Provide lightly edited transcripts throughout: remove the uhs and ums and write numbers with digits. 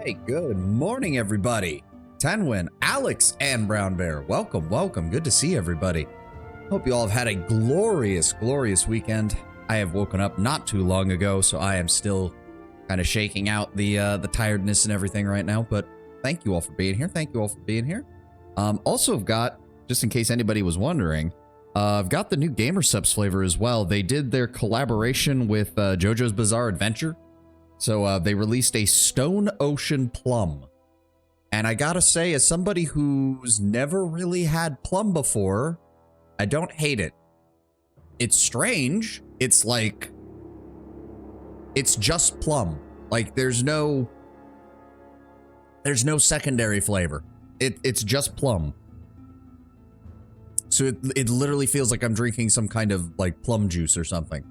Hey, good morning, everybody. Tenwin, Alex, and Brown Bear. Welcome, welcome. Good to see everybody. Hope you all have had a glorious, glorious weekend. I have woken up not too long ago, so I am still kind of shaking out the tiredness and everything right now. But thank you all for being here. Thank you all for being here. Also, I've got, just in case anybody was wondering, I've got the new Gamer Subs flavor as well. They did their collaboration with JoJo's Bizarre Adventure. So they released a Stone Ocean Plum. And I gotta say, as somebody who's never really had plum before, I don't hate it. It's strange. It's like, it's just plum. Like there's no secondary flavor. It's just plum. So it literally feels like I'm drinking some kind of like plum juice or something.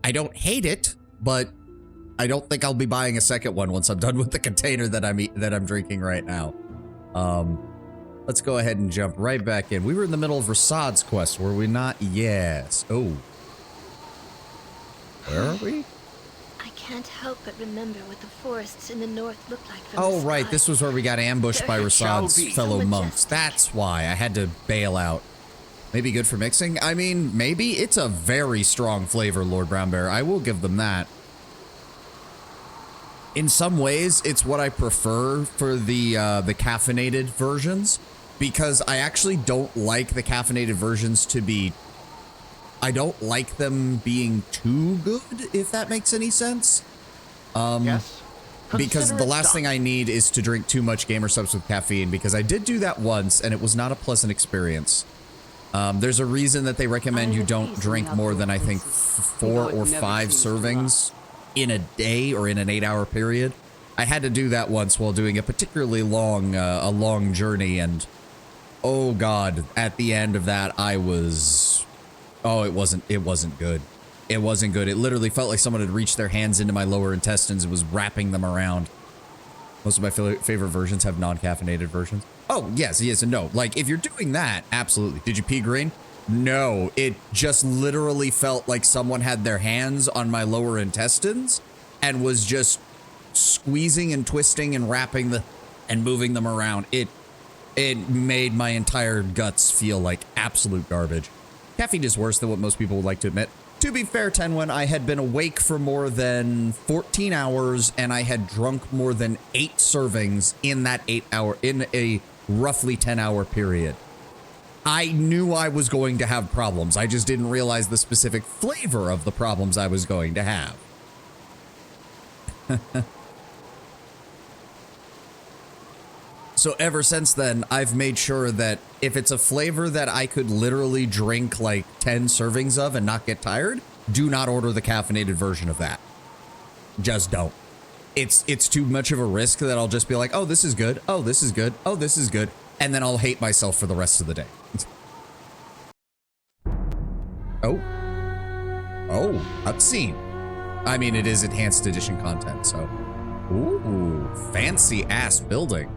I don't hate it, but I don't think I'll be buying a second one once I'm done with the container that I'm drinking right now. Let's go ahead and jump right back in. We were in the middle of Rasad's quest, were we not? Yes. Oh. Where are we? I can't help but remember what the forests in the north look like from Oh, the right. sky. This was where we got ambushed by Rasad's fellow monks. That's why I had to bail out. Maybe good for mixing? I mean, maybe. It's a very strong flavor, Lord Brown Bear. I will give them that. In some ways, it's what I prefer for the caffeinated versions, because I actually don't like the caffeinated versions to be... I don't like them being too good, if that makes any sense. Yes. Because the last thing I need is to drink too much Gamer Subs with caffeine, because I did do that once, and it was not a pleasant experience. There's a reason that they recommend you don't drink more than, I think, 4 or 5 servings in a day or in an 8-hour period. I had to do that once while doing a particularly long journey, and oh god, at the end of that I was, oh, it wasn't good. It wasn't good. It literally felt like someone had reached their hands into my lower intestines and was wrapping them around. Most of my favorite versions have non-caffeinated versions. Oh, yes and no. Like, if you're doing that, absolutely. Did you pee green? No, it just literally felt like someone had their hands on my lower intestines and was just squeezing and twisting and wrapping and moving them around. It made my entire guts feel like absolute garbage. Caffeine is worse than what most people would like to admit. To be fair, Tenwin, I had been awake for more than 14 hours and I had drunk more than 8 servings in that in a roughly 10-hour period. I knew I was going to have problems. I just didn't realize the specific flavor of the problems I was going to have. So ever since then, I've made sure that if it's a flavor that I could literally drink like 10 servings of and not get tired, do not order the caffeinated version of that. Just don't. It's too much of a risk that I'll just be like, oh, this is good. Oh, this is good. Oh, this is good. And then I'll hate myself for the rest of the day. Oh, cutscene. I mean, it is enhanced edition content, so. Ooh, fancy ass building.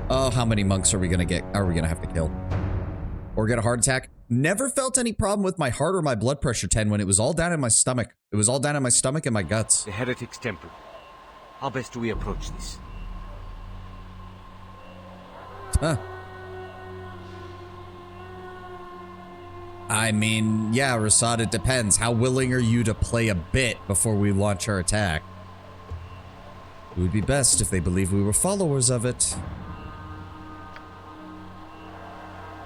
Oh, how many monks are we gonna get? Are we gonna have to kill? Or get a heart attack? Never felt any problem with my heart or my blood pressure, when it was all down in my stomach. It was all down in my stomach and my guts. The heretic's temple. How best do we approach this? Huh. I mean, yeah, Rasad, it depends. How willing are you to play a bit before we launch our attack? It would be best if they believed we were followers of it.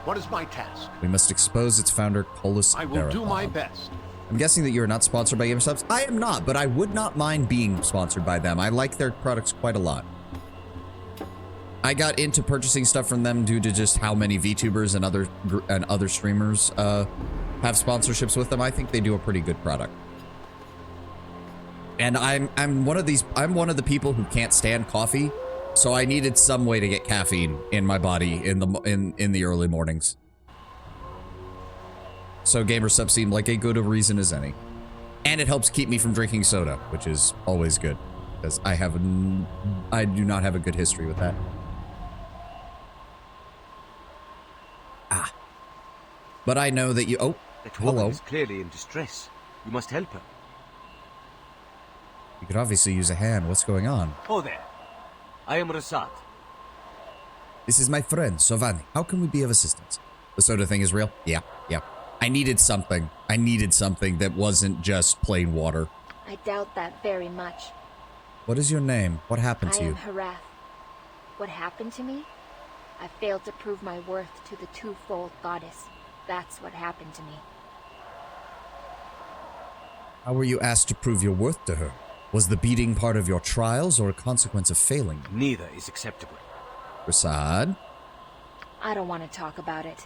What is my task? We must expose its founder, Colus. I will do my best. I'm guessing that you are not sponsored by Gamer Subs. I am not, but I would not mind being sponsored by them. I like their products quite a lot. I got into purchasing stuff from them due to just how many VTubers and other streamers have sponsorships with them. I think they do a pretty good product. And I'm one of the people who can't stand coffee, so I needed some way to get caffeine in my body in the early mornings. So Gamer Sub seemed like a good a reason as any. And it helps keep me from drinking soda, which is always good, because I do not have a good history with that. Ah. But I know that you... Oh, That woman hello. is clearly in distress. You must help her. You could obviously use a hand. What's going on? Oh there. I am Rasad. This is my friend, Sovani. How can we be of assistance? The soda thing is real? Yeah, yeah. I needed something. I needed something that wasn't just plain water. I doubt that very much. What is your name? What happened to I you? am Harath. What happened to me? I failed to prove my worth to the twofold goddess. That's what happened to me. How were you asked to prove your worth to her? Was the beating part of your trials or a consequence of failing? Neither is acceptable. Prasad? I don't want to talk about it.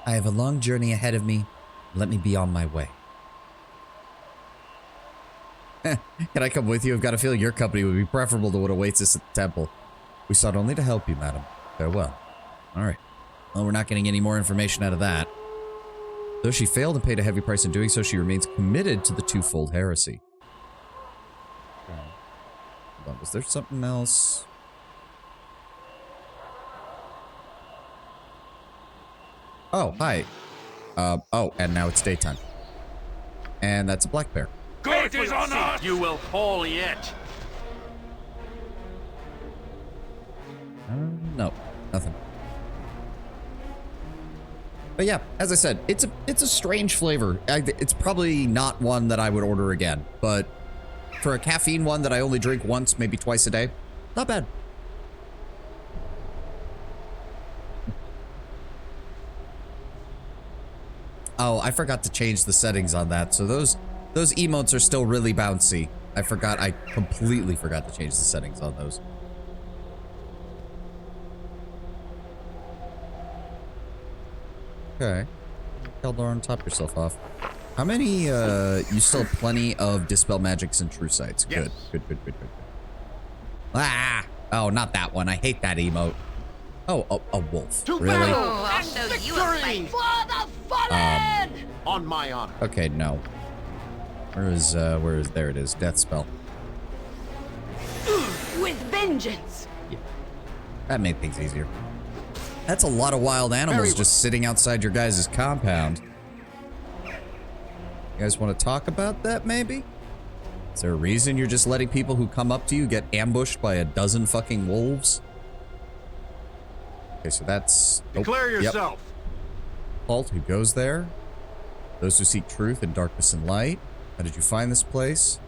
I have a long journey ahead of me. Let me be on my way. Can I come with you? I've got a feeling your company would be preferable to what awaits us at the temple. We sought only to help you, madam. Farewell. Alright. Well, we're not getting any more information out of that. Though she failed and paid a heavy price in doing so, she remains committed to the twofold heresy. Okay. Hold on, was there something else? Oh, hi. Oh, and now it's daytime. And that's a black bear. Good is on us! You will fall yet. No, nothing. But yeah, as I said, it's a strange flavor. It's probably not one that I would order again, but for a caffeine one that I only drink once, maybe twice a day, not bad. Oh, I forgot to change the settings on that, so those emotes are still really bouncy. I completely forgot to change the settings on those. Okay. Calderon, top yourself off. How many, you still have plenty of Dispel Magics and True Sights. Yes. Good. Ah! Oh, not that one. I hate that emote. Oh, a wolf. To Really? battle Oh, I'll and show you a victory! fight. For the fallen! On my honor. Okay, no. Where is, there it is. Death Spell. With vengeance! Yeah. That made things easier. That's a lot of wild animals just sitting outside your guys' compound. You guys want to talk about that, maybe? Is there a reason you're just letting people who come up to you get ambushed by a dozen fucking wolves? Okay, so that's... Declare Yep. yourself. Halt, who goes there? Those who seek truth in darkness and light. How did you find this place?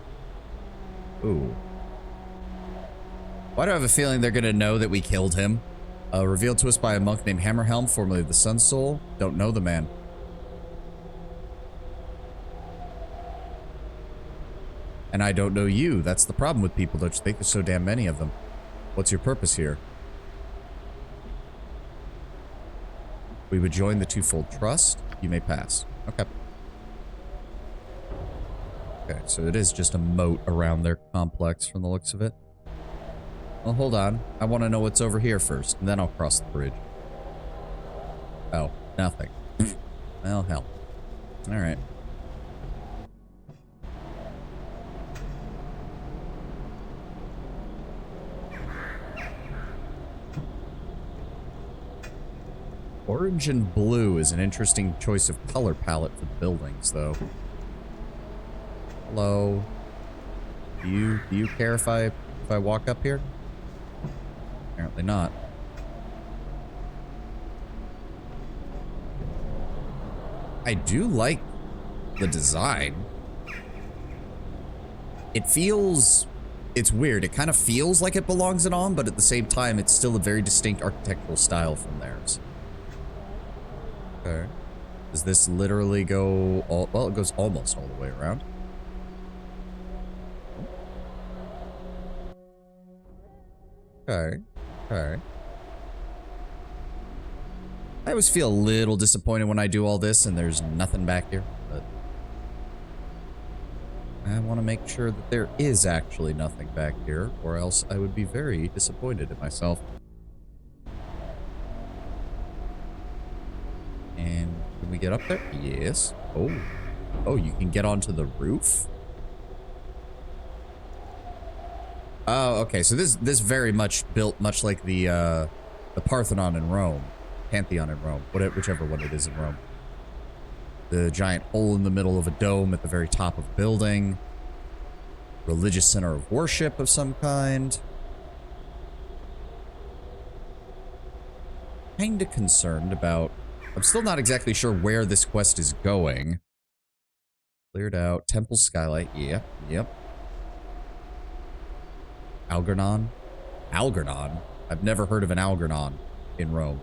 Ooh. Why do I have a feeling they're gonna know that we killed him? Revealed to us by a monk named Hammerhelm, formerly of the Sun Soul. Don't know the man. And I don't know you. That's the problem with people, don't you think? There's so damn many of them. What's your purpose here? We would join the Twofold Trust. You may pass. Okay. Okay, so it is just a moat around their complex from the looks of it. Well, hold on. I want to know what's over here first, and then I'll cross the bridge. Oh, nothing. Well, hell. Alright. Orange and blue is an interesting choice of color palette for the buildings, though. Hello. Do you care if I walk up here? Apparently not. I do like the design. It feels... It's weird. It kind of feels like it belongs in Om, but at the same time, it's still a very distinct architectural style from theirs. Okay. Does this literally go all... Well, it goes almost all the way around. Okay. Okay. I always feel a little disappointed when I do all this and there's nothing back here, but I want to make sure that there is actually nothing back here, or else I would be very disappointed in myself. And can we get up there? Yes. Oh. Oh, you can get onto the roof? Oh, okay. So this very much built much like the Parthenon in Rome, Pantheon in Rome, whichever one it is in Rome. The giant hole in the middle of a dome at the very top of a building. Religious center of worship of some kind. Kinda concerned about... I'm still not exactly sure where this quest is going. Cleared out. Temple Skylight. Yep. Algernon? Algernon? I've never heard of an Algernon in Rome.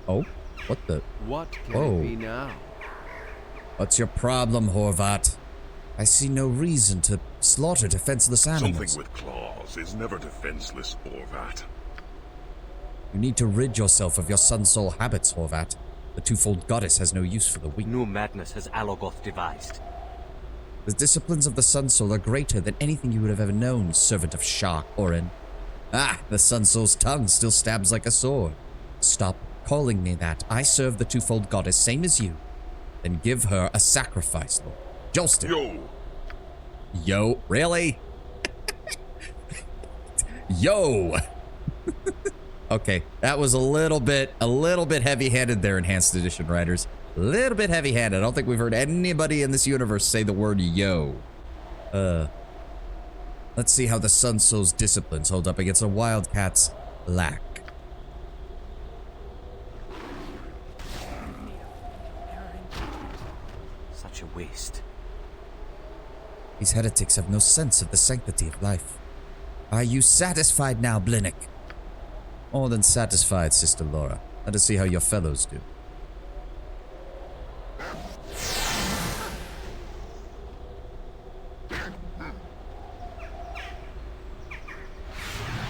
Oh? What the? What can it be now? What's your problem, Horvat? I see no reason to slaughter defenseless animals. Something with claws is never defenseless, Horvat. You need to rid yourself of your sun soul habits, Horvat. The twofold goddess has no use for the weak. New madness has Alogoth devised. The disciplines of the sun soul are greater than anything you would have ever known, servant of Shah Orin. Ah, the sun soul's tongue still stabs like a sword. Stop calling me that. I serve the twofold goddess, same as you. Then give her a sacrifice, Lord. Jolston. Yo, really? Yo. Okay, that was a little bit heavy-handed there, Enhanced Edition writers. A little bit heavy-handed. I don't think we've heard anybody in this universe say the word yo. Let's see how the Sun Soul's disciplines hold up against a Wildcat's lack. Such a waste. These heretics have no sense of the sanctity of life. Are you satisfied now, Blinnick? More than satisfied, Sister Laura. Let us see how your fellows do.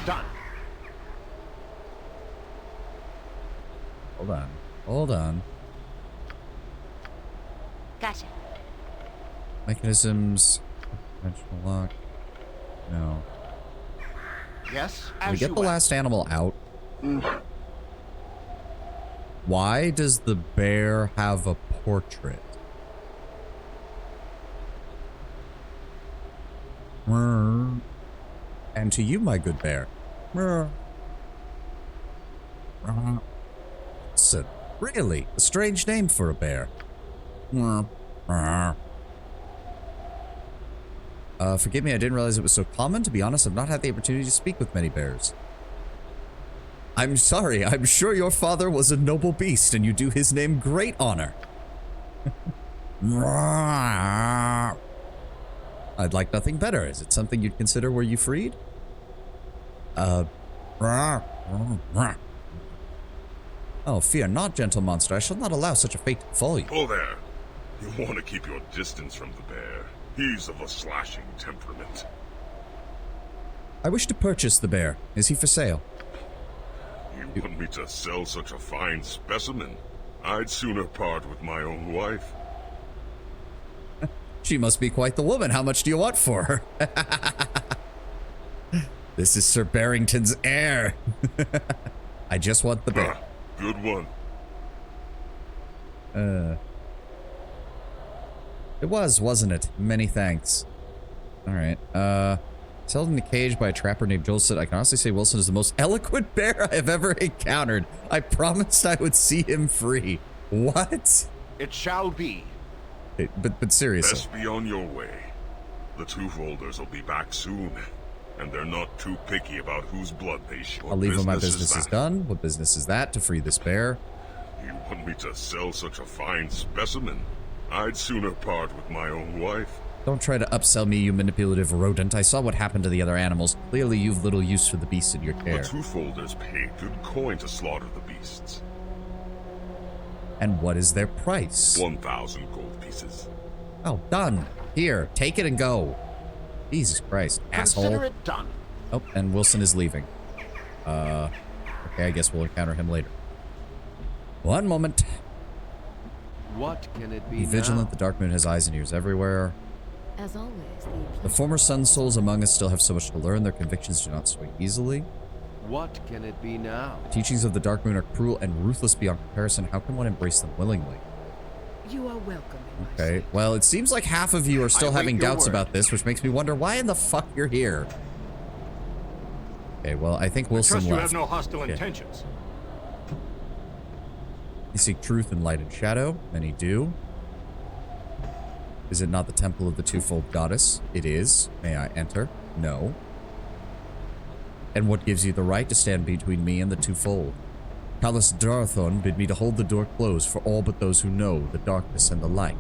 Done. Hold on. Gotcha. Mechanisms. Dimensional lock. No. Yes, Can we get the last animal out? Why does the bear have a portrait? And to you, my good bear. Listen, really, a strange name for a bear. Forgive me, I didn't realize it was so common. To be honest, I've not had the opportunity to speak with many bears. I'm sorry, I'm sure your father was a noble beast, and you do his name great honor. I'd like nothing better. Is it something you'd consider were you freed? Oh, fear not, gentle monster. I shall not allow such a fate to befall you. Oh there. You want to keep your distance from the bear. He's of a slashing temperament. I wish to purchase the bear. Is he for sale? You want me to sell such a fine specimen? I'd sooner part with my own wife. She must be quite the woman. How much do you want for her? This is Sir Barrington's heir. I just want the bear. Good one. It was, wasn't it? Many thanks. Alright, it's held in the cage by a trapper named Jolson. I can honestly say Wilson is the most eloquent bear I have ever encountered. I promised I would see him free. What? It shall be. But seriously. Best be on your way. The two-folders will be back soon. And they're not too picky about whose blood they show. I'll leave when my business is done. What business is that? To free this bear? You want me to sell such a fine specimen? I'd sooner part with my own wife. Don't try to upsell me, you manipulative rodent. I saw what happened to the other animals. Clearly you've little use for the beasts in your care. The two-folders paid good coin to slaughter the beasts. And what is their price? 1,000 gold pieces. Oh, done. Here, take it and go. Jesus Christ, asshole. Consider it done. Oh, and Wilson is leaving. Okay, I guess we'll encounter him later. One moment. What can it be Be vigilant, now? the Dark Moon has eyes and ears everywhere. As always, The former Sun Souls among us still have so much to learn, their convictions do not sway easily. What can it be now? The teachings of the Dark Moon are cruel and ruthless beyond comparison. How can one embrace them willingly? you are welcome. in my Okay, city. well, it seems like half of you are still I await having your doubts word. about this, which makes me wonder why in the fuck you're here. Okay, well, I think Wilson Trust you left. have no hostile Okay. intentions. You seek truth in light and shadow. Many do. Is it not the temple of the twofold goddess? It is. May I enter? No. And what gives you the right to stand between me and the twofold? Callus Darathon bid me to hold the door closed for all but those who know the darkness and the light.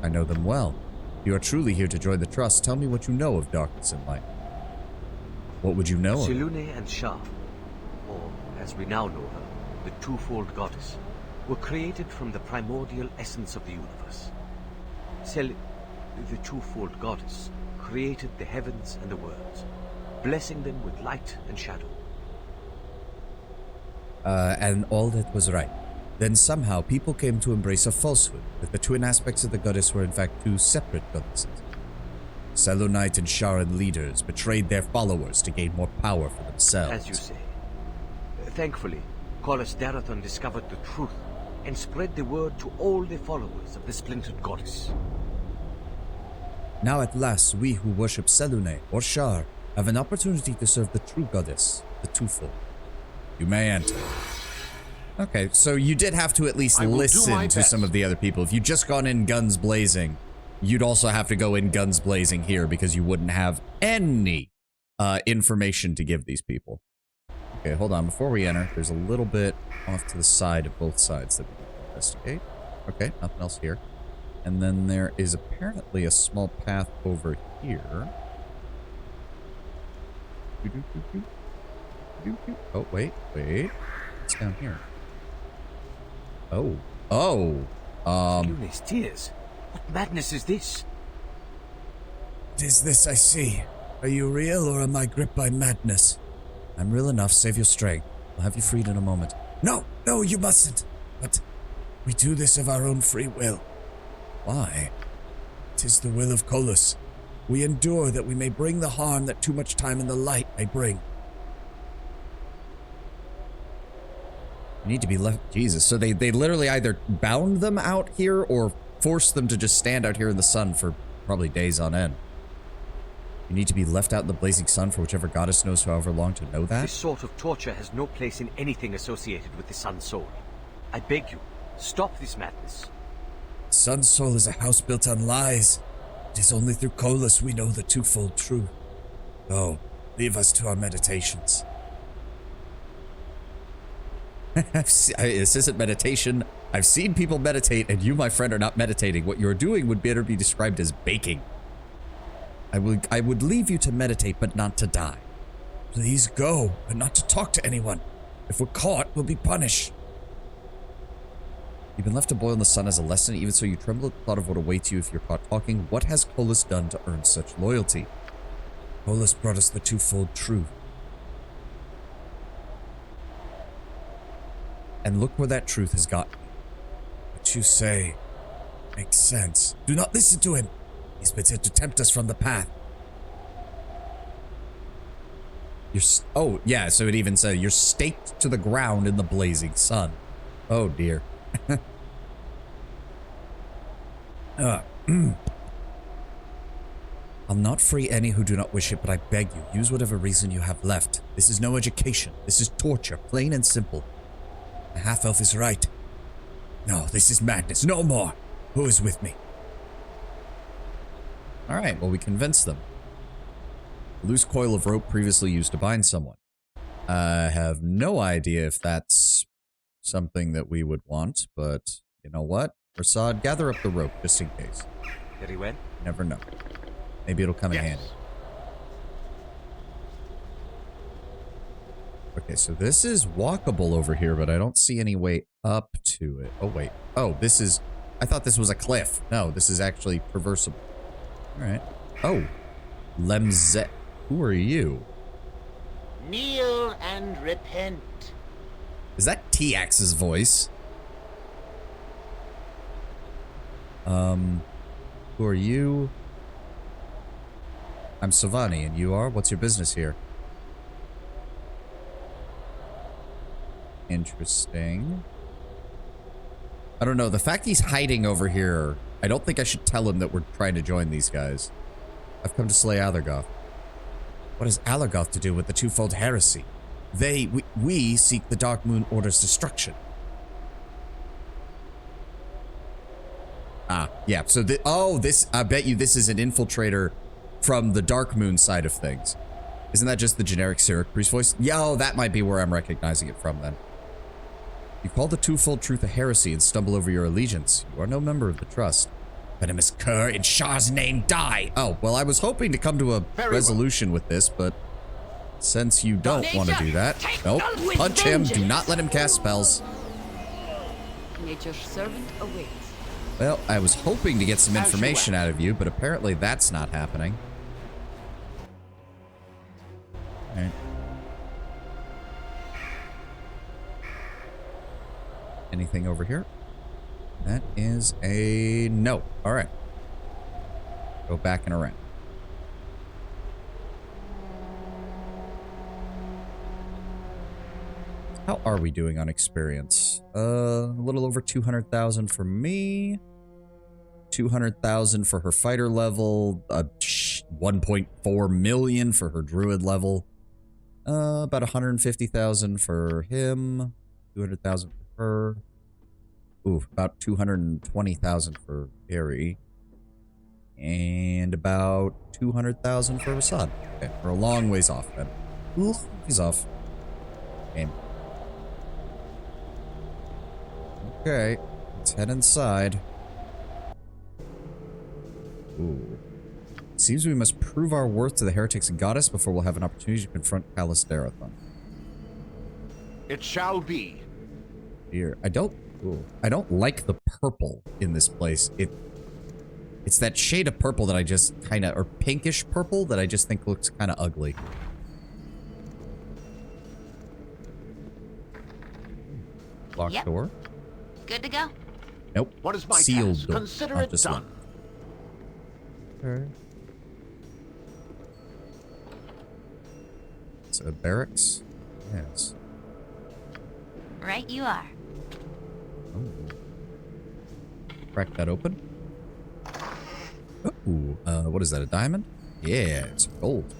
I know them well. If you are truly here to join the trust, tell me what you know of darkness and light. What would you know of it? Selune and Shah, or as we now know her, the twofold goddess, were created from the primordial essence of the universe. The twofold goddess, created the heavens and the worlds, blessing them with light and shadow. And all that was right. Then somehow people came to embrace a falsehood, that the twin aspects of the goddess were in fact two separate goddesses. Selûnite and Sharan leaders betrayed their followers to gain more power for themselves. As you say. Thankfully, Callus Darathon discovered the truth and spread the word to all the followers of the splintered goddess. Now at last, we who worship Selûne or Shar have an opportunity to serve the true goddess, the twofold. You may enter. Okay, so you did have to at least listen to some of the other people. If you'd just gone in guns blazing, you'd also have to go in guns blazing here because you wouldn't have any information to give these people. Okay, hold on. Before we enter, there's a little bit off to the side of both sides that we can investigate. Okay, nothing else here. And then there is apparently a small path over here. Oh, wait. What's down here? Goodness tears. What madness is this? What is this I see? Are you real or am I gripped by madness? I'm real enough, save your strength. I'll have you freed in a moment. No, you mustn't. But we do this of our own free will. Why? 'Tis the will of Callus. We endure that we may bring the harm that too much time in the light may bring. You need to be left. Jesus. So they literally either bound them out here or forced them to just stand out here in the sun for probably days on end. You need to be left out in the blazing sun for whichever goddess knows however long to know that? This sort of torture has no place in anything associated with the Sun Soul. I beg you, stop this madness. Sun Soul is a house built on lies. It is only through Callus we know the twofold truth. Oh, leave us to our meditations. This isn't meditation. I've seen people meditate, and you, my friend, are not meditating. What you're doing would better be described as baking. I would leave you to meditate, but not to die. Please go, but not to talk to anyone. If we're caught, we'll be punished. You've been left to boil in the sun as a lesson, even so you tremble at the thought of what awaits you if you're caught talking. What has Callus done to earn such loyalty? Callus brought us the twofold truth. And look where that truth has gotten me. What you say makes sense. Do not listen to him. He's been sent to tempt us from the path. Oh, yeah, so it even said you're staked to the ground in the blazing sun. Oh, dear. I'll not free any who do not wish it, but I beg you, use whatever reason you have left. This is no education. This is torture, plain and simple. The half-elf is right. No, this is madness. No more. Who is with me? Alright, well, we convinced them. A loose coil of rope previously used to bind someone. I have no idea if that's something that we would want, but you know what? Prasad, gather up the rope just in case. Very well. Never know. Maybe it'll come in handy. Okay, so this is walkable over here, but I don't see any way up to it. Oh, wait. Oh, this is... I thought this was a cliff. No, this is actually traversable. Alright. Oh. Lemzet. Who are you? Kneel and repent. Is that T-Ax's voice? Who are you? I'm Savani, and you are? What's your business here? Interesting. I don't know. The fact he's hiding over here, I don't think I should tell him that we're trying to join these guys. I've come to slay Allergoth. What has Allergoth to do with the twofold heresy? We seek the Dark Moon Order's destruction. Ah, yeah. So, I bet you this is an infiltrator from the Dark Moon side of things. Isn't that just the generic Cyric priest voice? Yeah, that might be where I'm recognizing it from then. You call the twofold truth a heresy and stumble over your allegiance. You are no member of the trust. Venomous cur, in Shah's name, die! Oh, well, I was hoping to come to a resolution with this, but since you don't want to do that, nope, punch him, do not let him cast spells. Nature's servant awaits. Well, I was hoping to get some information out of you, but apparently that's not happening. All right. Anything over here? That is a no. All right. Go back and around. How are we doing on experience? A little over 200,000 for me. 200,000 for her fighter level. 1.4 million for her druid level. About 150,000 for him. 200,000 for her. Ooh, about 220,000 for Harry. And about 200,000 for Rasad. Okay, we're a long ways off then. Ooh, he's off. Game. Okay, let's head inside. Ooh. Seems we must prove our worth to the heretics and goddess before we'll have an opportunity to confront Callus Darathon. It shall be. Here, I don't like the purple in this place. It's that shade of purple that I just kind of, or pinkish purple that I just think looks kind of ugly. Locked door. Good to go. Nope. What is my sealed task? door. Consider Not it this done. One. Okay. It's a barracks. Yes. Right you are. Oh. Crack that open. Ooh, what is that, a diamond? Yeah, it's gold.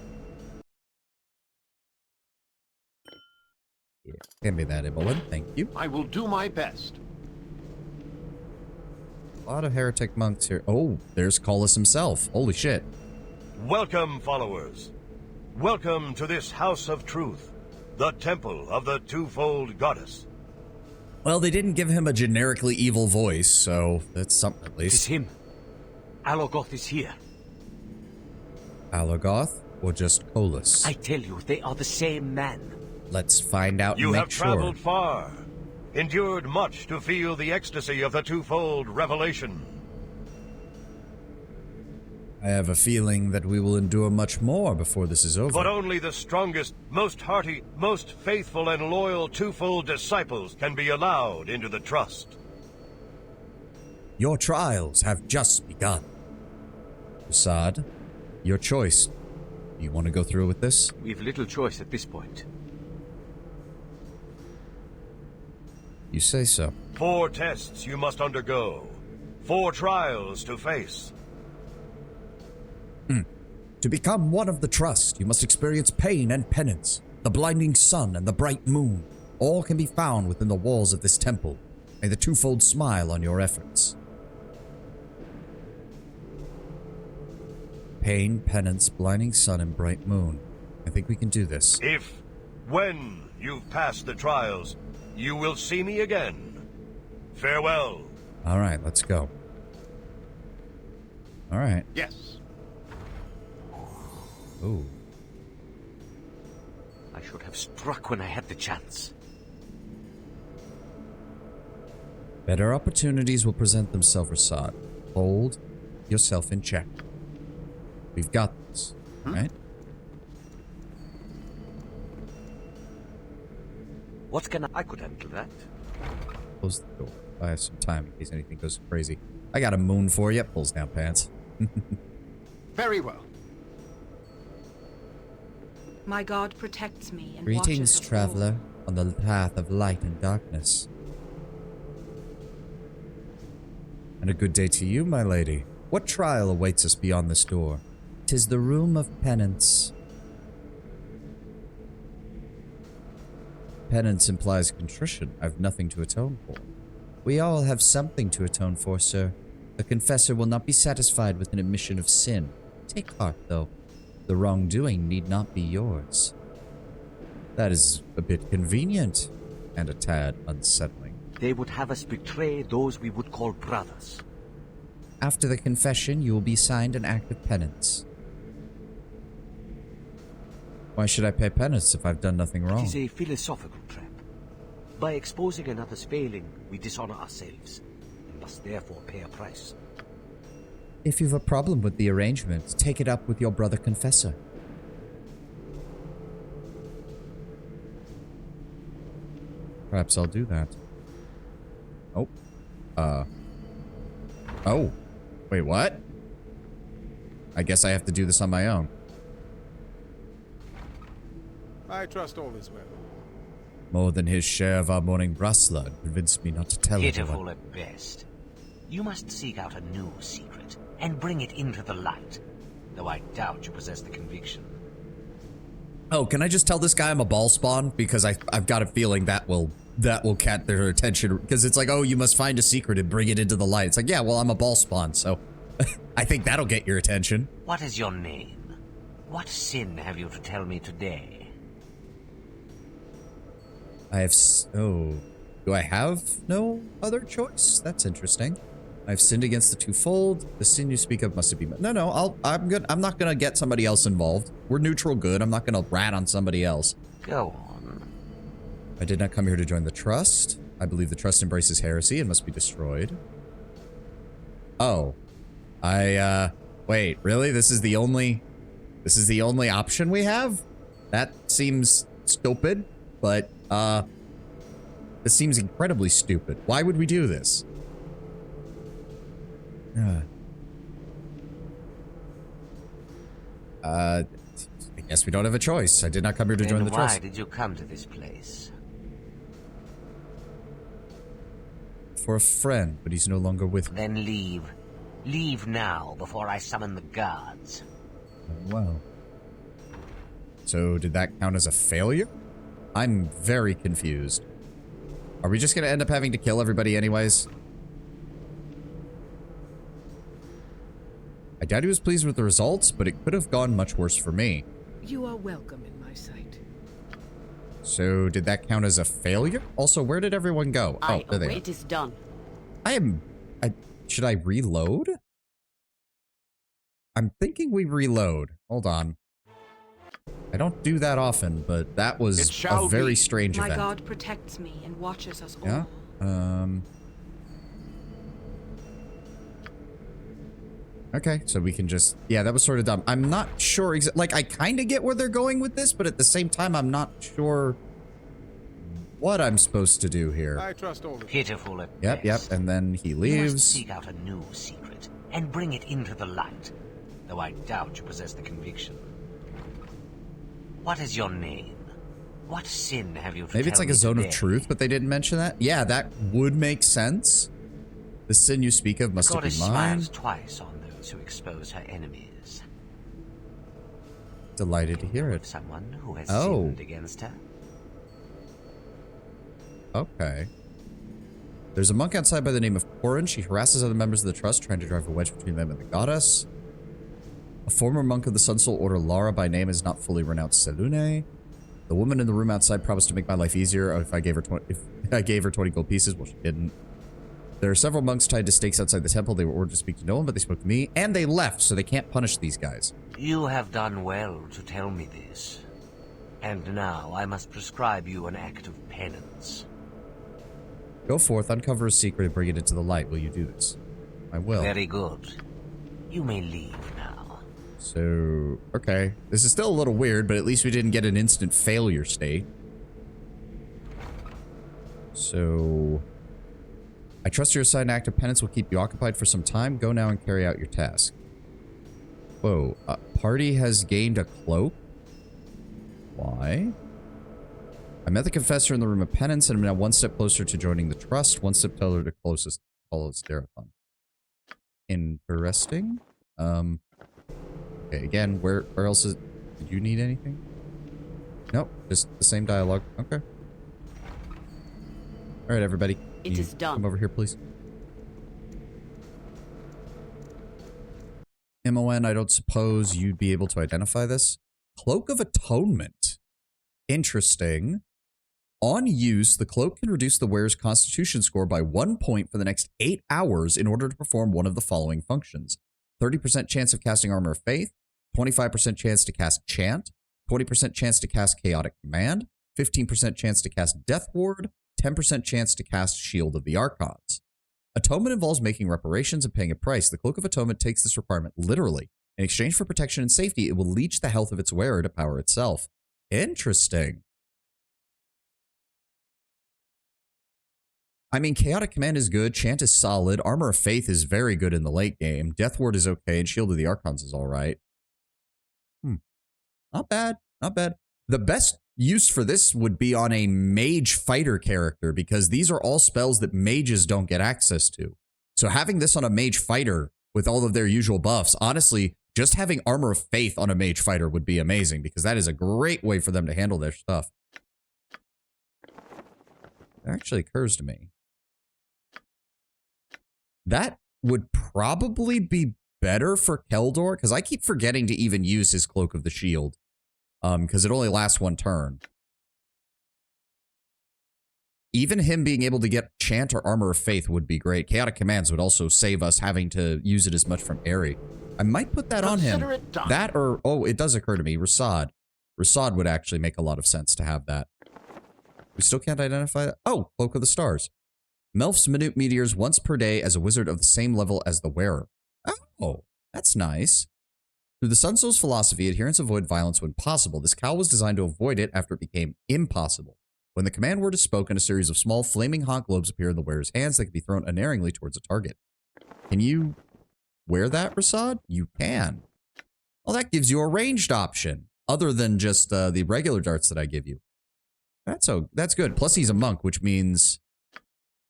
Yeah, hand me that, Evelyn. Thank you. I will do my best. A lot of heretic monks here. Oh, there's Callus himself. Holy shit. Welcome, followers. Welcome to this house of truth, the temple of the twofold goddess. Well, they didn't give him a generically evil voice, so that's something at least. It's him. Alogoth is here. Alogoth or just Callus? I tell you, they are the same man. Let's find out You and have make sure. traveled far, endured much to feel the ecstasy of the twofold revelation. I have a feeling that we will endure much more before this is over. But only the strongest, most hearty, most faithful and loyal twofold disciples can be allowed into the trust. Your trials have just begun. Assad, your choice. You want to go through with this? We've little choice at this point. You say so. 4 tests you must undergo. 4 trials to face. To become one of the trust, you must experience pain and penance. The blinding sun and the bright moon, all can be found within the walls of this temple. May the twofold smile on your efforts. Pain, penance, blinding sun, and bright moon. I think we can do this. If, when you've passed the trials, you will see me again. Farewell. All right, let's go. All right. Yes. Ooh. I should have struck when I had the chance. Better opportunities will present themselves, Assad. Hold yourself in check. We've got this, right? What's gonna... I could handle that. Close the door. I have some time in case anything goes crazy. I got a moon for you. Pulls down pants. Very well. My God protects me and Greetings, watches us all. traveler, on the path of light and darkness. And a good day to you, my lady. What trial awaits us beyond this door? 'Tis the room of penance. penance implies contrition. I've nothing to atone for. We all have something to atone for, sir. A confessor will not be satisfied with an admission of sin. Take heart, though. The wrongdoing need not be yours. That is a bit convenient, and a tad unsettling. They would have us betray those we would call brothers. After the confession, you will be assigned an act of penance. Why should I pay penance if I've done nothing wrong? It is a philosophical trap. By exposing another's failing, we dishonor ourselves, and must therefore pay a price. If you've a problem with the arrangement, take it up with your brother confessor. Perhaps I'll do that. Oh. Oh. Wait, what? I guess I have to do this on my own. I trust all is well. More than his share of our morning brasla convinced me not to tell Pitiful anyone. at best. You must seek out a new secret, and bring it into the light. Though I doubt you possess the conviction. Oh, can I just tell this guy I'm a ball spawn? Because I've got a feeling that will catch their attention. Because it's like, oh, you must find a secret and bring it into the light. It's like, yeah, well, I'm a ball spawn, so I think that'll get your attention. What is your name? What sin have you to tell me today? Oh, do I have no other choice? That's interesting. I've sinned against the twofold. The sin you speak of must be... No, I'm good. I'm not gonna get somebody else involved. We're neutral good. I'm not gonna rat on somebody else. Go on. I did not come here to join the trust. I believe the trust embraces heresy and must be destroyed. Oh. Wait, really? This is the only option we have? That seems stupid, but, this seems incredibly stupid. Why would we do this? I guess we don't have a choice. I did not come here to join the trust. Why did you come to this place? For a friend, but he's no longer with me. Then leave. Leave now, before I summon the guards. Well. So, did that count as a failure? I'm very confused. Are we just gonna end up having to kill everybody anyways? I doubt he was pleased with the results, but it could have gone much worse for me. You are welcome in my sight. So, did that count as a failure? Also, where did everyone go? Oh, there they are. Wait is done. Should I reload? I'm thinking we reload. Hold on. I don't do that often, but that was a very strange event. My God protects me and watches us all. Yeah. Okay, so we can just... Yeah, that was sort of dumb. I'm not sure like, I kind of get where they're going with this, but at the same time, I'm not sure what I'm supposed to do here. I trust all. Pitiful at Yep, best. and then he You leaves. must seek out a new secret, and bring it into the light. Though I doubt you possess the conviction. What is your name? What sin have you to Maybe it's tell like a me zone today? of truth, but they didn't mention that? Yeah, that would make sense. The sin you speak of must Goddess be mine. smiles twice on those who expose her enemies. Delighted to hear it. Someone who has Oh. sinned against her. Okay. There's a monk outside by the name of Corin. She harasses other members of the trust, trying to drive a wedge between them and the goddess. A former monk of the Sun Soul Order, Lara by name, is not fully renounced Selune. The woman in the room outside promised to make my life easier if I gave her 20 gold pieces. Well, she didn't. There are several monks tied to stakes outside the temple. They were ordered to speak to no one, but they spoke to me, and they left, so they can't punish these guys. You have done well to tell me this. And now I must prescribe you an act of penance. Go forth, uncover a secret, and bring it into the light. Will you do this? I will. Very good. You may leave now. So, okay. This is still a little weird, but at least we didn't get an instant failure state. So... I trust your assigned act of penance will keep you occupied for some time. Go now and carry out your task. Whoa. Party has gained a cloak? Why? I met the confessor in the room of penance and am now one step closer to joining the trust. One step closer to closest follows Darathon. Interesting. Okay, again, where else is... Did you need anything? Nope, just the same dialogue. Okay. All right, everybody. It is done. Come over here, please. MON, I don't suppose you'd be able to identify this. Cloak of Atonement. Interesting. On use, the cloak can reduce the wearer's constitution score by 1 point for the next 8 hours in order to perform one of the following functions. 30% chance of casting Armor of Faith, 25% chance to cast Chant, 20% chance to cast Chaotic Command, 15% chance to cast Death Ward, 10% chance to cast Shield of the Archons. Atonement involves making reparations and paying a price. The Cloak of Atonement takes this requirement literally. In exchange for protection and safety, it will leech the health of its wearer to power itself. Interesting. I mean, Chaotic Command is good, Chant is solid, Armor of Faith is very good in the late game, Death Ward is okay, and Shield of the Archons is alright. Not bad, not bad. The best use for this would be on a mage fighter character, because these are all spells that mages don't get access to. So having this on a mage fighter with all of their usual buffs, honestly, just having Armor of Faith on a mage fighter would be amazing, because that is a great way for them to handle their stuff. It actually occurs to me. That would probably be better for Keldor, because I keep forgetting to even use his Cloak of the Shield, because it only lasts 1 turn. Even him being able to get Chant or Armor of Faith would be great. Chaotic Commands would also save us having to use it as much from Aerie. I might put that on him. That or, oh, it does occur to me, Rasad. Rasad would actually make a lot of sense to have that. We still can't identify that? Oh, Cloak of the Stars. Melf's minute meteors once per day as a wizard of the same level as the wearer. Oh, that's nice. Through the Sun Soul's philosophy, adherents avoid violence when possible. This cowl was designed to avoid it after it became impossible. When the command word is spoken, a series of small flaming hot globes appear in the wearer's hands that can be thrown unerringly towards a target. Can you wear that, Rasad? You can. Well, that gives you a ranged option, other than just the regular darts that I give you. That's good. Plus, he's a monk, which means...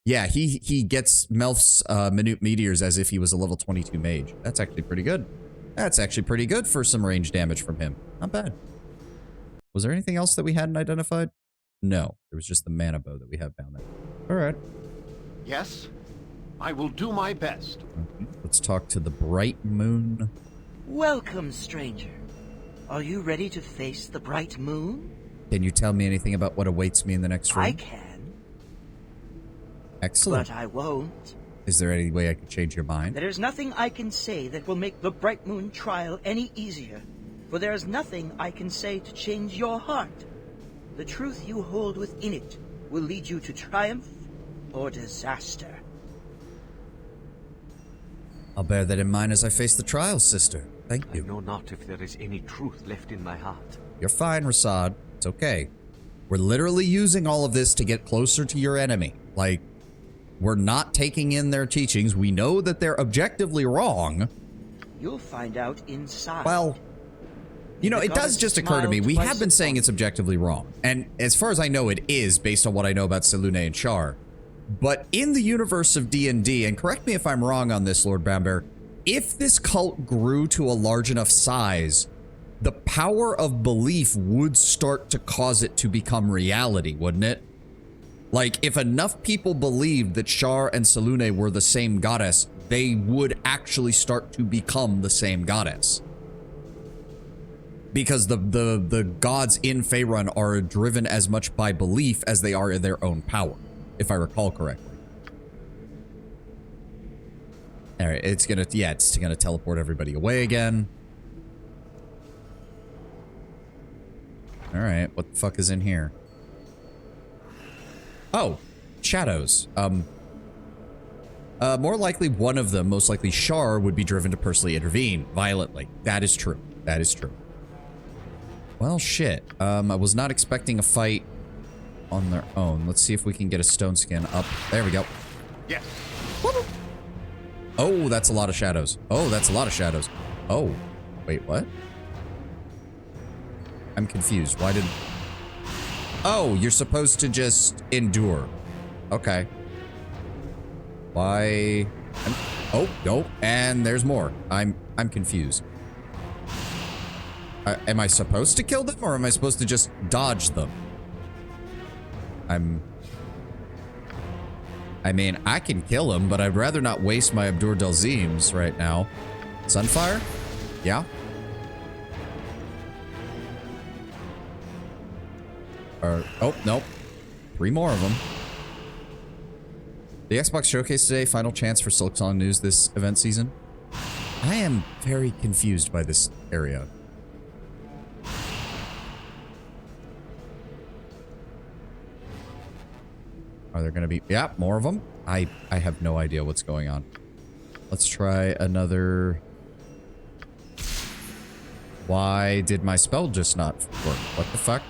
yeah, he gets Melf's minute meteors as if he was a level 22 mage. That's actually pretty good. That's actually pretty good for some range damage from him. Not bad. Was there anything else that we hadn't identified? No, there was just the mana bow that we have down there. All right. Yes, I will do my best. Okay, let's talk to the Bright Moon. Welcome, stranger. Are you ready to face the Bright Moon? Can you tell me anything about what awaits me in the next room? I can. Excellent. But I won't. Is there any way I could change your mind? There is nothing I can say that will make the Bright Moon trial any easier. For there is nothing I can say to change your heart. The truth you hold within it will lead you to triumph or disaster. I'll bear that in mind as I face the trial, sister. Thank you. I know not if there is any truth left in my heart. You're fine, Rasad. It's okay. We're literally using all of this to get closer to your enemy. Like, we're not taking in their teachings. We know that they're objectively wrong. You'll find out inside. Well, you know, it does just occur to me. We have been saying it's objectively wrong. And as far as I know, it is based on what I know about Selûne and Char. But in the universe of D&D, and correct me if I'm wrong on this, Lord Brownbear, if this cult grew to a large enough size, the power of belief would start to cause it to become reality, wouldn't it? Like, if enough people believed that Char and Selûne were the same goddess, they would actually start to become the same goddess. Because the gods in Faerun are driven as much by belief as they are in their own power, if I recall correctly. All right, it's gonna teleport everybody away again. All right, what the fuck is in here? Oh, shadows. More likely one of them, most likely Char, would be driven to personally intervene violently. That is true. That is true. Well, shit. I was not expecting a fight on their own. Let's see if we can get a stone skin up. There we go. Yes. Woo! Oh, that's a lot of shadows. Oh, that's a lot of shadows. Oh, wait, what? I'm confused. Why did... Oh, you're supposed to just endure. Okay. Why... Oh, no. And there's more. I'm confused. Am I supposed to kill them, or am I supposed to just dodge them? I mean, I can kill him, but I'd rather not waste my Abdur Delzims right now. Sunfire? Yeah. Oh, nope. 3 more of them. The Xbox Showcase today, final chance for Silksong news this event season. I am very confused by this area. Are there going to be... Yeah, more of them. I have no idea what's going on. Let's try another... Why did my spell just not work? What the fuck?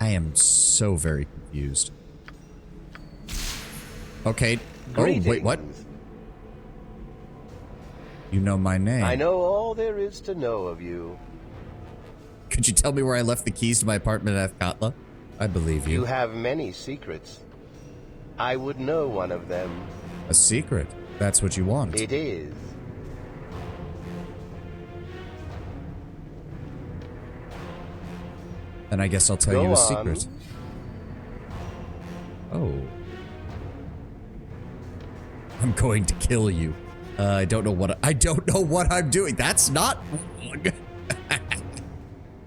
I am so very confused. Okay. Oh, wait, what? You know my name. I know all there is to know of you. Could you tell me where I left the keys to my apartment at Katla? I believe you. You have many secrets. I would know one of them. A secret? That's what you want. It is. Then I guess I'll tell you a secret. Oh. I'm going to kill you. I don't know what I'm doing. That's not wrong.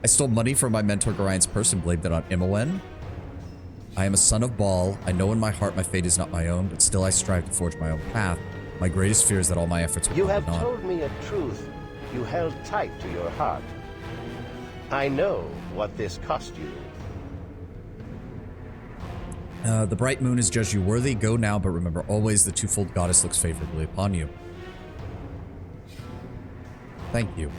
I stole money from my mentor Gorian's purse and blamed it on Imoen. I am a son of Baal. I know in my heart my fate is not my own, but still I strive to forge my own path. My greatest fear is that all my efforts will You be have not. told me a truth you held tight to your heart. I know what this cost you. The bright moon has judged you worthy. Go now, but remember always the twofold goddess looks favorably upon you. Thank you.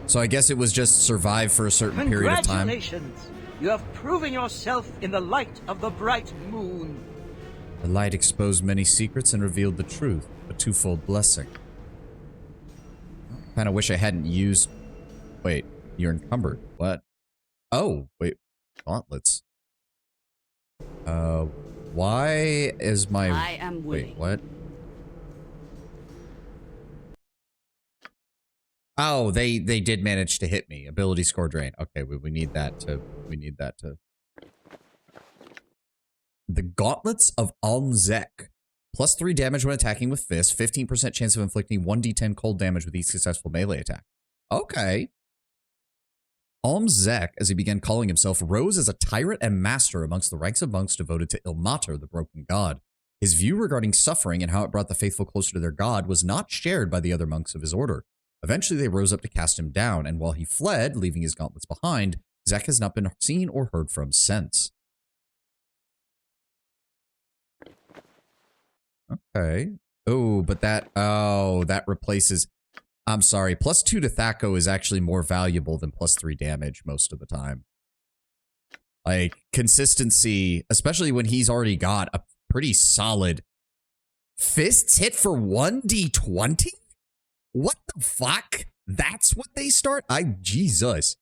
So I guess it was just survive for a certain period of time. Congratulations! You have proven yourself in the light of the bright moon. The light exposed many secrets and revealed the truth. A twofold blessing. Kinda wish I hadn't used... Wait, you're encumbered. What? Oh, wait. Gauntlets. Why is my... I am willing. Wait, what? Oh, they did manage to hit me. Ability score drain. Okay, we need that to... We need that to... The Gauntlets of Almzek. Plus 3 damage when attacking with fists. 15% chance of inflicting 1d10 cold damage with each successful melee attack. Okay. Almzek, as he began calling himself, rose as a tyrant and master amongst the ranks of monks devoted to Ilmater, the broken god. His view regarding suffering and how it brought the faithful closer to their god was not shared by the other monks of his order. Eventually, they rose up to cast him down, and while he fled, leaving his gauntlets behind, Zek has not been seen or heard from since. Okay. Oh, but that... Oh, that replaces... I'm sorry, plus 2 to Thaco is actually more valuable than plus 3 damage most of the time. Like, consistency, especially when he's already got a pretty solid... Fists hit for 1d20? What the fuck? That's what they start? Jesus.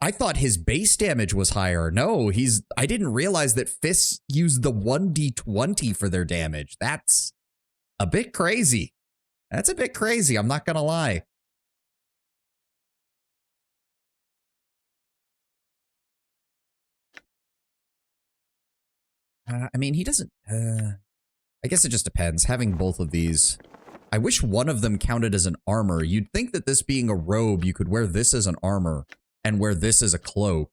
I thought his base damage was higher. No, I didn't realize that fists use the 1d20 for their damage. That's a bit crazy. That's a bit crazy, I'm not gonna lie. I mean, he doesn't... I guess it just depends. Having both of these... I wish one of them counted as an armor. You'd think that this being a robe, you could wear this as an armor and wear this as a cloak.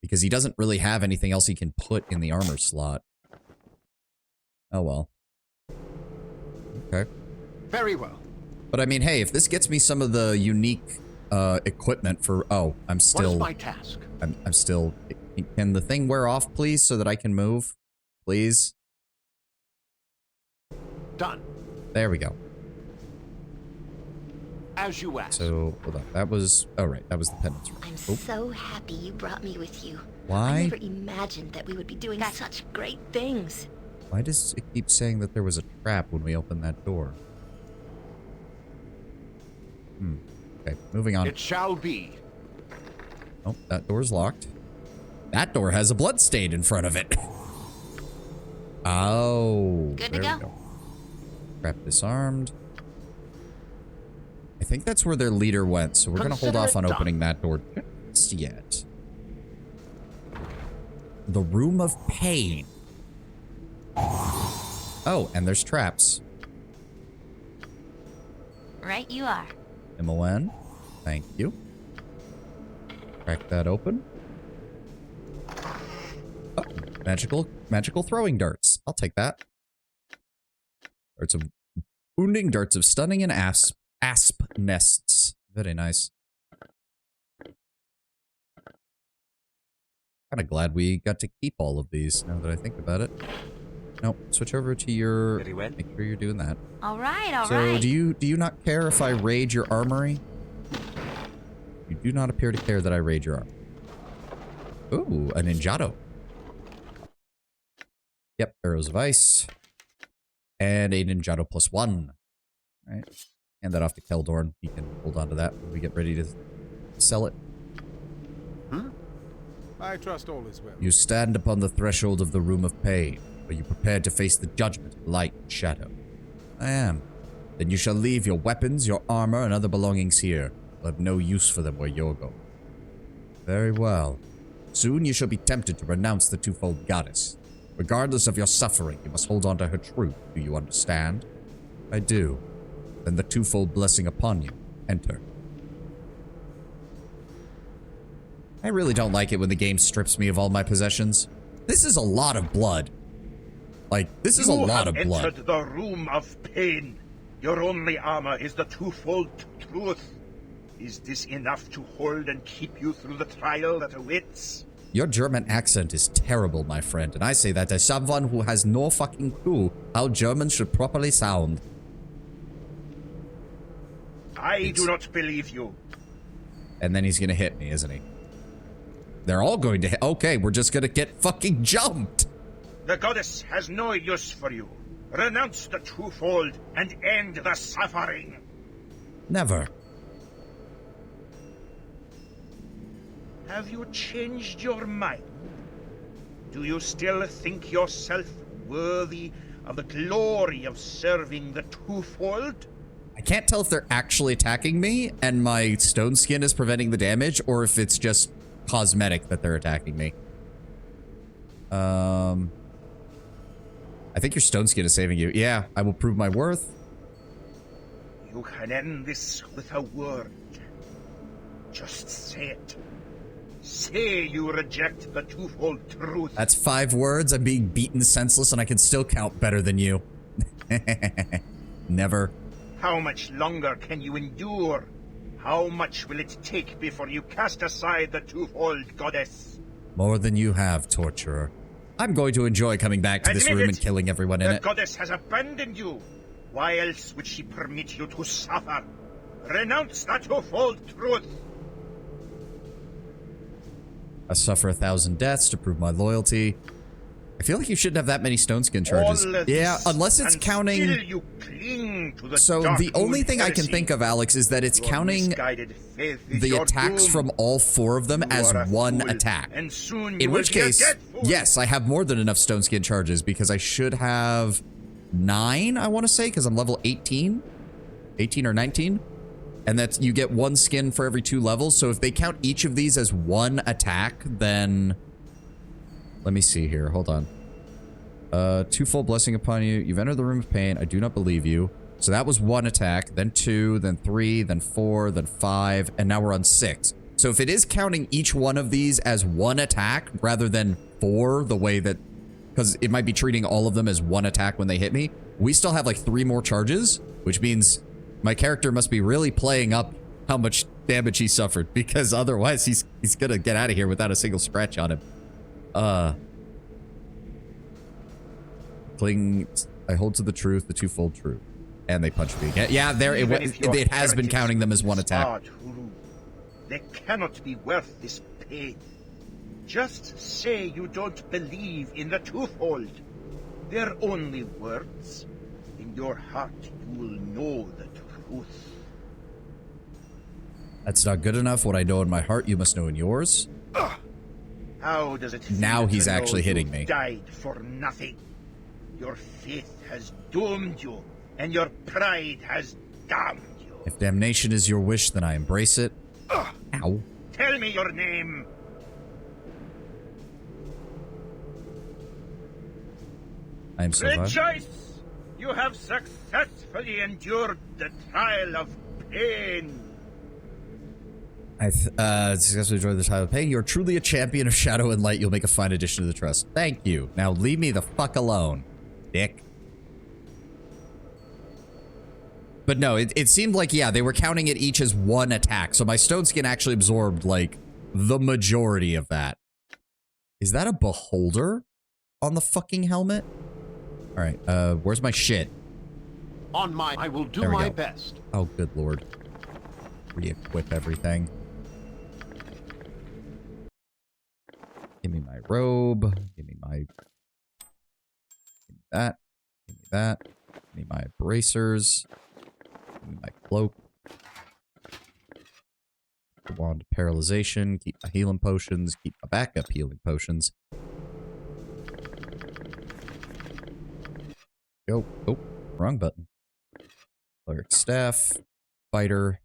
Because he doesn't really have anything else he can put in the armor slot. Oh well. Okay. Very well. But I mean, hey, if this gets me some of the unique equipment for... Oh, I'm still... What is my task? I'm still... Can the thing wear off, please, so that I can move? Please? Done. There we go. As you asked. So, hold on. That was... Oh, right. That was the penance room. I'm so happy you brought me with you. Why? I never imagined that we would be doing such great things. Why does it keep saying that there was a trap when we opened that door? Okay, moving on. It shall be. Oh, that door's locked. That door has a blood stain in front of it. Oh. Good to go. Trap disarmed. I think that's where their leader went, so we're going to hold off on opening that door just yet. The Room of Pain. Oh, and there's traps. Right you are. MON. Thank you. Crack that open. Oh, magical throwing darts. I'll take that. Darts of wounding, darts of stunning, and asp nests. Very nice. Kind of glad we got to keep all of these now that I think about it. Nope. Switch over to your. Very well. Make sure you're doing that. All right. So do you not care if I raid your armory? You do not appear to care that I raid your armory. Ooh, a ninjato. Yep, arrows of ice. And a ninjato +1. All right. Hand that off to Keldorn. He can hold on to that when we get ready to sell it. I trust all is well. You stand upon the threshold of the Room of Pain. Are you prepared to face the judgment of light and shadow? I am. Then you shall leave your weapons, your armor, and other belongings here. You'll have no use for them where you're going. Very well. Soon you shall be tempted to renounce the twofold goddess. Regardless of your suffering, you must hold on to her truth. Do you understand? I do. Then the twofold blessing upon you. Enter. I really don't like it when the game strips me of all my possessions. This is a lot of blood. Like, this is a lot of blood. You have entered the Room of Pain. Your only armor is the twofold truth. Is this enough to hold and keep you through the trial that awaits? Your German accent is terrible, my friend, and I say that as someone who has no fucking clue how German should properly sound. I do not believe you. And then he's gonna hit me, isn't he? They're all going to hit. Okay, we're just gonna get fucking jumped. The goddess has no use for you. Renounce the twofold and end the suffering. Never. Have you changed your mind? Do you still think yourself worthy of the glory of serving the twofold? I can't tell if they're actually attacking me and my stone skin is preventing the damage, or if it's just cosmetic that they're attacking me. I think your stone skin is saving you. Yeah, I will prove my worth. You can end this with a word. Just say it. Say you reject the twofold truth. That's 5 words. I'm being beaten senseless and I can still count better than you. Never. How much longer can you endure? How much will it take before you cast aside the twofold goddess? More than you have, torturer. I'm going to enjoy coming back to this room and killing everyone in it. The goddess has abandoned you. Why else would she permit you to suffer? Renounce the twofold truth. I suffer 1,000 deaths to prove my loyalty. I feel like you shouldn't have that many stone skin charges. Yeah, unless it's counting. You cling to the so the only thing I can think of, Alex, is that it's counting the attacks from all 4 of them as one attack. In which case, yes, I have more than enough stone skin charges because I should have 9, I want to say, because I'm level 18. 18 or 19. And that's, you get 1 skin for every 2 levels. So if they count each of these as 1 attack, then... Let me see here. Hold on. Twofold blessing upon you. You've entered the Room of Pain. I do not believe you. So that was 1 attack, then 2, then 3, then 4, then 5, and now we're on 6. So if it is counting each one of these as 1 attack rather than 4, the way that... Because it might be treating all of them as 1 attack when they hit me. We still have like 3 more charges, which means my character must be really playing up how much damage he suffered, because otherwise he's gonna get out of here without a single scratch on him. Cling. I hold to the truth, the twofold truth. And they punch me again. Yeah, there it has been counting them as 1 attack. They cannot be worth this pain. Just say you don't believe in the twofold. They're only words. In your heart, you will know the truth. That's not good enough. What I know in my heart, you must know in yours. How does it feel now he's to know actually hitting you me. Died for nothing. Your faith has doomed you, and your pride has damned you. If damnation is your wish, then I embrace it. Ow. Tell me your name. I am so glad. Rejoice! You have successfully endured the trial of pain. I successfully enjoyed the trial of pain. You're truly a champion of shadow and light. You'll make a fine addition to the trust. Thank you. Now leave me the fuck alone, dick. But no, it seemed like, yeah, they were counting it each as one attack. So my stone skin actually absorbed, like, the majority of that. Is that a beholder on the fucking helmet? All right, where's my shit? I will do my best. Oh, good lord. Re-equip everything. Give me my robe. Give me that. Give me that. Give me my bracers. Give me my cloak. The wand of paralyzation. Keep my healing potions. Keep my backup healing potions. Go. Oh, wrong button. Cleric staff. Fighter.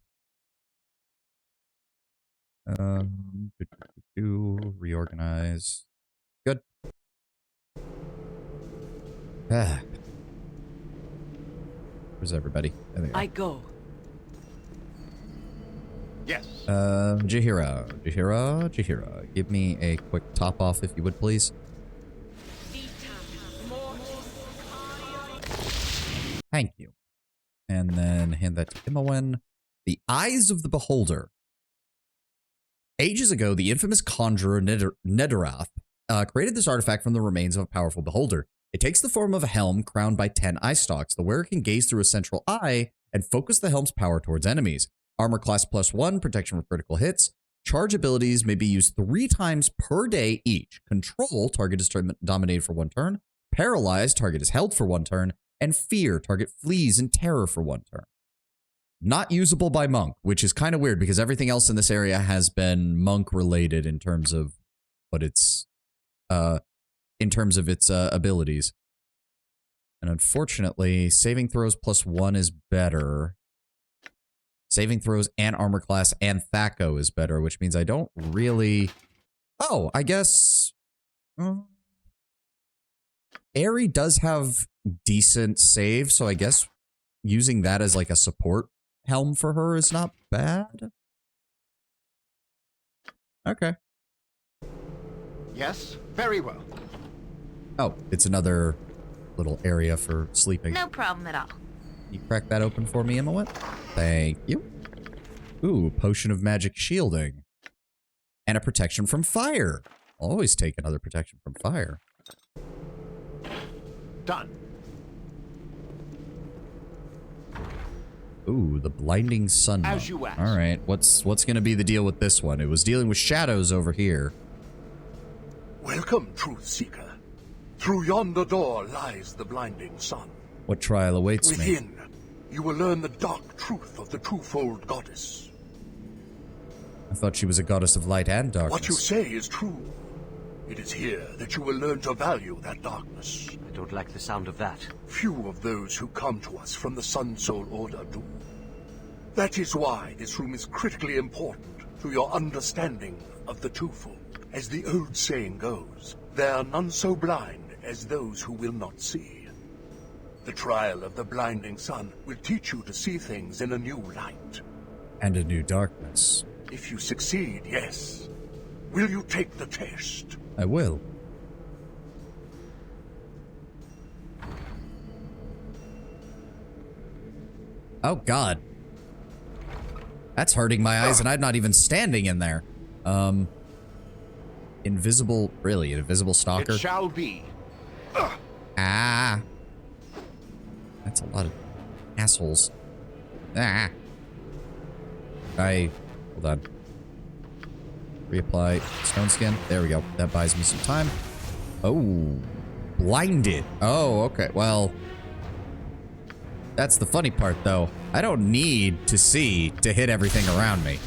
Reorganize. Good. Ah. Where's everybody? There they are. I go. Yes. Jahira. Give me a quick top off if you would, please. Thank you. And then hand that to Imowen. The Eyes of the Beholder. Ages ago, the infamous conjurer Nedorath created this artifact from the remains of a powerful beholder. It takes the form of a helm crowned by 10 eye stalks. The wearer can gaze through a central eye and focus the helm's power towards enemies. Armor class +1, protection from critical hits. Charge abilities may be used 3 times per day each. Control, target is dominated for 1 turn. Paralyzed, target is held for 1 turn. And Fear, target flees in terror for 1 turn. Not usable by monk, which is kind of weird because everything else in this area has been monk related in terms of what its abilities. And unfortunately, saving throws +1 is better. Saving throws and armor class and Thaco is better, which means I don't really... Oh, I guess... Aerie does have decent save, so I guess using that as like a support helm for her is not bad. Okay. Yes, very well. Oh, it's another little area for sleeping. No problem at all. You crack that open for me, Imowen? Thank you. Ooh, potion of magic shielding. And a protection from fire. I'll always take another protection from fire. Done. Ooh, the blinding sun. As you asked. All right, what's going to be the deal with this one? It was dealing with shadows over here. Welcome, Truth Seeker. Through yonder door lies the blinding sun. What trial awaits me? Within, you will learn the dark truth of the twofold goddess. I thought she was a goddess of light and darkness. What you say is true. It is here that you will learn to value that darkness. I don't like the sound of that. Few of those who come to us from the Sun Soul Order do. That is why this room is critically important to your understanding of the twofold. As the old saying goes, there are none so blind as those who will not see. The trial of the blinding sun will teach you to see things in a new light. And a new darkness. If you succeed, yes. Will you take the test? I will. Oh, God. That's hurting my eyes, and I'm not even standing in there. Invisible... Really? An invisible stalker? It shall be. Ah. That's a lot of assholes. Ah. Hold on. Reapply stone skin. There we go. That buys me some time. Oh. Blinded. Oh, okay. Well... That's the funny part, though. I don't need to see to hit everything around me.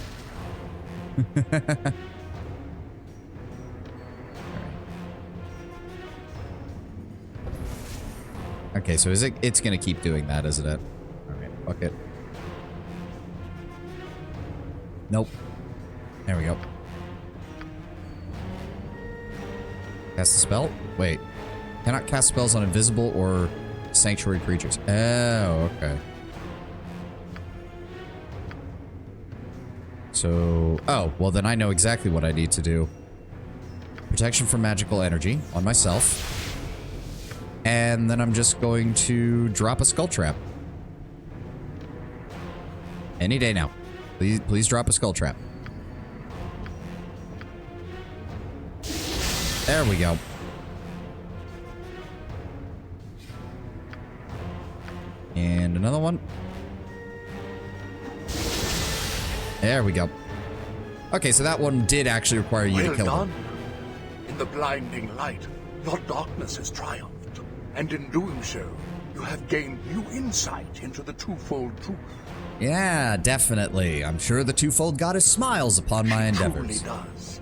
Okay, so is it's gonna keep doing that, isn't it? Alright, fuck it. Nope. There we go. Cast the spell? Wait. Cannot cast spells on invisible or sanctuary creatures. Oh, okay. So, oh, well then I know exactly what I need to do. Protection from magical energy on myself. And then I'm just going to drop a skull trap. Any day now. Please drop a skull trap. There we go. And another one. There we go. Okay, so that one did actually require you to kill Well him. done. In the blinding light, your darkness has triumphed. And in doing so, you have gained new insight into the twofold truth. Yeah, definitely. I'm sure the twofold goddess smiles upon my endeavors. Truly does.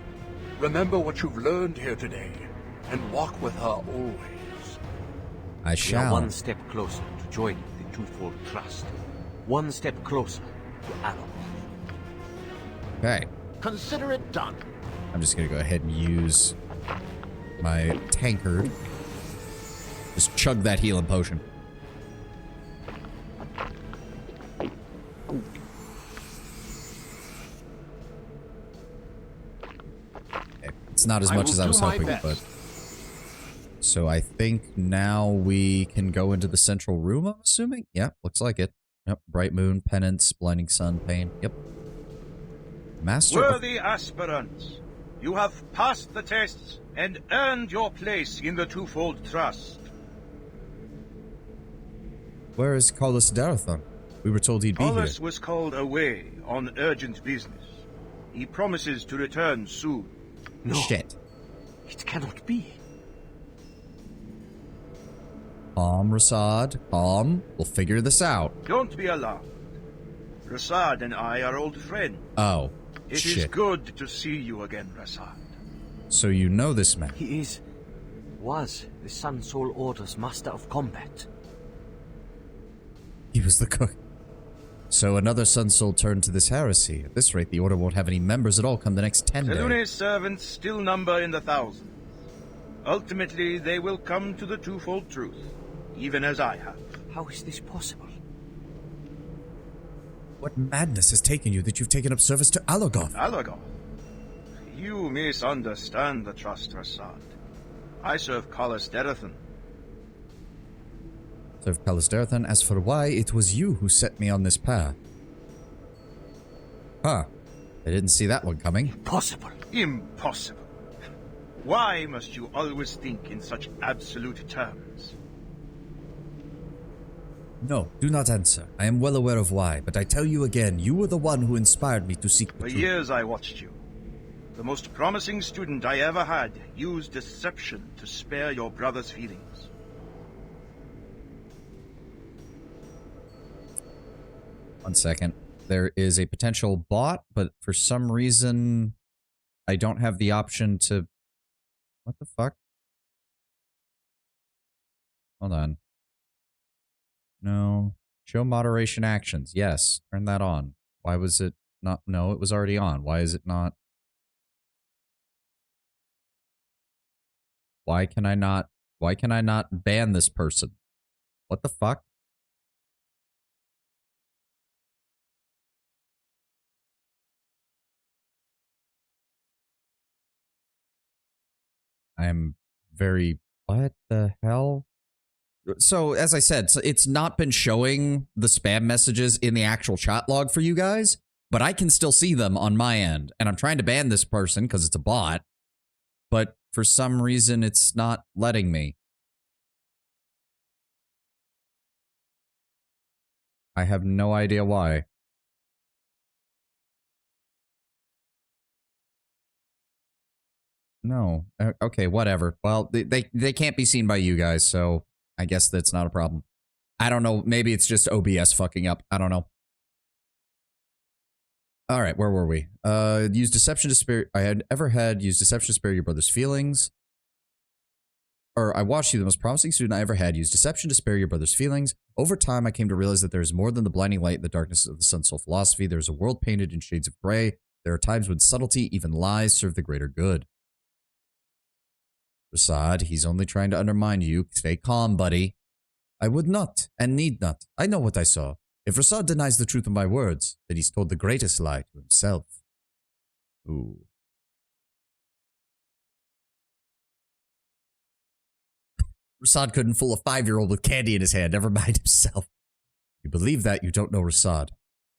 Remember what you've learned here today, and walk with her always. I We are shall. one step closer to joining the twofold trust. One step closer to Aroth. Okay. Consider it done. I'm just going to go ahead and use my tankard. Just chug that healing potion. Okay. It's not as much as I was hoping, but... So I think now we can go into the central room, I'm assuming? Yeah, looks like it. Yep, bright moon, penance, blinding sun, pain. Yep. Master of... Worthy aspirants, you have passed the tests and earned your place in the twofold trust. Where is Carlos Darathon? We were told he'd be here. Paulus was called away on urgent business. He promises to return soon. No. Shit. It cannot be. Calm, Rasad. Calm. We'll figure this out. Don't be alarmed. Rasad and I are old friends. Oh, It shit. is good to see you again, Rasad. So you know this man? He was the Sun Soul Order's master of combat. He was the cook. So another Sun Soul turned to this heresy. At this rate, the Order won't have any members at all come the next 10 days. Selune's servants still number in the thousands. Ultimately, they will come to the twofold truth, even as I have. How is this possible? What madness has taken you that you've taken up service to Alagoth? Alagoth? You misunderstand the trust, Rasad. I serve Kalas Derathan. Serve Carlos Darathon. As for why, it was you who set me on this path. Huh. I didn't see that one coming. Impossible. Impossible. Why must you always think in such absolute terms? No, do not answer. I am well aware of why, but I tell you again, you were the one who inspired me to seek the For truth. years I watched you. The most promising student I ever had used deception to spare your brother's feelings. One second. There is a potential bot, but for some reason, I don't have the option to... What the fuck? Hold on. No. Show moderation actions. Yes. Turn that on. Why was it not? No, it was already on. Why is it not? Why can I not ban this person? What the fuck? I am very... What the hell? So, as I said, it's not been showing the spam messages in the actual chat log for you guys, but I can still see them on my end. And I'm trying to ban this person because it's a bot, but for some reason, it's not letting me. I have no idea why. No. Okay, whatever. Well, they can't be seen by you guys, so I guess that's not a problem. I don't know. Maybe it's just OBS fucking up. I don't know. All right, where were we? Use deception to spare... I had ever had used deception to spare your brother's feelings. Or I watched you, the most promising student I ever had, use deception to spare your brother's feelings. Over time, I came to realize that there is more than the blinding light and the darkness of the Sun Soul philosophy. There is a world painted in shades of gray. There are times when subtlety, even lies, serve the greater good. Rasad, he's only trying to undermine you. Stay calm, buddy. I would not, and need not. I know what I saw. If Rasad denies the truth of my words, then he's told the greatest lie to himself. Ooh. Rasad couldn't fool a 5-year-old with candy in his hand, never mind himself. You believe that, you don't know Rasad.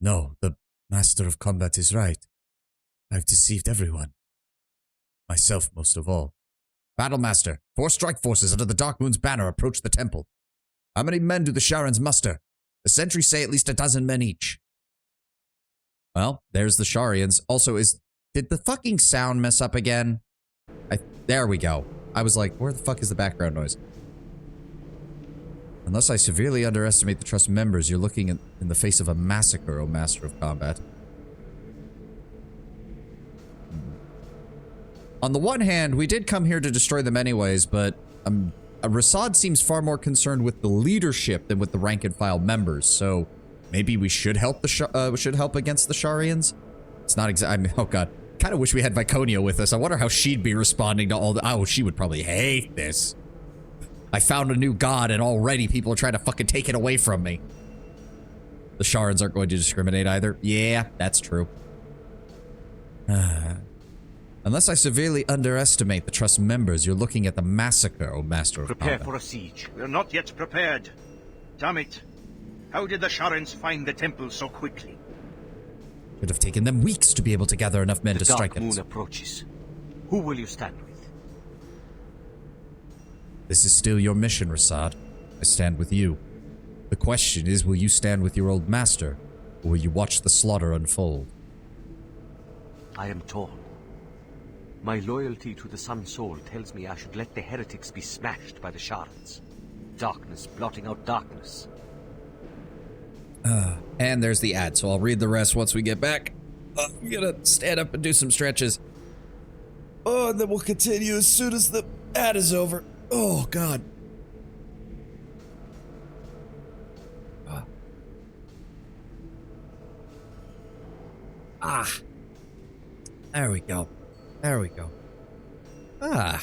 No, the Master of Combat is right. I've deceived everyone. Myself most of all. Battlemaster, 4 strike forces under the Dark Moon's banner approach the temple. How many men do the Sharans muster? The sentries say at least 12 men each. Well, there's the Sharians. Also, did the fucking sound mess up again? There we go. I was like, where the fuck is the background noise? Unless I severely underestimate the trust members, you're looking in the face of a massacre, O Master of Combat. On the one hand, we did come here to destroy them anyways, but Rasad seems far more concerned with the leadership than with the rank-and-file members, so maybe we should help against the Sharians? It's not exactly. Oh god. Kind of wish we had Viconia with us. I wonder how she'd be responding to all the. Oh, she would probably hate this. I found a new god, and already people are trying to fucking take it away from me. The Sharans aren't going to discriminate either. Yeah, that's true. Unless I severely underestimate the Trust members, you're looking at the massacre, O Master of Prepare for a siege. We're not yet prepared. Damn it. How did the Sharans find the temple so quickly? It would have taken them weeks to be able to gather enough men to strike The Dark it. Moon approaches. Who will you stand with? This is still your mission, Rasad. I stand with you. The question is, will you stand with your old master, or will you watch the slaughter unfold? I am torn. My loyalty to the Sun Soul tells me I should let the heretics be smashed by the Sharans. Darkness blotting out darkness. And there's the ad, so I'll read the rest once we get back. I'm gonna stand up and do some stretches. Oh, and then we'll continue as soon as the ad is over. Oh, God. There we go. There we go. All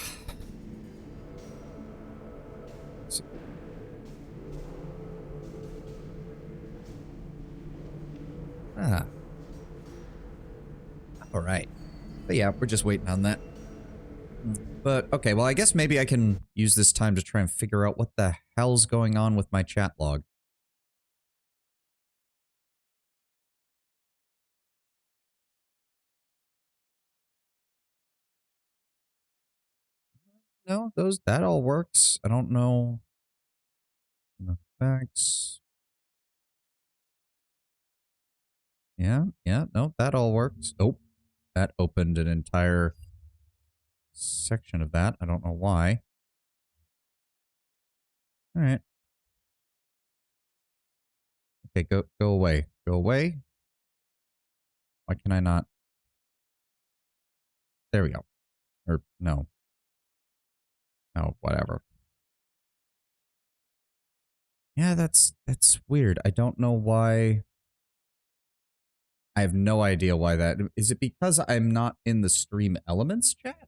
right. But yeah, we're just waiting on that. But, okay, well, I guess maybe I can use this time to try and figure out what the hell's going on with my chat log. No, that all works. I don't know. Effects. Yeah, no, that all works. Oh, that opened an entire section of that. I don't know why. All right. Okay, go away. Go away. Why can I not? There we go. Or no. Oh, whatever. Yeah, that's weird. I don't know why. I have no idea why that. Is it because I'm not in the Stream Elements chat?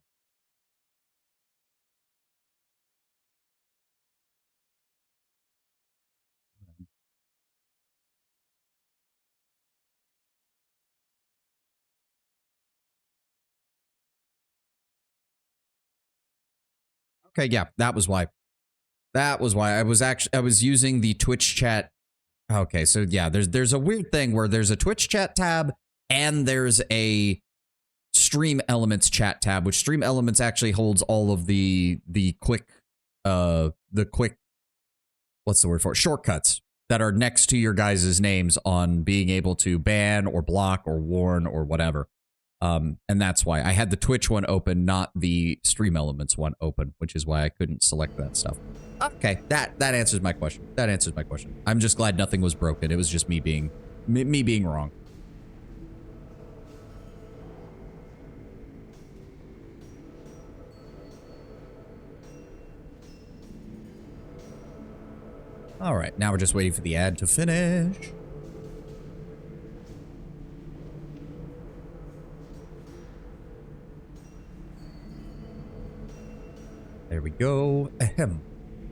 Okay, yeah, that was why. That was why I was using the Twitch chat. Okay, so yeah, there's a weird thing where there's a Twitch chat tab and there's a Stream Elements chat tab, which Stream Elements actually holds all of the quick what's the word for it? Shortcuts that are next to your guys' names on being able to ban or block or warn or whatever. And that's why I had the Twitch one open, not the Stream Elements one open, which is why I couldn't select that stuff. Okay, that answers my question. That answers my question. I'm just glad nothing was broken. It was just me being wrong. All right, now we're just waiting for the ad to finish. There we go. Ahem.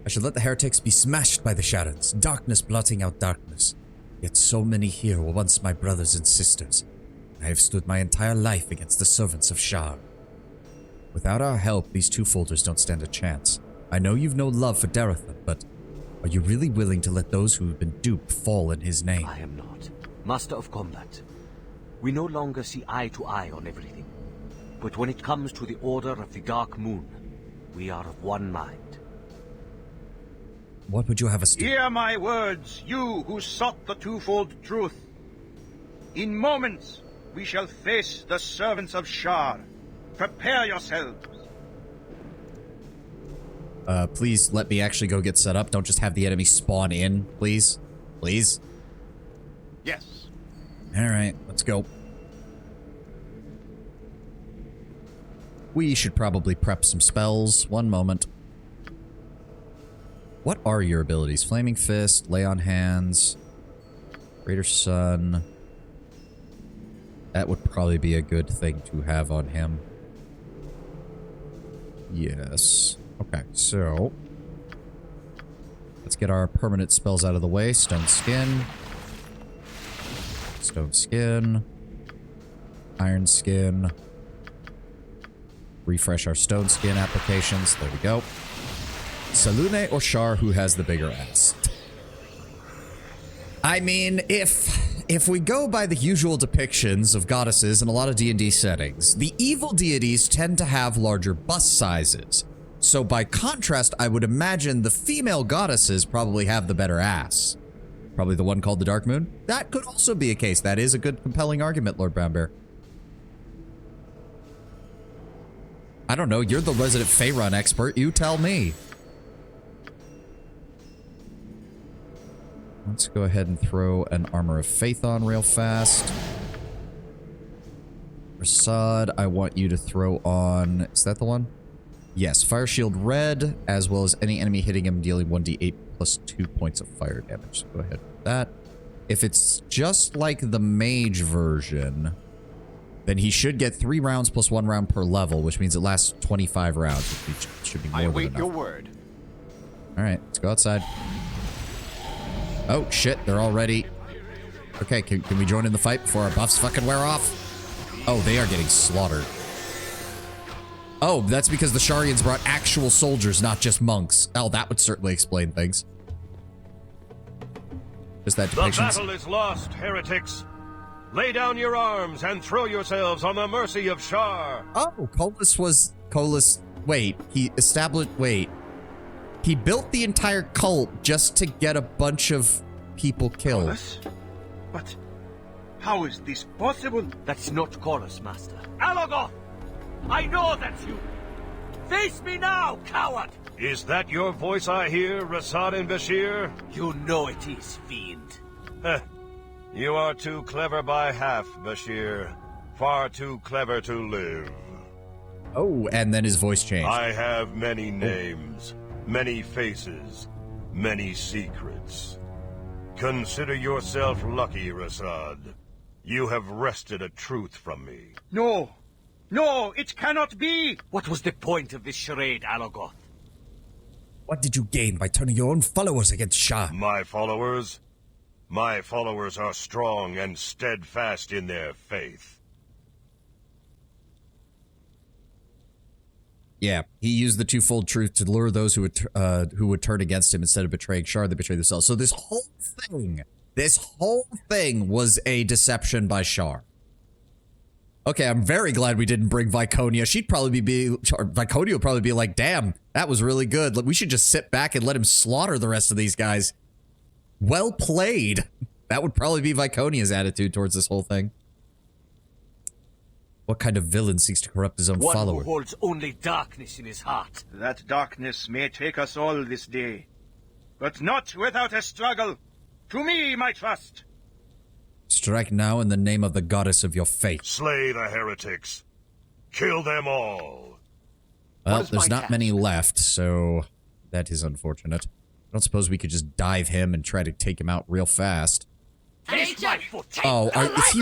I should let the heretics be smashed by the shadows, darkness blotting out darkness. Yet so many here were once my brothers and sisters. I have stood my entire life against the servants of Shar. Without our help, these two-folders don't stand a chance. I know you've no love for Darathan, but are you really willing to let those who have been duped fall in his name? I am not. Master of Combat. We no longer see eye to eye on everything. But when it comes to the Order of the Dark Moon, we are of one mind. What would you have us do? Hear my words, you who sought the twofold truth. In moments, we shall face the servants of Shar. Prepare yourselves. Please let me actually go get set up. Don't just have the enemy spawn in, please. Please. Yes. Alright, let's go. We should probably prep some spells. One moment. What are your abilities? Flaming Fist, Lay on Hands, Greater Sun. That would probably be a good thing to have on him. Yes. Okay, so let's get our permanent spells out of the way. Stone Skin. Stone Skin. Iron Skin. Refresh our Stone Skin applications. There we go. Salune or Shar, who has the bigger ass? I mean, if we go by the usual depictions of goddesses in a lot of D&D settings, the evil deities tend to have larger bust sizes. So by contrast, I would imagine the female goddesses probably have the better ass. Probably the one called the Dark Moon. That could also be a case. That is a good, compelling argument, Lord Brown Bear. I don't know. You're the resident Faerun expert. You tell me. Let's go ahead and throw an Armor of Faith on real fast. Rasad, I want you to throw on... Is that the one? Yes, Fire Shield Red, as well as any enemy hitting him dealing 1d8 plus 2 points of fire damage. So go ahead with that. If it's just like the mage version, then he should get 3 rounds plus 1 round per level, which means it lasts 25 rounds, which should be more than enough. I await your word. All right, let's go outside. Oh, shit, they're all ready. Okay, can we join in the fight before our buffs fucking wear off? Oh, they are getting slaughtered. Oh, that's because the Sharians brought actual soldiers, not just monks. Oh, that would certainly explain things. Just that depiction. The battle is lost, heretics. Lay down your arms and throw yourselves on the mercy of Shar. Oh, Colas. Wait, he built the entire cult just to get a bunch of people killed. Colas? But how is this possible? That's not Chorus, Master. Alagoth! I know that's you! Face me now, coward! Is that your voice I hear, Rasad and Bashir? You know it is, fiend. You are too clever by half, Bashir. Far too clever to live. Oh, and then his voice changed. I have many names, many faces, many secrets. Consider yourself lucky, Rasad. You have wrested a truth from me. No! No, it cannot be! What was the point of this charade, Alagoth? What did you gain by turning your own followers against Shah? My followers? My followers are strong and steadfast in their faith. Yeah, he used the twofold truth to lure those who would turn against him instead of betraying Shar. They betrayed themselves. So this whole thing was a deception by Shar. Okay, I'm very glad we didn't bring Viconia. Viconia would probably be like, damn, that was really good. We should just sit back and let him slaughter the rest of these guys. Well played. That would probably be Viconia's attitude towards this whole thing. What kind of villain seeks to corrupt his own follower? One who holds only darkness in his heart. That darkness may take us all this day, but not without a struggle. To me, my trust. Strike now in the name of the goddess of your fate. Slay the heretics. Kill them all. Well, there's not many left, so that is unfortunate. I don't suppose we could just dive him and try to take him out real fast. Oh, is he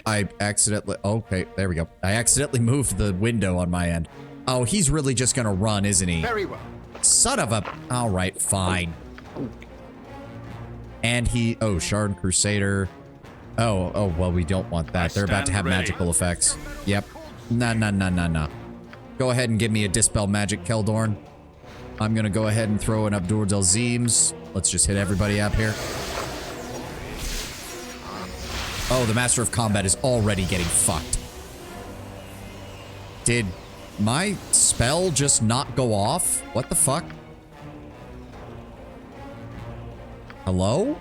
I accidentally... Okay, there we go. I accidentally moved the window on my end. Oh, he's really just gonna run, isn't he? Very well. Son of a... All right, fine. And he... Oh, Shard Crusader. Oh, well, we don't want that. They're about to have magical effects. Yep. Nah. Go ahead and give me a Dispel Magic, Keldorn. I'm gonna go ahead and throw an Abdur Delzims. Let's just hit everybody up here. Oh, the Master of Combat is already getting fucked. Did my spell just not go off? What the fuck? Hello?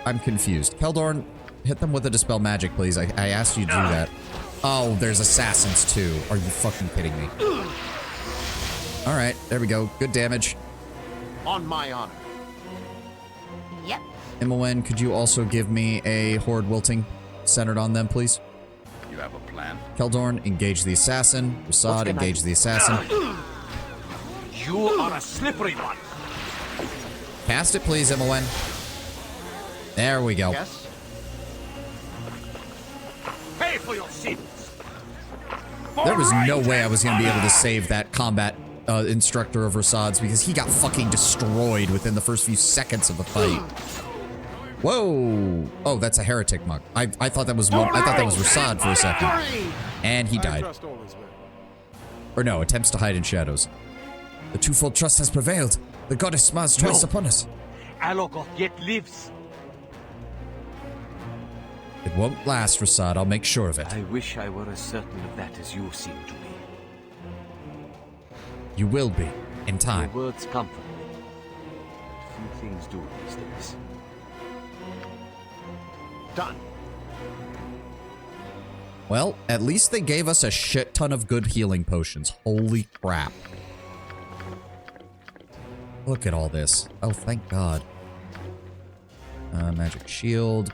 I'm confused. Keldorn, hit them with a Dispel Magic, please. I asked you to do that. Oh, there's assassins too. Are you fucking kidding me? Alright, there we go. Good damage. On my honor. Yep. Imowen, could you also give me a Horde Wilting centered on them, please? You have a plan? Keldorn, engage the assassin. Rasad, engage the assassin. You are a slippery one. Cast it, please, Imowen. There we go. Yes? Pay for your sins. There was no way I was going to be able to save that combat instructor of Rasad's because he got fucking destroyed within the first few seconds of the fight. Whoa! Oh, that's a heretic monk. I thought that was one. I thought that was Rasad for a second, and he died. Or no, attempts to hide in shadows. The twofold trust has prevailed. The goddess smiles twice upon us. Alogoth yet lives. It won't last, Rasad. I'll make sure of it. I wish I were as certain of that as you seem to be. You will be, in time. Your words comfort me. But few things do these days. Done. Well, at least they gave us a shit ton of good healing potions. Holy crap. Look at all this. Oh, thank God. Magic shield.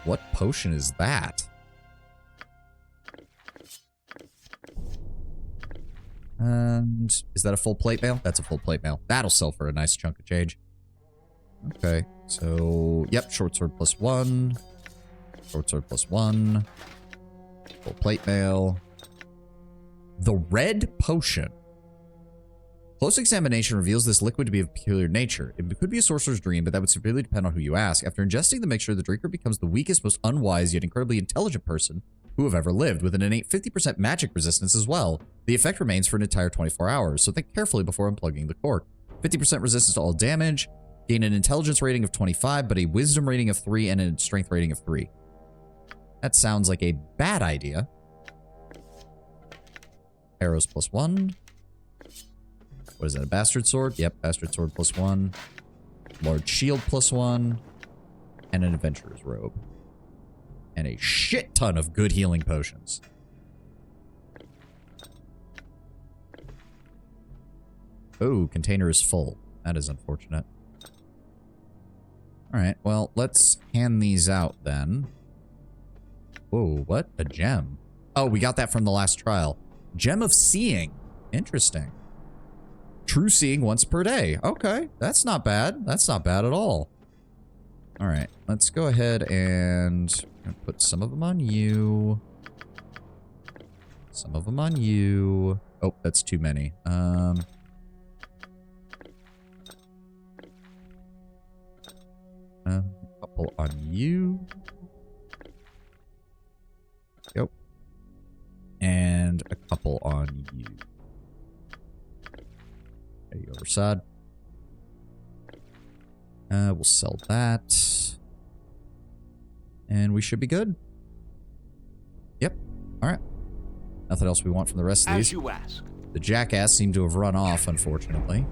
What potion is that? And is that a full plate mail? That's a full plate mail. That'll sell for a nice chunk of change. Okay, so yep, short sword +1. Short sword +1. Full plate mail. The red potion. Close examination reveals this liquid to be of peculiar nature. It could be a sorcerer's dream, but that would severely depend on who you ask. After ingesting the mixture, the drinker becomes the weakest, most unwise, yet incredibly intelligent person who have ever lived, with an innate 50% magic resistance as well. The effect remains for an entire 24 hours, so think carefully before unplugging the cork. 50% resistance to all damage, gain an intelligence rating of 25, but a wisdom rating of 3 and a strength rating of 3. That sounds like a bad idea. Arrows +1. What is that, a bastard sword? Yep, bastard sword +1. Large shield +1. And an adventurer's robe. And a shit ton of good healing potions. Oh, container is full. That is unfortunate. Alright, well, let's hand these out then. Whoa, what? A gem. Oh, we got that from the last trial. Gem of Seeing. Interesting. True seeing once per day. Okay, that's not bad. That's not bad at all. All right, let's go ahead and put some of them on you. Some of them on you. Oh, that's too many. A couple on you. Yep. And a couple on you. There you go, Rasad. We'll sell that. And we should be good. Yep. Alright. Nothing else we want from the rest of these. As you ask. The jackass seemed to have run off, unfortunately.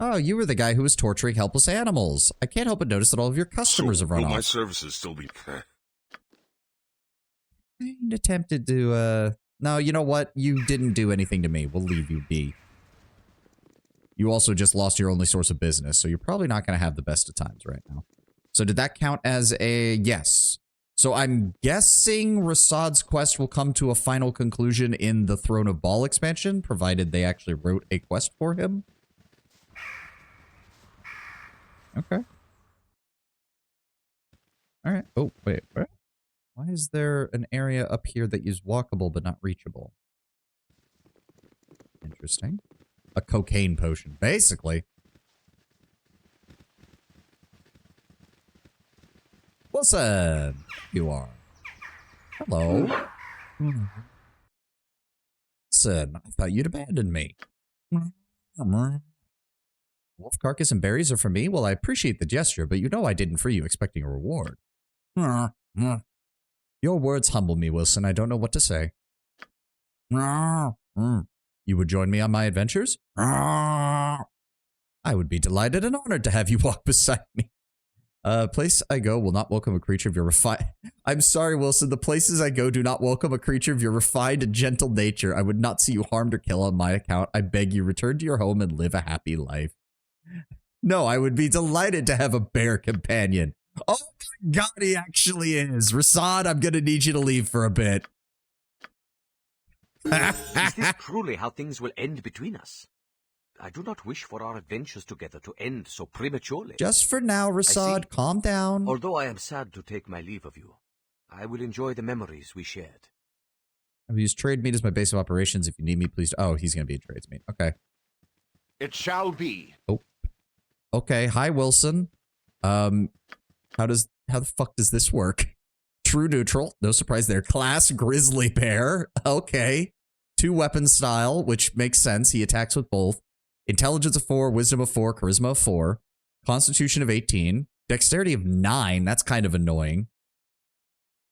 Oh, you were the guy who was torturing helpless animals. I can't help but notice that all of your customers have run will off. my services still be... Kind of tempted to, No, you know what? You didn't do anything to me. We'll leave you be. You also just lost your only source of business, so you're probably not going to have the best of times right now. So did that count as a yes? So I'm guessing Rasad's quest will come to a final conclusion in the Throne of Baal expansion, provided they actually wrote a quest for him. Okay. All right. Oh, wait. What? Why is there an area up here that is walkable but not reachable? Interesting. A cocaine potion, basically. Wilson, you are. Hello. Listen, I thought you'd abandoned me. Wolf carcass and berries are for me? Well, I appreciate the gesture, but you know I didn't free you expecting a reward. Your words humble me, Wilson. I don't know what to say. You would join me on my adventures? I would be delighted and honored to have you walk beside me. Place I go will not welcome a creature of your refined... I'm sorry, Wilson. The places I go do not welcome a creature of your refined and gentle nature. I would not see you harmed or killed on my account. I beg you, return to your home and live a happy life. No, I would be delighted to have a bear companion. Oh my god, he actually is. Rasad, I'm gonna need you to leave for a bit. Is this truly how things will end between us? I do not wish for our adventures together to end so prematurely. Just for now, Rasad, calm down. Although I am sad to take my leave of you, I will enjoy the memories we shared. I've used trade meat as my base of operations. If you need me, please. Oh, he's gonna be a tradesmate. Okay. It shall be. Oh. Okay. Hi, Wilson. How the fuck does this work? True neutral. No surprise there. Class grizzly bear. Okay. 2 weapon style, which makes sense. He attacks with both. Intelligence of 4, wisdom of 4, charisma of 4, constitution of 18, dexterity of 9. That's kind of annoying.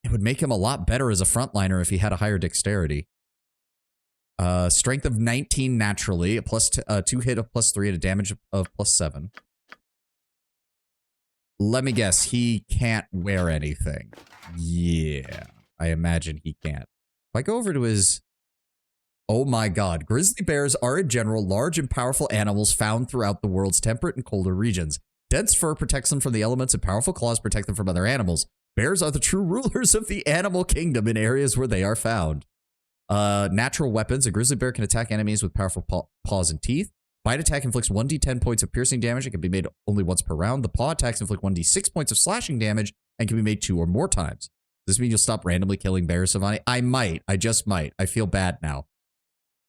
It would make him a lot better as a frontliner if he had a higher dexterity. Strength of 19 naturally, a plus 2 hit of +3 and a damage of +7. Let me guess, he can't wear anything. Yeah, I imagine he can't. If I go over to his... Oh my god, grizzly bears are in general large and powerful animals found throughout the world's temperate and colder regions. Dense fur protects them from the elements and powerful claws protect them from other animals. Bears are the true rulers of the animal kingdom in areas where they are found. Natural weapons. A grizzly bear can attack enemies with powerful paws and teeth. Bite attack inflicts 1d10 points of piercing damage. It can be made only once per round. The paw attacks inflict 1d6 points of slashing damage and can be made 2 or more times. Does this mean you'll stop randomly killing bears, Savani? I might. I just might. I feel bad now.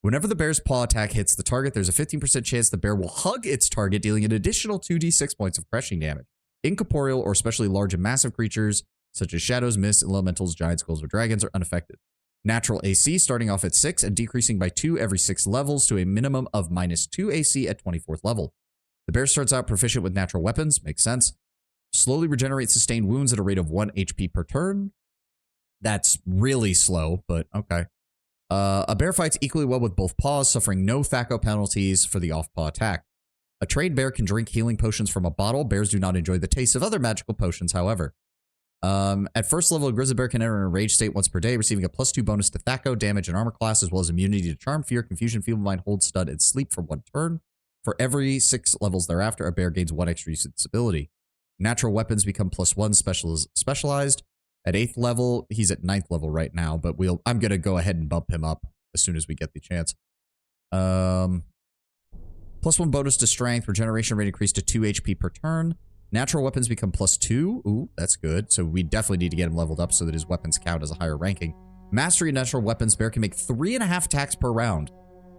Whenever the bear's paw attack hits the target, there's a 15% chance the bear will hug its target, dealing an additional 2d6 points of crushing damage. Incorporeal or especially large and massive creatures, such as shadows, mists, elementals, giant skulls, or dragons, are unaffected. Natural AC starting off at 6 and decreasing by 2 every 6 levels to a minimum of -2 AC at 24th level. The bear starts out proficient with natural weapons, makes sense. Slowly regenerates sustained wounds at a rate of 1 HP per turn. That's really slow, but okay. A bear fights equally well with both paws, suffering no THAC0 penalties for the off-paw attack. A trained bear can drink healing potions from a bottle. Bears do not enjoy the taste of other magical potions, however. At first level, a grizzly bear can enter a rage state once per day, receiving a +2 bonus to THAC0, damage, and armor class, as well as immunity to charm, fear, confusion, feeble mind, hold, stun, and sleep for 1 turn. For every 6 levels thereafter, a bear gains 1 extra use of this ability. Natural weapons become +1 specialized. At 8th level, he's at 9th level right now, but I'm going to go ahead and bump him up as soon as we get the chance. +1 bonus to strength, regeneration rate increased to 2 HP per turn. Natural weapons become +2. Ooh, that's good. So we definitely need to get him leveled up so that his weapons count as a higher ranking. Mastery of natural weapons, bear can make 3.5 attacks per round.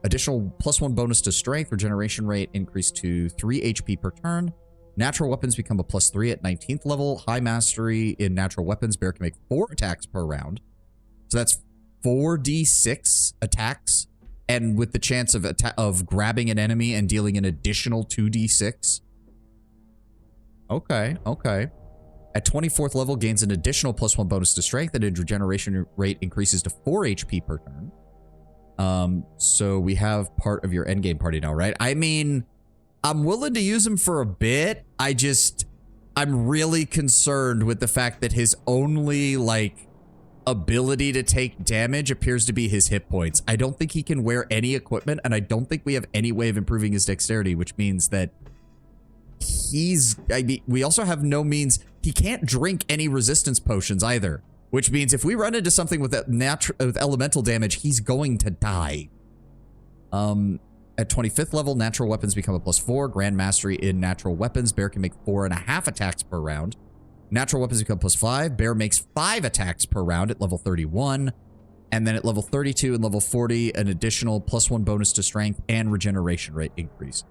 Additional +1 bonus to strength, regeneration rate increased to 3 HP per turn. Natural weapons become a +3 at 19th level. High mastery in natural weapons, bear can make 4 attacks per round. So that's 4d6 attacks, and with the chance of grabbing an enemy and dealing an additional 2d6. Okay, okay. At 24th level, gains an additional +1 bonus to strength, and its regeneration rate increases to 4 HP per turn. So we have part of your endgame party now, right? I mean, I'm willing to use him for a bit. I'm really concerned with the fact that his only, like, ability to take damage appears to be his hit points. I don't think he can wear any equipment, and I don't think we have any way of improving his dexterity, which means that we also have no means. He can't drink any resistance potions either, which means if we run into something with elemental damage, he's going to die. At 25th level, natural weapons become a +4. Grand mastery in natural weapons. Bear can make 4.5 attacks per round. Natural weapons become +5. Bear makes 5 attacks per round at level 31. And then at level 32 and level 40, an additional +1 bonus to strength and regeneration rate increase.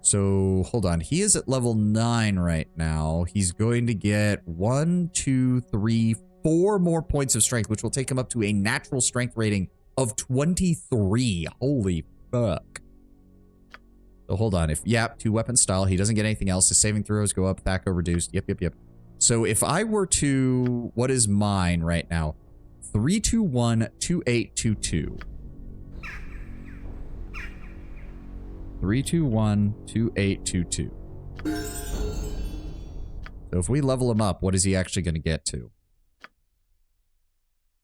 So, hold on. He is at level 9 right now. He's going to get 1, 2, 3, 4 more points of strength, which will take him up to a natural strength rating of 23. Holy fuck. So, hold on. If, yeah, 2 weapon style. He doesn't get anything else. His saving throws go up. Thaco reduced. Yep. So, if I were to... What is mine right now? 321 2822. 321 2822. So if we level him up, what is he actually going to get to?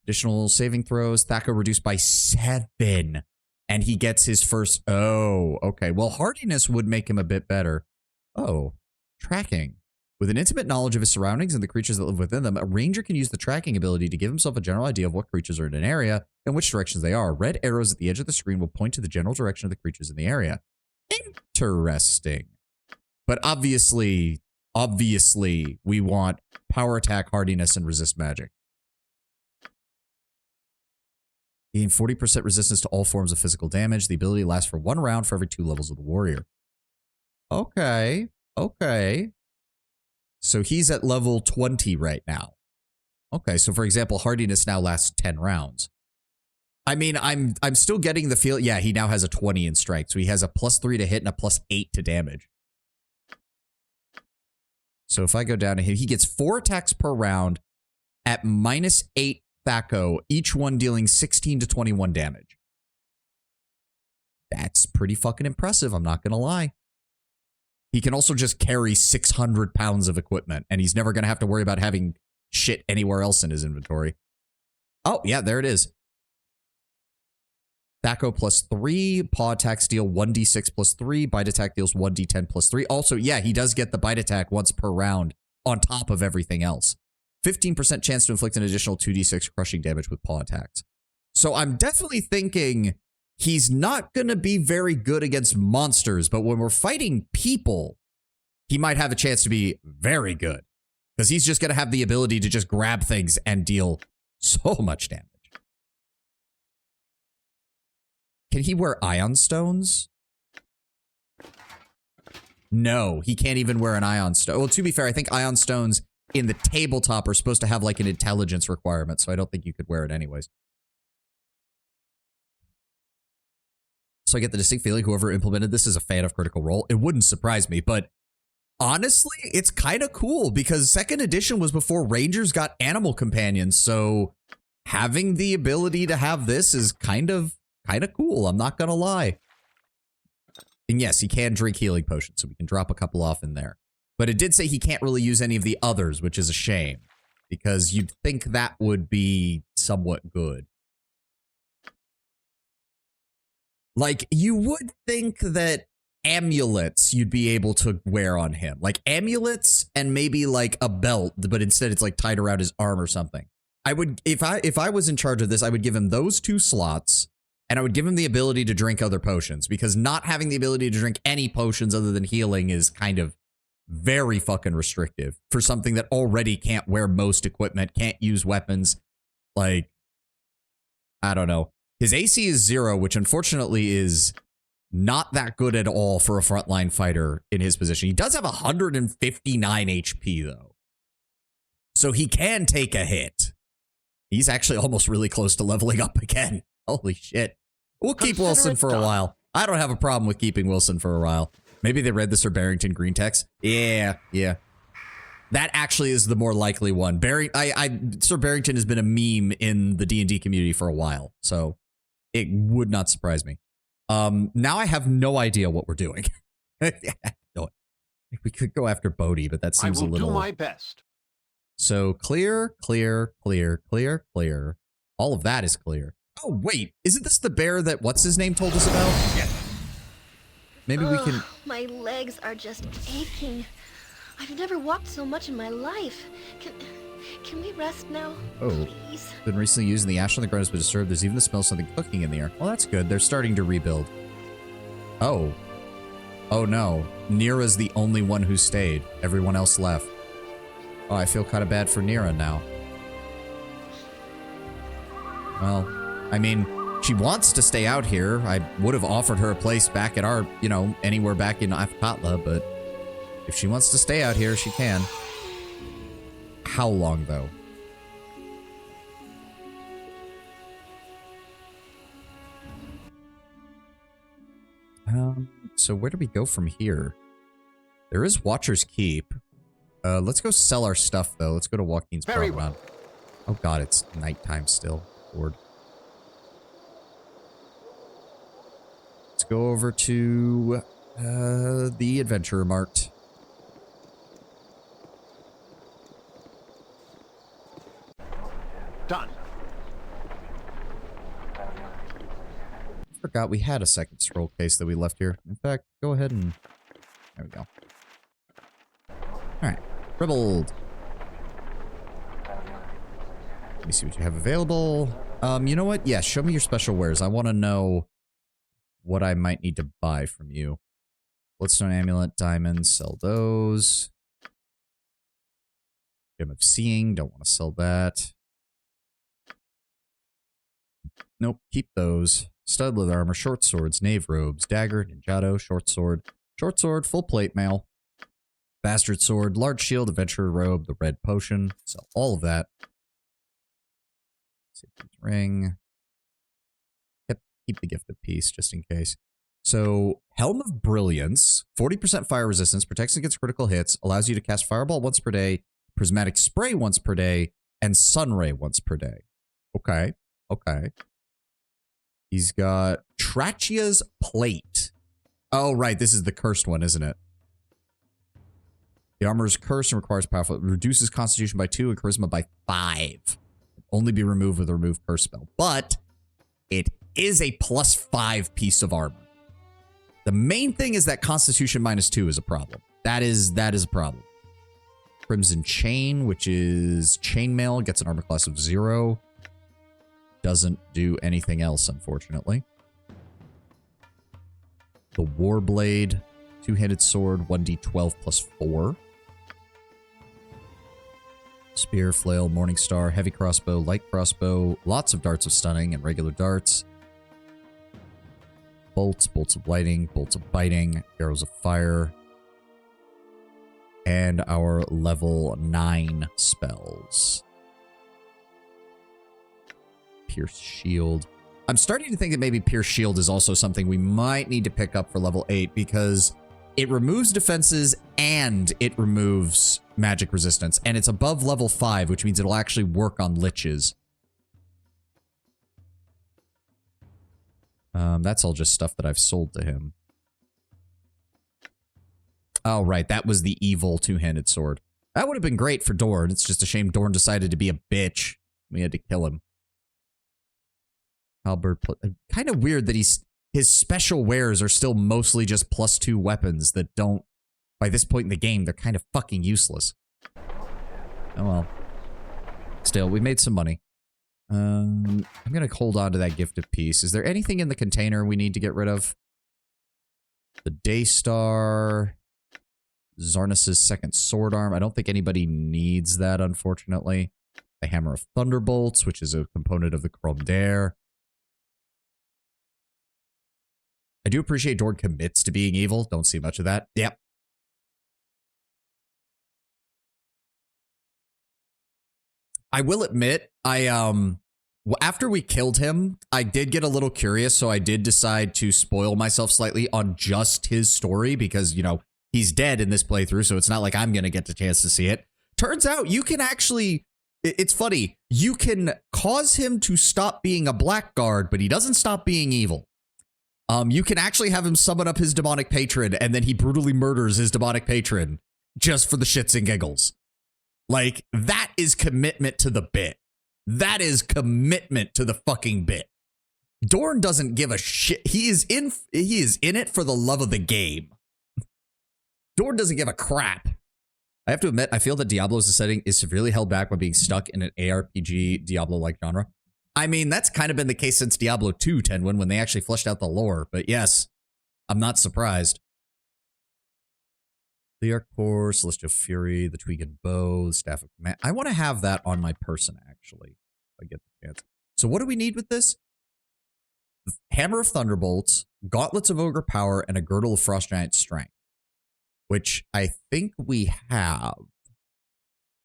Additional saving throws. Thaco reduced by 7. And he gets his first... Oh, okay. Well, hardiness would make him a bit better. Oh, tracking. With an intimate knowledge of his surroundings and the creatures that live within them, a ranger can use the tracking ability to give himself a general idea of what creatures are in an area and which directions they are. Red arrows at the edge of the screen will point to the general direction of the creatures in the area. Interesting. But obviously, we want power attack, hardiness, and resist magic. Gain 40% resistance to all forms of physical damage. The ability lasts for 1 round for every 2 levels of the warrior. Okay. So he's at level 20 right now. Okay, so for example, hardiness now lasts 10 rounds. I mean, I'm still getting the feel. Yeah, he now has a 20 in strength. So he has a +3 to hit and a +8 to damage. So if I go down to him, he gets 4 attacks per round at -8 Thaco, each one dealing 16 to 21 damage. That's pretty fucking impressive, I'm not going to lie. He can also just carry 600 pounds of equipment, and he's never going to have to worry about having shit anywhere else in his inventory. Oh, yeah, there it is. Thaco +3, paw attacks deal 1d6 +3, bite attack deals 1d10 +3. Also, yeah, he does get the bite attack once per round on top of everything else. 15% chance to inflict an additional 2d6 crushing damage with paw attacks. So I'm definitely thinking he's not going to be very good against monsters, but when we're fighting people, he might have a chance to be very good. Because he's just going to have the ability to just grab things and deal so much damage. Can he wear ion stones? No, he can't even wear an ion stone. Well, to be fair, I think ion stones in the tabletop are supposed to have like an intelligence requirement, so I don't think you could wear it anyways. So I get the distinct feeling whoever implemented this is a fan of Critical Role. It wouldn't surprise me, but honestly, it's kind of cool because 2nd edition was before Rangers got animal companions, so having the ability to have this is kind of cool, I'm not gonna lie. And yes, he can drink healing potions, so we can drop a couple off in there. But it did say he can't really use any of the others, which is a shame, because you'd think that would be somewhat good. Like, you would think that amulets you'd be able to wear on him. Like, amulets and maybe, like, a belt, but instead it's, like, tied around his arm or something. I would, if I was in charge of this, I would give him those 2 slots, and I would give him the ability to drink other potions, because not having the ability to drink any potions other than healing is kind of very fucking restrictive for something that already can't wear most equipment, can't use weapons. Like, I don't know. His AC is 0, which unfortunately is not that good at all for a frontline fighter in his position. He does have 159 HP, though. So he can take a hit. He's actually almost really close to leveling up again. Holy shit. We'll keep Wilson for a while. I don't have a problem with keeping Wilson for a while. Maybe they read the Sir Barrington green text. Yeah. That actually is the more likely one. Sir Barrington has been a meme in the D&D community for a while, so it would not surprise me. Now I have no idea what we're doing. No, we could go after Bodhi, but that seems a little... I will do my best. So clear. All of that is clear. Oh, wait. Isn't this the bear that what's-his-name told us about? Yeah. Maybe we can... My legs are just aching. I've never walked so much in my life. Can we rest now? Oh, please? Been recently using the ash on the ground has been disturbed. There's even the smell of something cooking in the air. Well, that's good. They're starting to rebuild. Oh. Oh, no. Nira's the only one who stayed. Everyone else left. Oh, I feel kind of bad for Nira now. Well, I mean, she wants to stay out here. I would have offered her a place back at our, you know, anywhere back in Afkatla, but if she wants to stay out here, she can. How long, though? So where do we go from here? There is Watcher's Keep. Let's go sell our stuff, though. Let's go to Joaquin's Promenade. Oh god, it's nighttime still. Lord. Let's go over to the Adventurer Mart. Done. Forgot we had a second scroll case that we left here. In fact, go ahead and... There we go. Alright. Ribbled. Let me see what you have available. You know what? Yeah, show me your special wares. I want to know what I might need to buy from you. Bloodstone Amulet, Diamonds, sell those. Gem of Seeing, don't want to sell that. Nope, keep those. Stud leather armor, short swords, knave robes, dagger, ninjato, short sword, full plate mail, bastard sword, large shield, adventurer robe, the red potion. So all of that. Ring. Keep the gift of peace just in case. So Helm of Brilliance, 40% fire resistance, protects against critical hits, allows you to cast Fireball once per day, Prismatic Spray once per day, and Sunray once per day. Okay. Okay. He's got Trachia's Plate. Oh, right. This is the cursed one, isn't it? The armor is cursed and requires powerful. It reduces Constitution by 2 and Charisma by 5. Only be removed with a remove curse spell. But it is a +5 piece of armor. The main thing is that Constitution -2 is a problem. That is a problem. Crimson Chain, which is chainmail, gets an armor class of 0. Doesn't do anything else, unfortunately. The Warblade, 2-handed sword, 1d12 +4. Spear, flail, Morningstar, heavy crossbow, light crossbow, lots of darts of stunning and regular darts. Bolts, bolts of lightning, bolts of biting, arrows of fire. And our level 9 spells. Pierce Shield. I'm starting to think that maybe Pierce Shield is also something we might need to pick up for level 8 because it removes defenses and it removes magic resistance. And it's above level 5, which means it'll actually work on liches. That's all just stuff that I've sold to him. Oh, right. That was the evil 2-handed sword. That would have been great for Dorn. It's just a shame Dorn decided to be a bitch. We had to kill him. Halberd, kind of weird that his special wares are still mostly just +2 weapons that don't, by this point in the game, they're kind of fucking useless. Oh well. Still, we made some money. I'm gonna hold on to that gift of peace. Is there anything in the container we need to get rid of? The Daystar, Zarnus's second sword arm. I don't think anybody needs that, unfortunately. The Hammer of Thunderbolts, which is a component of the Chrome Dare. I do appreciate Dorn commits to being evil. Don't see much of that. Yep. I will admit, after we killed him, I did get a little curious, so I did decide to spoil myself slightly on just his story because, you know, he's dead in this playthrough, so it's not like I'm going to get the chance to see it. Turns out you can actually, it's funny, you can cause him to stop being a blackguard, but he doesn't stop being evil. You can actually have him summon up his demonic patron, and then he brutally murders his demonic patron just for the shits and giggles. Like, that is commitment to the bit. That is commitment to the fucking bit. Dorn doesn't give a shit. He is in it for the love of the game. Dorn doesn't give a crap. I have to admit, I feel that Diablo's setting is severely held back by being stuck in an ARPG Diablo-like genre. I mean, that's kind of been the case since Diablo 2, Tenwin, when they actually fleshed out the lore. But yes, I'm not surprised. Lear Core, Celestial Fury, the Tweaked Bow, the Staff of Command. I want to have that on my person, actually, if I get the chance. So what do we need with this? Hammer of Thunderbolts, Gauntlets of Ogre Power, and a Girdle of Frost Giant Strength, which I think we have.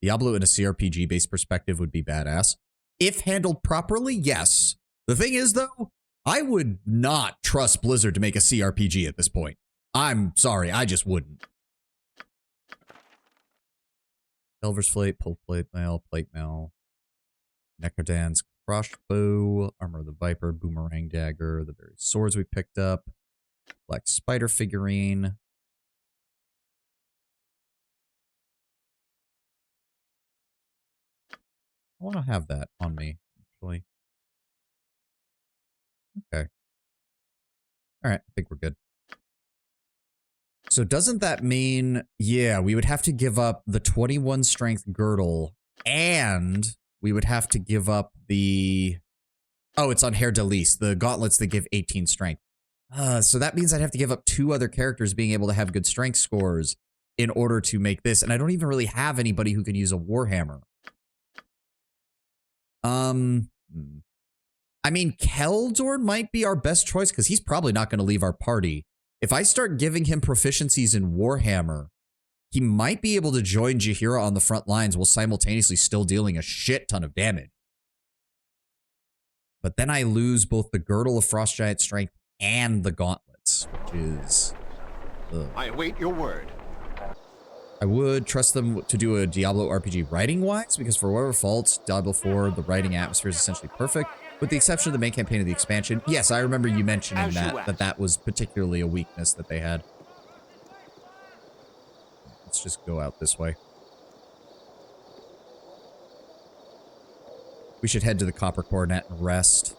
Diablo in a CRPG-based perspective would be badass. If handled properly, yes. The thing is, though, I would not trust Blizzard to make a CRPG at this point. I'm sorry, I just wouldn't. Delver's Flate, Pulp Plate Mail, Necrodan's Crossbow, Armor of the Viper, Boomerang Dagger, the various swords we picked up, Black Spider figurine. I want to have that on me, actually. Okay. Alright, I think we're good. So doesn't that mean, yeah, we would have to give up the 21 strength girdle, and we would have to give up the... Oh, it's on Hair Delis, the gauntlets that give 18 strength. So that means I'd have to give up 2 other characters being able to have good strength scores in order to make this, and I don't even really have anybody who can use a Warhammer. I mean, Keldor might be our best choice because he's probably not going to leave our party. If I start giving him proficiencies in Warhammer, he might be able to join Jaheira on the front lines while simultaneously still dealing a shit ton of damage. But then I lose both the Girdle of Frost Giant Strength and the Gauntlets, which is... Ugh. I await your word. I would trust them to do a Diablo RPG writing-wise, because for whatever faults, Diablo 4, the writing atmosphere is essentially perfect, with the exception of the main campaign of the expansion. Yes, I remember you mentioning that was particularly a weakness that they had. Let's just go out this way. We should head to the Copper Coronet and rest.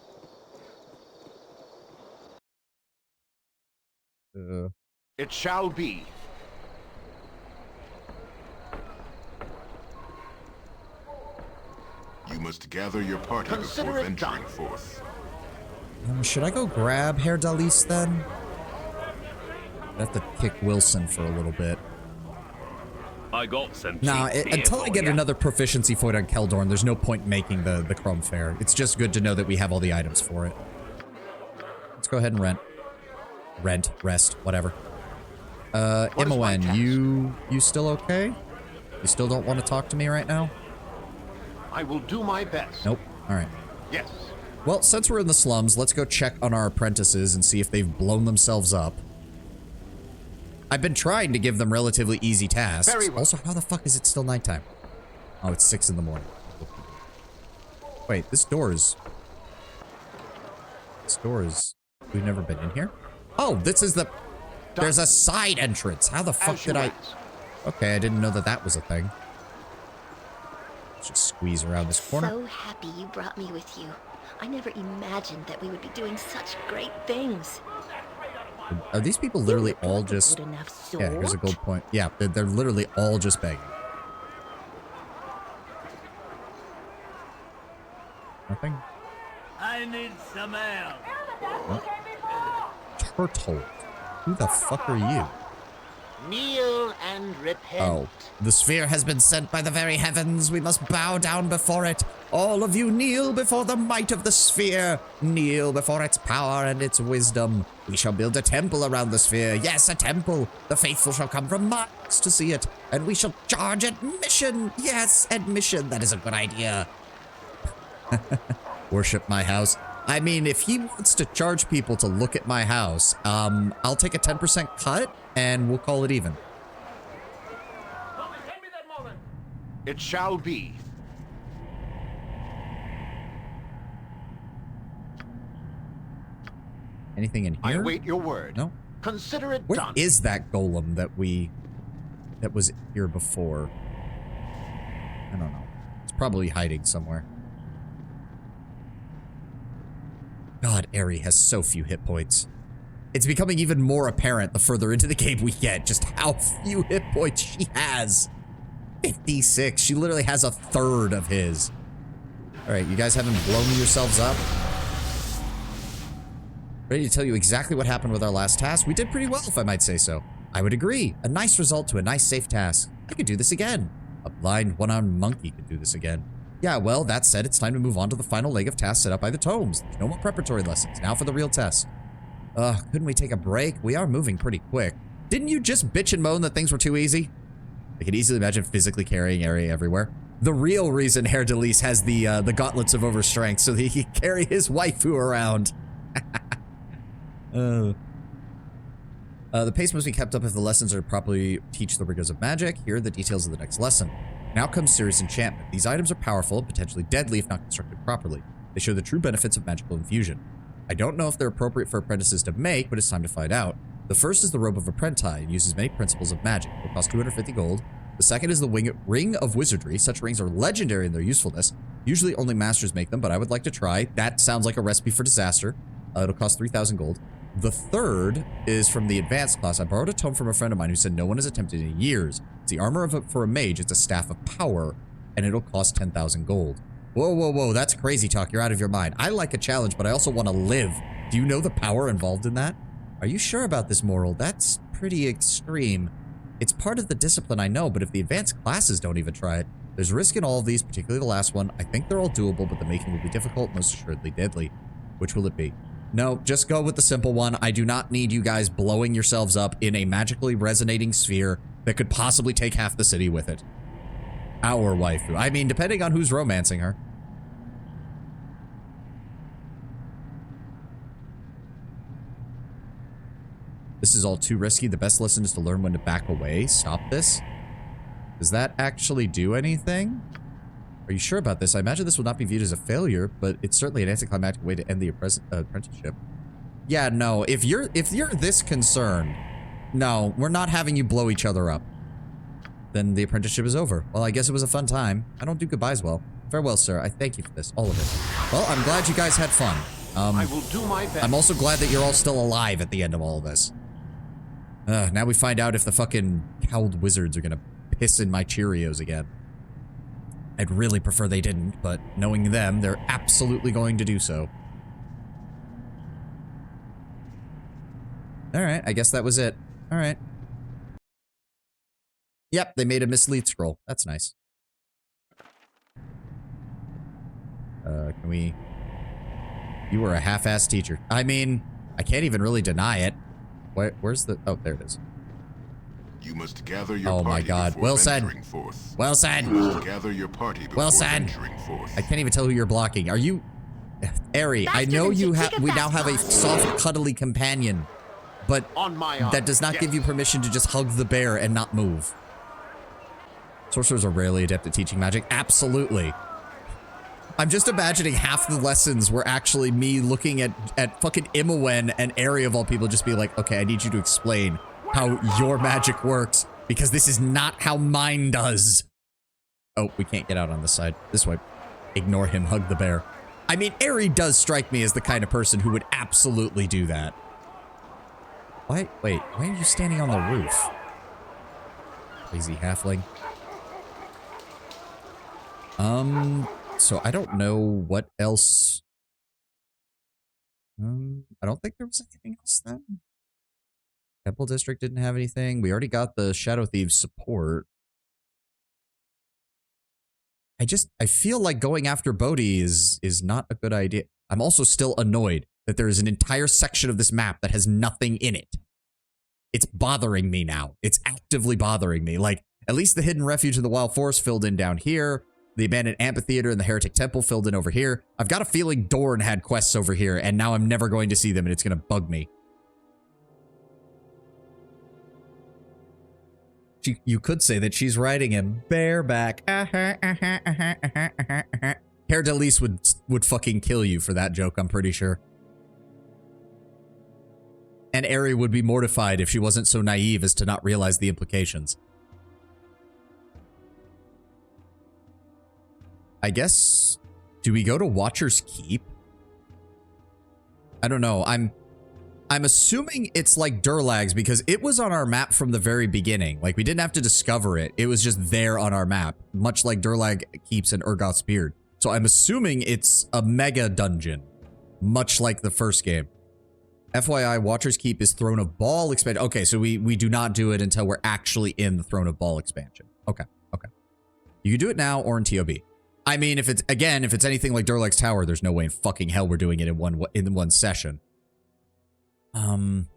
It shall be. You must gather your party before venturing forth. Should I go grab Hair Delis then? I have to kick Wilson for a little bit. I got some. Nah, until I get another proficiency point on Keldorn, there's no point making the Chrome Fair. It's just good to know that we have all the items for it. Let's go ahead and rest, whatever. Imoen, you still okay? You still don't want to talk to me right now? I will do my best. Nope. All right. Yes. Well, since we're in the slums, let's go check on our apprentices and see if they've blown themselves up. I've been trying to give them relatively easy tasks. Very well. Also, how the fuck is it still nighttime? Oh, it's 6 in the morning. Wait, this door is... We've never been in here? Oh, this is the... There's a side entrance. How the fuck did I... Okay, I didn't know that that was a thing. Let's just squeeze around this corner. So happy you brought me with you. I never imagined that we would be doing such great things. Are these people literally all just... Yeah, here's a gold point. Yeah, they're literally all just begging. Nothing? I need some ale. Turtle. Who the fuck are you? Kneel and repent. Oh. The sphere has been sent by the very heavens. We must bow down before it. All of you kneel before the might of the sphere. Kneel before its power and its wisdom. We shall build a temple around the sphere. Yes, a temple. The faithful shall come from miles to see it. And we shall charge admission. Yes, admission. That is a good idea. Worship my house. I mean, if he wants to charge people to look at my house, I'll take a 10% cut and we'll call it even. It shall be. Anything in here? I await your word. No. Consider it Where done. is that golem that was here before? I don't know. It's probably hiding somewhere. God, Eri has so few hit points. It's becoming even more apparent the further into the game we get, just how few hit points she has. 56. She literally has a third of his. Alright, you guys haven't blown yourselves up? Ready to tell you exactly what happened with our last task? We did pretty well, if I might say so. I would agree. A nice result to a nice safe task. I could do this again. A blind one-armed monkey could do this again. Yeah, well, that said, it's time to move on to the final leg of tasks set up by the tomes. There's no more preparatory lessons. Now for the real test. Couldn't we take a break? We are moving pretty quick. Didn't you just bitch and moan that things were too easy? I can easily imagine physically carrying Ari everywhere. The real reason Herr Delis has the gauntlets of overstrength so that he can carry his waifu around. The pace must be kept up if the lessons are to properly teach the rigors of magic. Here are the details of the next lesson. Now comes serious enchantment. These items are powerful and potentially deadly if not constructed properly. They show the true benefits of magical infusion. I don't know if they're appropriate for apprentices to make, but it's time to find out. The first is the Robe of Apprenti and uses many principles of magic. It will cost 250 gold. The second is the Ring of Wizardry. Such rings are legendary in their usefulness. Usually only masters make them, but I would like to try. That sounds like a recipe for disaster. It'll cost 3,000 gold. The third is from the advanced class. I borrowed a tome from a friend of mine who said no one has attempted it in years. It's the armor for a mage. It's a staff of power, and it'll cost 10,000 gold. Whoa, whoa, whoa. That's crazy talk. You're out of your mind. I like a challenge, but I also want to live. Do you know the power involved in that? Are you sure about this, Moral? That's pretty extreme. It's part of the discipline, I know, but if the advanced classes don't even try it, there's risk in all of these, particularly the last one. I think they're all doable, but the making will be difficult, most assuredly deadly. Which will it be? No, just go with the simple one. I do not need you guys blowing yourselves up in a magically resonating sphere that could possibly take half the city with it. Our waifu. I mean, depending on who's romancing her. This is all too risky. The best lesson is to learn when to back away. Stop this. Does that actually do anything? Are you sure about this? I imagine this will not be viewed as a failure, but it's certainly an anticlimactic way to end the apprenticeship. Yeah, no. If you're this concerned, no, we're not having you blow each other up. Then the apprenticeship is over. Well, I guess it was a fun time. I don't do goodbyes well. Farewell, sir. I thank you for this, all of it. Well, I'm glad you guys had fun. I will do my best. I'm also glad that you're all still alive at the end of all of this. Now we find out if the fucking cowled wizards are gonna piss in my Cheerios again. I'd really prefer they didn't, but knowing them, they're absolutely going to do so. Alright, I guess that was it. Alright. Yep, they made a mislead scroll. That's nice. Can we... You were a half-assed teacher. I mean, I can't even really deny it. Where's the... Oh, there it is. You must gather your oh my god. Wilson! Wilson! You must gather your party before venturing forth. I can't even tell who you're blocking. Are you... Ari, I know you have... We now have a soft, cuddly companion. But that does not give you permission to just hug the bear and not move. Sorcerers are rarely adept at teaching magic. Absolutely. I'm just imagining half the lessons were actually me looking at fucking Imowen and Ari of all people just be like, okay, I need you to explain how your magic works, because this is not how mine does. Oh, we can't get out on this side. This way. Ignore him, hug the bear. I mean, Ari does strike me as the kind of person who would absolutely do that. Wait, why are you standing on the roof? Lazy halfling. So I don't know what else. I don't think there was anything else then. Temple District didn't have anything. We already got the Shadow Thieves support. I feel like going after Bodhi is not a good idea. I'm also still annoyed that there is an entire section of this map that has nothing in it. It's bothering me now. It's actively bothering me. Like, at least the Hidden Refuge in the Wild Forest filled in down here. The Abandoned Amphitheater and the Heretic Temple filled in over here. I've got a feeling Dorn had quests over here, and now I'm never going to see them, and it's going to bug me. You could say that she's riding him bareback. Herr Delis would fucking kill you for that joke, I'm pretty sure. And Ari would be mortified if she wasn't so naive as to not realize the implications. I guess, do we go to Watcher's Keep? I don't know. I'm assuming it's like Durlag's because it was on our map from the very beginning. Like, we didn't have to discover it. It was just there on our map, much like Durlag Keeps and Urgoth's Beard. So I'm assuming it's a mega dungeon, much like the first game. FYI, Watcher's Keep is Throne of Ball expansion. Okay, so we do not do it until we're actually in the Throne of Ball expansion. Okay, okay. You can do it now or in TOB. I mean, if it's anything like Durlag's Tower, there's no way in fucking hell we're doing it in one session. I'm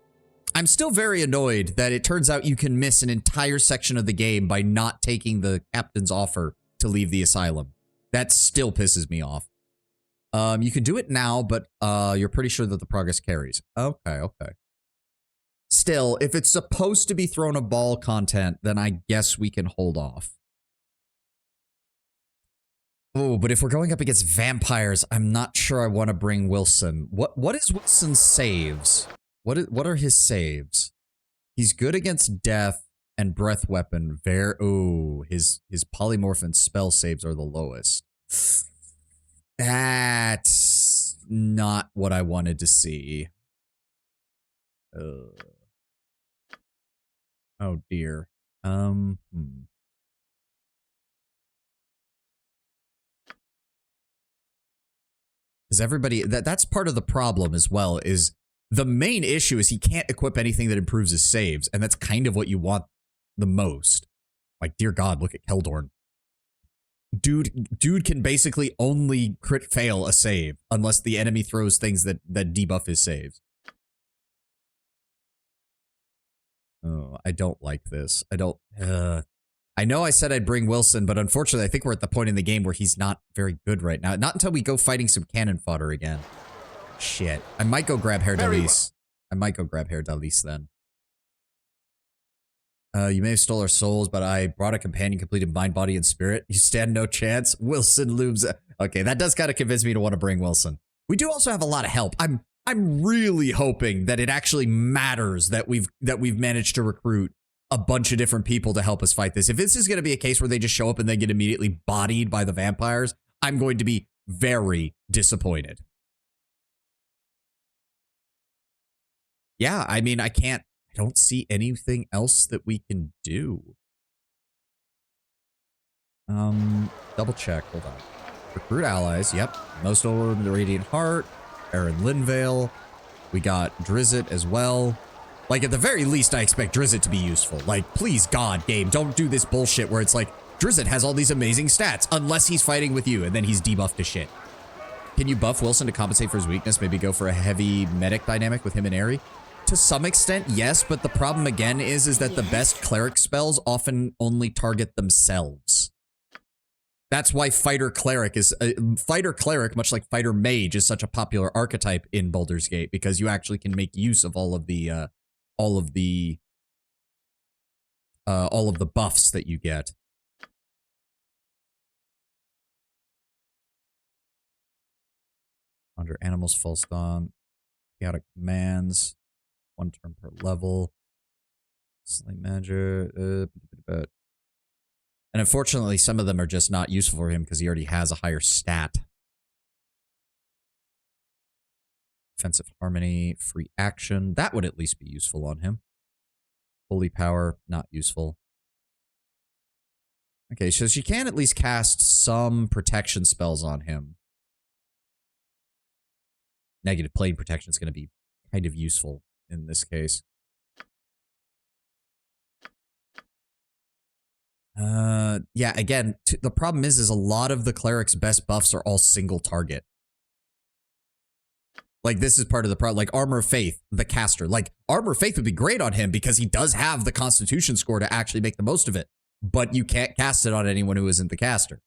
still very annoyed that it turns out you can miss an entire section of the game by not taking the captain's offer to leave the asylum. That still pisses me off. You can do it now, but you're pretty sure that the progress carries. Okay, okay. Still, if it's supposed to be Throne of Ball content, then I guess we can hold off. Oh, but if we're going up against vampires, I'm not sure I want to bring Wilson. What is Wilson's saves? What are his saves? He's good against death and breath weapon. His polymorph and spell saves are the lowest. That's not what I wanted to see. Oh dear. Because everybody, that's part of the problem as well, is the main issue is he can't equip anything that improves his saves, and that's kind of what you want the most. Like, dear God, look at Keldorn. Dude can basically only crit fail a save unless the enemy throws things that debuff his saves. Oh, I don't like this. I know I said I'd bring Wilson, but unfortunately, I think we're at the point in the game where he's not very good right now. Not until we go fighting some cannon fodder again. Shit. I might go grab Herr Dalis. I might go grab Herr Dalis then. You may have stole our souls, but I brought a companion completed mind, body, and spirit. You stand no chance. Wilson looms. Okay, that does kind of convince me to want to bring Wilson. We do also have a lot of help. I'm really hoping that it actually matters that we've managed to recruit a bunch of different people to help us fight this. If this is going to be a case where they just show up and they get immediately bodied by the vampires, I'm going to be very disappointed. Yeah, I mean, I don't see anything else that we can do. Double check, hold on. Recruit allies, yep. Most over the Radiant Heart, Aaron Linvale. We got Drizzt as well. Like, at the very least, I expect Drizzt to be useful. Like, please, God, game, don't do this bullshit where it's like, Drizzt has all these amazing stats, unless he's fighting with you, and then he's debuffed to shit. Can you buff Wilson to compensate for his weakness? Maybe go for a heavy medic dynamic with him and Aerie? To some extent, yes, but the problem, again, is that the best cleric spells often only target themselves. That's why Fighter Cleric is... Fighter Cleric, much like Fighter Mage, is such a popular archetype in Baldur's Gate, because you actually can make use of all of the buffs that you get. Under Animals, False Dawn, Chaotic Commands, 1 turn per level, Sling Manager, and unfortunately some of them are just not useful for him because he already has a higher stat. Defensive Harmony, Free Action, that would at least be useful on him. Holy Power, not useful. Okay, so she can at least cast some protection spells on him. Negative plane protection is going to be kind of useful in this case. Yeah, again, the problem is a lot of the cleric's best buffs are all single target. Like, this is part of the problem. Like, Armor of Faith, the caster. Like, Armor of Faith would be great on him because he does have the Constitution score to actually make the most of it. But you can't cast it on anyone who isn't the caster.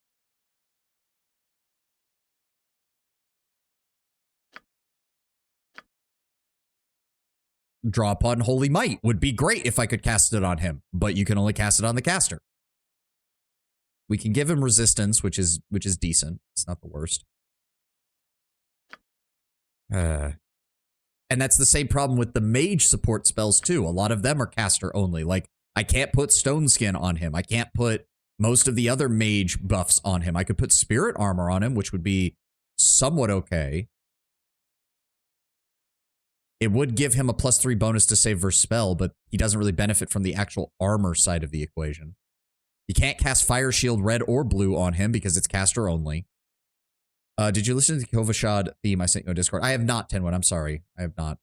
Draw upon Holy Might would be great if I could cast it on him, but you can only cast it on the caster. We can give him resistance, which is decent. It's not the worst. And that's the same problem with the mage support spells too. A lot of them are caster only. Like, I can't put Stone Skin on him. I can't put most of the other mage buffs on him. I could put Spirit Armor on him, which would be somewhat okay. It would give him a +3 bonus to save versus spell, but he doesn't really benefit from the actual armor side of the equation. You can't cast Fire Shield red or blue on him because it's caster only. Did you listen to the Kovashad theme I sent you on Discord? I have not, Tenwin. I'm sorry. I have not.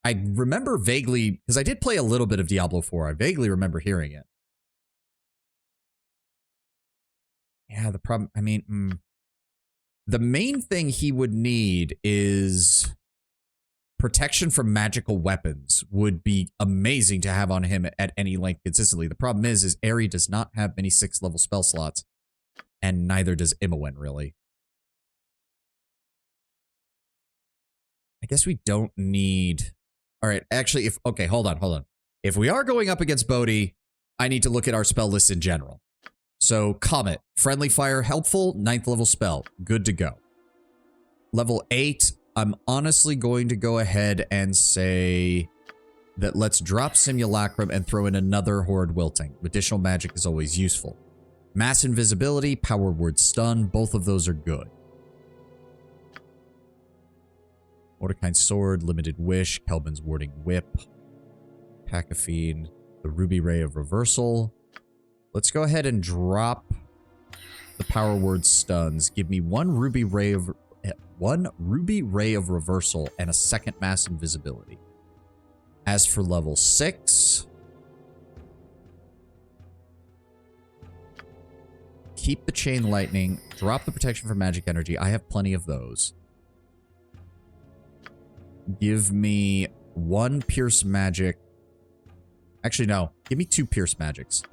I remember vaguely, because I did play a little bit of Diablo 4. I vaguely remember hearing it. Yeah, the problem, I mean, the main thing he would need is protection from magical weapons would be amazing to have on him at any length consistently. The problem is Aerie does not have many 6th level spell slots, and neither does Imoen, really. I guess we don't need... All right, actually, okay, hold on. If we are going up against Bodhi, I need to look at our spell list in general. So, Comet, Friendly Fire, helpful, 9th level spell, good to go. Level 8, I'm honestly going to go ahead and say that let's drop Simulacrum and throw in another Horrid Wilting. Additional magic is always useful. Mass Invisibility, Power Word Stun, both of those are good. Mordekai's Sword, Limited Wish, Kelvin's Warding Whip, Pacifine, the Ruby Ray of Reversal. Let's go ahead and drop the Power Word Stuns. Give me one Ruby Ray of Reversal and a second Mass Invisibility. As for level 6, keep the Chain Lightning, drop the Protection from Magic Energy. I have plenty of those. Give me one Pierce Magic. Actually, no. Give me 2 Pierce Magics.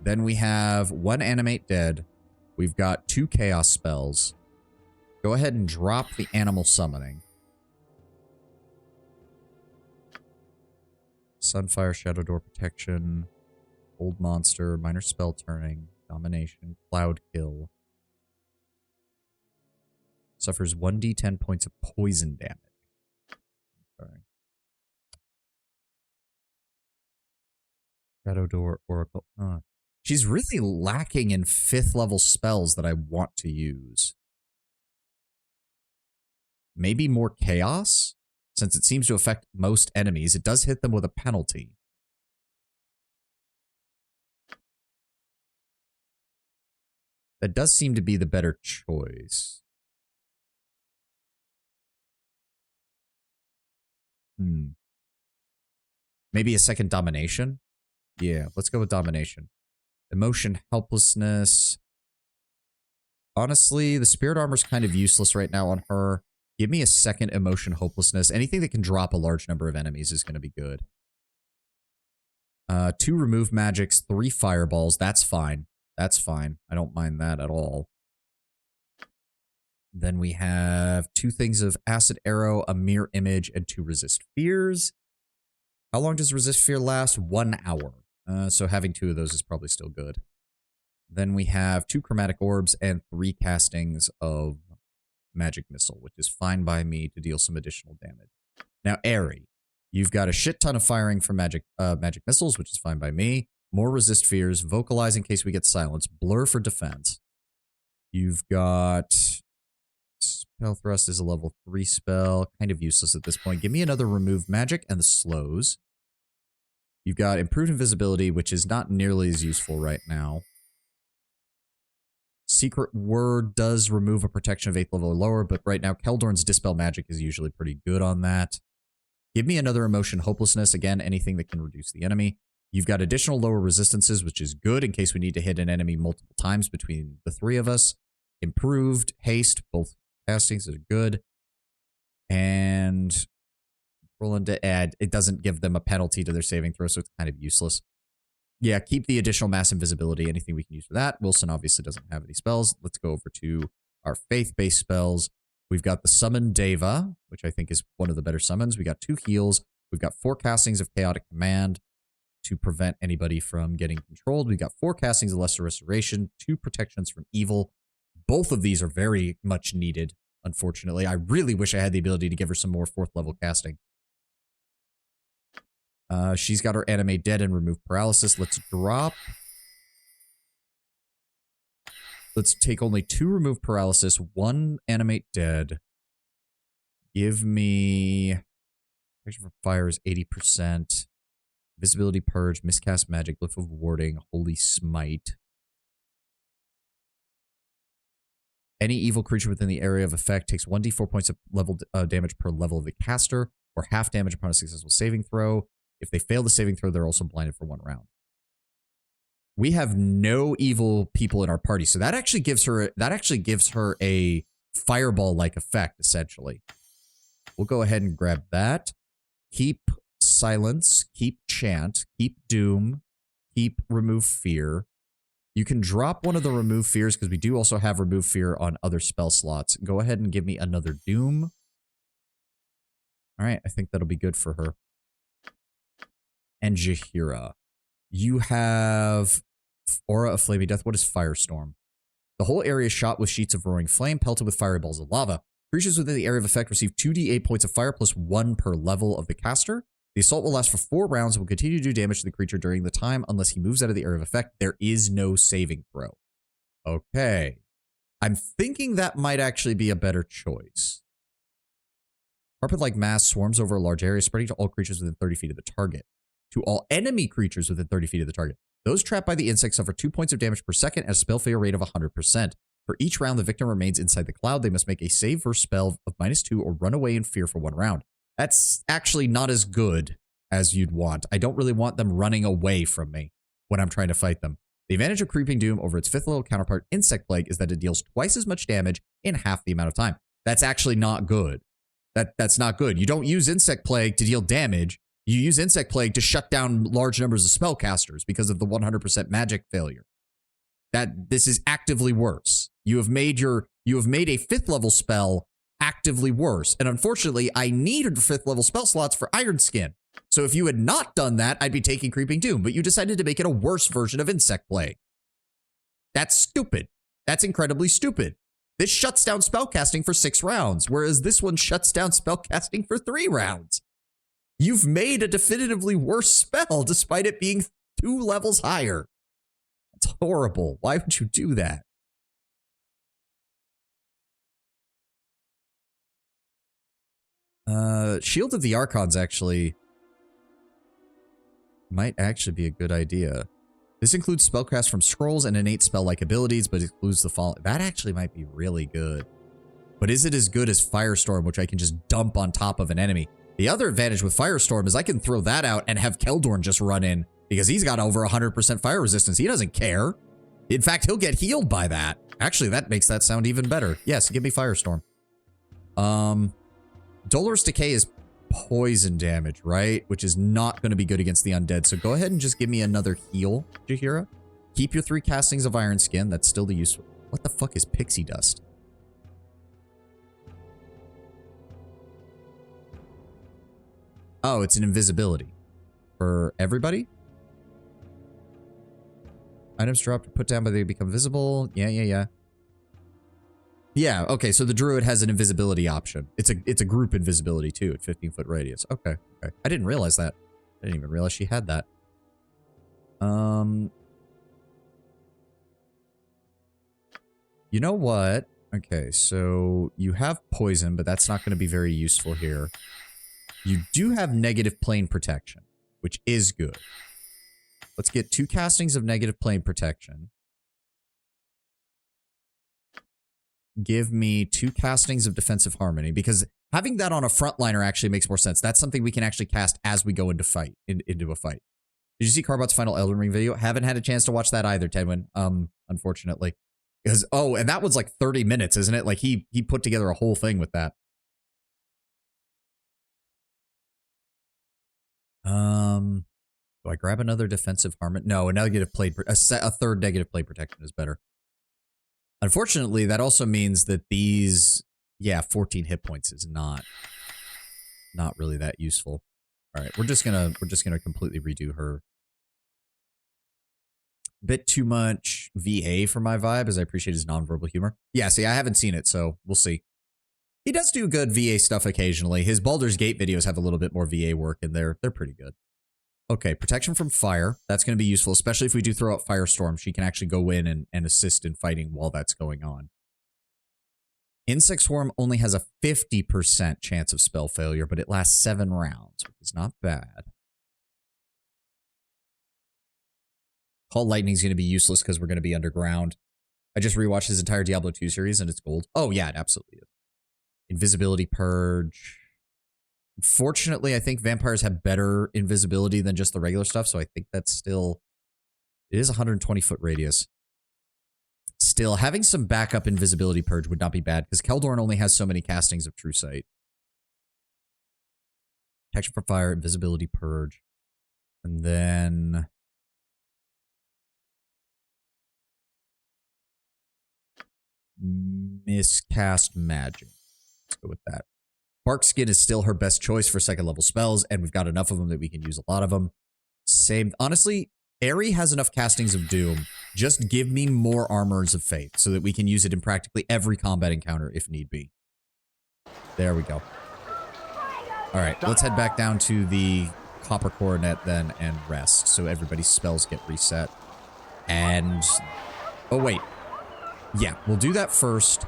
Then we have 1 Animate Dead. We've got 2 Chaos spells. Go ahead and drop the Animal Summoning. Sunfire, Shadow Door Protection, Old Monster, Minor Spell Turning, Domination, Cloud Kill. Suffers 1d10 points of poison damage. Sorry. Shadow Door, Oracle. She's really lacking in 5th level spells that I want to use. Maybe more Chaos? Since it seems to affect most enemies, it does hit them with a penalty. That does seem to be the better choice. Maybe a second Domination? Yeah, let's go with Domination. Emotion, Helplessness. Honestly, the Spirit Armor's kind of useless right now on her. Give me a second Emotion, Hopelessness. Anything that can drop a large number of enemies is going to be good. 2 Remove Magics, 3 Fireballs. That's fine. That's fine. I don't mind that at all. Then we have 2 things of Acid Arrow, a Mirror Image, and 2 Resist Fears. How long does Resist Fear last? 1 hour. So having 2 of those is probably still good. Then we have 2 Chromatic Orbs and 3 castings of Magic Missile, which is fine by me to deal some additional damage. Now, Aerie, you've got a shit ton of firing from magic missiles, which is fine by me. More Resist Fears, Vocalize in case we get silenced, Blur for defense. You've got Spell Thrust is a level 3 spell, kind of useless at this point. Give me another Remove Magic and the slows. You've got Improved Invisibility, which is not nearly as useful right now. Secret Word does remove a protection of 8th level or lower, but right now Keldorn's Dispel Magic is usually pretty good on that. Give me another Emotion, Hopelessness. Again, anything that can reduce the enemy. You've got additional lower resistances, which is good in case we need to hit an enemy multiple times between the 3 of us. Improved, Haste, both castings are good. And Roland to add, it doesn't give them a penalty to their saving throw, so it's kind of useless. Yeah, keep the additional Mass Invisibility, anything we can use for that. Wilson obviously doesn't have any spells. Let's go over to our faith-based spells. We've got the Summon Deva, which I think is one of the better summons. We got 2 heals. We've got 4 castings of Chaotic Command to prevent anybody from getting controlled. We've got 4 castings of Lesser Restoration, 2 protections from evil. Both of these are very much needed, unfortunately. I really wish I had the ability to give her some more 4th level casting. She's got her Animate Dead and Remove Paralysis. Let's drop. Let's take only 2 Remove Paralysis, 1 Animate Dead. Give me... Protection from Fire is 80%. Visibility Purge, Miscast Magic, Glyph of Warding, Holy Smite. Any evil creature within the area of effect takes 1d4 points of level damage per level of the caster, or half damage upon a successful saving throw. If they fail the saving throw, they're also blinded for 1 round. We have no evil people in our party, so that actually gives her a fireball-like effect, essentially. We'll go ahead and grab that. Keep silence, keep chant, keep doom, keep remove fear. You can drop one of the remove fears because we do also have remove fear on other spell slots. Go ahead and give me another doom. All right, I think that'll be good for her. And Jaheira, you have Aura of Flaming Death. What is Firestorm? The whole area is shot with sheets of roaring flame, pelted with fireballs of lava. Creatures within the area of effect receive 2d8 points of fire plus 1 per level of the caster. The assault will last for 4 rounds and will continue to do damage to the creature during the time unless he moves out of the area of effect. There is no saving throw. Okay. I'm thinking that might actually be a better choice. Carpet-like mass swarms over a large area, spreading to all creatures within 30 feet of the target. To all enemy creatures within 30 feet of the target. Those trapped by the insect suffer 2 points of damage per second at a spell failure rate of 100%. For each round the victim remains inside the cloud, they must make a save versus spell of -2 or run away in fear for 1 round. That's actually not as good as you'd want. I don't really want them running away from me when I'm trying to fight them. The advantage of Creeping Doom over its 5th level counterpart, Insect Plague, is that it deals twice as much damage in half the amount of time. That's actually not good. That's not good. You don't use Insect Plague to deal damage. You use Insect Plague to shut down large numbers of spellcasters because of the 100% magic failure. This is actively worse. You have made a 5th level spell actively worse. And unfortunately, I needed 5th level spell slots for Iron Skin. So if you had not done that, I'd be taking Creeping Doom, but you decided to make it a worse version of Insect Plague. That's stupid. That's incredibly stupid. This shuts down spellcasting for 6 rounds, whereas this one shuts down spellcasting for 3 rounds. You've made a definitively worse spell despite it being 2 levels higher. That's horrible. Why would you do that? Shield of the Archons might actually be a good idea. This includes spellcast from scrolls and innate spell-like abilities, but excludes the fall. That actually might be really good. But is it as good as Firestorm, which I can just dump on top of an enemy? The other advantage with Firestorm is I can throw that out and have Keldorn just run in because he's got over 100% fire resistance. He doesn't care. In fact, he'll get healed by that. Actually, that makes that sound even better. Yes, give me Firestorm. Dolorous Decay is poison damage, right? Which is not going to be good against the undead. So go ahead and just give me another heal, Jaheira. Keep your 3 castings of Iron Skin. That's still the useful. What the fuck is Pixie Dust? Oh, it's an invisibility. For everybody? Items dropped or put down, but they become visible. Yeah. Yeah, okay, so the druid has an invisibility option. It's a group invisibility too, at 15-foot radius. Okay. I didn't realize that. I didn't even realize she had that. You know what? Okay, so you have poison, but that's not going to be very useful here. You do have negative plane protection, which is good. Let's get 2 castings of negative plane protection. Give me 2 castings of defensive harmony, because having that on a frontliner actually makes more sense. That's something we can actually cast as we go into a fight. Did you see Carbot's final Elden Ring video? Haven't had a chance to watch that either, Tedwin. Unfortunately. Because, oh, and that was like 30 minutes, isn't it? Like he put together a whole thing with that. Do I grab another defensive harmony? No, a negative plate, a 3rd negative plate protection is better. Unfortunately, that also means that these, 14 hit points is not really that useful. All right, we're just gonna completely redo her. Bit too much VA for my vibe, as I appreciate his nonverbal humor. Yeah, see, I haven't seen it, so we'll see. He does do good VA stuff occasionally. His Baldur's Gate videos have a little bit more VA work in there. They're pretty good. Okay, protection from fire. That's going to be useful, especially if we do throw out Firestorm. She can actually go in and assist in fighting while that's going on. Insect Swarm only has a 50% chance of spell failure, but it lasts 7 rounds, which is not bad. Call Lightning is going to be useless because we're going to be underground. I just rewatched his entire Diablo 2 series and it's gold. Oh, yeah, it absolutely is. Invisibility Purge. Fortunately, I think vampires have better invisibility than just the regular stuff, so I think that's still... It is a 120-foot radius. Still, having some backup invisibility purge would not be bad, because Keldorn only has so many castings of True Sight. Protection from fire, invisibility purge. And then... Miscast magic. Let's go with that. Bark Skin is still her best choice for second level spells, and we've got enough of them that we can use a lot of them. Same. Honestly, Aerie has enough castings of Doom. Just give me more Armors of Faith so that we can use it in practically every combat encounter if need be. There we go. All right, let's head back down to the Copper Coronet then and rest so everybody's spells get reset. And... Oh, wait. Yeah, we'll do that first.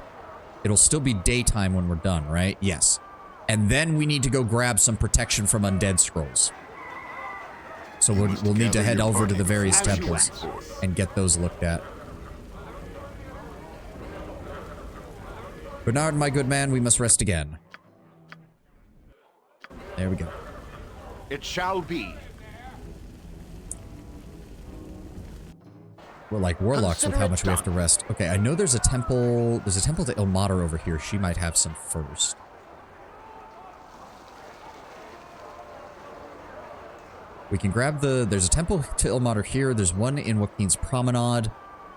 It'll still be daytime when we're done, right? Yes. And then we need to go grab some protection from undead scrolls. So we'll need to head over to the various temples and get those looked at. Bernard, my good man, we must rest again. There we go. It shall be. We're like warlocks with how much we have to rest. Okay, I know there's a temple. There's a temple to Ilmater over here. She might have some first. We can grab the... There's a temple to Ilmater here. There's one in Joaquin's Promenade.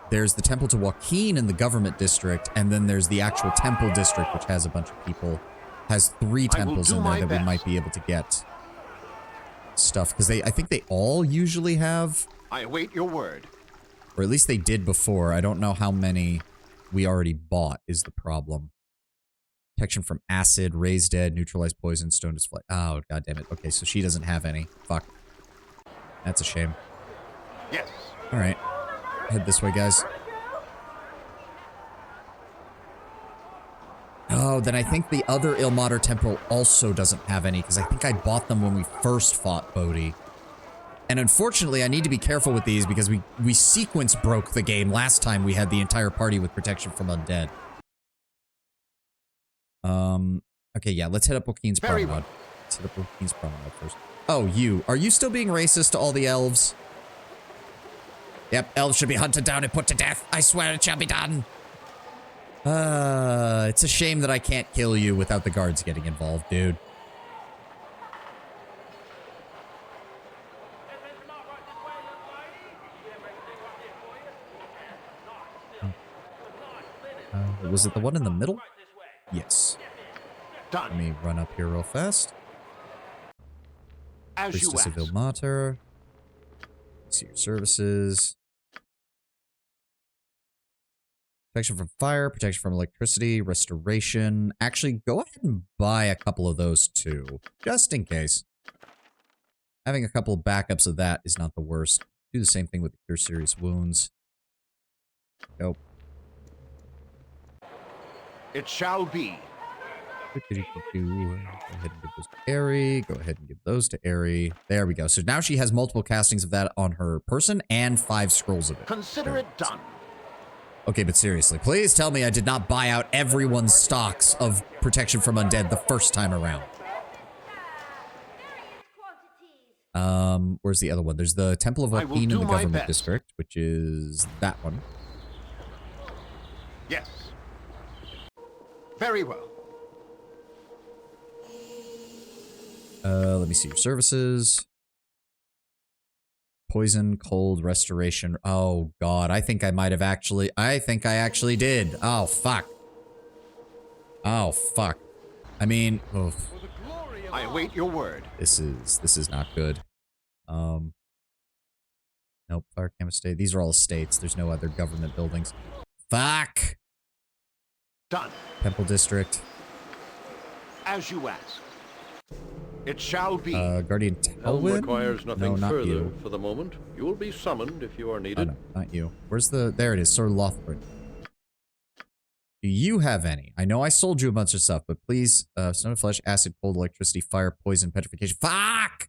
There's the temple to Joaquin in the government district. And then there's the actual temple district, which has a bunch of people. Has 3 temples in there that we might be able to get stuff. Because I think they all usually have... I await your word. Or at least they did before. I don't know how many we already bought is the problem. Protection from acid, raise dead, neutralize poison, stone display. Oh, god damn it. Okay, so she doesn't have any. Fuck. That's a shame. Yes. Alright. Head this way, guys. Oh, then I think the other Ilmater temple also doesn't have any, because I think I bought them when we first fought Bodhi. And unfortunately, I need to be careful with these because we sequence broke the game last time we had the entire party with protection from undead. Okay, yeah, let's head up Joaquin's Promenade. Let's hit up Joaquin's Promenade first. Oh, you. Are you still being racist to all the elves? Yep, elves should be hunted down and put to death. I swear it shall be done. It's a shame that I can't kill you without the guards getting involved, dude. Was it the one in the middle? Yes. Done. Let me run up here real fast. As you Priestess of ask. Ilmater. See your services. Protection from fire, protection from electricity, restoration. Actually, go ahead and buy a couple of those too, just in case. Having a couple of backups of that is not the worst. Do the same thing with the cure serious wounds. Go. It shall be. Go ahead and give those to Aerie. Go ahead and give those to Aerie. There we go. So now she has multiple castings of that on her person and 5 scrolls of it. Consider it done. Okay, but seriously, please tell me I did not buy out everyone's stocks of protection from undead the first time around. Where's the other one? There's the Temple of Joaquin in the government district, which is that one. Yes. Very well. Let me see your services. Poison, cold, restoration. Oh, God. I think I might have actually... I think I actually did. Oh, fuck. Oh, fuck. I mean... Oof. I await your word. This is not good. Nope. Fire Camp Estate. These are all estates. There's no other government buildings. Fuck! Done. Temple District. As you ask. It shall be. Guardian Helm Telwyn? requires nothing No, not further you. for the moment. You will be summoned if you are needed. Oh, no, not you. Where's the... There it is. Sir Lothbrok. Do you have any? I know I sold you a bunch of stuff, but please... Stone, flesh, acid, cold, electricity, fire, poison, petrification. Fuck!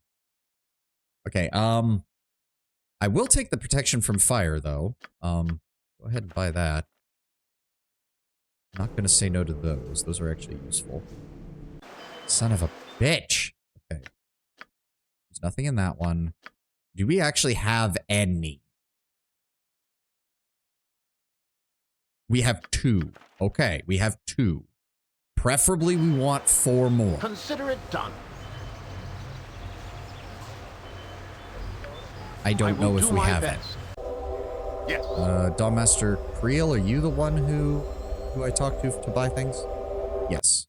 Okay, I will take the protection from fire, though. Go ahead and buy that. I'm not gonna say no to those. Those are actually useful. Son of a bitch! Okay. There's nothing in that one. Do we actually have any? We have 2. Okay, we have 2. Preferably, we want 4 more. Consider it done. I don't know if we have it. Yes. Dawn Master Creel, are you the one who I talked to buy things? Yes.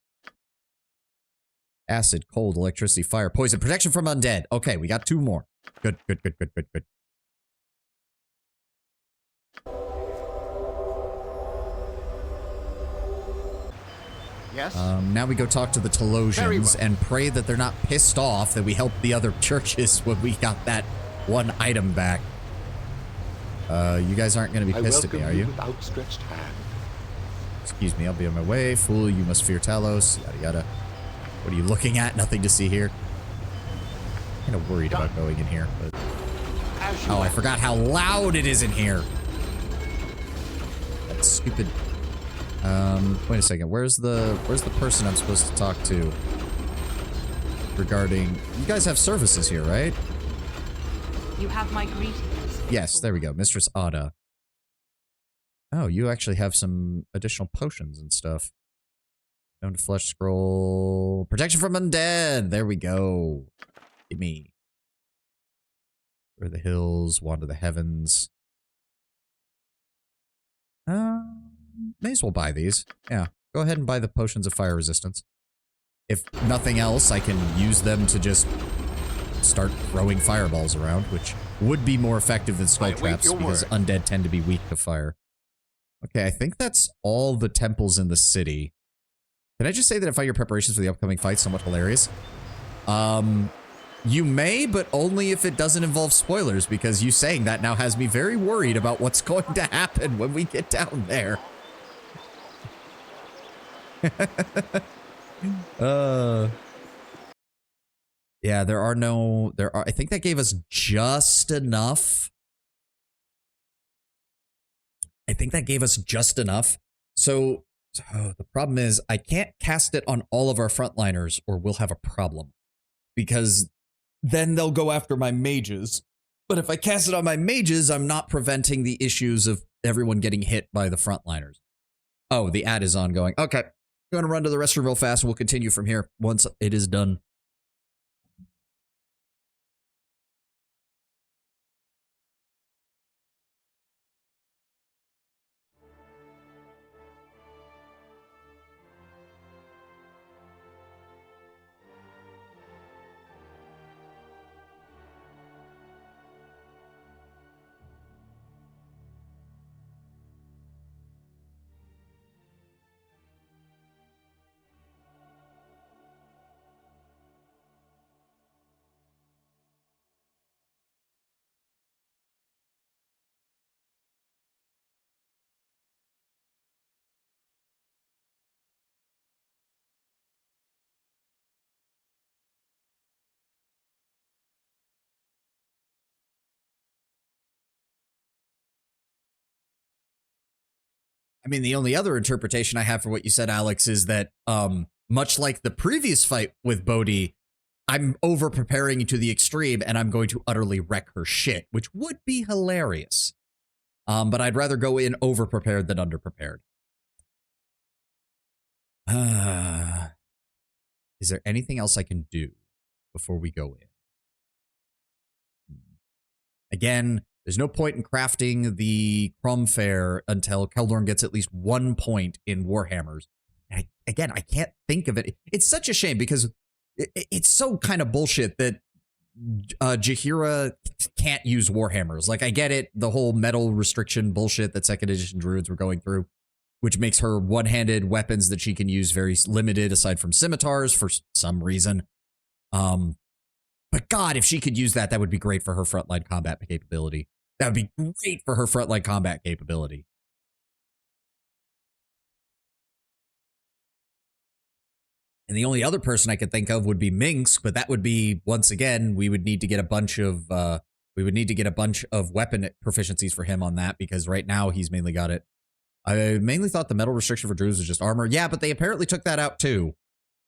Acid, cold, electricity, fire, poison, protection from undead. Okay, we got 2 more. Good, good, good, good, good, good. Yes. Now we go talk to the Telosians and pray that they're not pissed off that we helped the other churches when we got that 1 item back. You guys aren't going to be pissed at me, are you? With outstretched hand. Excuse me, I'll be on my way. Fool, you must fear Talos. Yada yada. What are you looking at? Nothing to see here. I'm kind of worried about going in here, but... Oh, I forgot how loud it is in here. That's stupid. Wait a second. Where's the person I'm supposed to talk to? Regarding... You guys have services here, right? You have my greetings. Yes, there we go. Mistress Ada. Oh, you actually have some additional potions and stuff. Stone to flesh scroll. Protection from undead. There we go. Give me. Where are the hills? Wand of the heavens. May as well buy these. Yeah. Go ahead and buy the potions of fire resistance. If nothing else, I can use them to just start throwing fireballs around, which would be more effective than skull traps because undead tend to be weak to fire. Okay, I think that's all the temples in the city. Can I just say that I find your preparations for the upcoming fight somewhat hilarious? You may, but only if it doesn't involve spoilers, because you saying that now has me very worried about what's going to happen when we get down there. Yeah, I think that gave us just enough. I think that gave us just enough. So the problem is I can't cast it on all of our frontliners or we'll have a problem. Because then they'll go after my mages. But if I cast it on my mages, I'm not preventing the issues of everyone getting hit by the frontliners. Oh, the ad is ongoing. Okay. I'm going to run to the restroom real fast and we'll continue from here once it is done. I mean, the only other interpretation I have for what you said, Alex, is that much like the previous fight with Bodhi, I'm over preparing to the extreme and I'm going to utterly wreck her shit, which would be hilarious. But I'd rather go in over prepared than under prepared. Is there anything else I can do before we go in? Again, there's no point in crafting the Crumb Fair until Keldorn gets at least 1 point in Warhammers. And again, I can't think of it. It's such a shame because it's so kind of bullshit that Jaheira can't use Warhammers. Like, I get it, the whole metal restriction bullshit that 2nd edition druids were going through, which makes her one-handed weapons that she can use very limited aside from scimitars for some reason. But God, if she could use that, that would be great for her frontline combat capability. That would be great for her frontline combat capability. And the only other person I could think of would be Minsk, but that would be, once again, we would need to get a bunch of weapon proficiencies for him on that, because right now he's mainly got it. I mainly thought the metal restriction for druids was just armor. Yeah, but they apparently took that out too.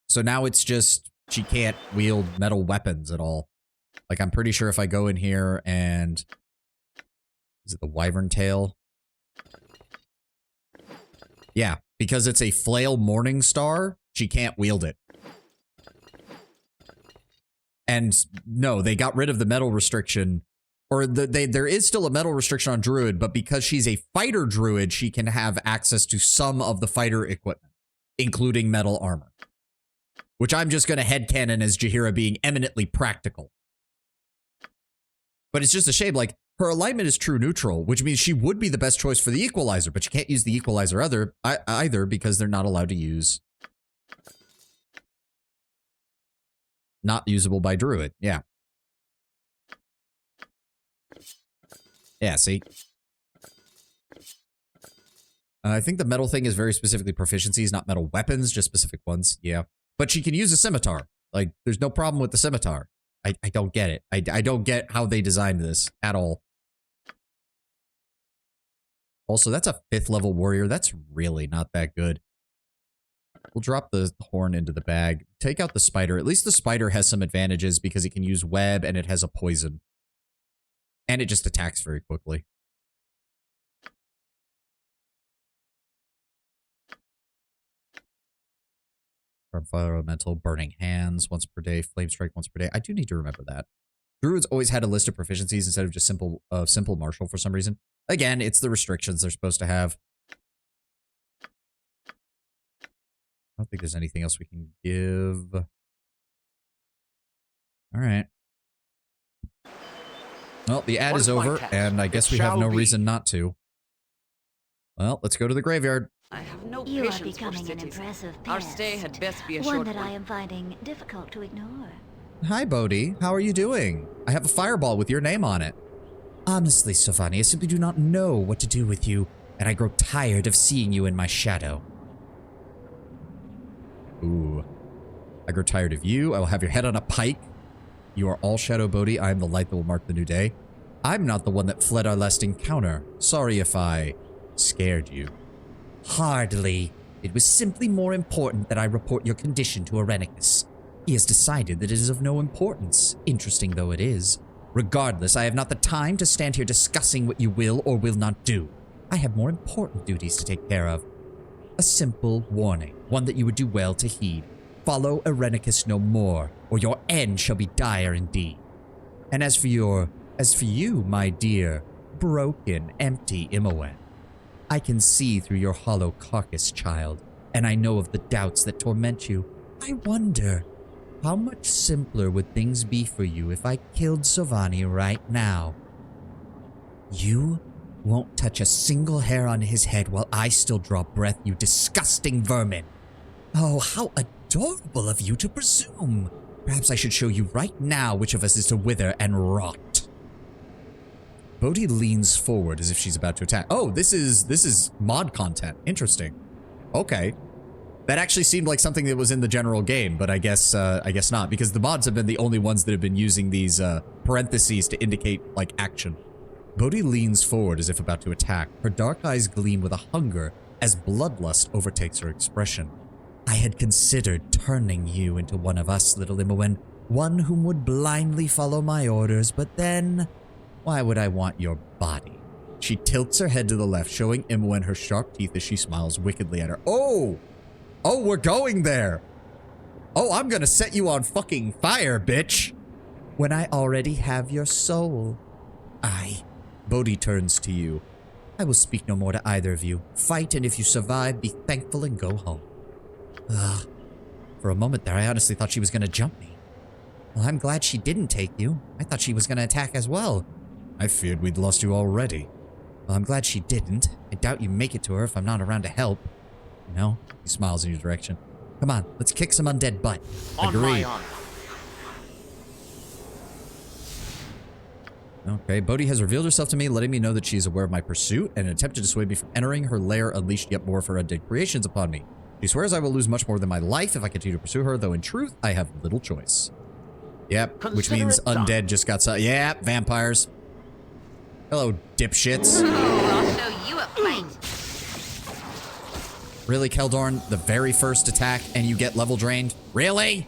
So now it's just she can't wield metal weapons at all. Like, I'm pretty sure if I go in here and... Is it the Wyvern Tail? Yeah, because it's a Flail Morning Star, she can't wield it. And no, they got rid of the metal restriction. Or there is still a metal restriction on Druid, but because she's a fighter Druid, she can have access to some of the fighter equipment, including metal armor. Which I'm just going to headcanon as Jaheira being eminently practical. But it's just a shame, like, her alignment is true neutral, which means she would be the best choice for the Equalizer, but you can't use the Equalizer either because they're not allowed to use... Not usable by Druid, yeah. Yeah, see? I think the metal thing is very specifically proficiencies, not metal weapons, just specific ones, yeah. But she can use a scimitar. Like, there's no problem with the scimitar. I don't get it. I don't get how they designed this at all. Also, that's a 5th level warrior. That's really not that good. We'll drop the horn into the bag. Take out the spider. At least the spider has some advantages because it can use web and it has a poison. And it just attacks very quickly. Fire Elemental, Burning Hands once per day, Flame Strike once per day. I do need to remember that. Druids always had a list of proficiencies instead of just simple martial for some reason. Again, it's the restrictions they're supposed to have. I don't think there's anything else we can give. All right. Well, the ad is over, and I guess we have no reason not to. Well, let's go to the graveyard. I have no You are patience for becoming an cities. impressive Our pest. stay had best be a One short that one. I am finding difficult to ignore. Hi, Bodhi. How are you doing? I have a fireball with your name on it. Honestly, Sovani, I simply do not know what to do with you, and I grow tired of seeing you in my shadow. Ooh. I grow tired of you. I will have your head on a pike. You are all Shadow Bodhi. I am the light that will mark the new day. I'm not the one that fled our last encounter. Sorry if I scared you. Hardly. It was simply more important that I report your condition to Irenicus. He has decided that it is of no importance, interesting though it is. Regardless, I have not the time to stand here discussing what you will or will not do. I have more important duties to take care of. A simple warning, one that you would do well to heed. Follow Irenicus no more, or your end shall be dire indeed. And as for you, my dear, broken, empty Imoen, I can see through your hollow carcass, child, and I know of the doubts that torment you. I wonder, how much simpler would things be for you if I killed Sovani right now? You won't touch a single hair on his head while I still draw breath, you disgusting vermin. Oh, how adorable of you to presume. Perhaps I should show you right now which of us is to wither and rot. Bodhi leans forward as if she's about to attack. Oh, this is mod content. Interesting. Okay. That actually seemed like something that was in the general game, but I guess not, because the mods have been the only ones that have been using these parentheses to indicate, like, action. Bodhi leans forward as if about to attack. Her dark eyes gleam with a hunger as bloodlust overtakes her expression. I had considered turning you into one of us, little Imoen, one whom would blindly follow my orders, but then... why would I want your body? She tilts her head to the left, showing Imoen her sharp teeth as she smiles wickedly at her. Oh! Oh, we're going there! Oh, I'm gonna set you on fucking fire, bitch! When I already have your soul. Bodhi turns to you. I will speak no more to either of you. Fight, and if you survive, be thankful and go home. For a moment there, I honestly thought she was gonna jump me. Well, I'm glad she didn't take you. I thought she was gonna attack as well. I feared we'd lost you already. Well, I'm glad she didn't. I doubt you make it to her if I'm not around to help. No? He smiles in your direction. Come on, let's kick some undead butt. Agreed. Okay, Bodhi has revealed herself to me, letting me know that she is aware of my pursuit and an attempt to dissuade me from entering her lair unleashed yet more of her undead creations upon me. She swears I will lose much more than my life if I continue to pursue her, though in truth, I have little choice. Yep, which means undead just got... Yeah, vampires. Hello, dipshits. I'll show you a fight. Really, Keldorn? The very first attack and you get level drained? Really?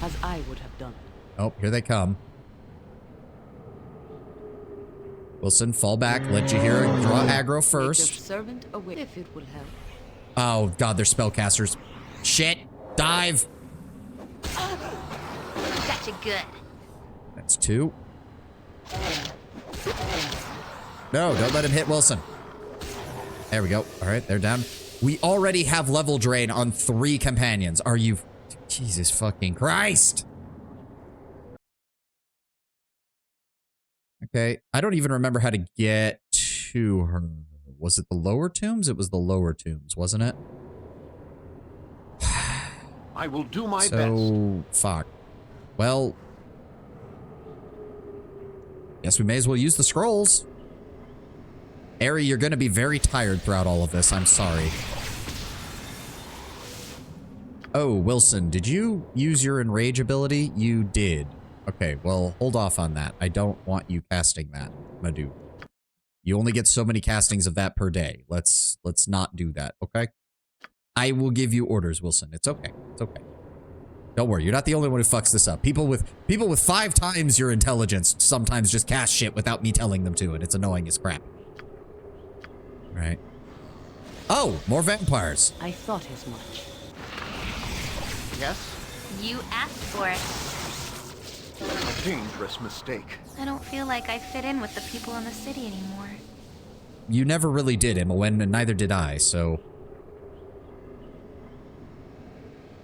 as I would have done. Oh, here they come. Wilson, fall back. Let Jaheira draw aggro first. Make your servant away if it will help. Oh, God, they're spellcasters. Shit. Dive. Gotcha good. That's 2. No, don't let him hit Wilson. There we go. All right, they're down. We already have level drain on 3 companions. Are you... Jesus fucking Christ. Okay, I don't even remember how to get to her. Was it the lower tombs? It was the lower tombs, wasn't it? I will do my best. So, fuck. Well, guess we may as well use the scrolls. Ari, you're going to be very tired throughout all of this. I'm sorry. Oh, Wilson, did you use your enrage ability? You did. Okay, well, hold off on that. I don't want you casting that, my dude. You only get so many castings of that per day. Let's not do that, okay? I will give you orders, Wilson. It's okay. It's okay. Don't worry, you're not the only one who fucks this up. People with 5 times your intelligence sometimes just cast shit without me telling them to, and it's annoying as crap. All right. Oh, more vampires. I thought as much. Yes? You asked for it. A dangerous mistake. I don't feel like I fit in with the people in the city anymore. You never really did, Imowen, and neither did I, so...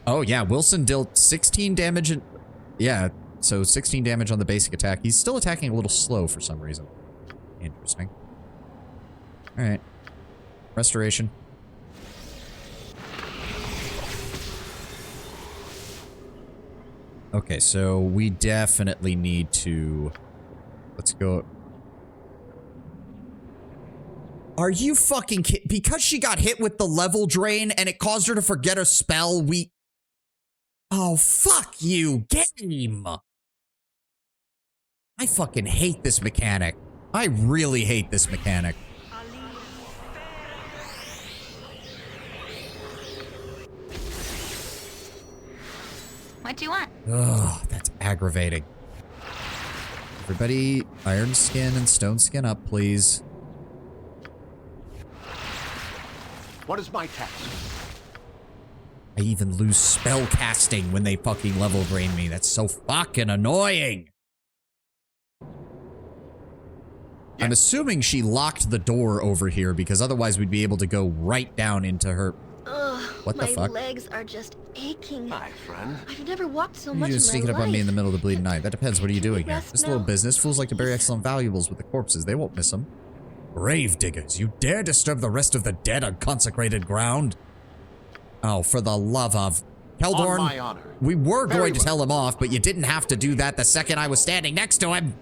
Oh, yeah, Wilson dealt 16 damage and... Yeah, so 16 damage on the basic attack. He's still attacking a little slow for some reason. Interesting. Alright. Restoration. Okay, so we definitely need to... Let's go... Are you fucking kidding? Because she got hit with the level drain and it caused her to forget her spell, we... Oh, fuck you, game! I fucking hate this mechanic. I really hate this mechanic. What do you want? Ugh, that's aggravating. Everybody, iron skin and stone skin up, please. What is my task? I even lose spell casting when they fucking level drain me. That's so fucking annoying. Yeah. I'm assuming she locked the door over here because otherwise we'd be able to go right down into her... Ugh, what the fuck? My legs are just aching. Hi, friend. I've never walked so You're much in my just sneaking life. up on me in the middle of the bleeding night. That depends. What are you doing here? rest This now? little business. Fools like to bury excellent valuables with the corpses. They won't miss them. Grave diggers, you dare disturb the rest of the dead on consecrated ground? Oh, for the love of... Keldorn, On my honor. we were Very going to well. tell him off, but you didn't have to do that the second I was standing next to him.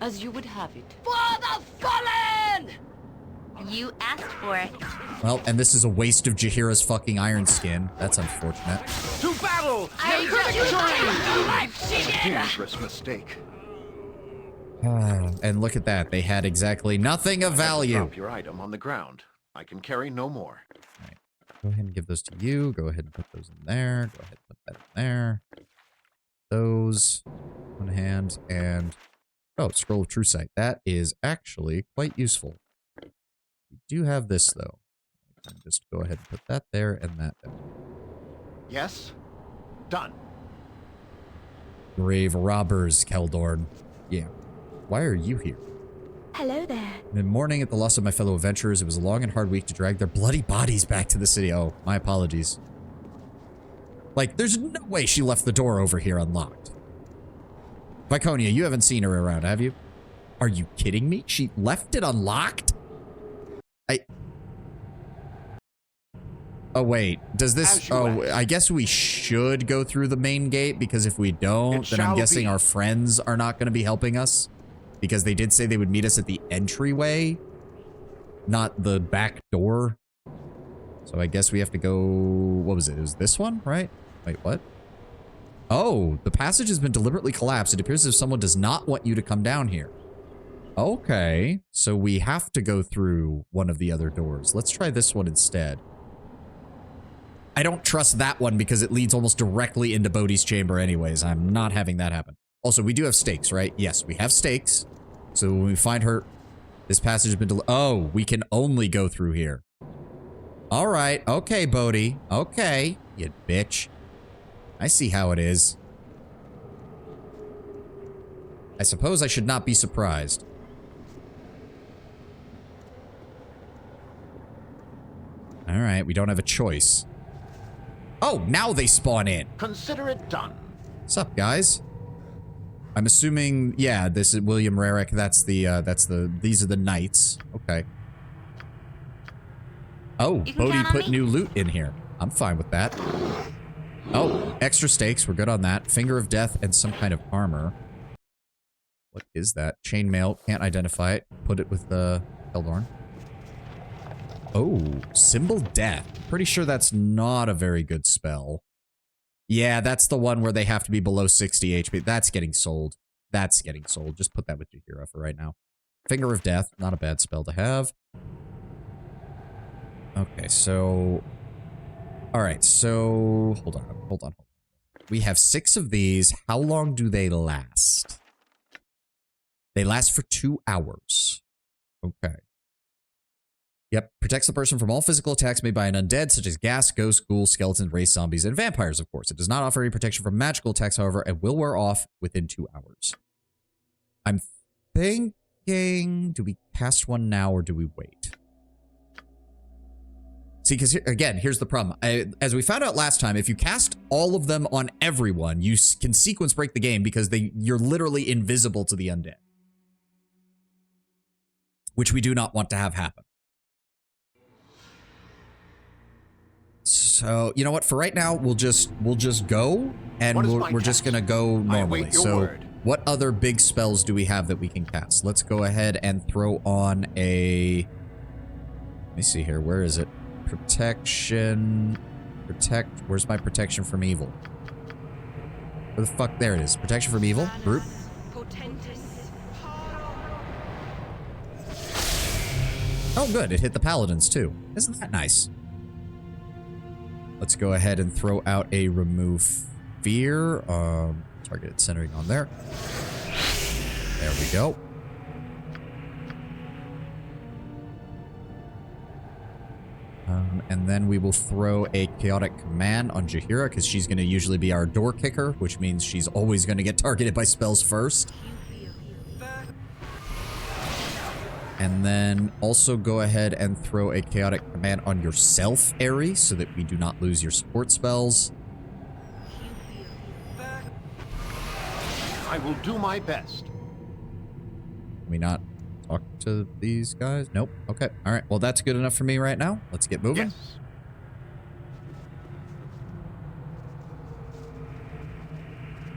As you would have it. For the fallen! You asked for it. Well, and this is a waste of Jaheira's fucking iron skin. That's unfortunate. To battle! I A dangerous mistake. And look at that. They had exactly nothing of value. Drop your item on the ground. I can carry no more. Right. Go ahead and give those to you. Go ahead and put those in there. Go ahead and put that in there. Those. One hand. And... Oh, Scroll of True Sight. That is actually quite useful. We do have this, though. Just go ahead and put that there and that there. Yes? Done. Grave robbers, Keldorn. Yeah. Why are you here? Hello there. In mourning at the loss of my fellow adventurers, it was a long and hard week to drag their bloody bodies back to the city. Oh, my apologies. Like, there's no way she left the door over here unlocked. Viconia, you haven't seen her around, have you? Are you kidding me? She left it unlocked? Oh, wait. Does this... Oh, I guess we should go through the main gate, because if we don't, then I'm guessing our friends are not going to be helping us. Because they did say they would meet us at the entryway, not the back door. So I guess we have to go... What was it? It was this one, right? Wait, what? Oh, the passage has been deliberately collapsed. It appears as if someone does not want you to come down here. Okay, so we have to go through one of the other doors. Let's try this one instead. I don't trust that one because it leads almost directly into Bodhi's chamber anyways. I'm not having that happen. Also, we do have stakes, right? Yes, we have stakes. So when we find her, this passage has been oh, we can only go through here. All right. Okay, Bodhi. Okay, you bitch. I see how it is. I suppose I should not be surprised. All right, we don't have a choice. Oh, now they spawn in. Consider it done. What's up, guys? I'm assuming, yeah, this is William Rarick. These are the knights. Okay. Oh, Bodhi put new loot in here. I'm fine with that. Oh, extra stakes. We're good on that. Finger of Death and some kind of armor. What is that? Chainmail. Can't identify it. Put it with the Eldorn. Oh, Symbol Death. Pretty sure that's not a very good spell. Yeah, that's the one where they have to be below 60 HP. That's getting sold. That's getting sold. Just put that with your hero for right now. Finger of Death. Not a bad spell to have. Okay, so... Alright, so... Hold on. We have 6 of these. How long do they last? They last for 2 hours. Okay. Yep. Protects the person from all physical attacks made by an undead, such as gas, ghosts, ghouls, skeletons, race zombies, and vampires, of course. It does not offer any protection from magical attacks, however, and will wear off within 2 hours. I'm thinking... Do we cast one now, or do we wait? See, because, again, here's the problem. As we found out last time, if you cast all of them on everyone, you can sequence break the game because you're literally invisible to the undead. Which we do not want to have happen. So, you know what? For right now, we'll just go, and we're just gonna go normally. So, what other big spells do we have that we can cast? Let's go ahead and throw on a... Let me see here. Where is it? Protection... Where's my protection from evil? Where the fuck? There it is. Protection from evil. Group. Oh, good. It hit the paladins, too. Isn't that nice? Let's go ahead and throw out a remove fear. Targeted centering on there. There we go. And then we will throw a chaotic command on Jaheira because she's going to usually be our door kicker, which means she's always going to get targeted by spells first. And then also go ahead and throw a chaotic command on yourself, Aerie, so that we do not lose your support spells. I will do my best. Can we not talk to these guys? Nope. Okay. All right. Well, that's good enough for me right now. Let's get moving. Yes.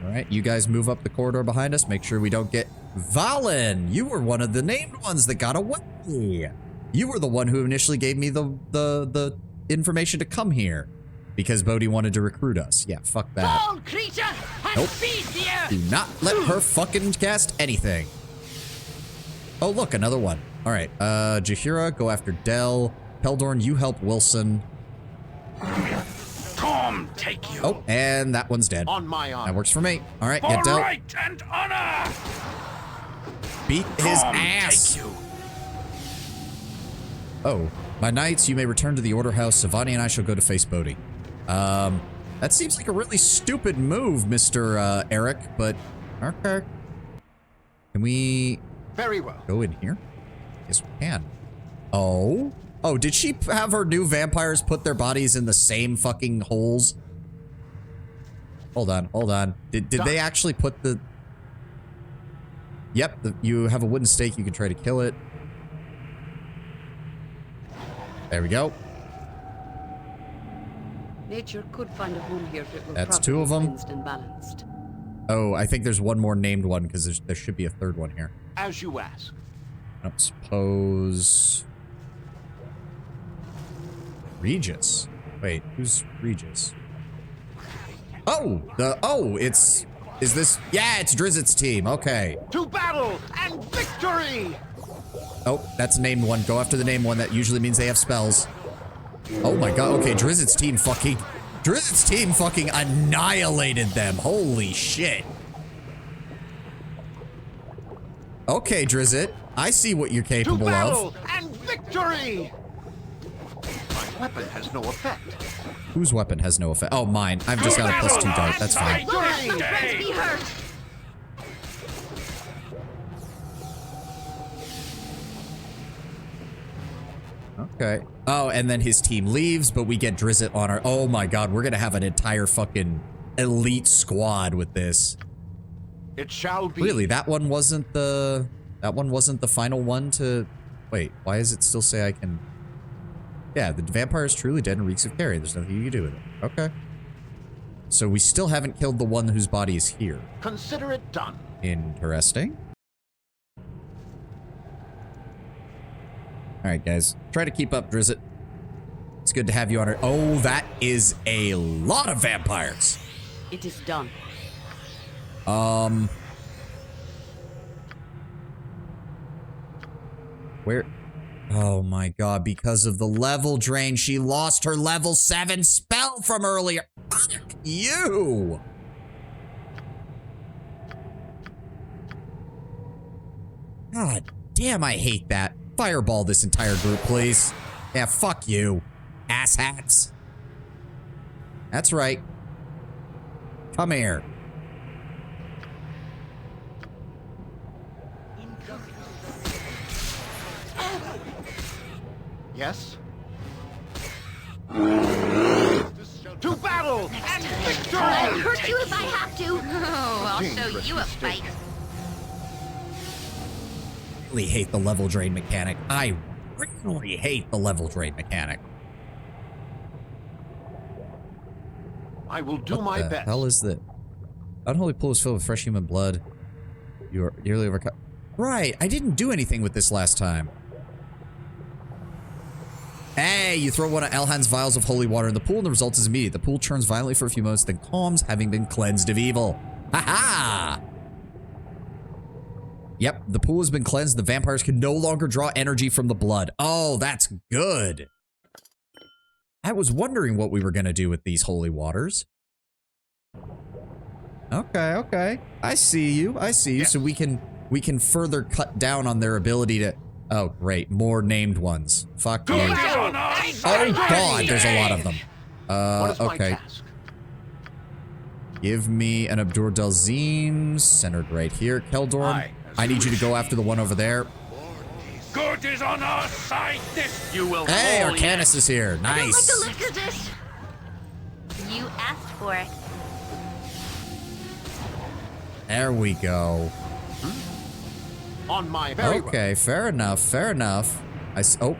All right. You guys move up the corridor behind us. Make sure we don't get... Valen, you were one of the named ones that got away. You were the one who initially gave me the information to come here because Bodhi wanted to recruit us. Yeah, fuck that. Foul creature has Nope. seized here. Do not let her fucking cast anything. Oh, look, another one. All right, Jaheira, go after Del. Peldorn, you help Wilson. Tom, take you. Oh, and that one's dead. On my honor. That works for me. All right, For get Del. right and honor. Beat his Tom, ass. take you. Oh, my knights, you may return to the order house. Savani and I shall go to face Bodhi. That seems like a really stupid move, Mr. Eric, but okay. Can we Very well. go in here? Yes, we can. Oh? Oh, did she have her new vampires put their bodies in the same fucking holes? Hold on, hold on. Did they actually put the... Yep, you have a wooden stake. You can try to kill it. There we go. Nature could find a home here if it were That's properly 2 of them. cleansed and balanced. Oh, I think there's one more named one because there should be a 3rd one here. As you ask. I don't suppose... Regis. Wait, who's Regis? Oh! Is this... Yeah, it's Drizzt's team. Okay. To battle and victory! Oh, that's named one. Go after the named one. That usually means they have spells. Oh my god. Okay, Drizzt's team fucking annihilated them. Holy shit. Okay, Drizzt. I see what you're capable To battle of. and victory! My weapon has no effect. Whose weapon has no effect? Oh, mine. I've just got a +2 dart. That's fine. Look at my friends be hurt! Okay. Oh, and then his team leaves, but we get Drizzt on our... Oh my god, we're gonna have an entire fucking elite squad with this. It shall be. Really, that one wasn't the... That one wasn't the final one to... Wait, why does it still say I can... Yeah, the vampire is truly dead and reeks of carrion. There's nothing you can do with it. Okay. So we still haven't killed the one whose body is here. Consider it done. Interesting. Alright, guys. Try to keep up, Drizzt. It's good to have you on our... Oh, that is a lot of vampires. It is done. Where? Oh my god, because of the level drain, she lost her level 7 spell from earlier. Fuck you! God damn, I hate that. Fireball this entire group, please. Yeah, fuck you, asshats. That's right. Come here. Yes? To battle and victory! I'll hurt you if I have to. Oh, I'll show Dangerous you a mistake. fight. I really hate the level drain mechanic. I really hate the level drain mechanic. I will do my What the best. hell is that? Unholy pool is filled with fresh human blood. You are nearly overcome. Right, I didn't do anything with this last time. Hey, you throw one of Elhan's vials of holy water in the pool and the result is immediate. The pool churns violently for a few moments, then calms, having been cleansed of evil. Ha-ha! Yep, the pool has been cleansed. The vampires can no longer draw energy from the blood. Oh, that's good. I was wondering what we were going to do with these holy waters. Okay, okay. I see you. I see you. Yes. So we can further cut down on their ability to... Oh, great. More named ones. Fuck you. Oh, God. There's a lot of them. Okay. Give me an Abdur Delzim centered right here. Keldorm, I need you to go after the one over there. Good is on our side. This you will. Hey, Arcanus is here. Nice. I don't like the look of this. You asked for it. There we go. On my very okay, fair enough. Fair enough. Oh,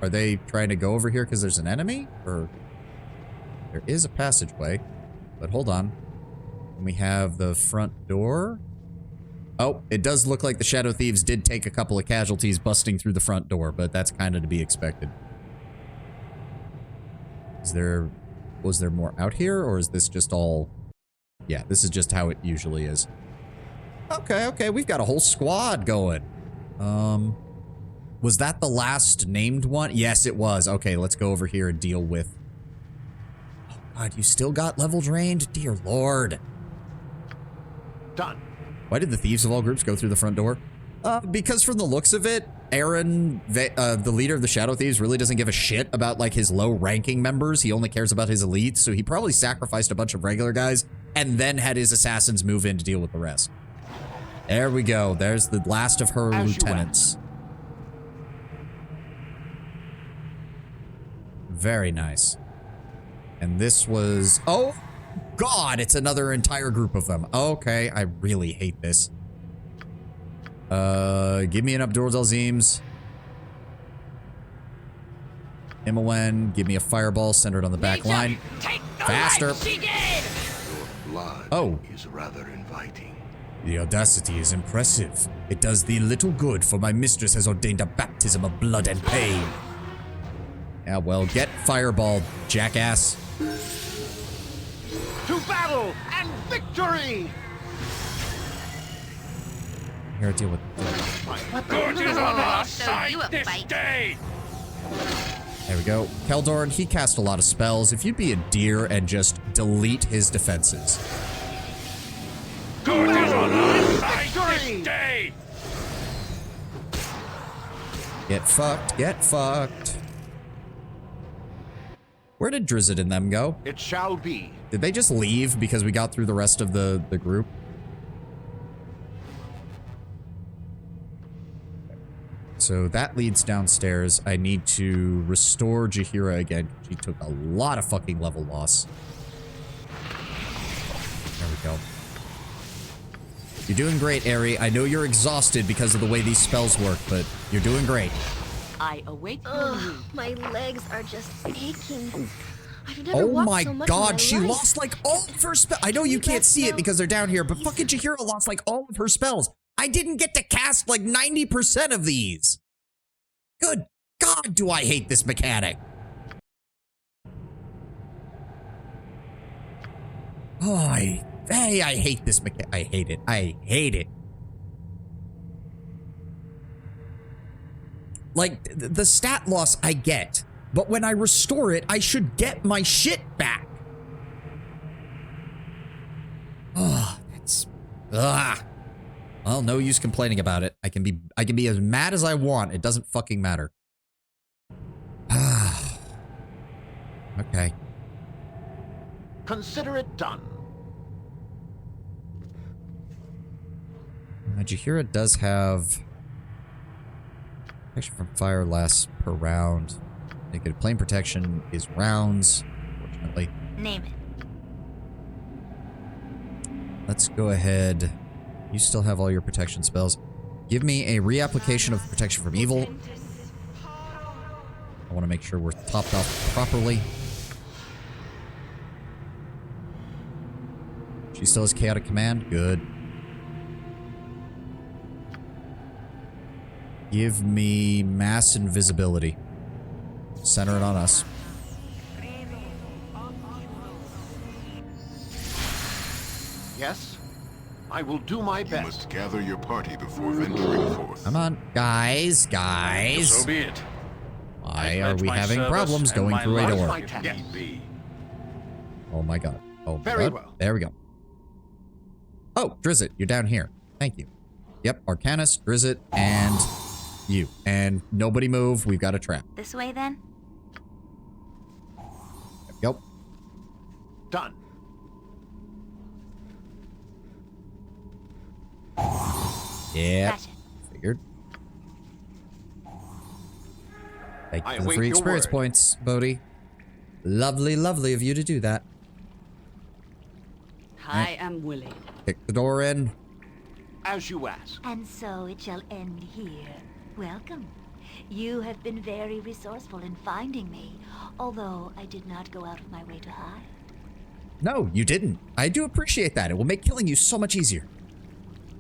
are they trying to go over here because there's an enemy? Or there is a passageway. But hold on. We have the front door. Oh, it does look like the Shadow Thieves did take a couple of casualties busting through the front door, but that's kind of to be expected. Was there more out here, or is this just all... Yeah, this is just how it usually is. Okay, okay, we've got a whole squad going. Was that the last named one? Yes, it was. Okay, let's go over here and deal with... Oh, God, you still got level drained? Dear Lord. Done. Why did the thieves of all groups go through the front door? Because from the looks of it, Aaron, the leader of the Shadow Thieves, really doesn't give a shit about, like, his low-ranking members. He only cares about his elites, so he probably sacrificed a bunch of regular guys and then had his assassins move in to deal with the rest. There we go. There's the last of her lieutenants. Very nice. And this was... Oh, God, it's another entire group of them. Okay, I really hate this. Give me an Abdur Delzims. Imowen, give me a fireball centered on the back line. Faster. Blood is rather inviting. The audacity is impressive. It does thee little good, for my mistress has ordained a baptism of blood and pain. Yeah, well, get fireballed, jackass. To battle and victory! Here, deal with Good is on our So side you a this fight. day. There we go. Keldorn, he cast a lot of spells. If you'd be a deer and just delete his defenses. Good is on our side this day! Get fucked, get fucked. Where did Drizzt and them go? It shall be. Did they just leave because we got through the rest of the group? So that leads downstairs. I need to restore Jaheira again. She took a lot of fucking level loss. There we go. You're doing great, Aerie. I know you're exhausted because of the way these spells work, but you're doing great. I await your Ugh, news. my legs are just aching. I've never Oh walked my so much god, in my she life. lost like all of her spells. I know you can't see it because they're down here, but fucking Jaheira lost like all of her spells. I didn't get to cast like 90% of these. Good God, do I hate this mechanic. Oh, I hate this mechanic. I hate it. I hate it. Like, the stat loss I get, but when I restore it, I should get my shit back. Oh, that's... Ugh. Well, no use complaining about it. I can be as mad as I want. It doesn't fucking matter. Okay. Consider it done. Jaheira does have protection from fire lasts per round. Naked plane protection is rounds, unfortunately. Name it. Let's go ahead. You still have all your protection spells. Give me a reapplication of protection from evil. I want to make sure we're topped off properly. She still has chaotic command. Good. Give me mass invisibility. Center it on us. Yes, I will do my best. You must gather your party before venturing forth. Come on, guys. So be it. Why are we having problems going through a door? Oh my god. Oh, Very god. well. There we go. Oh, Drizzt, you're down here. Thank you. Yep, Arcanus, Drizzt, and you. And nobody move. We've got a trap. This way, then? Yep. Done. Yeah. Gotcha. Figured. Thank you I for the await free your experience word. points, Bodhi. Lovely, lovely of you to do that. I am willing. Kick the door in. As you ask. And so it shall end here. Welcome. You have been very resourceful in finding me, although I did not go out of my way to hide. No, you didn't. I do appreciate that. It will make killing you so much easier.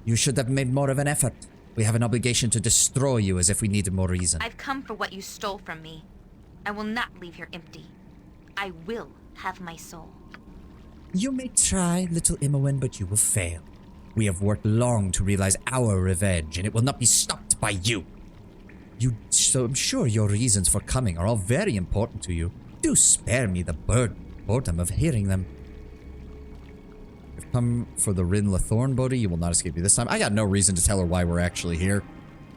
You should have made more of an effort. We have an obligation to destroy you as if we needed more reason. I've come for what you stole from me. I will not leave here empty. I will have my soul. You may try, little Imowen, but you will fail. We have worked long to realize our revenge, and it will not be stopped by you. So I'm sure your reasons for coming are all very important to you. Do spare me the boredom of hearing them. I've come for the Rin Lathorn, Bodhi. You will not escape me this time. I got no reason to tell her why we're actually here.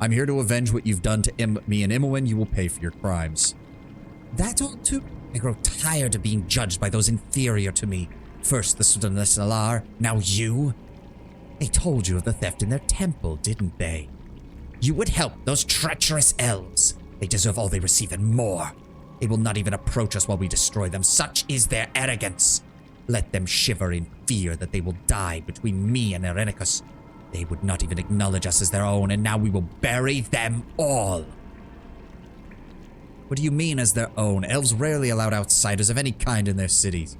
I'm here to avenge what you've done to me and Imowen. You will pay for your crimes. That all too? I grow tired of being judged by those inferior to me. First the Sudan Salar, now you. They told you of the theft in their temple, didn't they? You would help those treacherous elves. They deserve all they receive and more. They will not even approach us while we destroy them. Such is their arrogance. Let them shiver in fear that they will die between me and Irenicus. They would not even acknowledge us as their own, and now we will bury them all. What do you mean as their own? Elves rarely allowed outsiders of any kind in their cities.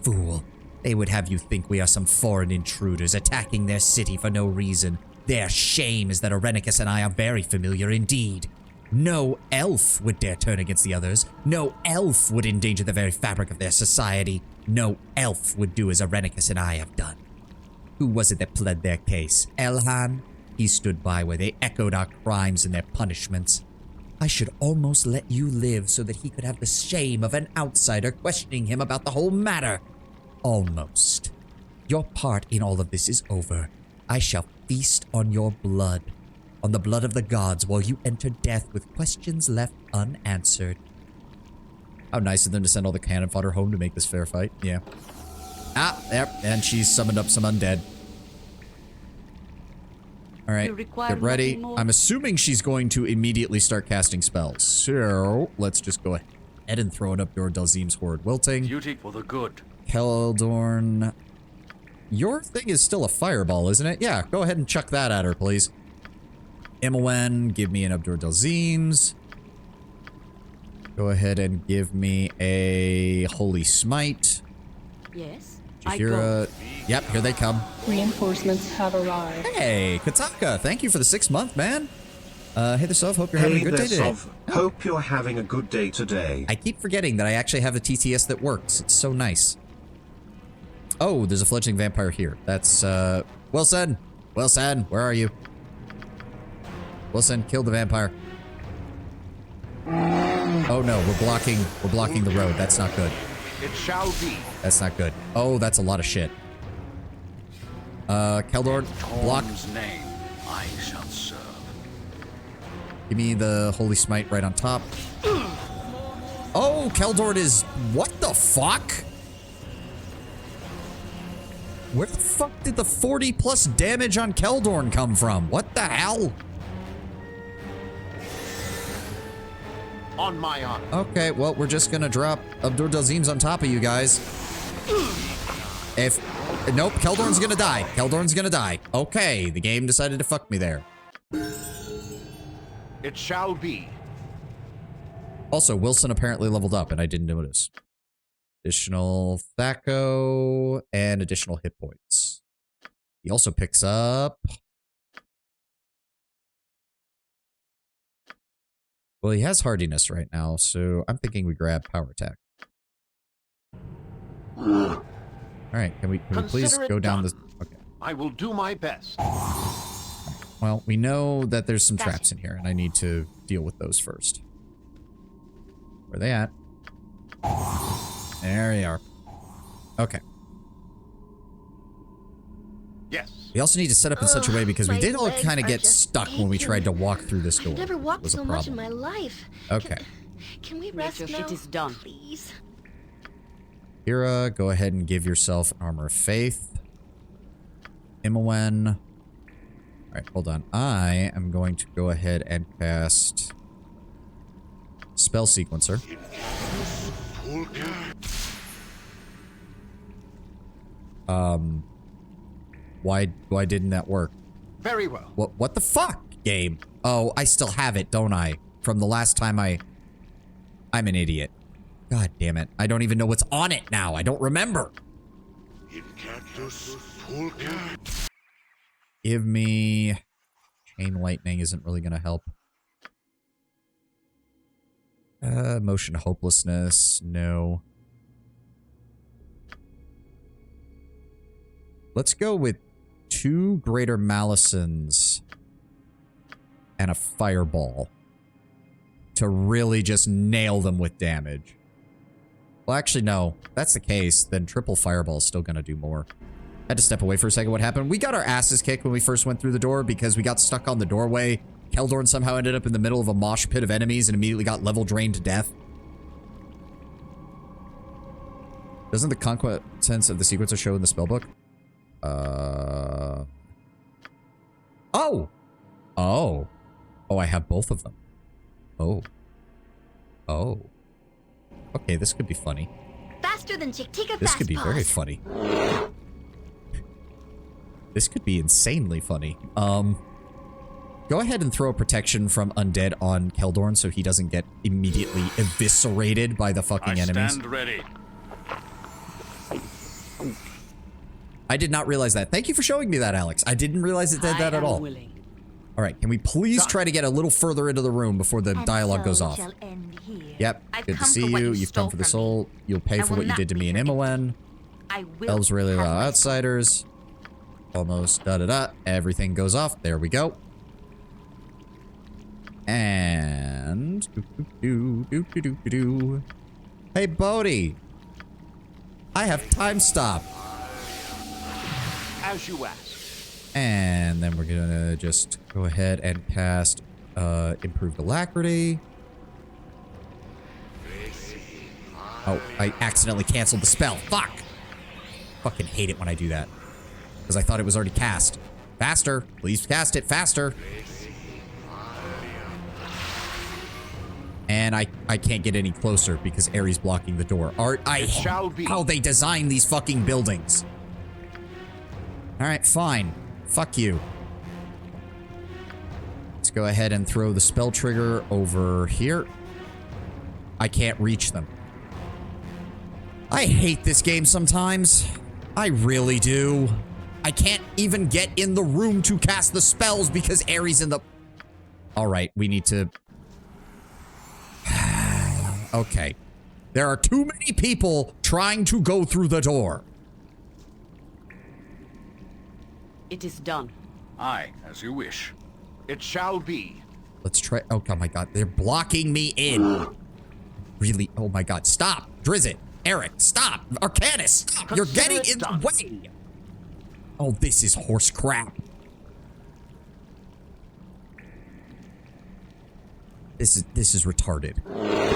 Fool. They would have you think we are some foreign intruders attacking their city for no reason. Their shame is that Irenicus and I are very familiar indeed. No elf would dare turn against the others. No elf would endanger the very fabric of their society. No elf would do as Irenicus and I have done. Who was it that pled their case? Elhan? He stood by where they echoed our crimes and their punishments. I should almost let you live so that he could have the shame of an outsider questioning him about the whole matter. Almost. Your part in all of this is over. I shall feast on your blood, on the blood of the gods, while you enter death with questions left unanswered. How nice of them to send all the cannon fodder home to make this fair fight. Yeah. Ah, there. And she's summoned up some undead. Alright, get ready. I'm assuming she's going to immediately start casting spells. So, let's just go ahead and throw it up your Dalzim's Horde Wilting. Duty for the good. Keldorn. Your thing is still a fireball, isn't it? Yeah, go ahead and chuck that at her, please. Imowen, give me an Abdur Dalzim's. Go ahead and give me a Holy Smite. Yes. Jahira. Yep, here they come. Reinforcements have arrived. Hey, Kataka, thank you for the 6th month, man. Hey there, Sov. Hope you're having a good day today. Hope you're having a good day today. I keep forgetting that I actually have a TTS that works. It's so nice. Oh, there's a fledgling vampire here. That's, Wilson. Wilson, where are you? Wilson, kill the vampire. Oh no, we're blocking the road. That's not good. It shall be. That's not good. Oh, that's a lot of shit. Keldor, block. Name I shall serve. Give me the Holy Smite right on top. Oh, Keldor is... What the fuck? Where the fuck did the 40 plus damage on Keldorn come from? What the hell? On my honor. Okay, well, we're just gonna drop Abdur Dalzim's on top of you guys. Nope, Keldorn's gonna die. Keldorn's gonna die. Okay, the game decided to fuck me there. It shall be. Also, Wilson apparently leveled up, and I didn't notice. Additional Thaco and additional hit points. He also picks up... Well, he has hardiness right now, so I'm thinking we grab power attack. Alright, can we please go down this... Okay. I will do my best. Well, we know that there's some traps in here, and I need to deal with those first. Where are they at? There they are. Okay. Yes. We also need to set up in such a way because we did all kind of get stuck when we tried to walk through this door. I've never walked was a so much problem. in my life. Okay. Can we rest now? It is done. Please. Kira, go ahead and give yourself Armor of Faith. Imowen. Alright, hold on. I am going to go ahead and cast Spell Sequencer. Why didn't that work? Very well. What the fuck, game? Oh, I still have it, don't I? From the last time I'm an idiot. God damn it. I don't even know what's on it now. I don't remember. Give me... Chain Lightning isn't really gonna help. Motion Hopelessness, no. Let's go with 2 Greater Malisons and a Fireball to really just nail them with damage. Well, actually, no. If that's the case, then triple Fireball is still going to do more. Had to step away for a second. What happened? We got our asses kicked when we first went through the door because we got stuck on the doorway. Keldorn somehow ended up in the middle of a mosh pit of enemies and immediately got level drained to death. Doesn't the contents of the sequencer show in the spellbook? Oh! Oh. Oh, I have both of them. Oh. Oh. Okay, this could be funny. Faster than Chick-Tika This could be Fastpaws. very funny. This could be insanely funny. Go ahead and throw a protection from undead on Keldorn so he doesn't get immediately eviscerated by the fucking enemies. Stand ready. I did not realize that. Thank you for showing me that, Alex. I didn't realize it did that at all. Willing. All right, can we please try to get a little further into the room before the dialogue goes off? Yep, good to see you. You've come for the soul. You'll pay for what you did to me and Imowen. Elves really allow outsiders. Almost da-da-da. Everything goes off. There we go. And And hey, Bodhi. I have time stop. As you ask. And then we're gonna just go ahead and cast improved alacrity. Oh, I accidentally canceled the spell. Fuck! Fucking hate it when I do that. Because I thought it was already cast. Faster! Please cast it faster! And I can't get any closer because Ares blocking the door. I hate how they design these fucking buildings. Alright, fine. Fuck you. Let's go ahead and throw the spell trigger over here. I can't reach them. I hate this game sometimes. I really do. I can't even get in the room to cast the spells because Ares in the... Alright, we need to... Okay. There are too many people trying to go through the door. It is done. Aye, as you wish. It shall be. Let's try... Oh, my God. They're blocking me in. Really? Oh, my God. Stop. Drizzt. Eric, stop. Arcanus, stop. You're getting in the way. Oh, this is horse crap. This is retarded.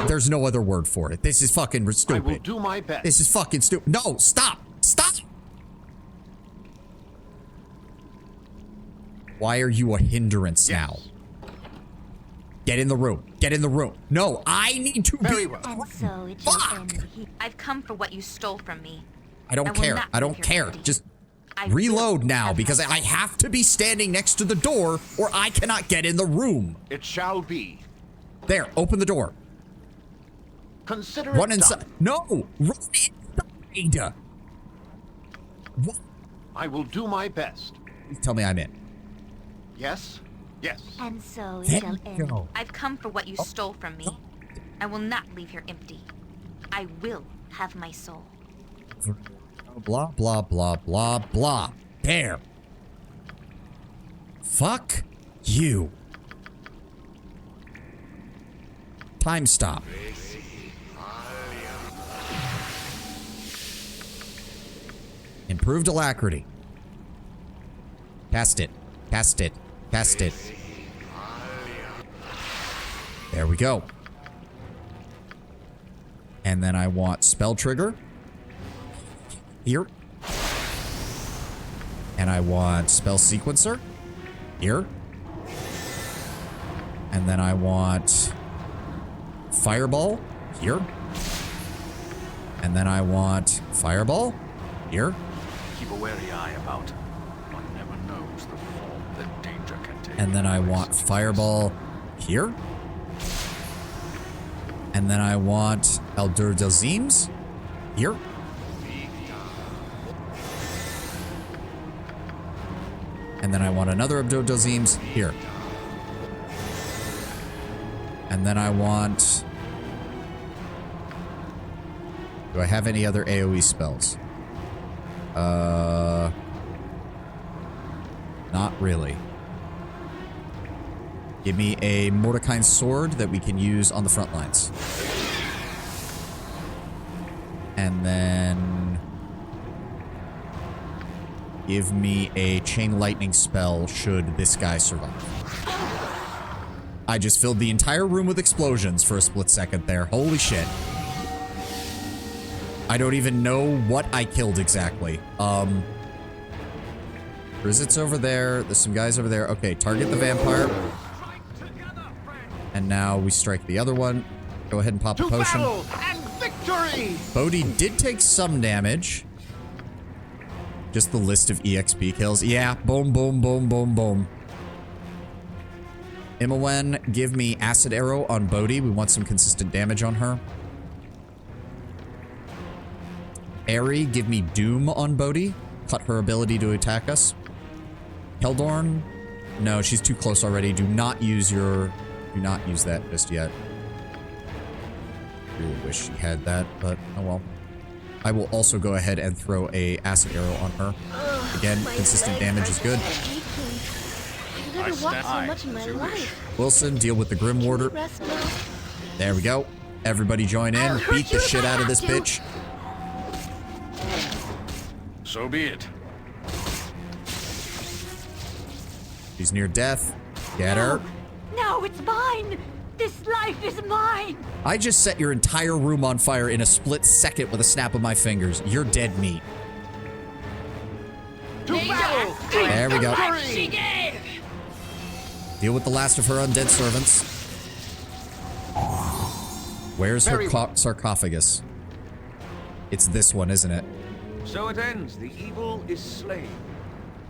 There's no other word for it. This is fucking stupid. I will do my best. This is fucking stupid. No, stop. Stop. Why are you a hindrance now? Get in the room. Get in the room. No, I need to be... And so it shall end here. I've come for what you stole from me. I don't care. I don't care. Just reload now because I have to be standing next to the door or I cannot get in the room. It shall be. There, open the door. Consider Run it inside. done. No, run inside. What? I will do my best. Please tell me I'm in. Yes? Yes. And so it There shall you end. go. I've come for what you stole from me. I will not leave here empty. I will have my soul. Blah, blah, blah, blah, blah. There. Fuck you. Time stop. Improved alacrity. Cast it. Cast it. Cast it. There we go. And then I want spell trigger. Here. And I want spell sequencer. Here. And then I want fireball. Here. And then I want fireball. Here. Keep a wary eye about. One never knows the form that danger can take. And then I want fireball here. And then I want Eldur Delzims here. And then I want another Eldur Delzims here. And then I want... Do I have any other AoE spells? Not really. Give me a Mordecai's sword that we can use on the front lines. And then... Give me a chain lightning spell should this guy survive. I just filled the entire room with explosions for a split second there. Holy shit. I don't even know what I killed exactly. Drizzt's over there. There's some guys over there. Okay, target the vampire. And now we strike the other one. Go ahead and pop a potion. Battle and victory! Bodhi did take some damage. Just the list of EXP kills. Yeah, boom, boom, boom, boom, boom. Imowen, give me Acid Arrow on Bodhi. We want some consistent damage on her. Aerie, give me Doom on Bodhi. Cut her ability to attack us. Keldorn. No, she's too close already. Do not use that just yet. Really wish she had that, but oh well. I will also go ahead and throw a acid arrow on her. Again, consistent damage is good. I never walked so much in my life. Wilson, deal with the Grim Warder. Rest now. There we go. Everybody join in. Beat the shit out of this bitch. So be it. She's near death. Get her. No, it's mine. This life is mine. I just set your entire room on fire in a split second with a snap of my fingers. You're dead meat. To battle! There we go. She gave! Deal with the last of her undead servants. Where's her sarcophagus? It's this one, isn't it? So it ends. The evil is slain.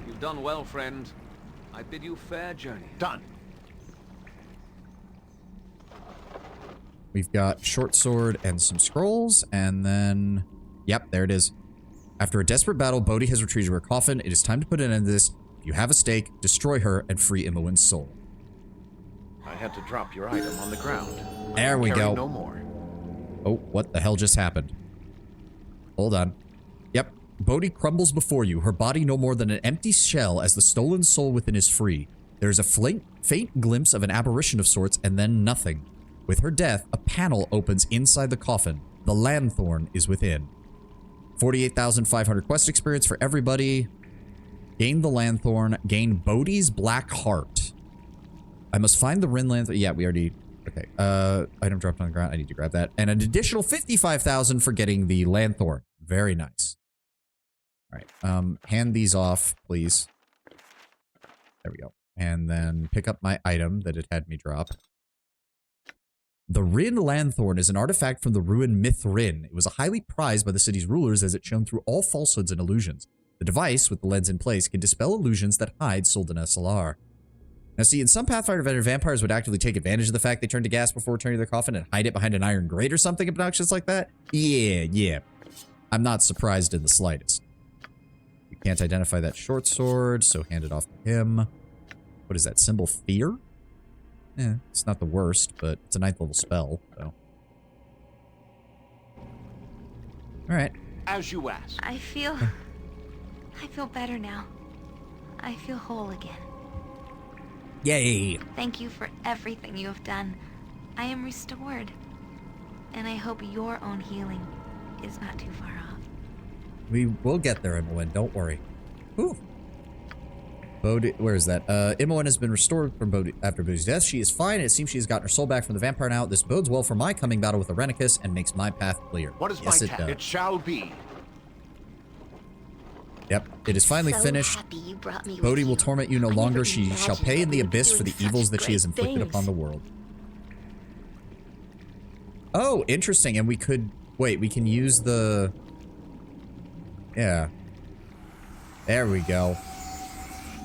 You've done well, friend. I bid you fair journey. Done. We've got short sword and some scrolls, and then... Yep, there it is. After a desperate battle, Bodhi has retreated to her coffin. It is time to put an end to this. If you have a stake, destroy her and free Imoen's soul. I had to drop your item on the ground. There we go. No more. Oh, what the hell just happened? Hold on. Yep. Bodhi crumbles before you, her body no more than an empty shell as the stolen soul within is free. There is a faint glimpse of an apparition of sorts, and then nothing. With her death, a panel opens inside the coffin. The Lanthorn is within. 48,500 quest experience for everybody. Gain the Lanthorn. Gain Bodhi's Black Heart. I must find the Rin Lanthorn. Yeah, we already... Okay. Item dropped on the ground. I need to grab that. And an additional 55,000 for getting the Lanthorn. Very nice. All right. Hand these off, please. There we go. And then pick up my item that it had me drop. The Rin Lanthorn is an artifact from the ruined myth Rin. It was highly prized by the city's rulers as it shone through all falsehoods and illusions. The device, with the lens in place, can dispel illusions that hide Soldan SLR. Now see, in some Pathfinder Veteran, vampires would actively take advantage of the fact they turn to gas before returning to their coffin and hide it behind an iron grate or something obnoxious like that. Yeah. I'm not surprised in the slightest. You can't identify that short sword, so hand it off to him. What is that, symbol fear? It's not the worst, but it's a 9th level spell, so. Alright. As you asked. I feel better now. I feel whole again. Yay! Thank you for everything you have done. I am restored. And I hope your own healing is not too far off. We will get there, Imoen, don't worry. Whew. Bodhi, where is that? Imoen has been restored from Bodhi after Bodhi's death. She is fine. It seems she has gotten her soul back from the vampire now. This bodes well for my coming battle with Irenicus and makes my path clear. What is yes, my task? It shall be. Yep, it is finally finished. Bodhi will torment you no longer. She shall pay in the abyss for the evils that she has inflicted upon the world. Oh, interesting. And we could... Wait, we can use the... Yeah. There we go.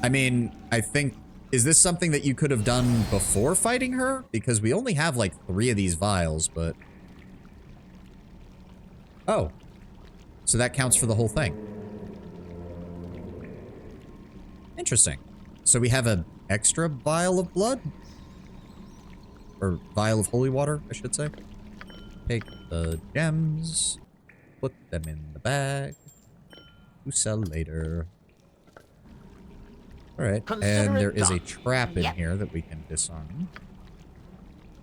I mean, I think... Is this something that you could have done before fighting her? Because we only have like 3 of these vials, but... Oh. So that counts for the whole thing. Interesting. So we have an extra vial of blood? Or vial of holy water, I should say. Take the gems. Put them in the bag. To sell later. Alright, and there is a trap in here that we can disarm.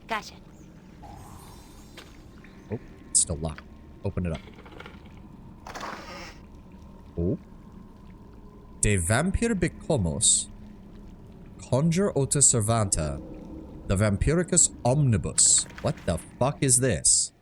Gotcha. Oh, it's still locked. Open it up. Oh. De Vampir Bicomos. Conjure Ota Servanta. The Vampiricus Omnibus. What the fuck is this?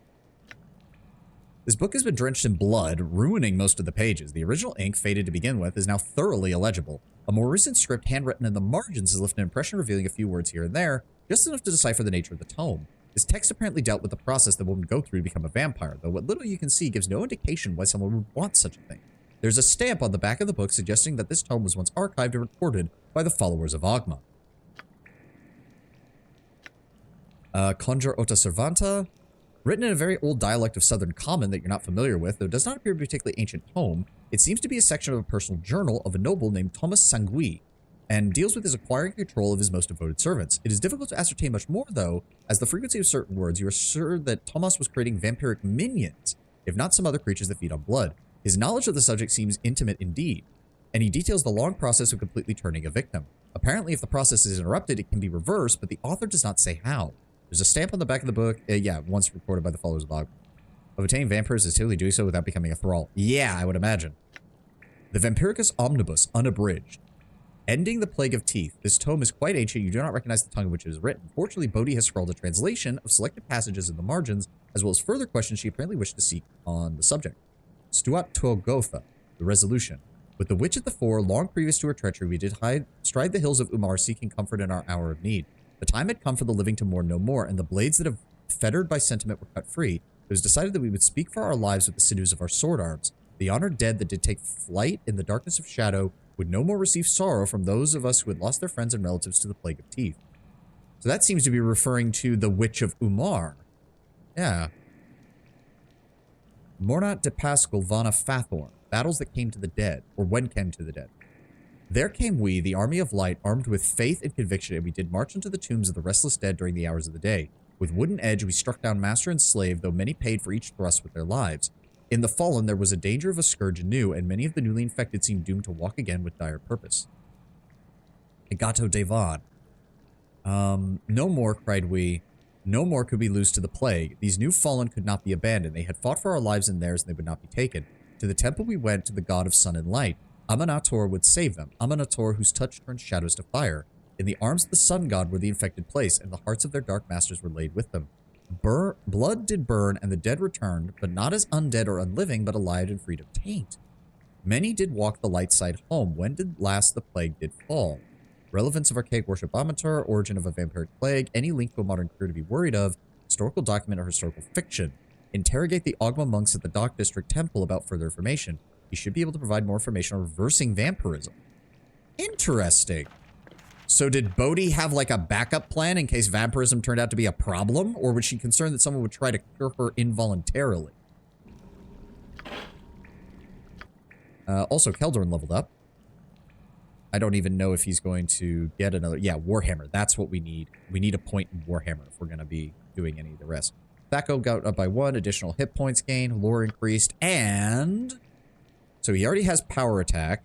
This book has been drenched in blood, ruining most of the pages. The original ink, faded to begin with, is now thoroughly illegible. A more recent script handwritten in the margins has left an impression revealing a few words here and there, just enough to decipher the nature of the tome. This text apparently dealt with the process that one would go through to become a vampire, though what little you can see gives no indication why someone would want such a thing. There's a stamp on the back of the book suggesting that this tome was once archived and recorded by the followers of Ogma. Conjure Ota Servanta. Written in a very old dialect of Southern Common that you're not familiar with, though it does not appear to be a particularly ancient tome, it seems to be a section of a personal journal of a noble named Thomas Sangui, and deals with his acquiring control of his most devoted servants. It is difficult to ascertain much more, though, as the frequency of certain words, you are sure that Thomas was creating vampiric minions, if not some other creatures that feed on blood. His knowledge of the subject seems intimate indeed, and he details the long process of completely turning a victim. Apparently, if the process is interrupted, it can be reversed, but the author does not say how. There's a stamp on the back of the book. Yeah, once recorded by the followers of Bog. Of obtaining vampires is typically doing so without becoming a thrall. Yeah, I would imagine. The Vampiricus Omnibus, unabridged. Ending the Plague of Teeth. This tome is quite ancient. You do not recognize the tongue in which it is written. Fortunately, Bodhi has scrawled a translation of selected passages in the margins, as well as further questions she apparently wished to seek on the subject. Stuat Tuogotha, the resolution. With the witch at the fore, long previous to her treachery, we did stride the hills of Umar, seeking comfort in our hour of need. The time had come for the living to mourn no more, and the blades that have fettered by sentiment were cut free. It was decided that we would speak for our lives with the sinews of our sword arms. The honored dead that did take flight in the darkness of shadow would no more receive sorrow from those of us who had lost their friends and relatives to the Plague of Teeth. So that seems to be referring to the Witch of Umar. Yeah. Mornat de Pascal Vana Fathorn. Battles that came to the dead, or when came to the dead. There came we, the army of light, armed with faith and conviction, and we did march into the tombs of the restless dead during the hours of the day. With wooden edge, we struck down master and slave, though many paid for each thrust with their lives. In the fallen, there was a danger of a scourge anew, and many of the newly infected seemed doomed to walk again with dire purpose. Egato Devan. No more, cried we. No more could we lose to the plague. These new fallen could not be abandoned. They had fought for our lives and theirs, and they would not be taken. To the temple we went, to the god of sun and light. Amanator would save them. Amanator, whose touch turned shadows to fire. In the arms of the sun god were the infected place, and the hearts of their dark masters were laid with them. Blood did burn, and the dead returned, but not as undead or unliving, but alive and freed of taint. Many did walk the light side home. When did last the plague did fall? Relevance of archaic worship Amateur, origin of a vampiric plague, any link to a modern cure to be worried of, historical document or historical fiction. Interrogate the Ogma monks at the Dock District Temple about further information. You should be able to provide more information on reversing vampirism. Interesting. So did Bodhi have like a backup plan in case vampirism turned out to be a problem? Or was she concerned that someone would try to cure her involuntarily? Also, Keldorn leveled up. I don't even know if he's going to get another... Yeah, Warhammer. That's what we need. We need a point in Warhammer if we're going to be doing any of the rest. Thaco got up by 1. Additional hit points gained. Lore increased. And... So he already has power attack.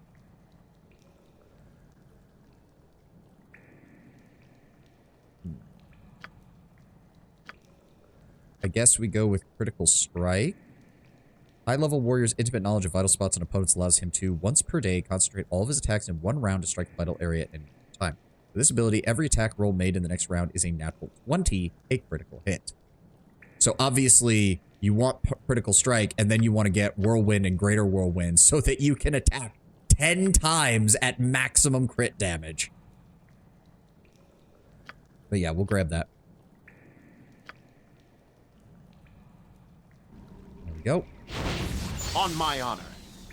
I guess we go with critical strike. High-level warrior's intimate knowledge of vital spots and opponents allows him to, once per day, concentrate all of his attacks in one round to strike the vital area at any time. With this ability, every attack roll made in the next round is a natural 20, a critical hit. So obviously, you want critical strike, and then you want to get whirlwind and greater whirlwind so that you can attack 10 times at maximum crit damage. But yeah, we'll grab that. There we go. On my honor.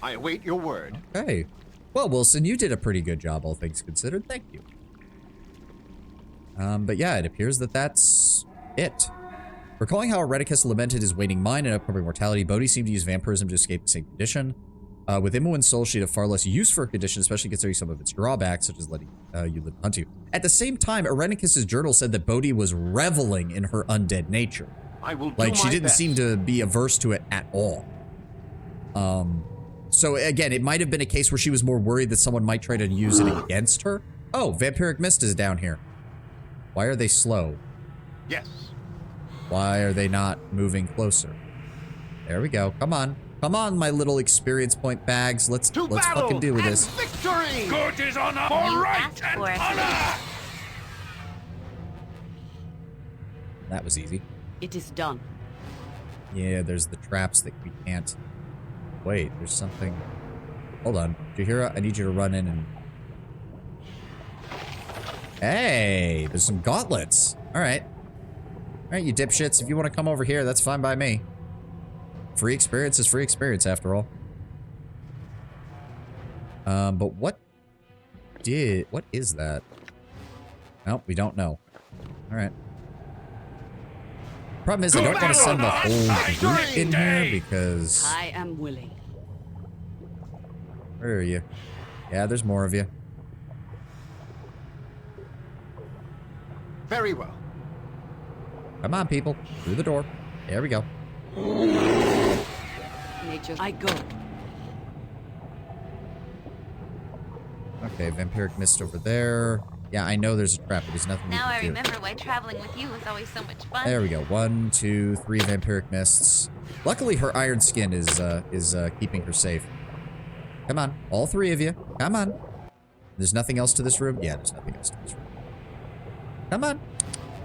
I await your word. Okay. Well, Wilson, you did a pretty good job, all things considered. Thank you. But yeah, it appears that that's it. Recalling how Ereticus lamented his waning mind and upcoming mortality, Bodhi seemed to use vampirism to escape the same condition. With Imoen's soul, she'd have far less use for a condition, especially considering some of its drawbacks, such as letting you live and hunt you. At the same time, Ereticus's journal said that Bodhi was reveling in her undead nature. I will do like, she my didn't best. seem to be averse to it at all. So again, it might have been a case where she was more worried that someone might try to use it against her. Oh, Vampiric Mist is down here. Why are they slow? Yes. Why are they not moving closer? There we go. Come on. Come on, my little experience point bags. Let's fucking deal with this. Victory! Good is honor for You right asked and for it. honor! That was easy. It is done. Yeah, there's the traps that we can't... Wait, there's something... Hold on. Jahira, I need you to run in and... Hey, there's some gauntlets. Alright. Alright, you dipshits. If you want to come over here, that's fine by me. Free experience is free experience, after all. But what is that? Nope, we don't know. Alright. Problem is, I don't want to send the whole group in here because... I am willing. Where are you? Yeah, there's more of you. Very well. Come on, people. Through the door. There we go. Nature, I go. Okay, vampiric mist over there. Yeah, I know there's a trap, but there's nothing Now we I can do. remember why traveling with you was always so much fun. There we go. 1, 2, 3 vampiric mists. Luckily, her iron skin is keeping her safe. Come on, all 3 of you. Come on. There's nothing else to this room? Yeah, there's nothing else to this room. Come on.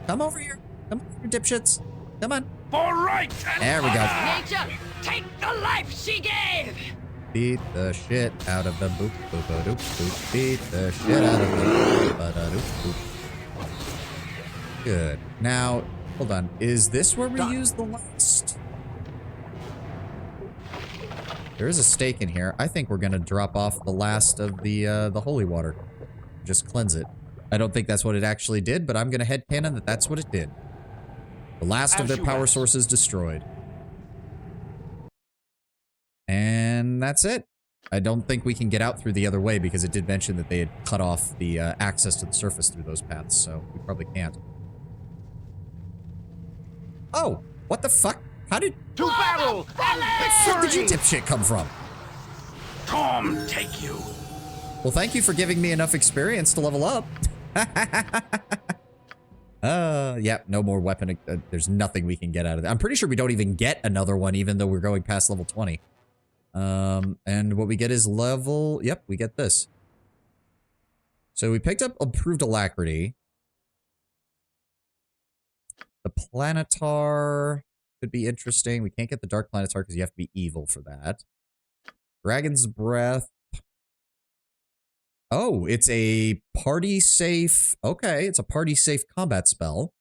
Come over here. Come over here, dipshits. Come on. For right and There we go. Nature, take the life she gave! Beat the shit out of them. Boop, boop, boop, boop. Beat the shit out of them. Boop, boop. Good. Now, hold on. Is this where we use the last? There is a stake in here. I think we're gonna drop off the last of the holy water. Just cleanse it. I don't think that's what it actually did, but I'm gonna headcanon that that's what it did. The last of their power sources destroyed. And that's it. I don't think we can get out through the other way because it did mention that they had cut off the access to the surface through those paths, so we probably can't. Oh, what the fuck? How did... To battle! Where the fuck did you dipshit come from? Tom, take you. Well, thank you for giving me enough experience to level up. Yeah, no more weapon. There's nothing we can get out of it. I'm pretty sure we don't even get another one, even though we're going past level 20. And what we get is level... Yep, we get this. So we picked up Improved Alacrity. The Planetar could be interesting. We can't get the Dark Planetar because you have to be evil for that. Dragon's Breath. Oh, it's a party safe. Okay, it's a party safe combat spell.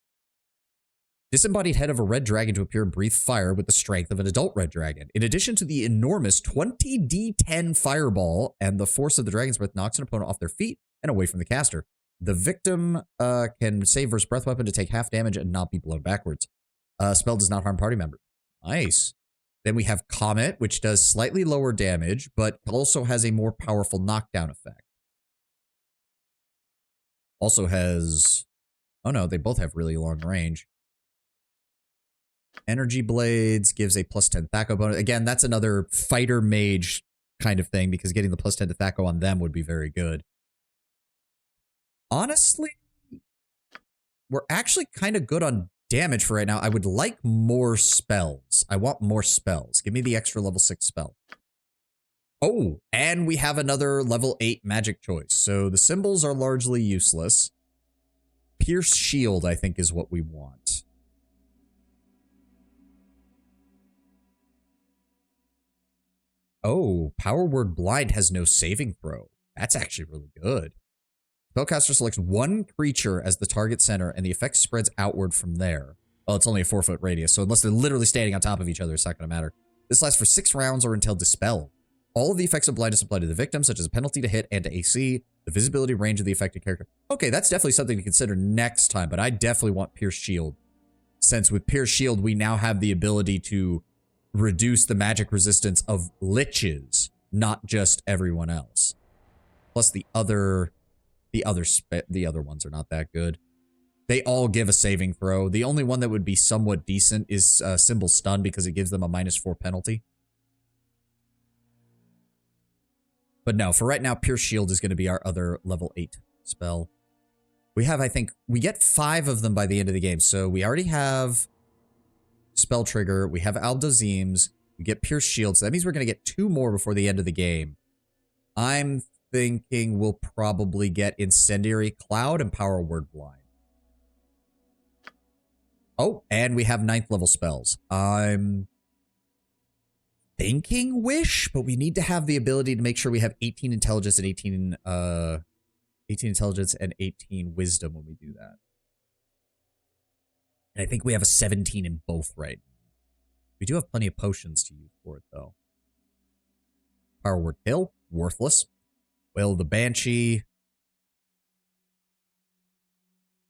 Disembodied head of a red dragon to appear and breathe fire with the strength of an adult red dragon. In addition to the enormous 20d10 fireball and the force of the dragon's breath knocks an opponent off their feet and away from the caster. The victim can save versus breath weapon to take half damage and not be blown backwards. Spell does not harm party members. Nice. Then we have Comet, which does slightly lower damage, but also has a more powerful knockdown effect. Also has... Oh no, they both have really long range. Energy Blades gives a +10 Thaco bonus. Again, that's another fighter mage kind of thing, because getting the +10 to Thaco on them would be very good. Honestly, we're actually kind of good on damage for right now. I would like more spells. I want more spells. Give me the extra level 6 spell. Oh, and we have another level 8 magic choice. So the symbols are largely useless. Pierce Shield, I think, is what we want. Oh, Power Word Blind has no saving throw. That's actually really good. Spellcaster selects one creature as the target center, and the effect spreads outward from there. Well, it's only a 4-foot radius, so unless they're literally standing on top of each other, it's not going to matter. This lasts for 6 rounds or until dispelled. All of the effects of blindness apply to the victim, such as a penalty to hit and to AC, the visibility range of the affected character. Okay, that's definitely something to consider next time, but I definitely want Pierce Shield. Since with Pierce Shield, we now have the ability to reduce the magic resistance of liches, not just everyone else. Plus the other ones are not that good. They all give a saving throw. The only one that would be somewhat decent is Symbol Stun, because it gives them a -4 penalty. But no, for right now, Pierce Shield is going to be our other level 8 spell. We have, I think, we get 5 of them by the end of the game. So we already have Spell Trigger. We have Aldazims. We get Pierce Shield. So that means we're going to get 2 more before the end of the game. I'm thinking we'll probably get Incendiary Cloud and Power Word Blind. Oh, and we have 9th level spells. I'm thinking Wish, but we need to have the ability to make sure we have 18 intelligence and 18 intelligence and 18 wisdom when we do that. And I think we have a 17 in both right now. We do have plenty of potions to use for it, though. Power Word Kill, worthless. Well, the Banshee.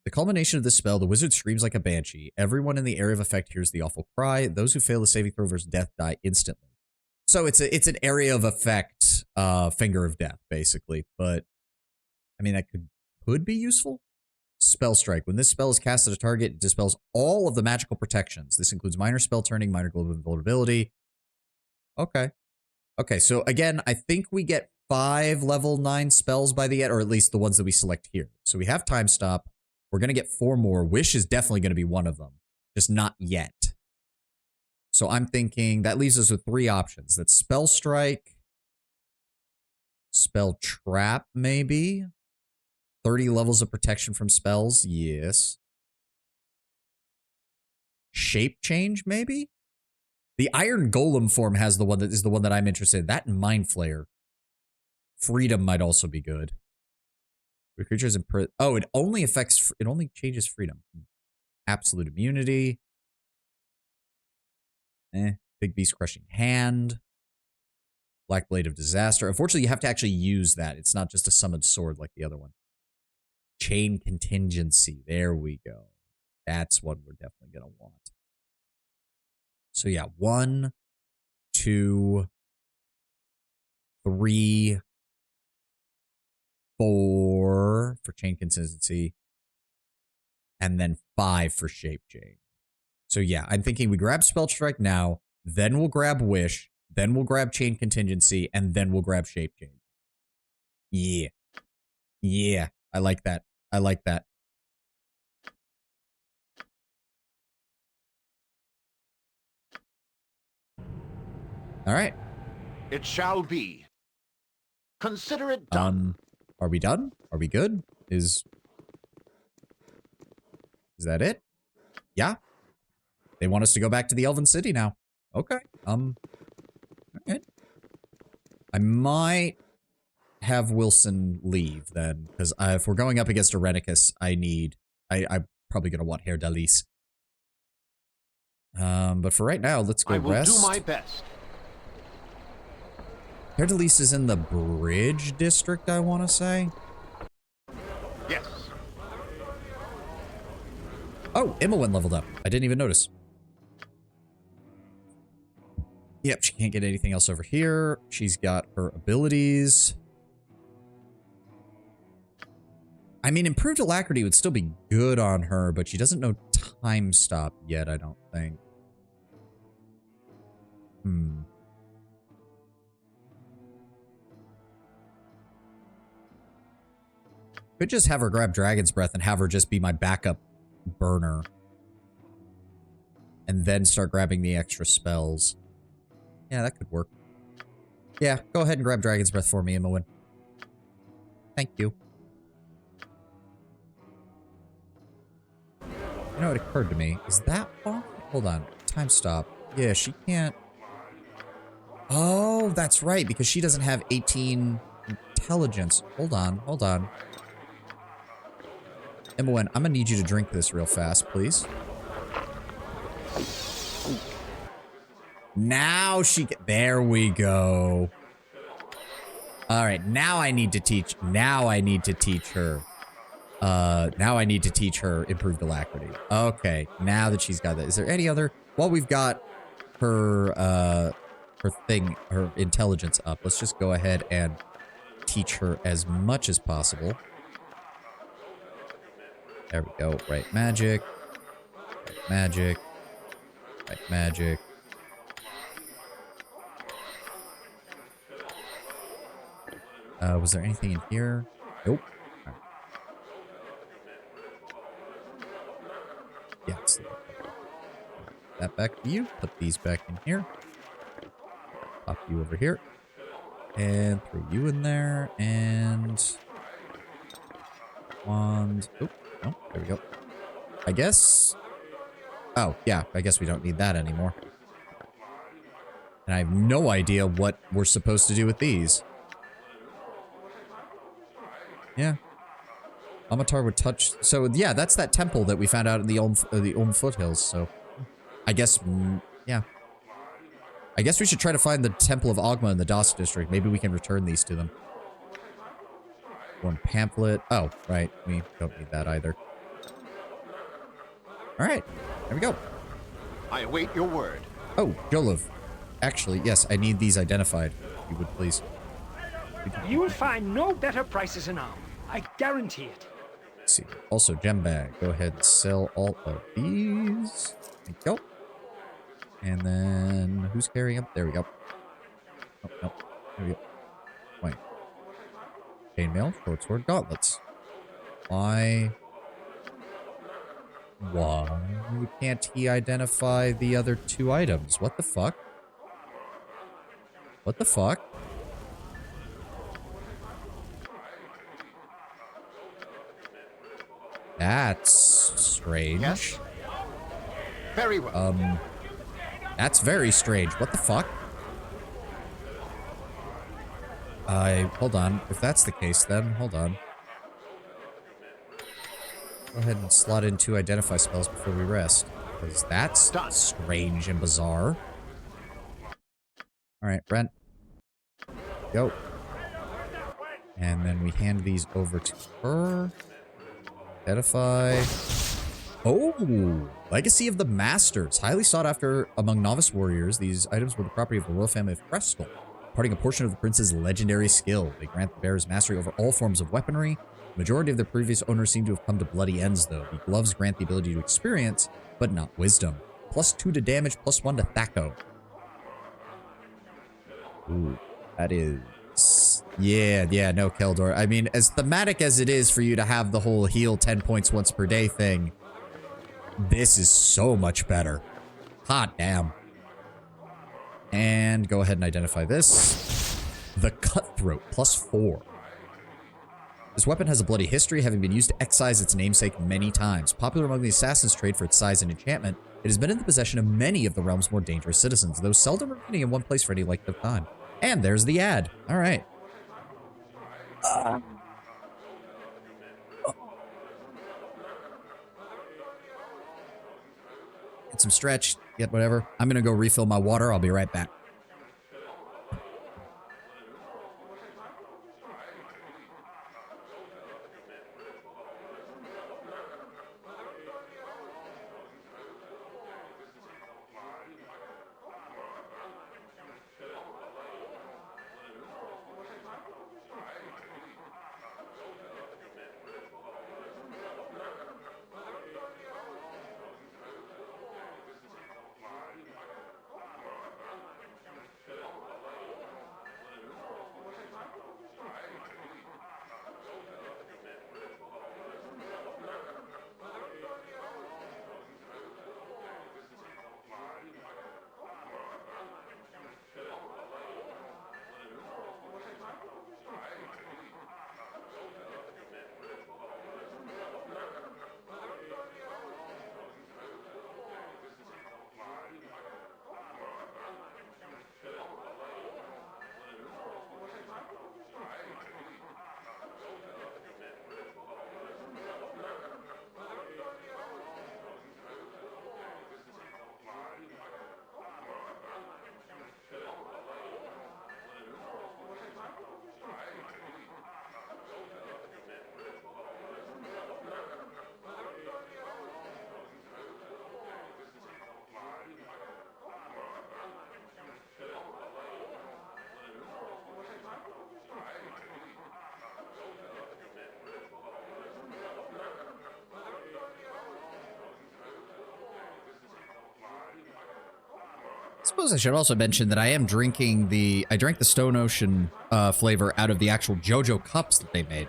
The culmination of this spell, the wizard screams like a banshee. Everyone in the area of effect hears the awful cry. Those who fail the saving throw versus death die instantly. So it's an area of effect, finger of death, basically. But I mean, that could be useful. Spell Strike. When this spell is cast at a target, it dispels all of the magical protections. This includes minor spell turning, minor global invulnerability. Okay. Okay, so again, I think we get 5 level 9 spells by the end, or at least the ones that we select here. So we have Time Stop. We're going to get 4 more. Wish is definitely going to be one of them. Just not yet. So I'm thinking that leaves us with 3 options. That's Spell Strike, Spell Trap, maybe. 30 levels of protection from spells, yes. Shape Change, maybe? The Iron Golem form has the one that is the one that I'm interested in. That and Mind Flayer. Freedom might also be good. The creatures in oh, it only changes freedom. Absolute immunity. Big Beast Crushing Hand. Black Blade of Disaster. Unfortunately, you have to actually use that. It's not just a summoned sword like the other one. Chain Contingency. There we go. That's what we're definitely going to want. So yeah, 1, 2, 3, 4 for Chain Consistency, and then 5 for Shape Change. So yeah, I'm thinking we grab Spell Strike now, then we'll grab Wish, then we'll grab Chain Contingency, and then we'll grab Shape Change. Yeah. Yeah, I like that. I like that. All right. It shall be. Consider it done. Are we done? Are we good? Is that it? Yeah. They want us to go back to the Elven City now. Okay. Alright. I might have Wilson leave then, because if we're going up against Irenicus, I'm probably gonna want Herr Dalis. But for right now, let's go rest. I will do my best. Herr Dalis is in the Bridge District, I want to say. Yes. Oh, Imowen leveled up. I didn't even notice. Yep, she can't get anything else over here. She's got her abilities. I mean, improved alacrity would still be good on her, but she doesn't know Time Stop yet, I don't think. Could just have her grab Dragon's Breath and have her just be my backup burner. And then start grabbing the extra spells. Yeah, that could work. Yeah, go ahead and grab Dragon's Breath for me, Imowen. Thank you. You know, it occurred to me. Is that far? Hold on. Time Stop. Yeah, she can't... Oh, that's right, because she doesn't have 18 intelligence. Hold on, hold on. Imowen, I'm gonna need you to drink this real fast, please. Now she can... There we go. Alright, now I need to teach... Now I need to teach her... now I need to teach her improved alacrity. Okay, now that she's got that. Is there any other... Well, we've got her, her intelligence up. Let's just go ahead and teach her as much as possible. There we go. Right magic. Right magic. Right magic. Was there anything in here? Nope. Right. Yeah, let's that back to you. Put these back in here. Pop you over here. And throw you in there. And... Wand. Oh, no. There we go. I guess... Oh, yeah. I guess we don't need that anymore. And I have no idea what we're supposed to do with these. Yeah. Amatar would touch... So, yeah, that's that temple that we found out in the Ulm foothills, so... I guess... yeah. I guess we should try to find the Temple of Ogma in the Das district. Maybe we can return these to them. One pamphlet. Oh, right. We don't need that either. Alright. There we go. I await your word. Oh, Jolov. Actually, yes, I need these identified. If you would please. You will find no better prices in Ulm. I guarantee it. Let's see. Also, gem bag. Go ahead and sell all of these. There you go. And then, who's carrying up? There we go. Oh, no. There we go. Wait. Chainmail, short sword, gauntlets. Why can't he identify the other 2 items? What the fuck? What the fuck? That's strange. Yes. Very well. That's very strange. What the fuck? Hold on. If that's the case, then hold on. Go ahead and slot in 2 identify spells before we rest. Because that's strange and bizarre. Alright, Brent. Go. And then we hand these over to her. Identify. Oh! Legacy of the Masters. Highly sought after among novice warriors, these items were the property of the royal family of Frestal, imparting a portion of the prince's legendary skill. They grant the bearer's mastery over all forms of weaponry. The majority of their previous owners seem to have come to bloody ends, though. The gloves grant the ability to experience, but not wisdom. +2 to damage, +1 to Thaco. Ooh, that is... Yeah, no, Keldor. I mean, as thematic as it is for you to have the whole heal 10 points once per day thing, this is so much better. Hot damn. And go ahead and identify this. The Cutthroat, +4. This weapon has a bloody history, having been used to excise its namesake many times. Popular among the assassins' trade for its size and enchantment, it has been in the possession of many of the realm's more dangerous citizens, though seldom remaining in one place for any length of time. And there's the ad. All right. Get some stretch, get whatever. I'm gonna go refill my water. I'll be right back. I suppose I should also mention that I am drinking I drank the Stone Ocean flavor out of the actual JoJo cups that they made.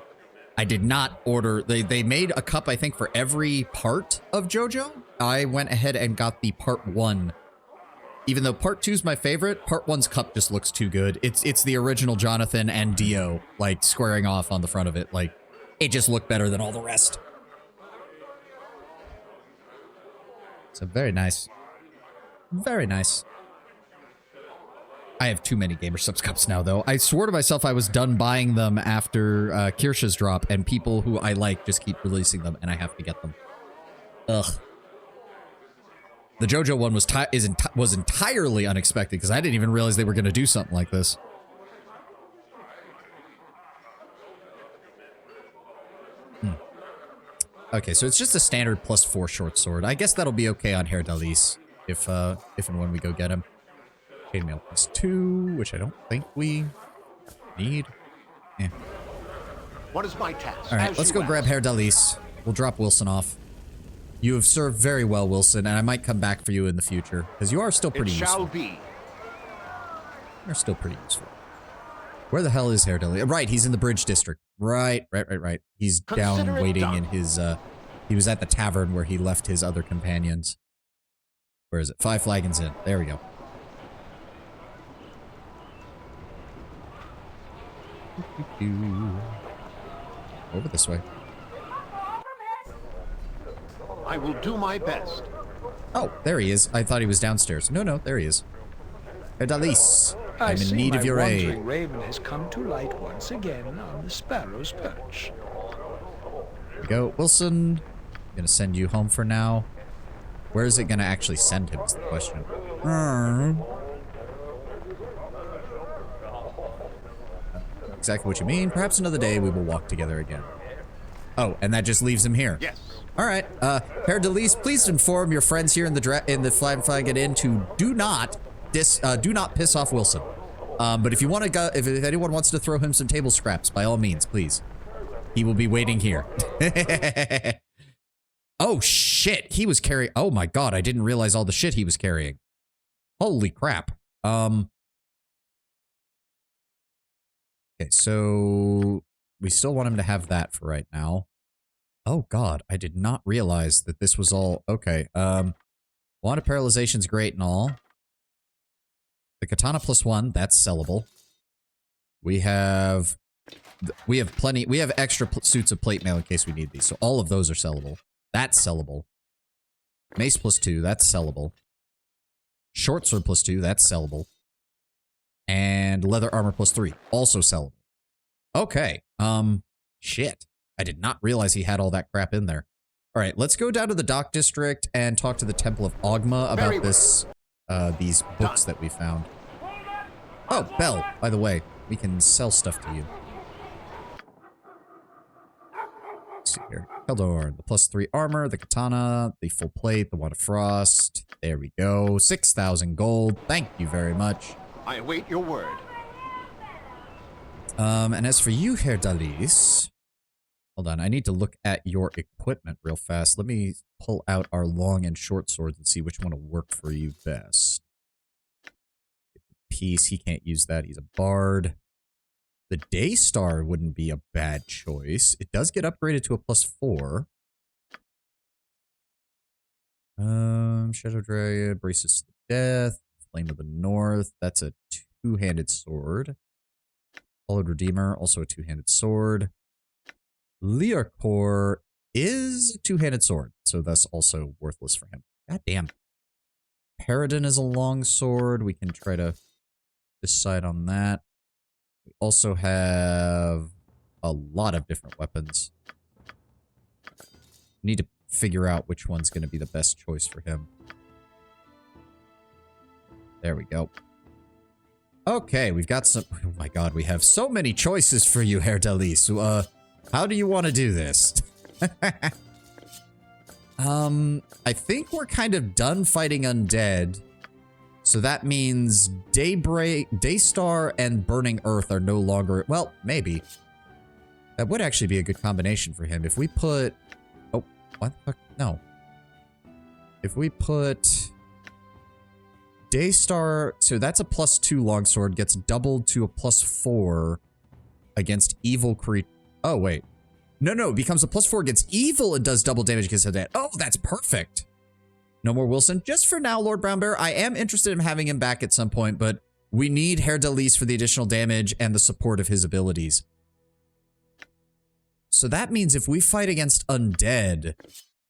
I did not order, they made a cup, I think, for every part of JoJo. I went ahead and got the part 1. Even though part 2 is my favorite, part 1's cup just looks too good. It's the original Jonathan and Dio, like, squaring off on the front of it. Like, it just looked better than all the rest. So very nice. Very nice. I have too many Gamer Subs cups now, though. I swore to myself I was done buying them after Kirsha's drop, and people who I like just keep releasing them, and I have to get them. Ugh. The JoJo one was entirely unexpected, because I didn't even realize they were going to do something like this. Okay, so it's just a standard +4 short sword. I guess that'll be okay on Hair Dalis, if and when we go get him. Chainmail +2, which I don't think we need. Yeah. What is my task? All right, let's go grab Hair Dalis. We'll drop Wilson off. You have served very well, Wilson, and I might come back for you in the future, because you are still pretty useful. It shall be. You're still pretty useful. Where the hell is Hair Dalis? Right, he's in the Bridge District. Right. He's down waiting in his, he was at the tavern where he left his other companions. Where is it? 5 flagons in. There we go. Over this way. I will do my best. Oh, there he is. I thought he was downstairs. No, there he is. Dalis, I'm in need of your aid. My wandering raven has come to light once again on the sparrow's perch. There we go. Wilson, I'm gonna send you home for now. Where is it gonna actually send him is the question. Exactly what you mean. Perhaps another day we will walk together again. Oh, and that just leaves him here. Yes. All right. Herr Delis, please inform your friends here in the Flagon Inn to do not piss off Wilson. But if you want to go, if anyone wants to throw him some table scraps, by all means, please. He will be waiting here. Oh shit, he was carrying. Oh my god, I didn't realize all the shit he was carrying. Holy crap. Okay, so we still want him to have that for right now. Oh god, I did not realize that this was all okay. Wand of Paralyzation's great and all. The katana +1, that's sellable. We have plenty. We have extra suits of plate mail in case we need these. So all of those are sellable. That's sellable. Mace +2, that's sellable. Short sword +2, that's sellable. And leather armor +3, also sellable. Okay. Shit. I did not realize he had all that crap in there. All right, let's go down to the dock district and talk to the Temple of Ogma about this, these books that we found. Oh, Belle, by the way, we can sell stuff to you. Let's see here. Keldor, the +3 armor, the katana, the full plate, the Wand of Frost. There we go. 6,000 gold. Thank you very much. I await your word. And as for you, Herr Dalis, hold on, I need to look at your equipment real fast. Let me pull out our long and short swords and see which one will work for you best. Piece, he can't use that. He's a bard. The Daystar wouldn't be a bad choice. It does get upgraded to a +4. Shadow Dragon, Braces to Death, Flame of the North. That's a 2-handed sword. Followed Redeemer, also a 2-handed sword. Liarkor is a 2-handed sword, so that's also worthless for him. God damn. Paradin is a long sword. We can try to decide on that. We also have a lot of different weapons. Need to figure out which one's going to be the best choice for him. There we go. Okay, we've got some... Oh my god, we have so many choices for you, Herr Dalis. How do you want to do this? I think we're kind of done fighting undead. So that means Daystar and Burning Earth are no longer... Well, maybe. That would actually be a good combination for him. If we put... Oh, what the fuck? No. If we put... Daystar... So that's a +2 longsword. Gets doubled to a +4 against evil creatures. Oh, wait. No, it becomes a +4 against evil and does double damage against undead. Oh, that's perfect. No more Wilson. Just for now, Lord Brown Bear. I am interested in having him back at some point, but we need Herr Dalis for the additional damage and the support of his abilities. So that means if we fight against undead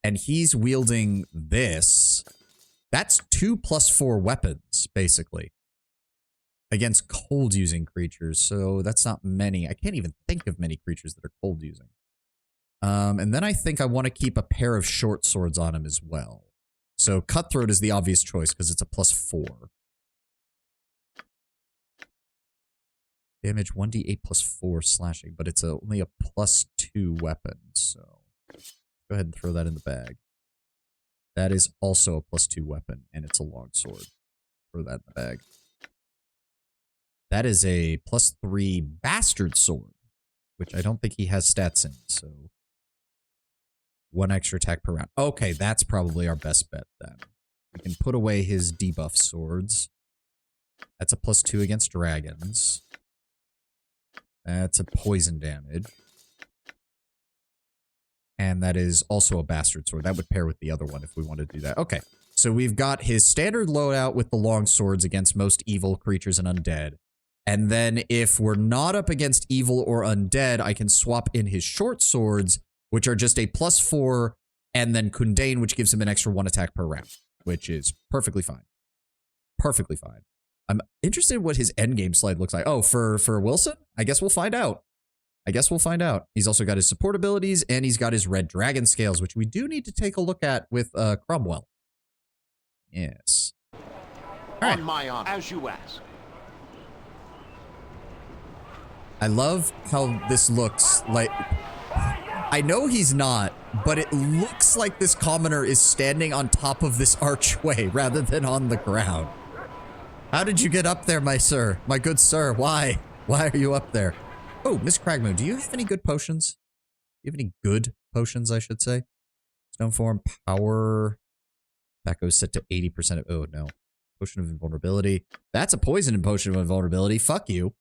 and he's wielding this, that's 2 +4 weapons, basically, against cold-using creatures. So that's not many. I can't even think of many creatures that are cold-using. And then I think I want to keep a pair of short swords on him as well. So Cutthroat is the obvious choice because it's a +4. Damage 1d8 +4 slashing, but it's only a +2 weapon. So go ahead and throw that in the bag. That is also a +2 weapon, and it's a longsword. Throw that in the bag. That is a +3 bastard sword, which I don't think he has stats in, so 1 extra attack per round. Okay, that's probably our best bet then. We can put away his debuff swords. That's a +2 against dragons. That's a poison damage. And that is also a bastard sword. That would pair with the other one if we wanted to do that. Okay. So we've got his standard loadout with the long swords against most evil creatures and undead. And then if we're not up against evil or undead, I can swap in his short swords, which are just a +4, and then Kundane, which gives him an extra 1 attack per round, which is perfectly fine. Perfectly fine. I'm interested in what his endgame slide looks like. Oh, for Wilson? I guess we'll find out. He's also got his support abilities, and he's got his red dragon scales, which we do need to take a look at with Cromwell. Yes. All right. On my honor, as you ask. I love how this looks like... I know he's not, but it looks like this commoner is standing on top of this archway rather than on the ground. How did you get up there, my sir? My good sir, why? Why are you up there? Oh, Miss Cragmoon, do you have any good potions? Do you have any good potions, I should say? Stone form, power... That goes set to 80% of... Oh, no. Potion of invulnerability. That's a poison potion of invulnerability. Fuck you.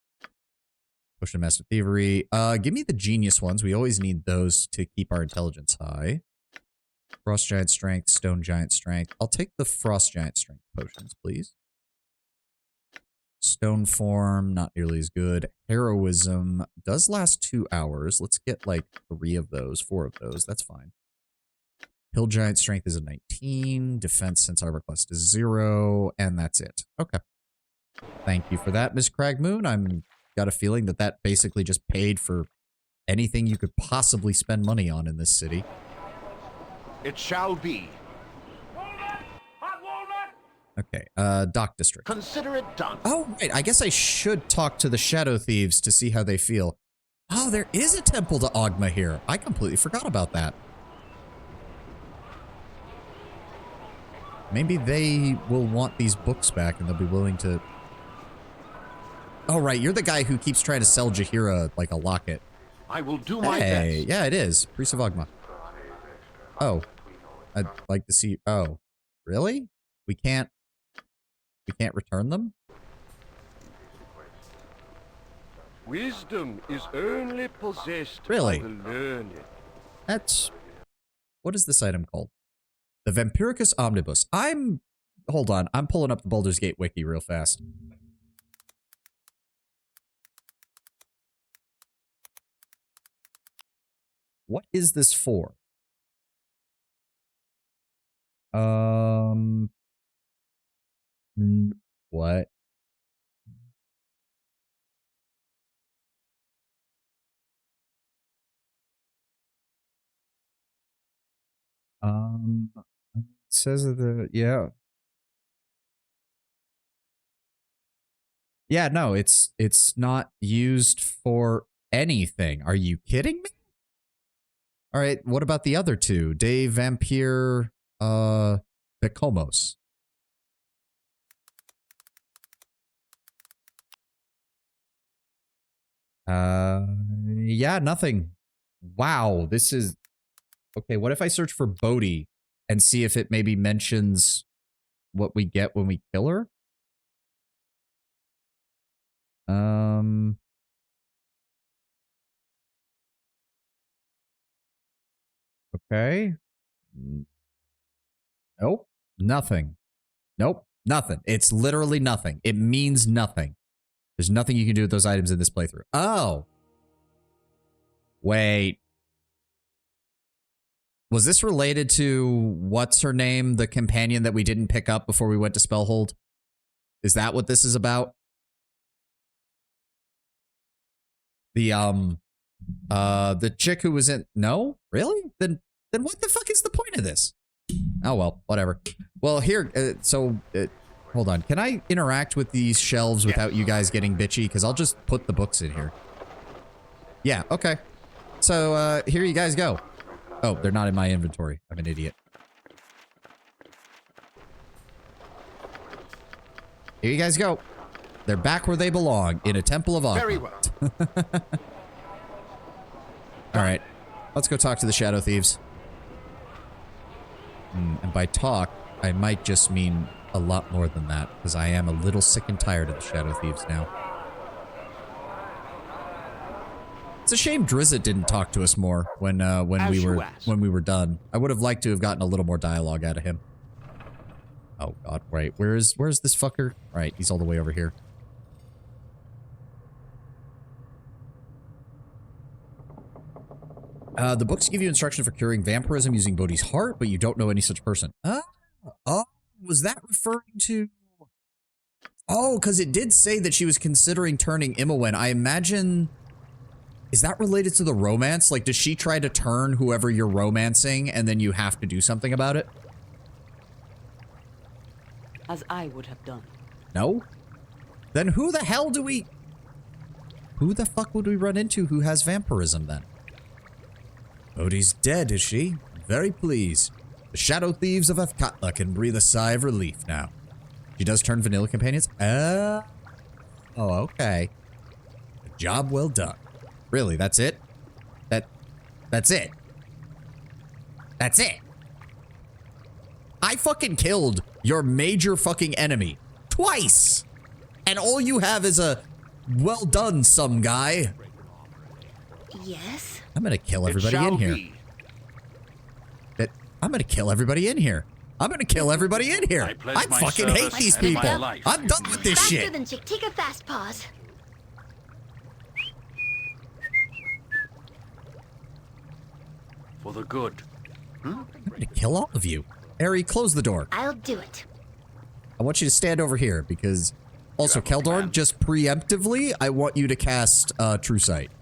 Potion of master thievery. Give me the genius ones. We always need those to keep our intelligence high. Frost giant strength, stone giant strength. I'll take the frost giant strength potions, please. Stone form, not nearly as good. Heroism does last 2 hours. Let's get like 3 of those, 4 of those. That's fine. Hill giant strength is a 19. Defense since armor class is 0. And that's it. Okay. Thank you for that, Miss Cragmoon. I'm got a feeling that that basically just paid for anything you could possibly spend money on in this city. It shall be. Okay, Dock District. Consider it done. Oh, right. I guess I should talk to the Shadow Thieves to see how they feel. Oh, there is a temple to Ogma here. I completely forgot about that. Maybe they will want these books back and they'll be willing to... Oh, right. You're the guy who keeps trying to sell Jaheira, like, a locket. I will do my best. Yeah, it is. Priest of Ogma. Oh. I'd like to see... Oh. Really? We can't return them? Wisdom is only possessed Really? by the learned. That's... What is this item called? The Vampiricus Omnibus. Hold on. I'm pulling up the Baldur's Gate wiki real fast. What is this for? What? It says that yeah. Yeah, no, it's not used for anything. Are you kidding me? All right, what about the other two? De Vampire, Becomos. Yeah, nothing. Wow, this is... Okay, what if I search for Bodhi and see if it maybe mentions what we get when we kill her? Okay. Nope. Nothing. Nope. Nothing. It's literally nothing. It means nothing. There's nothing you can do with those items in this playthrough. Oh. Wait. Was this related to what's her name, the companion that we didn't pick up before we went to Spellhold? Is that what this is about? The chick who was in... No? Really? Then what the fuck is the point of this? Oh, well, whatever. Well, here, hold on. Can I interact with these shelves without you guys getting bitchy? Because I'll just put the books in here. Yeah, okay. So, here you guys go. Oh, they're not in my inventory. I'm an idiot. Here you guys go. They're back where they belong, in a temple of Ogma. Very well. Alright. Let's go talk to the Shadow Thieves. And by talk, I might just mean a lot more than that, because I am a little sick and tired of the Shadow Thieves now. It's a shame Drizzt didn't talk to us more when we were done. I would have liked to have gotten a little more dialogue out of him. Oh god, wait, where's this fucker? Right, he's all the way over here. The books give you instructions for curing vampirism using Bodhi's heart, but you don't know any such person. Oh, was that referring to... Oh, because it did say that she was considering turning Imowen. I imagine... Is that related to the romance? Like, does she try to turn whoever you're romancing, and then you have to do something about it? As I would have done. No? Then who the hell do we... Who the fuck would we run into who has vampirism, then? Bodhi's dead, is she? Very pleased. The Shadow Thieves of Athkatla can breathe a sigh of relief now. She does turn vanilla companions? Oh, okay. A job well done. Really, that's it? That's it? That's it? I fucking killed your major fucking enemy. Twice! And all you have is a, well done, some guy. Yes? I'm gonna kill everybody in here. I'm gonna kill everybody in here. I'm gonna kill everybody in here. I fucking hate these people. I'm done with this Faster shit. than Chick. Take a fast pause. For the good. I'm gonna kill all of you. Ari, close the door. I'll do it. I want you to stand over here because... Also, Keldorn, just preemptively, I want you to cast True Sight.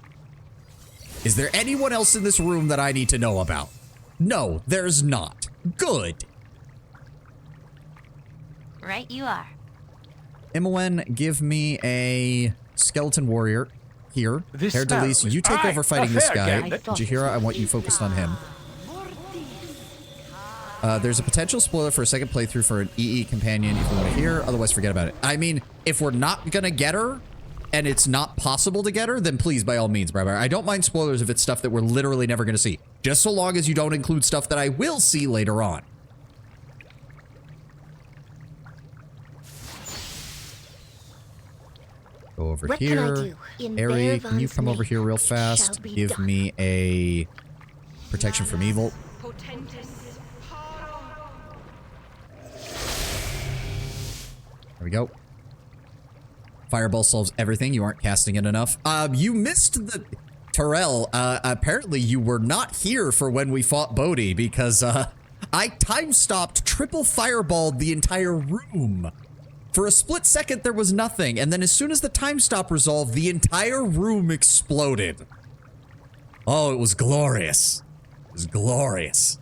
Is there anyone else in this room that I need to know about? No, there's not. Good. Right you are. Imowen, give me a skeleton warrior here. Herr Delise, you take over fighting this guy. Jaheira, I want you focused on him. There's a potential spoiler for a second playthrough for an EE companion if you want to hear. Otherwise, forget about it. I mean, if we're not gonna get her, and it's not possible to get her, then please, by all means, Barbara. I don't mind spoilers if it's stuff that we're literally never gonna see. Just so long as you don't include stuff that I will see later on. Go over What here. can I do? In Ari, can you Bearvan's come over here real fast? shall be Give done. me a protection from evil. There we go. Fireball solves everything. You aren't casting it enough. You missed the... Terrell, apparently you were not here for when we fought Bodhi because, I time-stopped, triple fireballed the entire room. For a split second, there was nothing, and then as soon as the time stop resolved, the entire room exploded. Oh, it was glorious. It was glorious.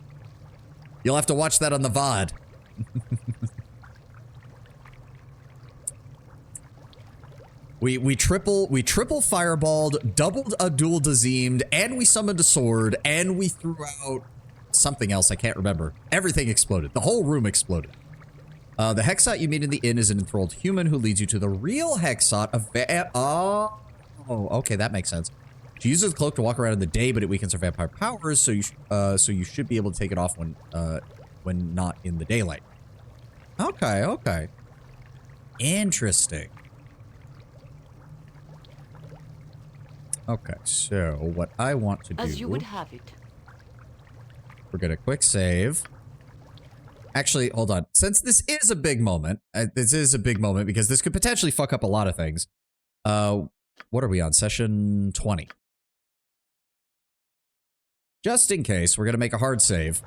You'll have to watch that on the VOD. We triple fireballed, doubled a dual diseamed, and we summoned a sword, and we threw out something else I can't remember. Everything exploded. The whole room exploded. The Hexot you meet in the inn is an enthralled human who leads you to the real Hexot of oh, okay, that makes sense. She uses the cloak to walk around in the day, but it weakens her vampire powers, so you should be able to take it off when not in the daylight. Okay, okay. Interesting. Okay, so what I want to do... As you would have it. We're gonna quick save. Actually, hold on. Since this is a big moment, because this could potentially fuck up a lot of things. What are we on? Session 20. Just in case, we're gonna make a hard save.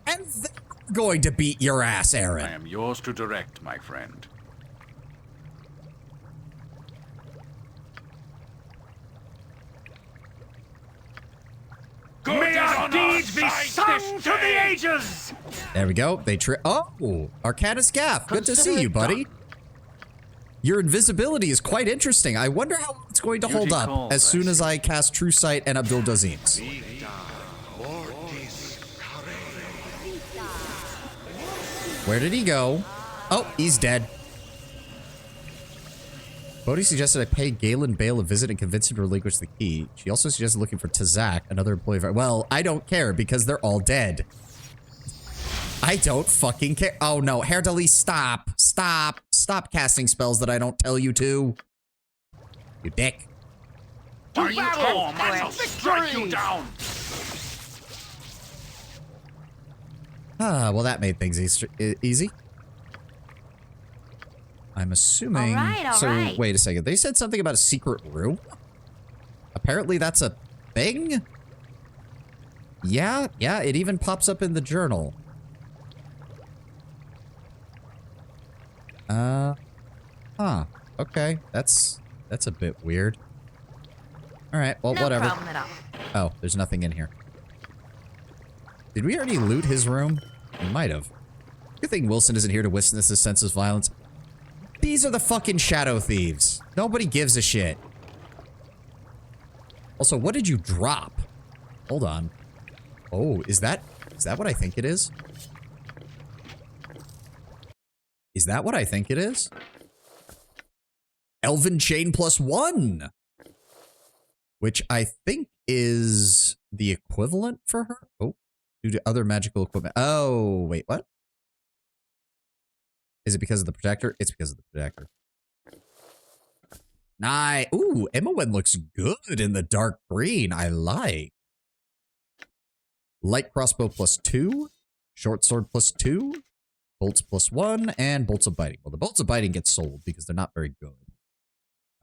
And then we're going to beat your ass, Aaron. I am yours to direct, my friend. May our deeds be sung to the ages! There we go. They oh, Arcanus Gaff. Good to see you, buddy. Your invisibility is quite interesting. I wonder how it's going to hold up as soon as I cast True Sight and Abdul Dazim's. Where did he go? Oh, he's dead. Bodhi suggested I pay Galen Bale a visit and convince him to relinquish the key. She also suggested looking for Tazak, another employee of... Well, I don't care because they're all dead. I don't fucking care. Oh no, Herr Delise, stop. Stop. Stop casting spells that I don't tell you to. You dick. Do To you battle! test for it? Strike you down! Ah, well, that made things easy. I'm assuming... All right. Wait a second. They said something about a secret room? Apparently that's a thing? Yeah, it even pops up in the journal. Huh. Okay, that's a bit weird. Alright, well, No whatever. problem at all. Oh, there's nothing in here. Did we already loot his room? We might have. Good thing Wilson isn't here to witness this senseless violence. These are the fucking shadow thieves. Nobody gives a shit. Also, what did you drop? Hold on. Oh, is that what I think it is? Is that what I think it is? Elven Chain +1! Which I think is the equivalent for her? Oh, due to other magical equipment. Oh, wait, what? Is it because of the protector? It's because of the protector. Nice. Ooh, Emmawen looks good in the dark green. I like. Light crossbow +2. Short sword +2. Bolts +1. And bolts of biting. Well, the bolts of biting get sold because they're not very good.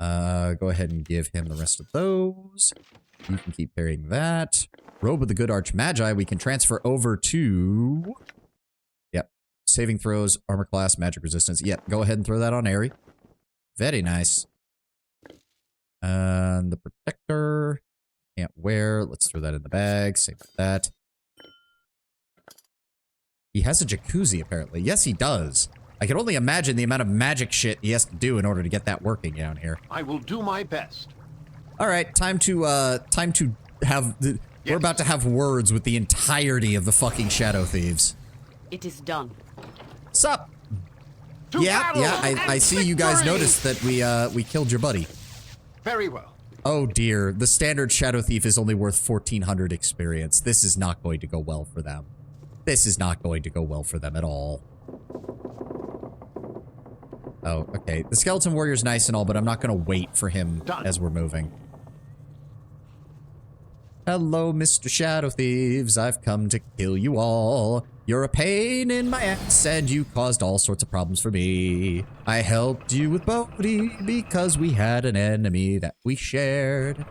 Go ahead and give him the rest of those. You can keep carrying that. Robe of the Good Archmagi we can transfer over to... Yep. Saving throws, armor class, magic resistance. Yep, go ahead and throw that on Aerie. Very nice. And the protector. Can't wear. Let's throw that in the bag. Save that. He has a jacuzzi, apparently. Yes, he does. I can only imagine the amount of magic shit he has to do in order to get that working down here. I will do my best. All right, time to have... We're about to have words with the entirety of the fucking Shadow Thieves. It is done. Sup? Yeah, I see you guys noticed that we killed your buddy. Very well. Oh dear, the standard Shadow Thief is only worth 1,400 experience. This is not going to go well for them. This is not going to go well for them at all. Oh, okay. The Skeleton Warrior's nice and all, but I'm not going to wait for him as we're moving. Hello, Mr. Shadow Thieves. I've come to kill you all. You're a pain in my ass, and you caused all sorts of problems for me. I helped you with Bodhi because we had an enemy that we shared.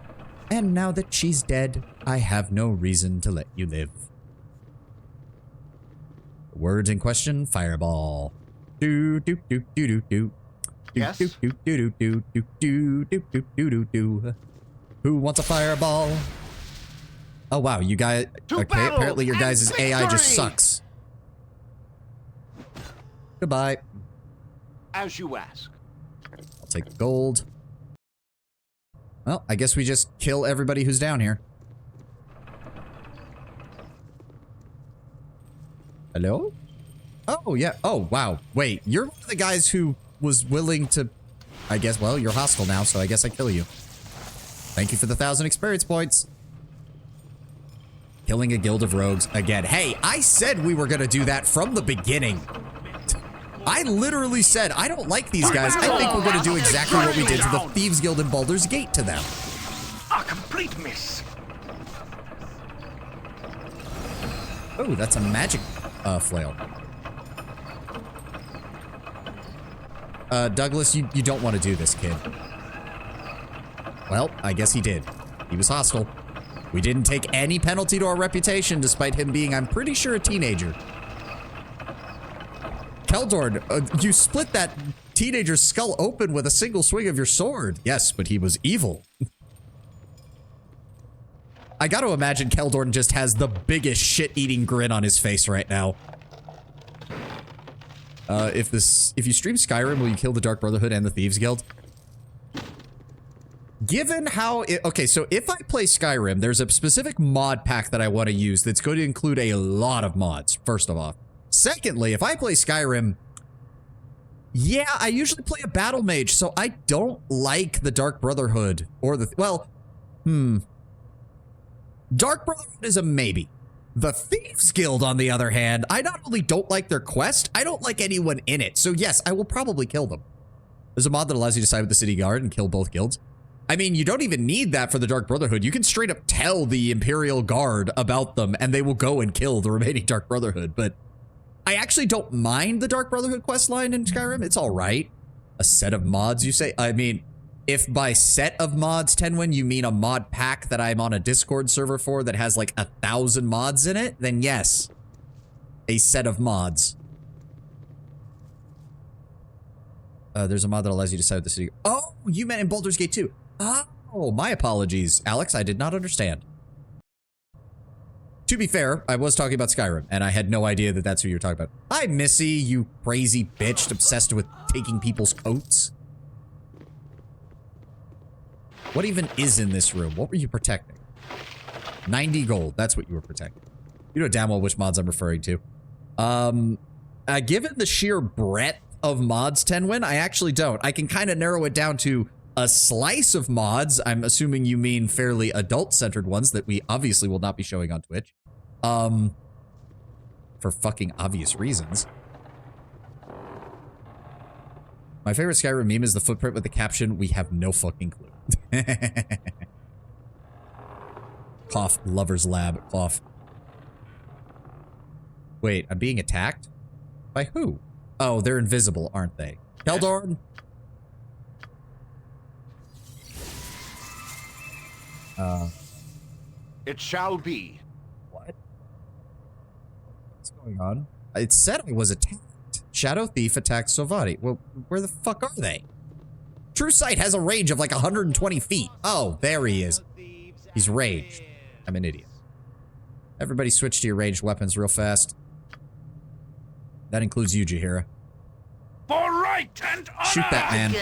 And now that she's dead, I have no reason to let you live. The words in question, fireball. Do do do do do do. Yes. Do do do do do do do do do do do. Who wants a fireball? Oh wow, you guys. Okay, apparently your guys' AI just sucks. Goodbye. As you ask. I'll take the gold. Well, I guess we just kill everybody who's down here. Hello? Oh, yeah. Oh, wow. Wait, you're one of the guys who was willing to... I guess, well, you're hostile now, so I guess I kill you. Thank you for the 1,000 experience points. Killing a guild of rogues again. Hey, I said we were going to do that from the beginning. I literally said, I don't like these guys. I think we're going to do exactly what we did to the Thieves Guild in Baldur's Gate to them. A complete miss. Oh, that's a magic flail. Douglas, you don't want to do this, kid. Well, I guess he did. He was hostile. We didn't take any penalty to our reputation, despite him being, I'm pretty sure, a teenager. Keldorn, you split that teenager's skull open with a single swing of your sword. Yes, but he was evil. I gotta imagine Keldorn just has the biggest shit-eating grin on his face right now. If you stream Skyrim, will you kill the Dark Brotherhood and the Thieves Guild? Given how okay, so if I play Skyrim, there's a specific mod pack that I want to use that's going to include a lot of mods, first of all. Secondly, if I play Skyrim, yeah, I usually play a battle mage, so I don't like the Dark Brotherhood or the, Dark Brotherhood is a maybe. The Thieves Guild, on the other hand, I not only don't like their quest, I don't like anyone in it. So yes, I will probably kill them. There's a mod that allows you to side with the city guard and kill both guilds. I mean, you don't even need that for the Dark Brotherhood. You can straight up tell the Imperial Guard about them, and they will go and kill the remaining Dark Brotherhood. But I actually don't mind the Dark Brotherhood questline in Skyrim. It's all right. A set of mods, you say? I mean, if by set of mods, Tenwin, you mean a mod pack that I'm on a Discord server for that has like 1,000 mods in it, then yes, a set of mods. There's a mod that allows you to decide the city. Oh, you meant in Baldur's Gate 2. Oh, my apologies, Alex. I did not understand. To be fair, I was talking about Skyrim, and I had no idea that that's who you were talking about. Hi, Missy, you crazy bitch obsessed with taking people's coats. What even is in this room? What were you protecting? 90 gold. That's what you were protecting. You know damn well which mods I'm referring to. Given the sheer breadth of mods, Tenwin, I actually don't. I can kind of narrow it down to a slice of mods. I'm assuming you mean fairly adult-centered ones that we obviously will not be showing on Twitch. For fucking obvious reasons. My favorite Skyrim meme is the footprint with the caption, "We have no fucking clue." Cough, lover's lab, cough. Wait, I'm being attacked? By who? Oh, they're invisible, aren't they? Keldorn? It shall be. What? What's going on? It said I was attacked. Shadow Thief attacked Sovati. Well, where the fuck are they? True Sight has a range of like 120 feet. Oh, there he is. He's raged. I'm an idiot. Everybody switch to your ranged weapons real fast. That includes you, Jaheira. For right and honor! Shoot that man.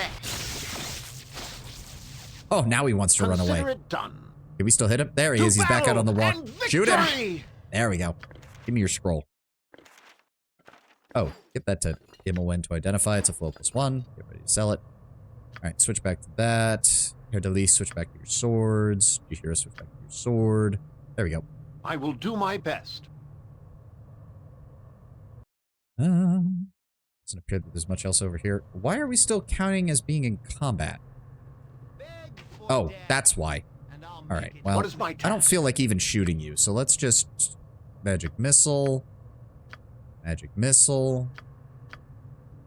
Oh, now he wants to run away. It done. Can we still hit him? There he is. He's back out on the walk. Shoot him. There we go. Give me your scroll. Oh, get that to Immelwen to identify. It's a flow +1. Get ready to sell it. All right, switch back to that. Here, Delise, switch back to your swords. Jaheira, switch back to your sword. There we go. I will do my best. Doesn't appear that there's much else over here. Why are we still counting as being in combat? Oh, that's why. All right, well, What is my task? I don't feel like even shooting you, so let's just... Magic missile. Magic missile.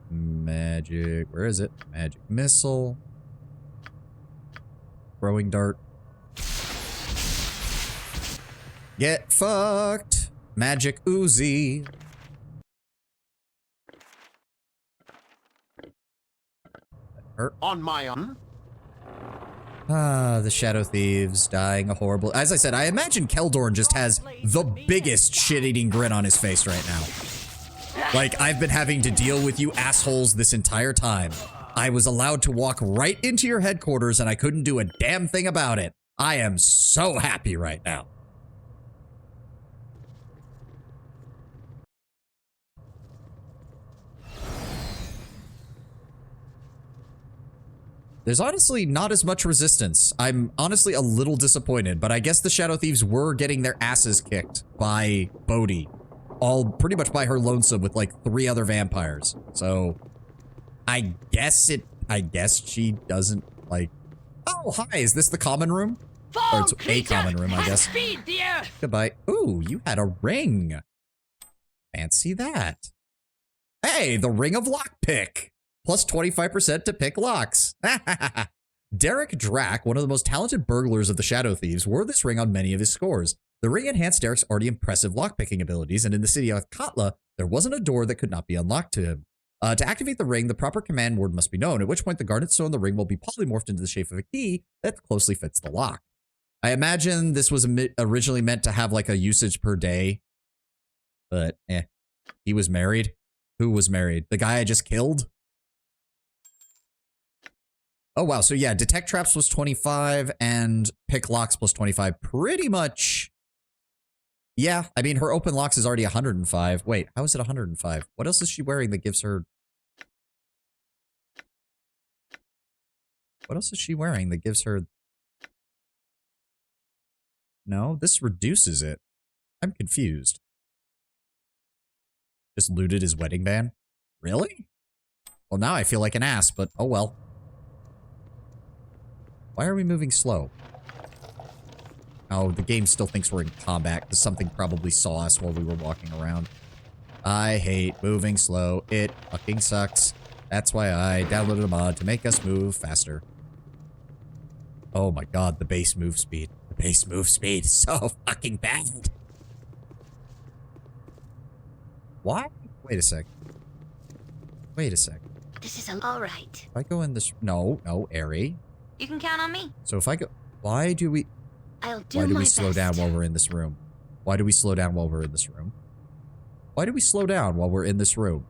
Magic... Where is it? Magic missile. Throwing dart. Get fucked. Magic Uzi. On my own. Ah, the Shadow Thieves dying a horrible... As I said, I imagine Keldorn just has the biggest shit-eating grin on his face right now. Like, I've been having to deal with you assholes this entire time. I was allowed to walk right into your headquarters and I couldn't do a damn thing about it. I am so happy right now. There's honestly not as much resistance. I'm honestly a little disappointed, but I guess the Shadow Thieves were getting their asses kicked by Bodhi. All pretty much by her lonesome with like 3 other vampires. So I guess she doesn't like... Oh, hi, is this the common room? Or it's a common room, I guess. Speed, dear. Goodbye. Ooh, you had a ring. Fancy that. Hey, the Ring of Lockpick. Plus 25% to pick locks. Derek Drack, one of the most talented burglars of the Shadow Thieves, wore this ring on many of his scores. The ring enhanced Derek's already impressive lockpicking abilities, and in the city of Katla, there wasn't a door that could not be unlocked to him. To activate the ring, the proper command word must be known, at which point the garnet stone in the ring will be polymorphed into the shape of a key that closely fits the lock. I imagine this was originally meant to have like a usage per day, but he was married. Who was married? The guy I just killed? Oh, wow. So yeah, detect traps was 25 and pick locks plus 25. Pretty much. Yeah, I mean, her open locks is already 105. Wait, how is it 105? What else is she wearing that gives her... What else is she wearing that gives her... No, this reduces it. I'm confused. Just looted his wedding band? Really? Well, now I feel like an ass, but oh well. Why are we moving slow? Oh, the game still thinks we're in combat because something probably saw us while we were walking around. I hate moving slow. It fucking sucks. That's why I downloaded a mod to make us move faster. Oh my god, the base move speed. The base move speed is so fucking bad. Why? Wait a sec. Wait a sec. This is all right. If I go in this... No, Airy. You can count on me. So if I go... Why do we... I'll do Why do my we slow best. down while we're in this room? Why do we slow down while we're in this room? Why do we slow down while we're in this room?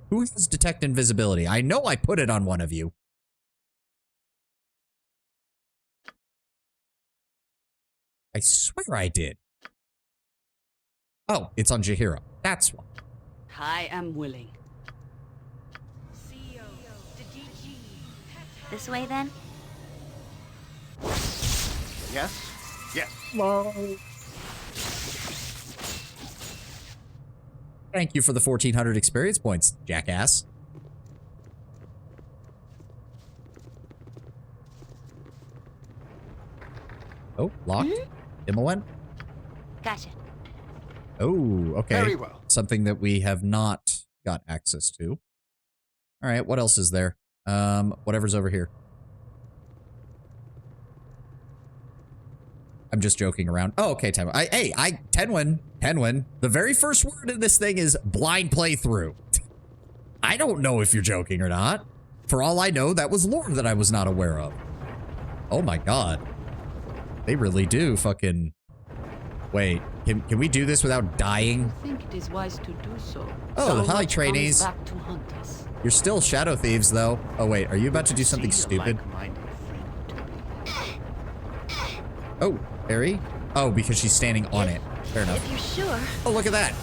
Who has detect invisibility? I know I put it on one of you. I swear I did. Oh, it's on Jahira. That's why. I am willing. This way, then? Yes? Yes. Thank you for the 1,400 experience points, jackass. Oh, locked. Imowen? Gotcha. Oh, okay. Very well. Something that we have not got access to. All right, what else is there? Whatever's over here. I'm just joking around. Oh, okay, Tenwin. Tenwin. The very first word in this thing is blind playthrough. I don't know if you're joking or not. For all I know, that was lore that I was not aware of. Oh my god. They really do fucking... Wait, can we do this without dying? I think it is wise to do so. Oh, hi, Someone trainees. comes back to hunt us. You're still shadow thieves, though. Oh, wait, are you about to do something stupid? Oh, Harry? Oh, because she's standing on it. Fair enough. If you're sure. Oh, look at that.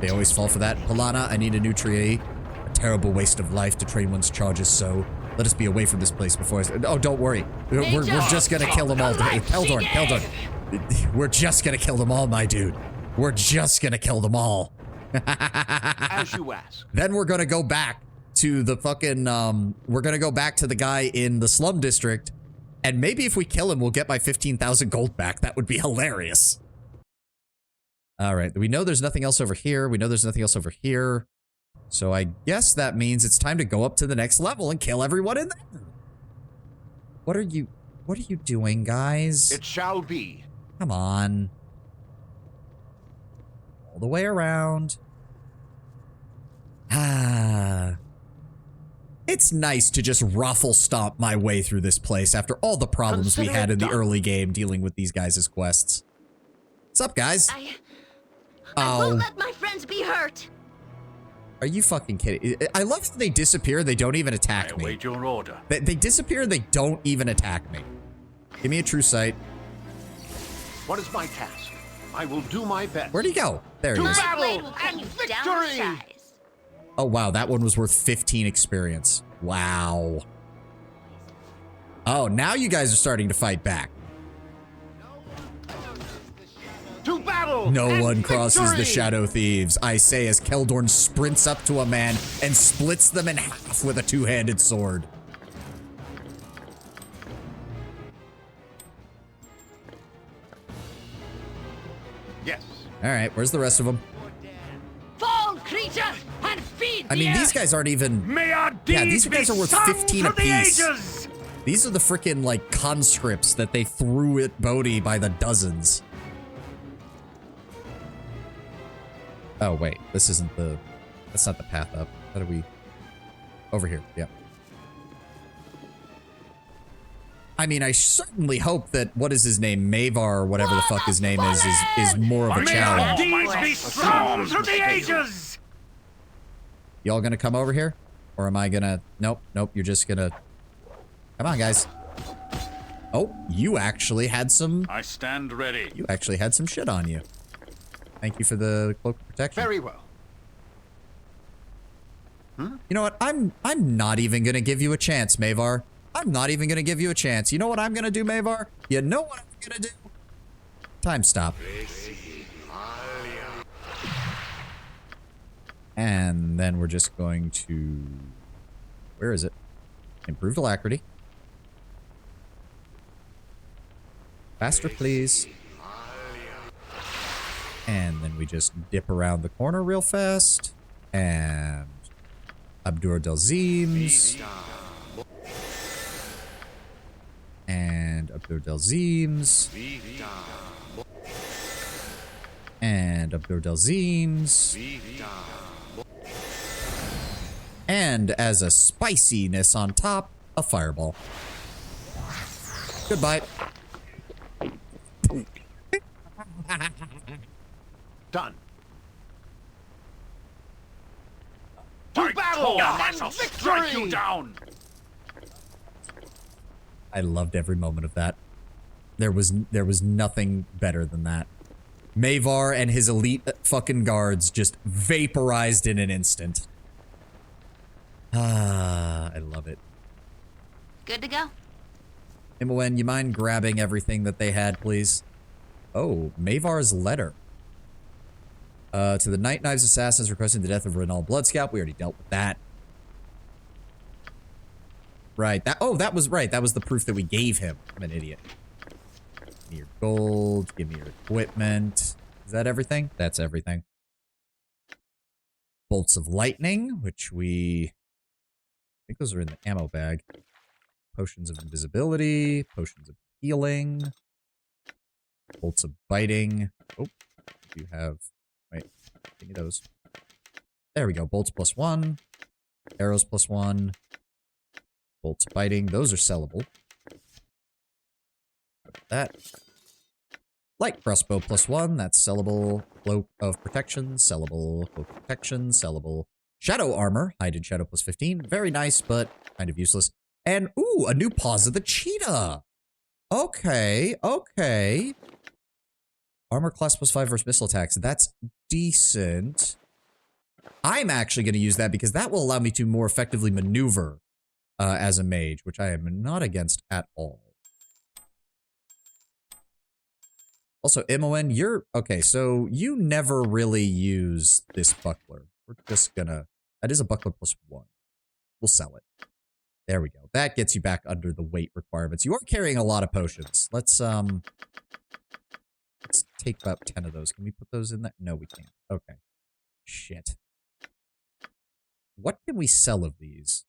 They always fall for that. Pilana, I need a new tree. A terrible waste of life to train one's charges, so let us be away from this place before I... Oh, don't worry. We're just gonna kill them all. Keldorn. We're just gonna kill them all, my dude. We're just gonna kill them all. As you ask. Then we're gonna go back to the fucking, we're gonna go back to the guy in the slum district, and maybe if we kill him, we'll get my 15,000 gold back. That would be hilarious. All right, we know there's nothing else over here. We know there's nothing else over here. So I guess that means it's time to go up to the next level and kill everyone in there. What are you doing, guys? It shall be. Come on. All the way around. Ah. It's nice to just ruffle stomp my way through this place after all the problems we had in the early game dealing with these guys' quests. What's up, guys? I won't let my friends be hurt. Are you fucking kidding? I love that they disappear, they don't even attack me. Await your order. They disappear and they don't even attack me. Give me a true sight. What is my task? I will do my best. Where'd he go? There he To is. battle and victory! Oh, wow, that one was worth 15 experience. Wow. Oh, now you guys are starting to fight back. To battle! No one and crosses victory! the Shadow Thieves, I say as Keldorn sprints up to a man and splits them in half with a two-handed sword. Yes. All right, where's the rest of them? Fall, creature, and feed I mean, these guys aren't even... Yeah, these guys are worth 15 apiece. These are the freaking, like, conscripts that they threw at Bodhi by the dozens. Oh, wait. This isn't the... That's not the path up. How do we... Over here. Yep. I mean, I certainly hope that... What is his name? Mavar, or whatever the fuck his name is more of a challenge. May our deeds be strong through the ages! Y'all gonna come over here? Or am I gonna... Nope. You're just gonna... Come on, guys. Oh, you actually had some... I stand ready. You actually had some shit on you. Thank you for the cloak of protection. Very well. You know what? I'm not even gonna give you a chance, Mavar. I'm not even gonna give you a chance. You know what I'm gonna do, Mavar? You know what I'm gonna do? Time stop. And then we're just going to... Where is it? Improved alacrity. Faster, please. And then we just dip around the corner real fast. And Abdur Delzims. And Abdur Delzims. And Abdur Delzims. And as a spiciness on top, a fireball. Goodbye. Done. To battle I and shall victory! strike you down. I loved every moment of that. There was nothing better than that. Mavar and his elite fucking guards just vaporized in an instant. Ah, I love it. Good to go. Imoen, you mind grabbing everything that they had, please? Oh, Mavar's letter. To the Night Knives assassins requesting the death of Renal Bloodscalp. We already dealt with that. Right. That was right. That was the proof that we gave him. I'm an idiot. Give me your gold. Give me your equipment. Is that everything? That's everything. Bolts of lightning, which I think those are in the ammo bag. Potions of invisibility. Potions of healing. Bolts of biting. Oh, you have... Wait, give me those. There we go. Bolts +1. Arrows +1. Bolts biting. Those are sellable. That. Light crossbow +1. That's sellable. Cloak of protection. Sellable. Cloak of protection. Sellable. Shadow armor. Hide and shadow +15. Very nice, but kind of useless. And, ooh, a new Paws of the Cheetah. Okay, okay. Armor class +5 versus missile attacks. That's decent. I'm actually going to use that because that will allow me to more effectively maneuver as a mage, which I am not against at all. Also, Imoen, you're... Okay, so you never really use this buckler. We're just gonna... That is a buckler +1. We'll sell it. There we go. That gets you back under the weight requirements. You are carrying a lot of potions. Let's take about 10 of those. Can we put those in there? No, we can't. Okay. Shit. What can we sell of these?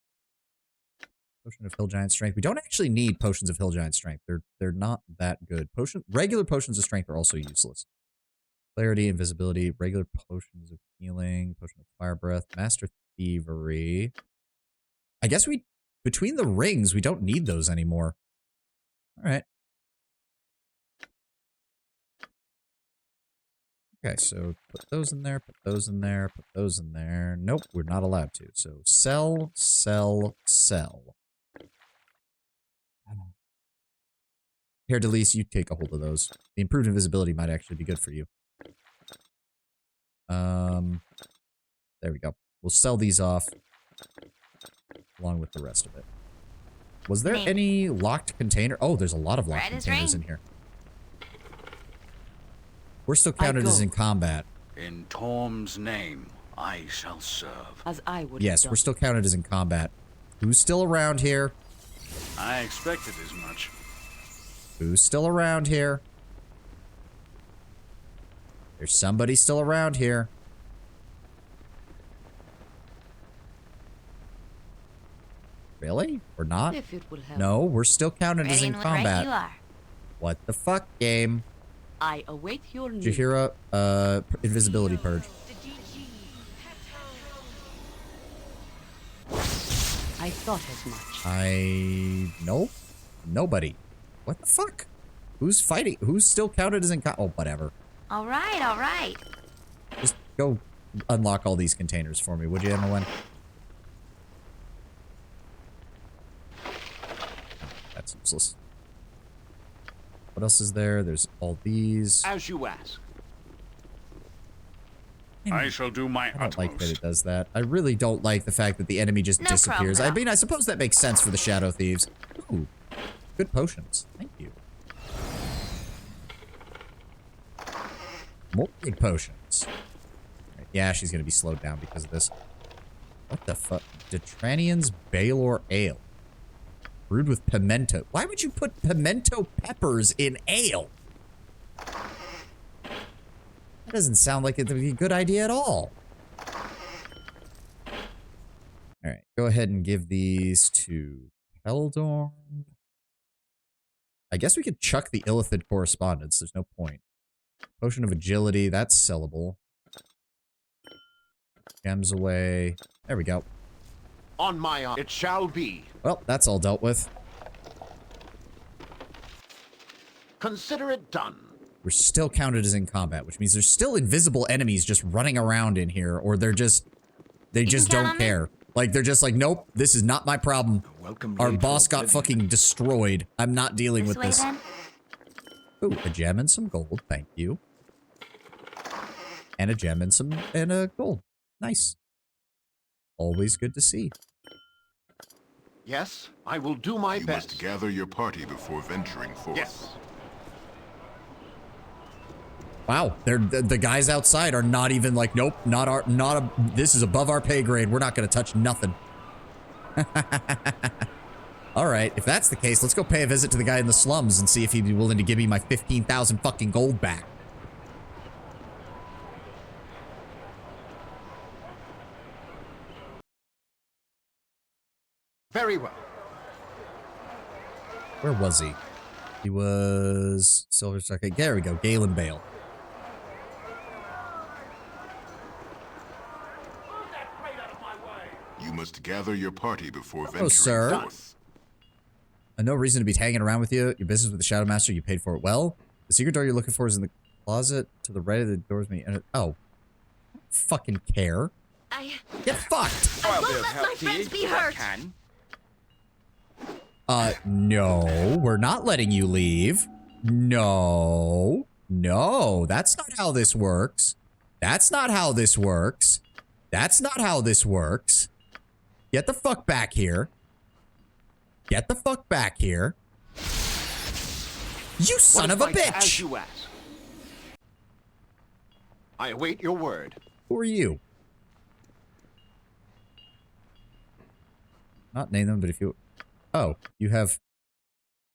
Potion of Hill Giant Strength. We don't actually need potions of Hill Giant Strength. They're not that good. Regular potions of strength are also useless. Clarity, invisibility, regular potions of healing, potion of fire breath, master thievery. I guess between the rings, we don't need those anymore. All right. Okay, so put those in there, put those in there, put those in there. Nope, we're not allowed to. So sell, sell, sell. Here, Delise, you take a hold of those. The improved invisibility might actually be good for you. There we go. We'll sell these off along with the rest of it. Was there any locked container? Oh, there's a lot of locked containers in here. We're still counted as in combat. In Torm's name, I shall serve. As I would. Yes, we're still counted as in combat. Who's still around here? I expected as much. Who's still around here? There's somebody still around here. Really? We're not? If it will help. No, we're still counted as in combat. Right you are. What the fuck, game? I await your news. Jahira, invisibility purge. I thought as much. Nope. Nobody. What the fuck? Who's fighting? Who's still counted as in oh, whatever. All right, all right. Just go unlock all these containers for me, would you, Emma? That's useless. What else is there? There's all these. As you ask. I shall do my I don't like that it does that. I really don't like the fact that the enemy just disappears. I mean, I suppose that makes sense for the Shadow Thieves. Ooh, good potions. Thank you. More big potions. Right, yeah, she's going to be slowed down because of this. What the fuck? Detranian's Baelor Ale. Brewed with pimento. Why would you put pimento peppers in ale? That doesn't sound like it'd be a good idea at all. All right, go ahead and give these to Eldorn. I guess we could chuck the Illithid correspondence. There's no point. Potion of agility, that's sellable. Gems away. There we go. On my honor, it shall be. Well, that's all dealt with. Consider it done. We're still counted as in combat, which means there's still invisible enemies just running around in here, or they just don't care. Like, they're just like, nope, this is not my problem. Our boss got fucking destroyed. I'm not dealing with this. Ooh, a gem and some gold, thank you. And a gem and a gold. Nice. Always good to see. Yes, I will do my best. You must gather your party before venturing forth. Yes. Wow, the guys outside are not even like, nope, this is above our pay grade. We're not gonna touch nothing. All right, if that's the case, let's go pay a visit to the guy in the slums and see if he'd be willing to give me my 15,000 fucking gold back. Very well. Where was he? He was Silver Circuit. There we go, Galen Bale. You must gather your party before venturing Oh, sir. forth. No reason to be hanging around with you. Your business with the Shadow Master, you paid for it well. The secret door you're looking for is in the closet to the right of the doors. Oh. I don't fucking care. Get fucked! I won't let my friends be hurt! No, we're not letting you leave. No. No, that's not how this works. That's not how this works. That's not how this works. Get the fuck back here. Get the fuck back here. You son of a bitch! As you ask. I await your word. Who are you? Not name them, but if you... Oh, you have...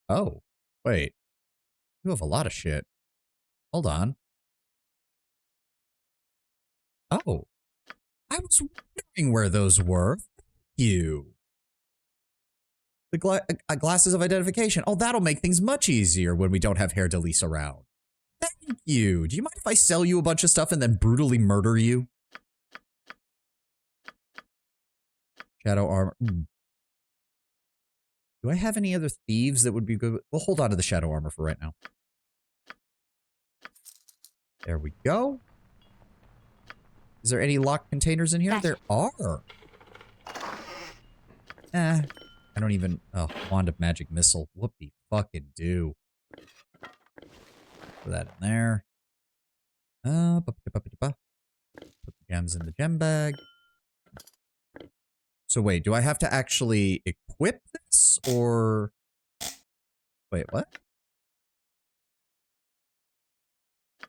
Oh, wait. You have a lot of shit. Hold on. Oh. I was wondering where those were. Thank you. The glasses of identification. Oh, that'll make things much easier when we don't have Hair Delise around. Thank you. Do you mind if I sell you a bunch of stuff and then brutally murder you? Shadow armor. Do I have any other thieves that would be good? We'll hold on to the shadow armor for right now. There we go. Is there any locked containers in here? There are. I don't even... Oh, Wand of Magic Missile. Whoopie fucking do. Put that in there. Put the gems in the gem bag. So wait, do I have to actually equip this, or... Wait, what?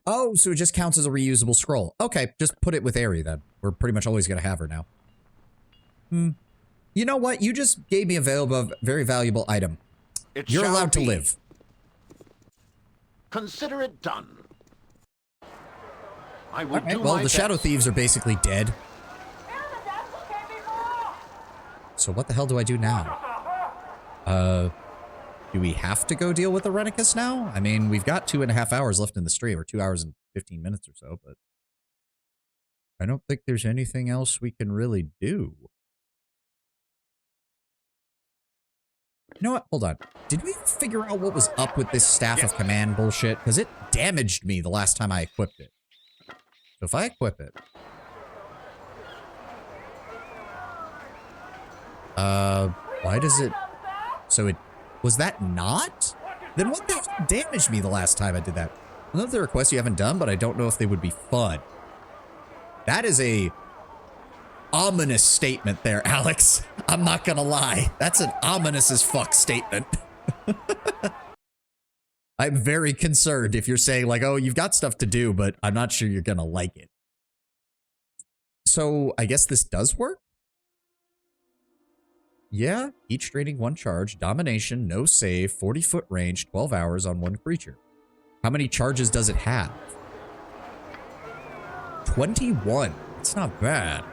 Oh, so it just counts as a reusable scroll. Okay, just put it with Aerie then. We're pretty much always going to have her now. You know what? You just gave me a very valuable item. You're allowed to live. Consider it done. I will do well, my the Shadow best. Thieves are basically dead. So what the hell do I do now? Do we have to go deal with the Renicus now? I mean, we've got 2.5 hours left in the stream, or 2 hours and 15 minutes or so, but I don't think there's anything else we can really do. You know what? Hold on. Did we figure out what was up with this Staff of Command bullshit? Because it damaged me the last time I equipped it. So if I equip it... why does it... So it... Was that not? Then what the hell damaged me the last time I did that? I know there are requests you haven't done, but I don't know if they would be fun. That is a ominous statement there, Alex. I'm not gonna lie. That's an ominous as fuck statement. I'm very concerned if you're saying like, oh, you've got stuff to do, but I'm not sure you're gonna like it. So I guess this does work? Yeah, each draining 1 charge, domination, no save, 40-foot range, 12 hours on 1 creature. How many charges does it have? 21. It's not bad.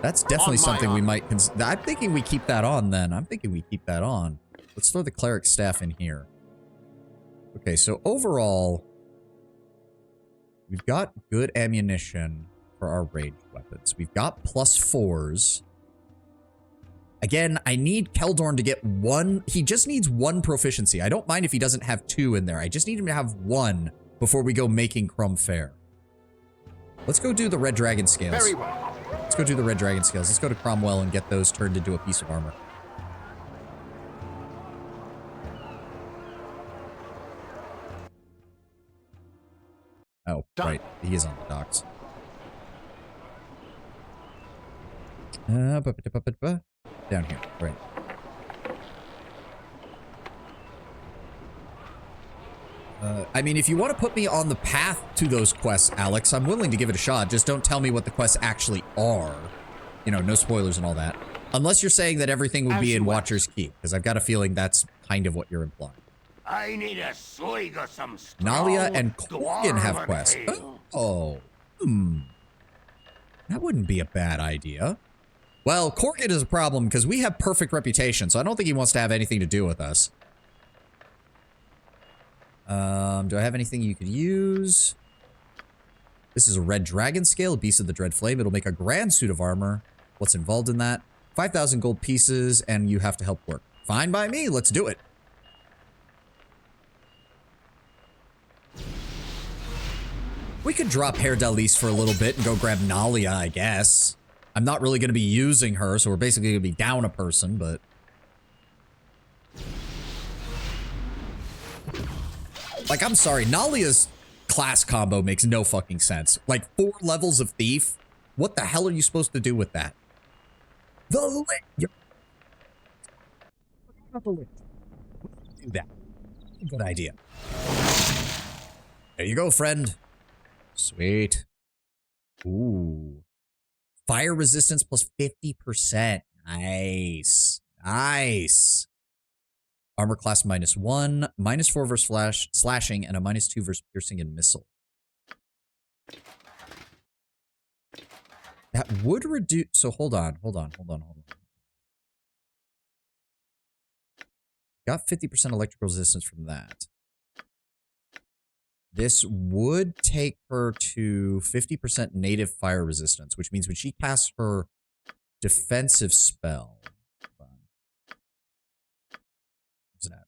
That's definitely something we might consider. I'm thinking we keep that on then. I'm thinking we keep that on. Let's throw the cleric staff in here. Okay, so overall, we've got good ammunition for our ranged weapons. We've got +4s. Again, I need Keldorn to get 1. He just needs 1 proficiency. I don't mind if he doesn't have 2 in there. I just need him to have 1 before we go making Crumb fair. Let's go do the Red Dragon Scales. Very well. Let's go do the Red Dragon Scales. Let's go to Cromwell and get those turned into a piece of armor. Oh, right. He is on the docks. Down here. Right. I mean, if you want to put me on the path to those quests, Alex, I'm willing to give it a shot. Just don't tell me what the quests actually are. You know, no spoilers and all that. Unless you're saying that everything would be in Watcher's Keep, because I've got a feeling that's kind of what you're implying. I need a swig of some Nalia and Corgan have quests. Oh. That wouldn't be a bad idea. Well, Corgan is a problem because we have perfect reputation, so I don't think he wants to have anything to do with us. Do I have anything you could use? This is a Red Dragon Scale, Beast of the Dread Flame. It'll make a grand suit of armor. What's involved in that? 5,000 gold pieces, and you have to help work. Fine by me. Let's do it. We could drop Hair Dalis for a little bit and go grab Nalia, I guess. I'm not really going to be using her, so we're basically going to be down a person, but... Like, I'm sorry, Nalia's class combo makes no fucking sense. Like, 4 levels of Thief? What the hell are you supposed to do with that? The Lich! Do that. Good idea. There you go, friend. Sweet. Ooh. Fire resistance plus 50%. Nice. Nice. Armor class -1, -4 versus slashing, and a -2 versus piercing and missile. That would reduce... So hold on. Got 50% electrical resistance from that. This would take her to 50% native fire resistance, which means when she casts her defensive spell... What's that?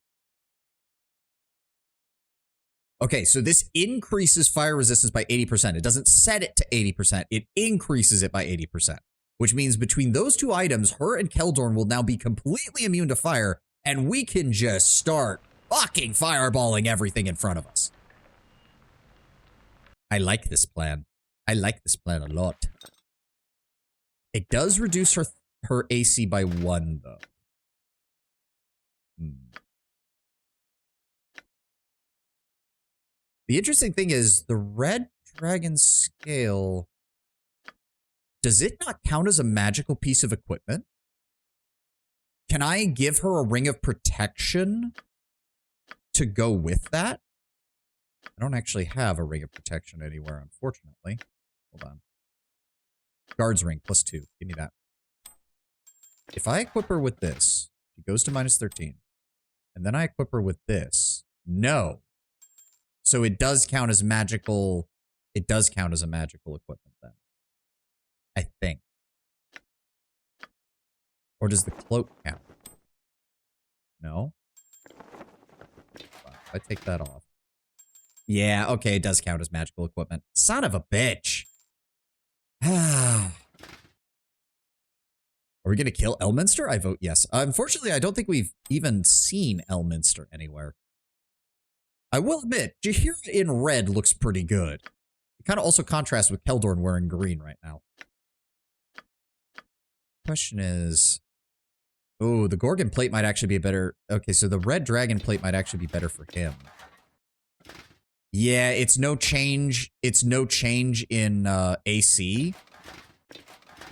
Okay, so this increases fire resistance by 80%. It doesn't set it to 80%. It increases it by 80%, which means between those 2 items, her and Keldorn will now be completely immune to fire, and we can just start fucking fireballing everything in front of us. I like this plan. I like this plan a lot. It does reduce her AC by 1, though. The interesting thing is, the Red Dragon Scale... Does it not count as a magical piece of equipment? Can I give her a Ring of Protection to go with that? I don't actually have a Ring of Protection anywhere, unfortunately. Hold on. Guard's Ring, +2. Give me that. If I equip her with this, she goes to -13. And then I equip her with this. No. So it does count as magical. It does count as a magical equipment then. I think. Or does the cloak count? No? If I take that off. Yeah, okay, it does count as magical equipment. Son of a bitch. Are we going to kill Elminster? I vote yes. Unfortunately, I don't think we've even seen Elminster anywhere. I will admit, Jaheira in red looks pretty good. It kind of also contrasts with Keldorn wearing green right now. Question is... Oh, the Gorgon plate might actually be a better... Okay, so the red dragon plate might actually be better for him. Yeah, it's no change. It's no change in AC.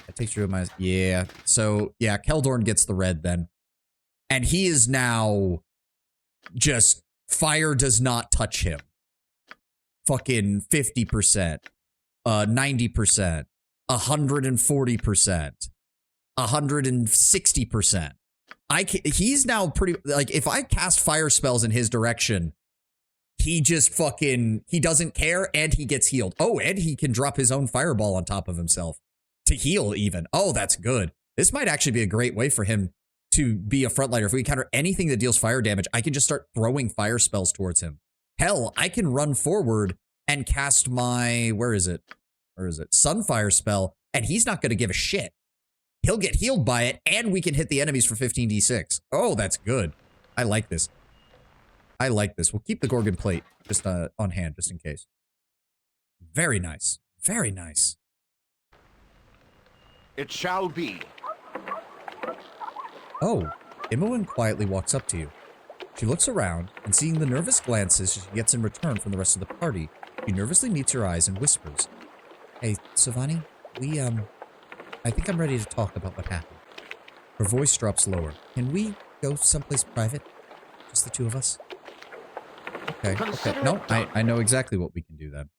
I It takes you to my... Yeah. So, yeah, Keldorn gets the red then. And he is now just... Fire does not touch him. Fucking 50%. 90%. 140%. 160%. He's now pretty... Like, if I cast fire spells in his direction... He just fucking, he doesn't care, and he gets healed. Oh, and he can drop his own fireball on top of himself to heal even. Oh, that's good. This might actually be a great way for him to be a frontliner. If we encounter anything that deals fire damage, I can just start throwing fire spells towards him. Hell, I can run forward and cast my, where is it? Sunfire spell, and he's not going to give a shit. He'll get healed by it, and we can hit the enemies for 15d6. Oh, that's good. I like this. I like this. We'll keep the Gorgon plate just on hand, just in case. Very nice. Very nice. It shall be. Oh, Imoen quietly walks up to you. She looks around, and seeing the nervous glances she gets in return from the rest of the party, she nervously meets your eyes and whispers, "Hey, Savani, I think I'm ready to talk about what happened." Her voice drops lower. "Can we go someplace private? Just the two of us?" Okay. No, I know exactly what we can do then.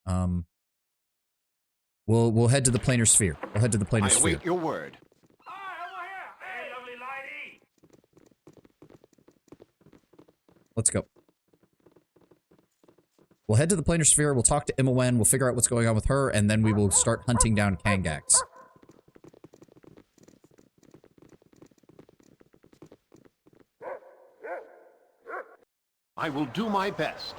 We'll head to the planar sphere. We'll head to the planar sphere. I await your word. Let's go. We'll head to the planar sphere. We'll talk to Imoen. We'll figure out what's going on with her, and then we will start hunting down Kangax. I will do my best.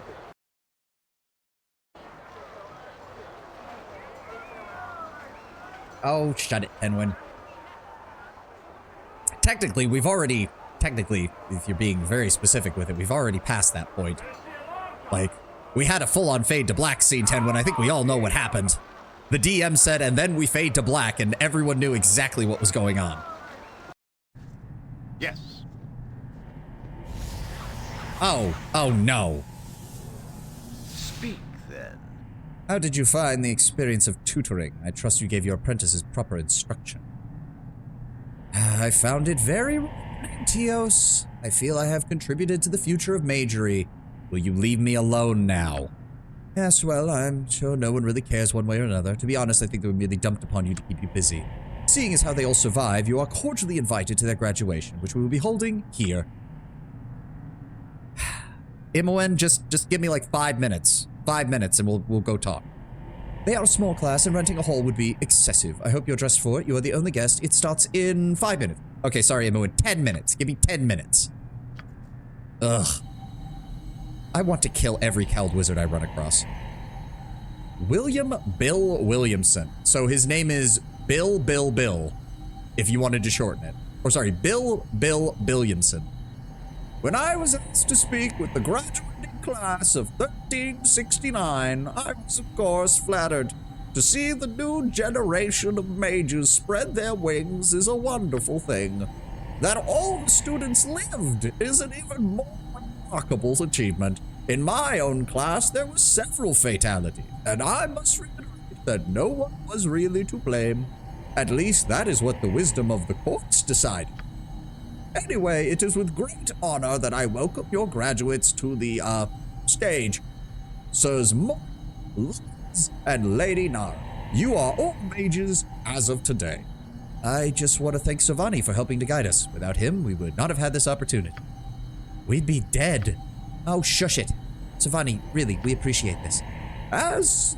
Oh, shut it, Penguin. Technically, if you're being very specific with it, we've already passed that point. Like, we had a full-on fade to black scene, Tenwin. I think we all know what happened. The DM said, and then we fade to black, and everyone knew exactly what was going on. Yes. Oh no. Speak, then. How did you find the experience of tutoring? I trust you gave your apprentices proper instruction. I found it very rewarding, Teos. I feel I have contributed to the future of magery. Will you leave me alone now? Yes, well, I'm sure no one really cares one way or another. To be honest, I think they were merely dumped upon you to keep you busy. Seeing as how they all survived, you are cordially invited to their graduation, which we will be holding here. Imoen, just give me like 5 minutes. 5 minutes and we'll go talk. They are a small class and renting a hall would be excessive. I hope you're dressed for it. You are the only guest. It starts in 5 minutes. Okay, sorry, Imoen. 10 minutes. Give me 10 minutes. Ugh. I want to kill every Cald wizard I run across. William Bill Williamson. So his name is Bill, if you wanted to shorten it. Or sorry, Bill Williamson. When I was asked to speak with the graduating class of 1369, I was of course flattered. To see the new generation of mages spread their wings is a wonderful thing. That all the students lived is an even more remarkable achievement. In my own class, there were several fatalities, and I must reiterate that no one was really to blame. At least that is what the wisdom of the courts decided. Anyway, it is with great honor that I welcome your graduates to the, stage. Sirs Morgan, Lords, and Lady Nara. You are all mages as of today. I just want to thank Savani for helping to guide us. Without him, we would not have had this opportunity. We'd be dead. Oh, shush it. Savani, really, we appreciate this.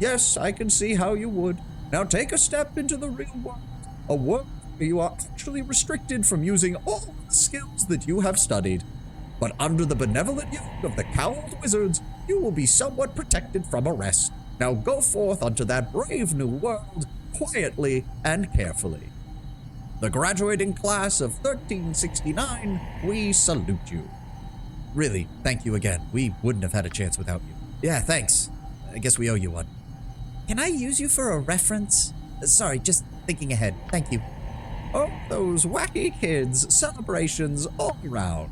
Yes, I can see how you would. Now take a step into the real world. A world where you are actually restricted from using all the skills that you have studied. But under the benevolent yoke of the Cowled Wizards, you will be somewhat protected from arrest. Now go forth unto that brave new world, quietly and carefully. The graduating class of 1369, we salute you. Really, thank you again. We wouldn't have had a chance without you. Yeah, thanks. I guess we owe you one. Can I use you for a reference? Sorry, just thinking ahead. Thank you. Oh, those wacky kids. Celebrations all around.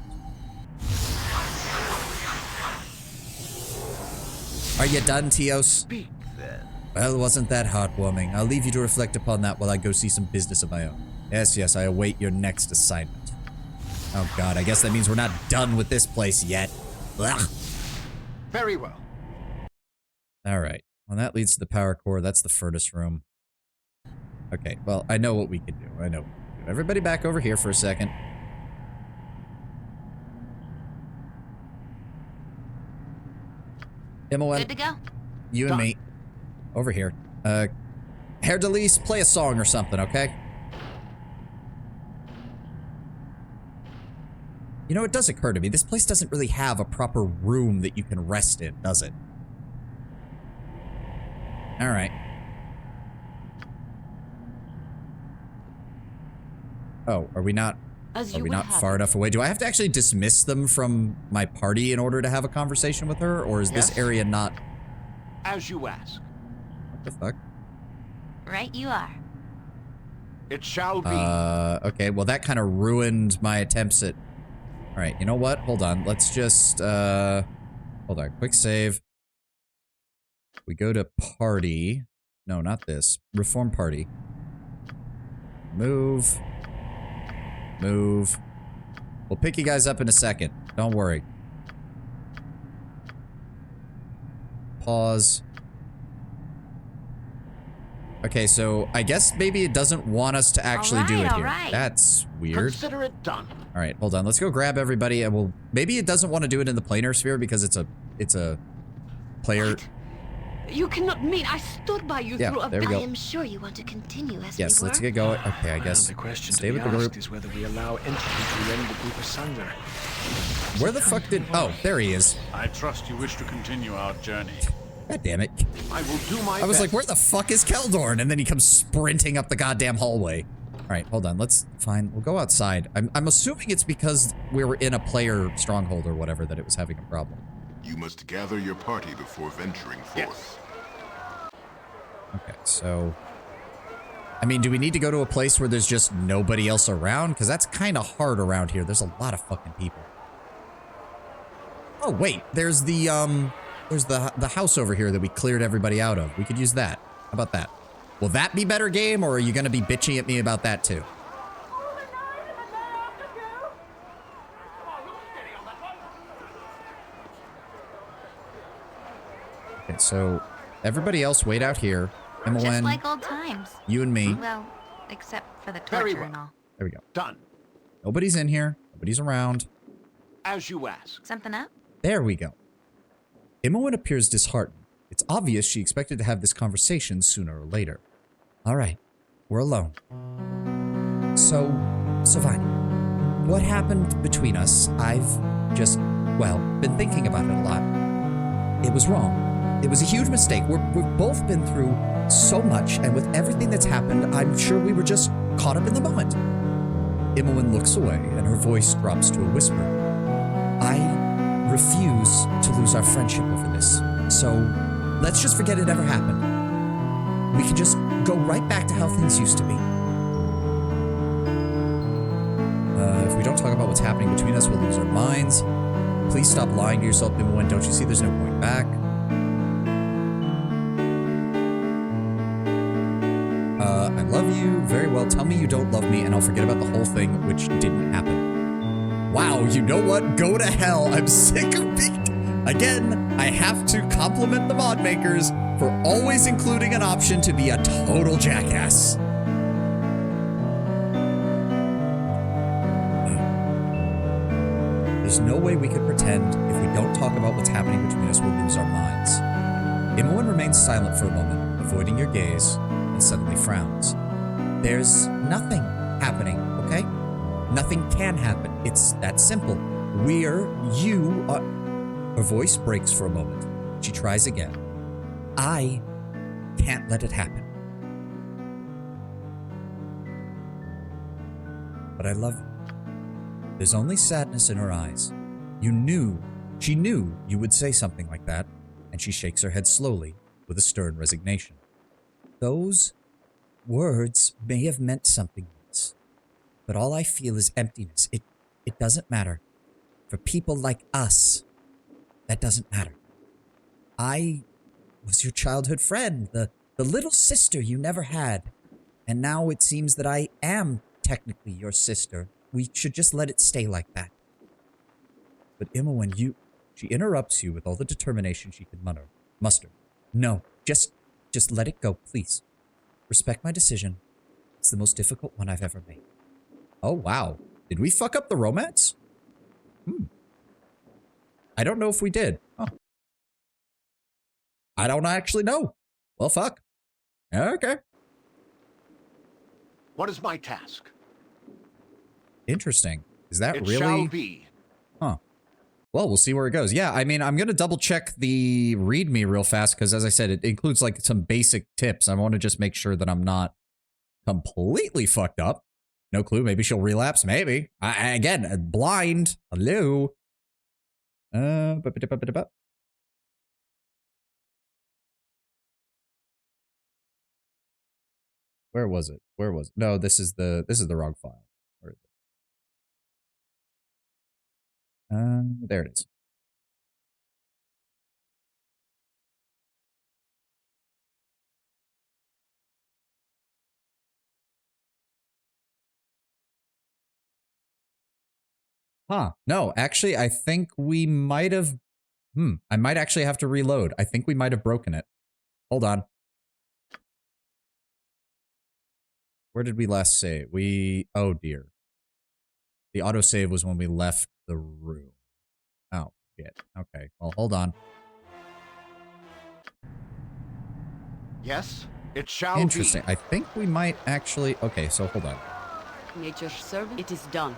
Are you done, Teos? Speak, then. Well, wasn't that heartwarming? I'll leave you to reflect upon that while I go see some business of my own. Yes, yes, I await your next assignment. Oh god, I guess that means we're not done with this place yet. Ugh. Very well. Alright. Well, that leads to the power core. That's the furnace room. Okay, well, I know what we can do. I know what we can do. Everybody back over here for a second. Imowen, Good to go. you and me. Over here. Herr Delise, play a song or something, okay? You know, it does occur to me, this place doesn't really have a proper room that you can rest in, does it? Alright. Oh, are we not far enough away? Do I have to actually dismiss them from my party in order to have a conversation with her? Or is this area not... As you ask. What the fuck? Right you are. It shall be. Okay, well that kind of ruined my attempts at... Alright, you know what? Hold on. Let's just, hold on. Quick save. We go to party. No, not this. Reform party. Move. Move. We'll pick you guys up in a second. Don't worry. Pause. Okay, so I guess maybe it doesn't want us to actually do it here. That's weird. Consider it done. All right, hold on. Let's go grab everybody, and we'll. Maybe it doesn't want to do it in the planar sphere because it's a player. What? You cannot mean I stood by you through a... There we go. I am sure you want to continue as Yes, we were. let's get going. Okay, I guess. The question Stay to be with the group. asked is whether we allow entity to rend the group asunder. Where the fuck did... Oh, there he is. I trust you wish to continue our journey. God damn it. I will do my I was best. like, where the fuck is Keldorn? And then he comes sprinting up the goddamn hallway. All right, hold on. Let's find... We'll go outside. I'm assuming it's because we were in a player stronghold or whatever that it was having a problem. You must gather your party before venturing forth. Yes. Okay, so... I mean, do we need to go to a place where there's just nobody else around? Because that's kind of hard around here. There's a lot of fucking people. Oh, wait. There's the house over here that we cleared everybody out of. We could use that. How about that? Will that be better game, or are you going to be bitching at me about that too? Okay, so everybody else wait out here. Just like old times. You and me. Well, except for the Very torture well. and all. There we go. Done. Nobody's in here. Nobody's around. As you ask. Something up? There we go. Imowen appears disheartened. It's obvious she expected to have this conversation sooner or later. All right, we're alone. So, Savine, what happened between us? I've just, well, been thinking about it a lot. It was wrong. It was a huge mistake. We've both been through so much, and with everything that's happened, I'm sure we were just caught up in the moment. Imowen looks away, and her voice drops to a whisper. I refuse to lose our friendship over this, so let's just forget it ever happened. We can just go right back to how things used to be. If we don't talk about what's happening between us, we'll lose our minds. Please stop lying to yourself, Imowen. Don't you see there's no point back? I love you. Very well. Tell me you don't love me, and I'll forget about the whole thing, which didn't happen. Wow, you know what? Go to hell. I'm sick of being... Again, I have to compliment the mod makers for always including an option to be a total jackass. There's no way we could pretend if we don't talk about what's happening between us, we'll lose our minds. Imowen remains silent for a moment, avoiding your gaze, and suddenly frowns. There's nothing happening, okay? Nothing can happen. It's that simple. You are... Her voice breaks for a moment. She tries again. I can't let it happen. But I love you. There's only sadness in her eyes. She knew you would say something like that, and she shakes her head slowly with a stern resignation. Those words may have meant something once, but all I feel is emptiness. It doesn't matter. For people like us, that doesn't matter. I was your childhood friend, the The little sister you never had. And now it seems that I am technically your sister. We should just let it stay like that. But Emma, when she interrupts you with all the determination she can muster. No, just let it go, please. Respect my decision. It's the most difficult one I've ever made. Oh, wow. Did we fuck up the romance? I don't know if we did. Oh. I don't actually know. Well, fuck. Okay. What is my task? Interesting. Is that It really? shall be. Huh. Well, we'll see where it goes. Yeah, I mean, I'm going to double check the README real fast because, as I said, it includes like some basic tips. I want to just make sure that I'm not completely fucked up. No clue. Maybe she'll relapse. Maybe. Again, blind. Hello. Where was it? Where was it? No, this is the wrong file. Where is it? There it is. Huh. No, actually, I think we might have... I might actually have to reload. I think we might have broken it. Hold on. Where did we last save? Oh, dear. The autosave was when we left the room. Oh, shit. Okay. Well, hold on. Yes, it shall Interesting. be. I think we might actually... Okay, so hold on. Nature's servant, it is done.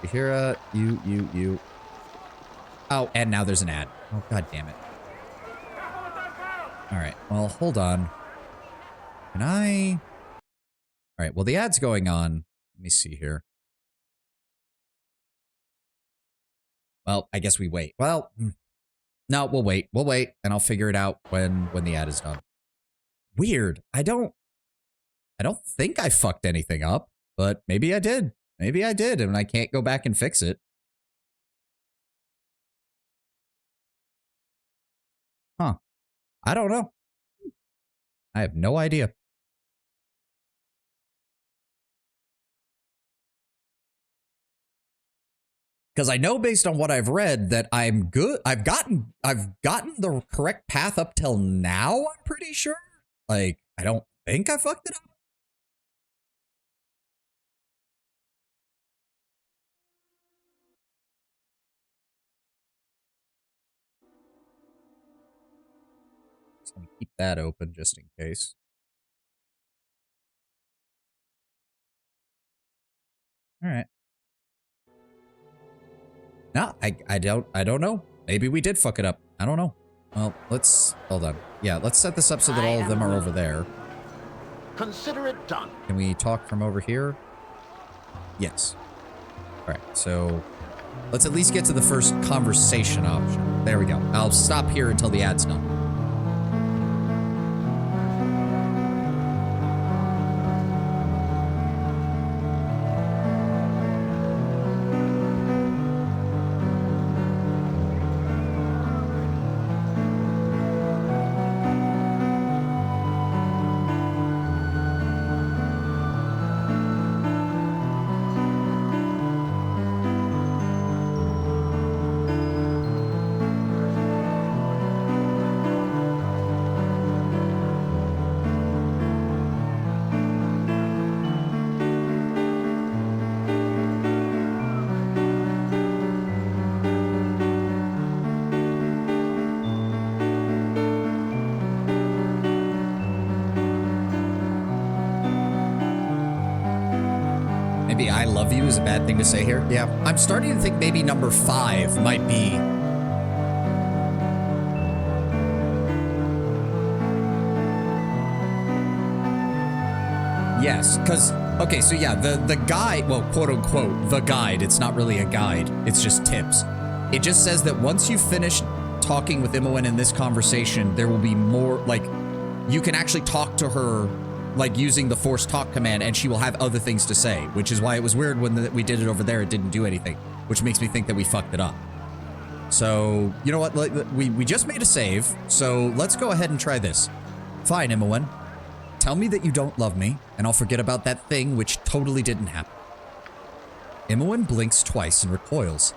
Hira, you. Oh, and now there's an ad. Oh, god damn it. Alright, well, hold on. Can I... Alright, well, the ad's going on. Let me see here. Well, I guess we wait. Well, no, we'll wait. We'll wait, and I'll figure it out when the ad is done. Weird. I don't think I fucked anything up, but maybe I did. Maybe I did, and I can't go back and fix it. Huh. I don't know. I have no idea. Because I know based on what I've read that I'm good. I've gotten the correct path up till now, I'm pretty sure. Like, I don't think I fucked it up. Just gonna keep that open just in case. All right. No, I don't know. Maybe we did fuck it up. I don't know. Well, hold on. Yeah, let's set this up so that all of them are over there. Consider it done. Can we talk from over here? Yes. All right, so let's at least get to the first conversation option. There we go. I'll stop here until the ad's done. I love you is a bad thing to say here. Yeah, I'm starting to think maybe number 5 might be. Yes, because, okay, so yeah, the guide, well, quote unquote, the guide, it's not really a guide, it's just tips. It just says that once you finish talking with Imoen in this conversation, there will be more, like, you can actually talk to her like using the force talk command, and she will have other things to say, which is why it was weird when we did it over there, it didn't do anything, which makes me think that we fucked it up. So, you know what, we just made a save, so let's go ahead and try this. Fine, Imoen. Tell me that you don't love me, and I'll forget about that thing which totally didn't happen. Imoen blinks twice and recoils.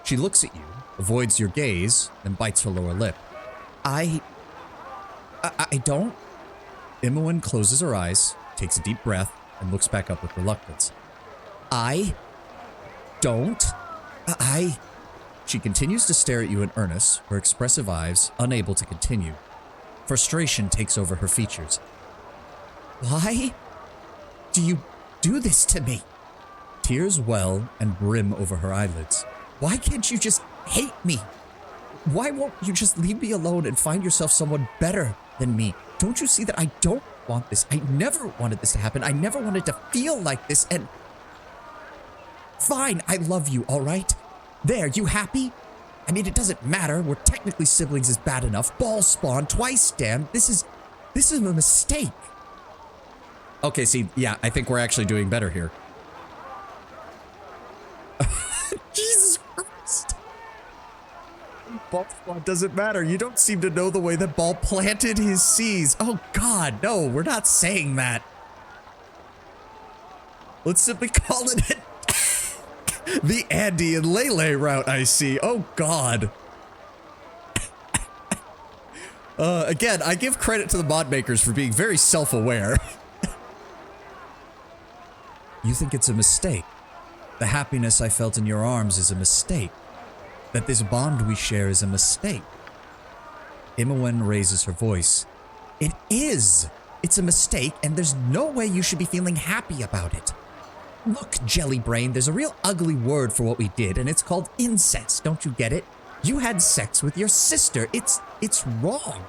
She looks at you, avoids your gaze, then bites her lower lip. I don't. Imoen closes her eyes, takes a deep breath, and looks back up with reluctance. I don't. She continues to stare at you in earnest, her expressive eyes unable to continue. Frustration takes over her features. Why do you do this to me? Tears well and brim over her eyelids. Why can't you just hate me? Why won't you just leave me alone and find yourself someone better than me? Don't you see that I don't want this? I never wanted this to happen. I never wanted to feel like this, and... Fine, I love you, all right? There, you happy? I mean, it doesn't matter. We're technically siblings is bad enough. Ball spawn, twice damn. This is a mistake. Okay, see, yeah, I think we're actually doing better here. Jesus Christ. Ball spawn doesn't matter. You don't seem to know the way that Ball planted his seeds. Oh God, no, we're not saying that. Let's simply call it the Andy and Lele route, I see. Oh God. Again, I give credit to the mod makers for being very self-aware. You think it's a mistake. The happiness I felt in your arms is a mistake. That this bond we share is a mistake. Imoen raises her voice. It is. It's a mistake, and there's no way you should be feeling happy about it. Look, Jellybrain, there's a real ugly word for what we did, and it's called incest. Don't you get it? You had sex with your sister. It's wrong.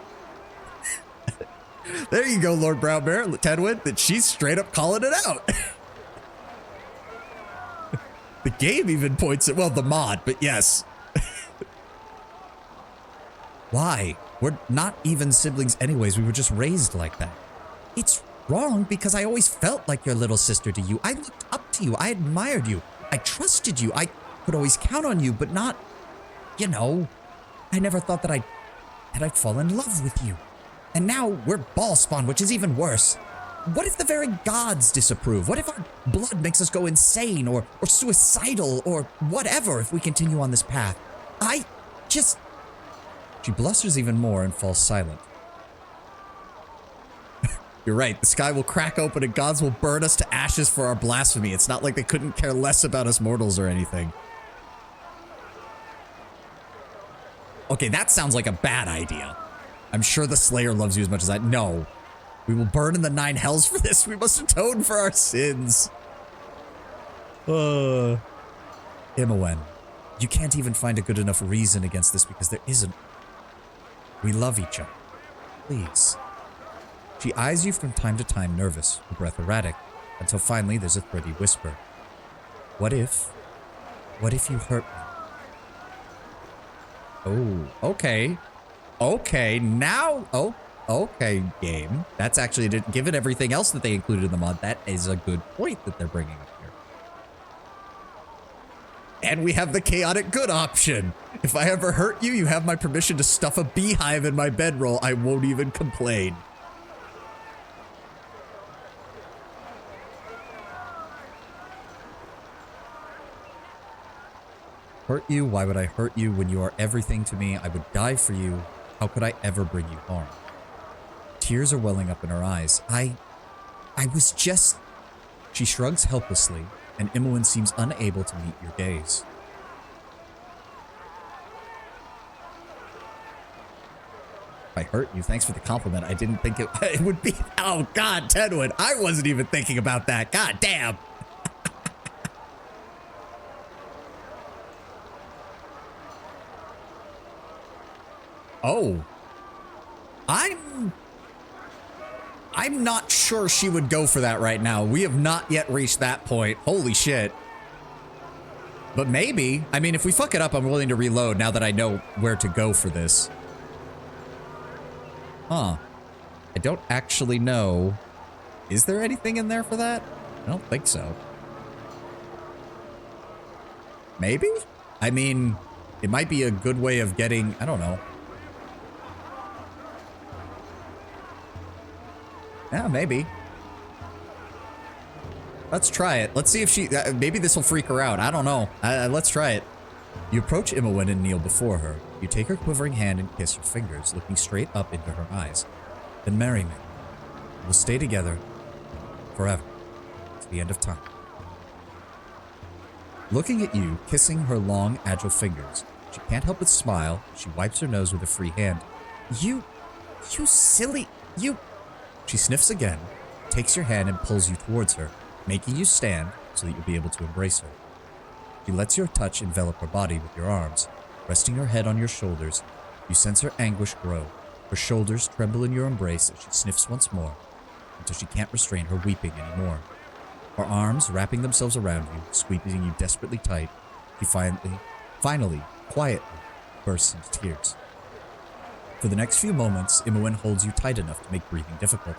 There you go, Lord Brown Bear, Tedwin, that she's straight up calling it out. The game even points at, well, the mod, but yes. Why? We're not even siblings anyways. We were just raised like that. It's wrong because I always felt like your little sister to you. I looked up to you. I admired you. I trusted you. I could always count on you, but not, you know, I never thought that I'd fall in love with you. And now we're ball spawn, which is even worse. What if the very gods disapprove? What if our blood makes us go insane or suicidal or whatever if we continue on this path? She blusters even more and falls silent. You're right. The sky will crack open and gods will burn us to ashes for our blasphemy. It's not like they couldn't care less about us mortals or anything. Okay, that sounds like a bad idea. I'm sure the Slayer loves you as much as I... No. We will burn in the 9 hells for this. We must atone for our sins. Imoen, you can't even find a good enough reason against this because there isn't. We love each other. Please. She eyes you from time to time, nervous, her breath erratic, until finally there's a thready whisper. What if you hurt me? Oh, okay. Okay, now, oh, okay, game. That's actually, given everything else that they included in the mod, that is a good point that they're bringing up here. And we have the chaotic good option. If I ever hurt you, you have my permission to stuff a beehive in my bedroll. I won't even complain. Hurt you? Why would I hurt you when you are everything to me? I would die for you. How could I ever bring you harm? Tears are welling up in her eyes. I was just... She shrugs helplessly, and Imoen seems unable to meet your gaze. I hurt you. Thanks for the compliment. I didn't think it would be... Oh, God, Tedwin. I wasn't even thinking about that. God damn. Oh. I'm not sure she would go for that right now. We have not yet reached that point. Holy shit. But maybe. I mean, if we fuck it up, I'm willing to reload now that I know where to go for this. Huh. I don't actually know. Is there anything in there for that? I don't think so. Maybe? I mean, it might be a good way of getting... I don't know. Yeah, maybe. Let's try it. Let's see if she... maybe this will freak her out. I don't know. Let's try it. You approach Imowen and kneel before her. You take her quivering hand and kiss her fingers, looking straight up into her eyes. Then marry me. We'll stay together forever. To the end of time. Looking at you, kissing her long, agile fingers, she can't help but smile. She wipes her nose with a free hand. You silly, you... She sniffs again, takes your hand and pulls you towards her, making you stand so that you'll be able to embrace her. She lets your touch envelop her body with your arms, resting her head on your shoulders. You sense her anguish grow. Her shoulders tremble in your embrace as she sniffs once more, until she can't restrain her weeping anymore. Her arms wrapping themselves around you, squeezing you desperately tight, she finally, quietly bursts into tears. For the next few moments, Imowen holds you tight enough to make breathing difficult.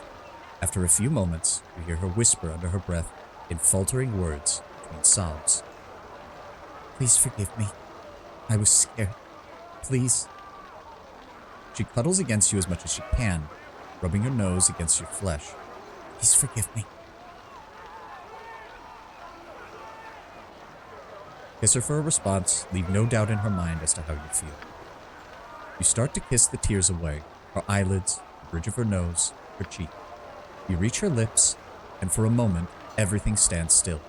After a few moments, you hear her whisper under her breath in faltering words between sobs. Please forgive me. I was scared. Please. She cuddles against you as much as she can, rubbing her nose against your flesh. Please forgive me. Kiss her for a response, leave no doubt in her mind as to how you feel. You start to kiss the tears away, her eyelids, the bridge of her nose, her cheek. You reach her lips, and for a moment, everything stands still.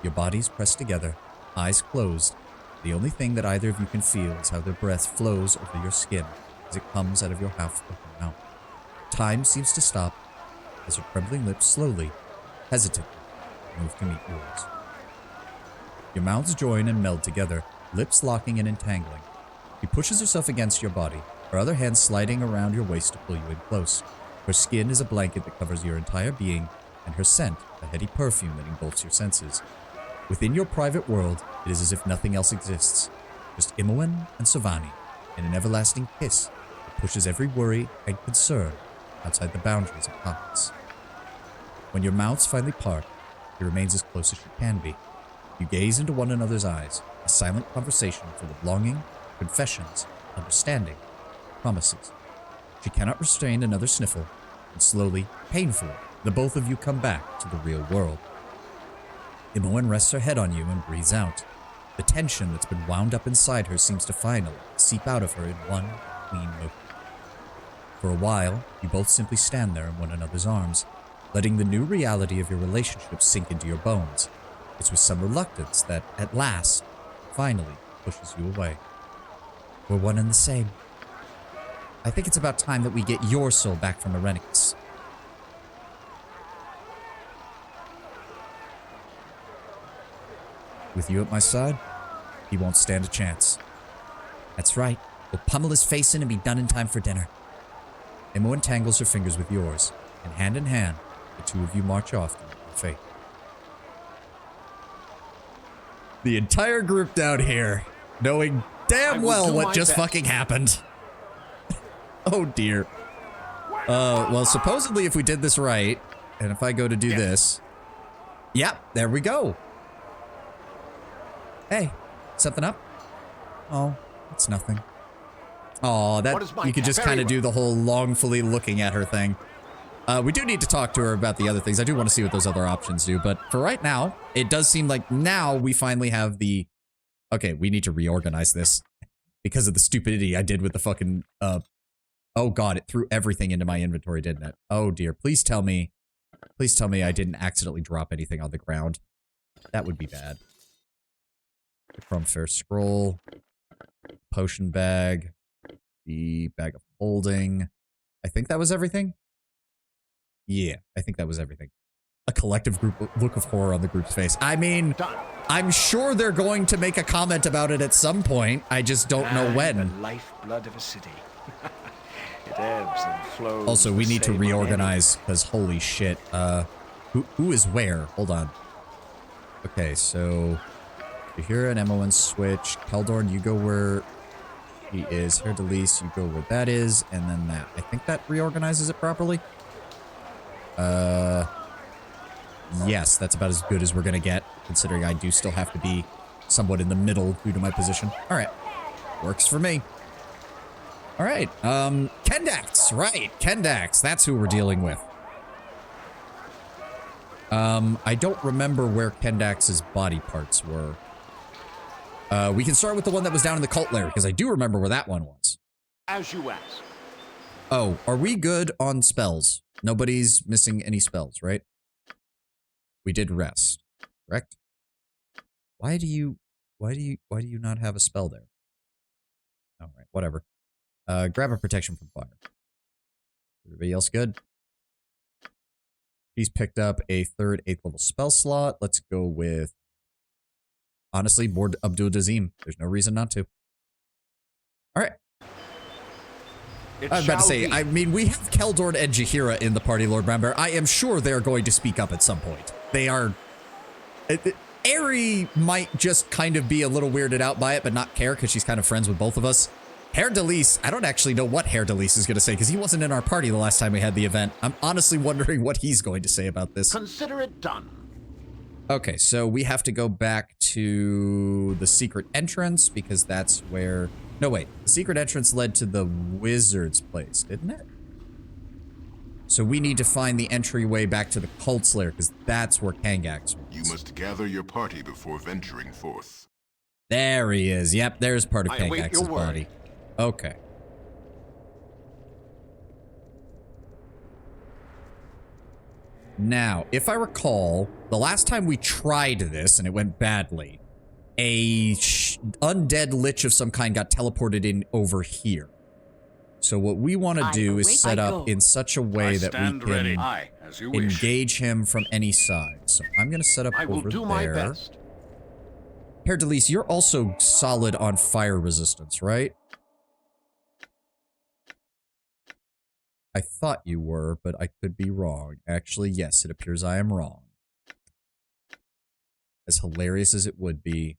Your bodies pressed together, eyes closed. The only thing that either of you can feel is how their breath flows over your skin as it comes out of your half-open mouth. Time seems to stop as her trembling lips slowly, hesitantly, move to meet yours. Your mouths join and meld together, lips locking and entangling. She pushes herself against your body, her other hand sliding around your waist to pull you in close. Her skin is a blanket that covers your entire being, and her scent, a heady perfume that engulfs your senses. Within your private world, it is as if nothing else exists. Just Imowen and Savani, in an everlasting kiss that pushes every worry and concern outside the boundaries of competence. When your mouths finally part, it remains as close as you can be. You gaze into one another's eyes, a silent conversation full of longing, confessions, understanding, promises. She cannot restrain another sniffle, and slowly, painfully, the both of you come back to the real world. Imowen rests her head on you and breathes out. The tension that's been wound up inside her seems to finally seep out of her in one clean movement. For a while, you both simply stand there in one another's arms, letting the new reality of your relationship sink into your bones. It's with some reluctance that, at last, finally pushes you away. We're one and the same. I think it's about time that we get your soul back from Irenicus. With you at my side, he won't stand a chance. That's right. We'll pummel his face in and be done in time for dinner. Imowen tangles her fingers with yours, and hand, the two of you march off to meet your fate. The entire group down here, knowing damn well what just fucking happened. Oh dear. Well, supposedly if we did this right, and if I go to do this, yep, there we go. Hey, something up? Oh, it's nothing. Oh, that you could just kind of do the whole longfully looking at her thing. We do need to talk to her about the other things. I do want to see what those other options do, but for right now, it does seem like now we finally have the... Okay, we need to reorganize this because of the stupidity I did with the fucking... Oh god, it threw everything into my inventory, didn't it? Oh dear, please tell me I didn't accidentally drop anything on the ground. That would be bad. The Chrome Fair Scroll, potion bag, the bag of holding. I think that was everything. Yeah, I think that was everything. A collective look of horror on the group's face. I mean, I'm sure they're going to make a comment about it at some point. I just don't know when. The lifeblood of a city. It ebbs and flows. Also, we need to reorganize because holy shit. Who is where? Hold on. Okay, so you're here at Imowen switch. Keldorn, you go where he is. Herr Delise, you go where that is, and then that. I think that reorganizes it properly. Yes, that's about as good as we're gonna get, considering I do still have to be somewhat in the middle due to my position. Alright. Works for me. Alright, Kendax, right, Kendax, that's who we're dealing with. I don't remember where Kendax's body parts were. We can start with the one that was down in the cult lair, because I do remember where that one was. As you ask. Oh, are we good on spells? Nobody's missing any spells, right? We did rest, correct? Why do you not have a spell there? All right, whatever. Grab a protection from fire. Everybody else good? He's picked up a 3rd 8th level spell slot. Let's go with, honestly, more Abdul Dazim. There's no reason not to. All right. I was about to say, I mean, we have Keldorn and Jaheira in the party, Lord Brownbear. I am sure they're going to speak up at some point. They are... Aerie might just kind of be a little weirded out by it, but not care because she's kind of friends with both of us. Herr Delise, I don't actually know what Herr Delise is going to say because he wasn't in our party the last time we had the event. I'm honestly wondering what he's going to say about this. Consider it done. Okay, so we have to go back to the secret entrance because that's where... No, wait. The secret entrance led to the wizard's place, didn't it? So we need to find the entryway back to the cult's lair because that's where Kangax was. You must gather your party before venturing forth. There he is. Yep, there's part of Kangax's body. Okay. Now, if I recall, the last time we tried this and it went badly, a undead lich of some kind got teleported in over here. So what we want to do is set up in such a way that we can engage him from any side. So I'm going to set up over there. Herr Delise, you're also solid on fire resistance, right? I thought you were, but I could be wrong. Actually, yes, it appears I am wrong. As hilarious as it would be.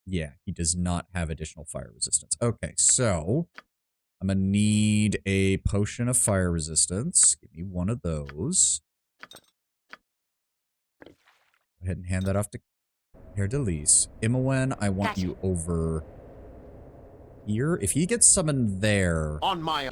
Yeah, he does not have additional fire resistance. Okay, so I'm going to need a potion of fire resistance. Give me one of those. Go ahead and hand that off to Herr Delise. Imowen, I want you over here. If he gets summoned there, on my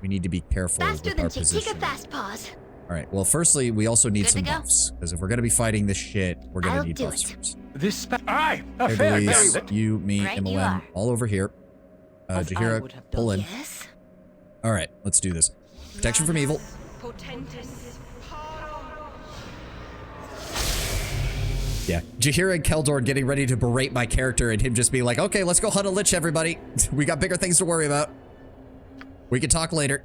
we need to be careful with our position. Take a fast pause. All right. Well, firstly, we also need some buffs because if we're gonna be fighting this shit, we're gonna need buffs first. This Herr Delise, you, me, Imowen, all over here. Jaheira, pull in. Yes. All right, let's do this. Protection from evil. Yeah, Jaheira and Keldorn getting ready to berate my character and him just being like, okay, let's go hunt a lich, everybody. We got bigger things to worry about. We can talk later.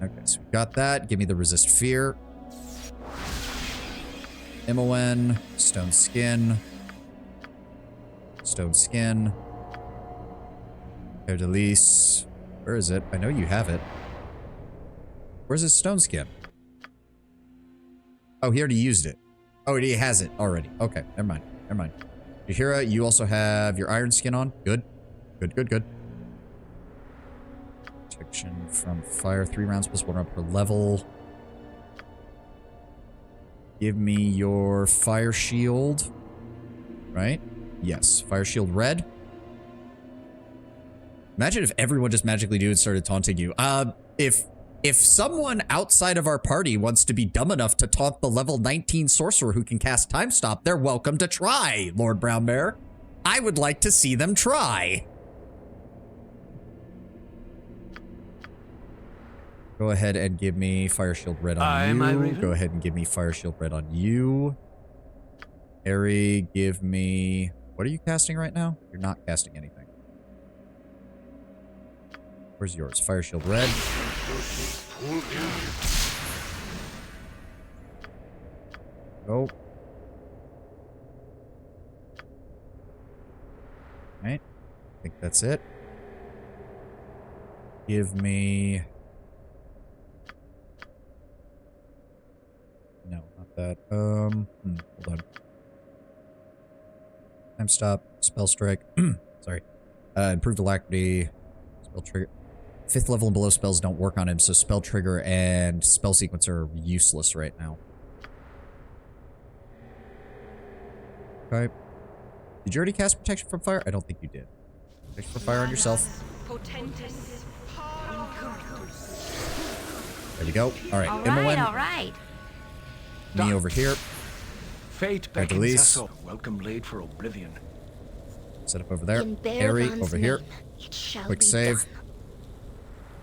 Okay, so we got that. Give me the resist fear. Imowen, stone skin. Stone skin. Herr Delise. Where is it? I know you have it. Where's his stone skin? Oh, he already used it. Oh, he has it already. Okay, never mind. Never mind. Jaheira, you also have your iron skin on. Good. Good, good, good. Protection from fire. 3 rounds plus 1 round per level. Give me your fire shield. Right? Yes. Fire shield red. Imagine if everyone just magically do and started taunting you. If someone outside of our party wants to be dumb enough to taunt the level 19 sorcerer who can cast Time Stop, they're welcome to try, Lord Brownbear. I would like to see them try. Go ahead and give me Fire Shield Red on you. Go ahead and give me Fire Shield Red on you. Aerie, give me... What are you casting right now? You're not casting anything. Where's yours? Fire Shield Red. Go. Alright. I think that's it. Give me... No, not that. Hold on. Time stop. Spell strike. Sorry. Improved alacrity. Spell trigger. 5th level and below spells don't work on him, so spell trigger and spell sequence are useless right now. Okay. Did you already cast protection from fire? I don't think you did. Protection from fire on yourself. There we go. All right, All Imoen. right. Me over here. Fate Right, beckons Elise. us all. Welcome late for oblivion. Set up over there. In Harry Bearvan's over here. name, it shall Quick be save. done.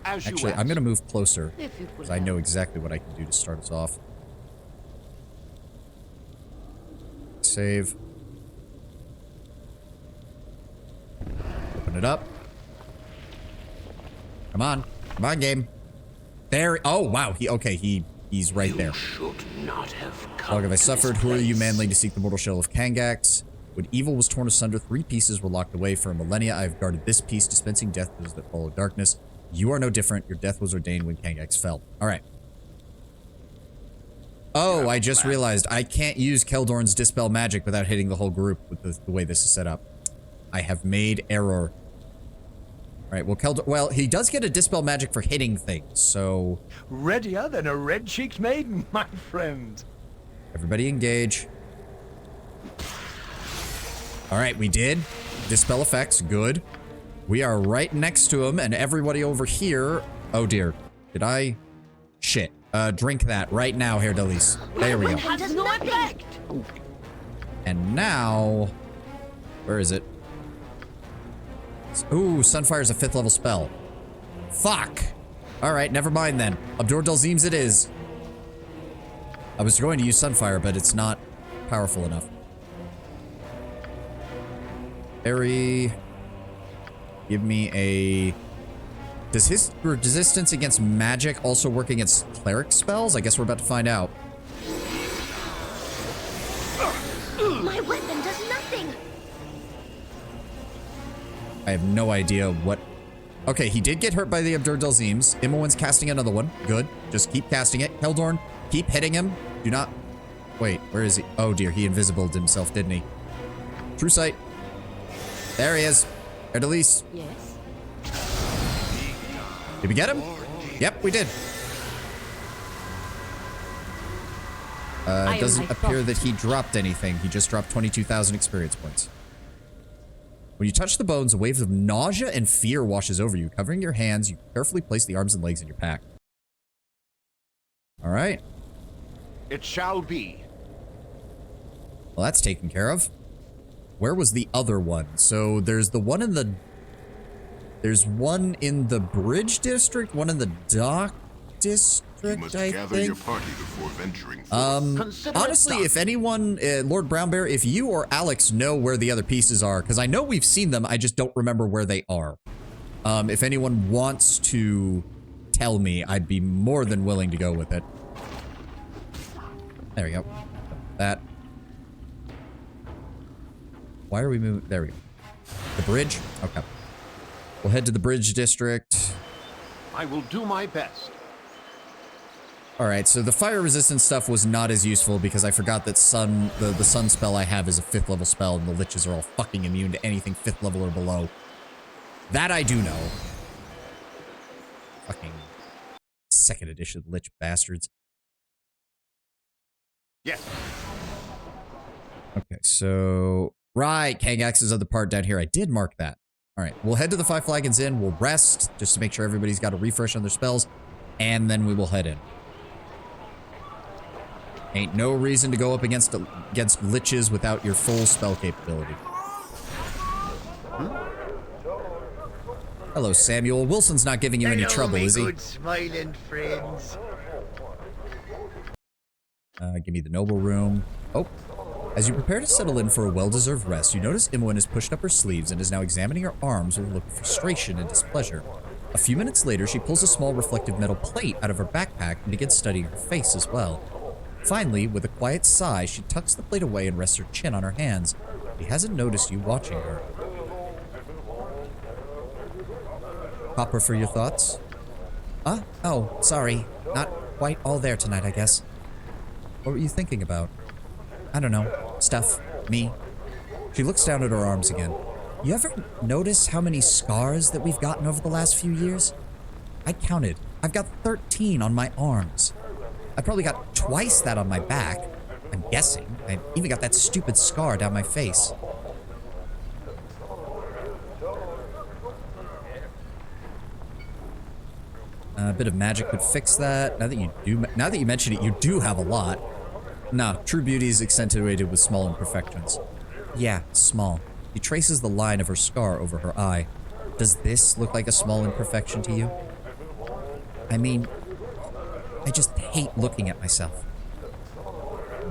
As you Actually, I'm asked. going to move closer If it will because I know exactly what I can do to start us off. Save. Open it up. Come on. Come on, game. There. Oh, wow. He's right there. Should not have How long have I suffered? Who are you, manly, to seek the mortal shell of Kangax? When evil was torn asunder, 3 pieces were locked away. For a millennia, I have guarded this piece, dispensing death to those that follow darkness. You are no different. Your death was ordained when Kangax fell. All right. Oh, I just realized I can't use Keldorn's Dispel Magic without hitting the whole group with the way this is set up. I have made error. All right, well, he does get a Dispel Magic for hitting things, so... Readier than a red-cheeked maiden, my friend. Everybody engage. All right, we did. Dispel effects, good. We are right next to him, and everybody over here... Oh, dear. Did I... Shit. Drink that right now, Herr Delis. There we go. Has no effect. And now... Where is it? Ooh, Sunfire's a 5th level spell. Fuck! Alright, never mind then. Abdur Dalzims it is. I was going to use Sunfire, but it's not powerful enough. Harry... Give me a... Does his resistance against magic also work against cleric spells? I guess we're about to find out. My weapon does nothing. I have no idea what... Okay, he did get hurt by the Abdur Dalzims. Imoen's casting another one. Good. Just keep casting it. Keldorn, keep hitting him. Do not... Wait, where is he? Oh dear, he invisibled himself, didn't he? True sight. There he is. Erdelis. Yes. Did we get him? Yep, we did. It doesn't appear that he dropped anything. He just dropped 22,000 experience points. When you touch the bones, a wave of nausea and fear washes over you. Covering your hands, you carefully place the arms and legs in your pack. All right. It shall be. Well, that's taken care of. Where was the other one? So there's the one in the... There's one in the bridge district, one in the dock district, You must gather your party before venturing forth. Honestly, if anyone, Lord Brownbear, if you or Alex know where the other pieces are, because I know we've seen them, I just don't remember where they are. If anyone wants to tell me, I'd be more than willing to go with it. There we go. That. Why are we moving? There we go. The bridge? Okay. We'll head to the bridge district. I will do my best. Alright, so the fire resistance stuff was not as useful because I forgot that the sun spell I have is a 5th level spell and the liches are all fucking immune to anything 5th level or below. That I do know. Fucking 2nd edition lich bastards. Yes. Okay, so... Right, Kangax's other part down here. I did mark that. Alright, we'll head to the Five Flagons Inn. We'll rest just to make sure everybody's got a refresh on their spells. And then we will head in. Ain't no reason to go up against liches without your full spell capability. Hello, Samuel. Wilson's not giving you any trouble, is he? Good smiling friends. Give me the noble room. Oh. As you prepare to settle in for a well-deserved rest, you notice Imoen has pushed up her sleeves and is now examining her arms with a look of frustration and displeasure. A few minutes later, she pulls a small reflective metal plate out of her backpack and begins studying her face as well. Finally, with a quiet sigh, she tucks the plate away and rests her chin on her hands. She hasn't noticed you watching her. Copper for your thoughts? Oh, sorry. Not quite all there tonight, I guess. What were you thinking about? I don't know. Stuff. Me. She looks down at her arms again. You ever notice how many scars that we've gotten over the last few years? I counted. I've got 13 on my arms. I probably got twice that on my back. I'm guessing. I even got that stupid scar down my face. A bit of magic could fix that. Now that you mention it, you do have a lot. Nah, true beauty is accentuated with small imperfections. Yeah, small. She traces the line of her scar over her eye. Does this look like a small imperfection to you? I mean, I just hate looking at myself.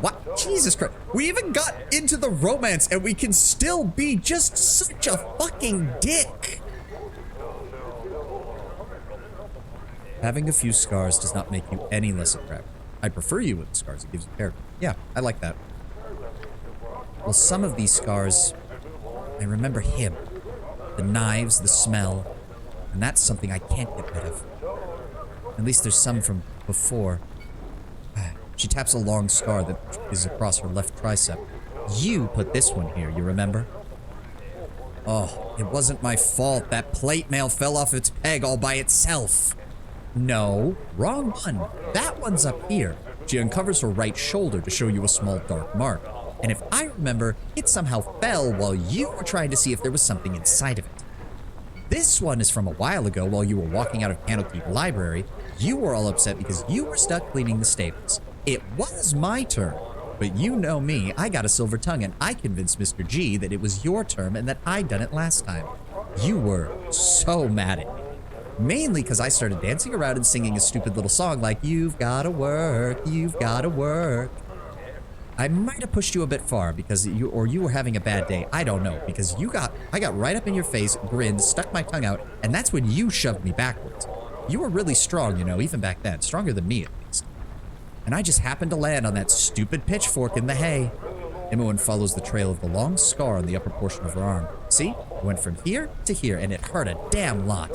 What? Jesus Christ. We even got into the romance and we can still be just such a fucking dick. Having a few scars does not make you any less attractive. I prefer you with the scars. It gives you character. Yeah, I like that. Well, some of these scars, I remember him. The knives, the smell, and that's something I can't get rid of. At least there's some from before. She taps a long scar that is across her left tricep. You put this one here, you remember? Oh, it wasn't my fault. That plate mail fell off its peg all by itself. No, wrong one. That one's up here. She uncovers her right shoulder to show you a small dark mark. And if I remember, it somehow fell while you were trying to see if there was something inside of it. This one is from a while ago while you were walking out of Candlekeep Library. You were all upset because you were stuck cleaning the stables. It was my turn, but you know me, I got a silver tongue and I convinced Mr. G that it was your turn and that I'd done it last time. You were so mad at me. Mainly because I started dancing around and singing a stupid little song like, you've gotta work, you've gotta work. I might have pushed you a bit far because you were having a bad day. I don't know, because I got right up in your face, grinned, stuck my tongue out, and that's when you shoved me backwards. You were really strong, you know, even back then. Stronger than me, at least. And I just happened to land on that stupid pitchfork in the hay. Imoen follows the trail of the long scar on the upper portion of her arm. See? It went from here to here, and it hurt a damn lot.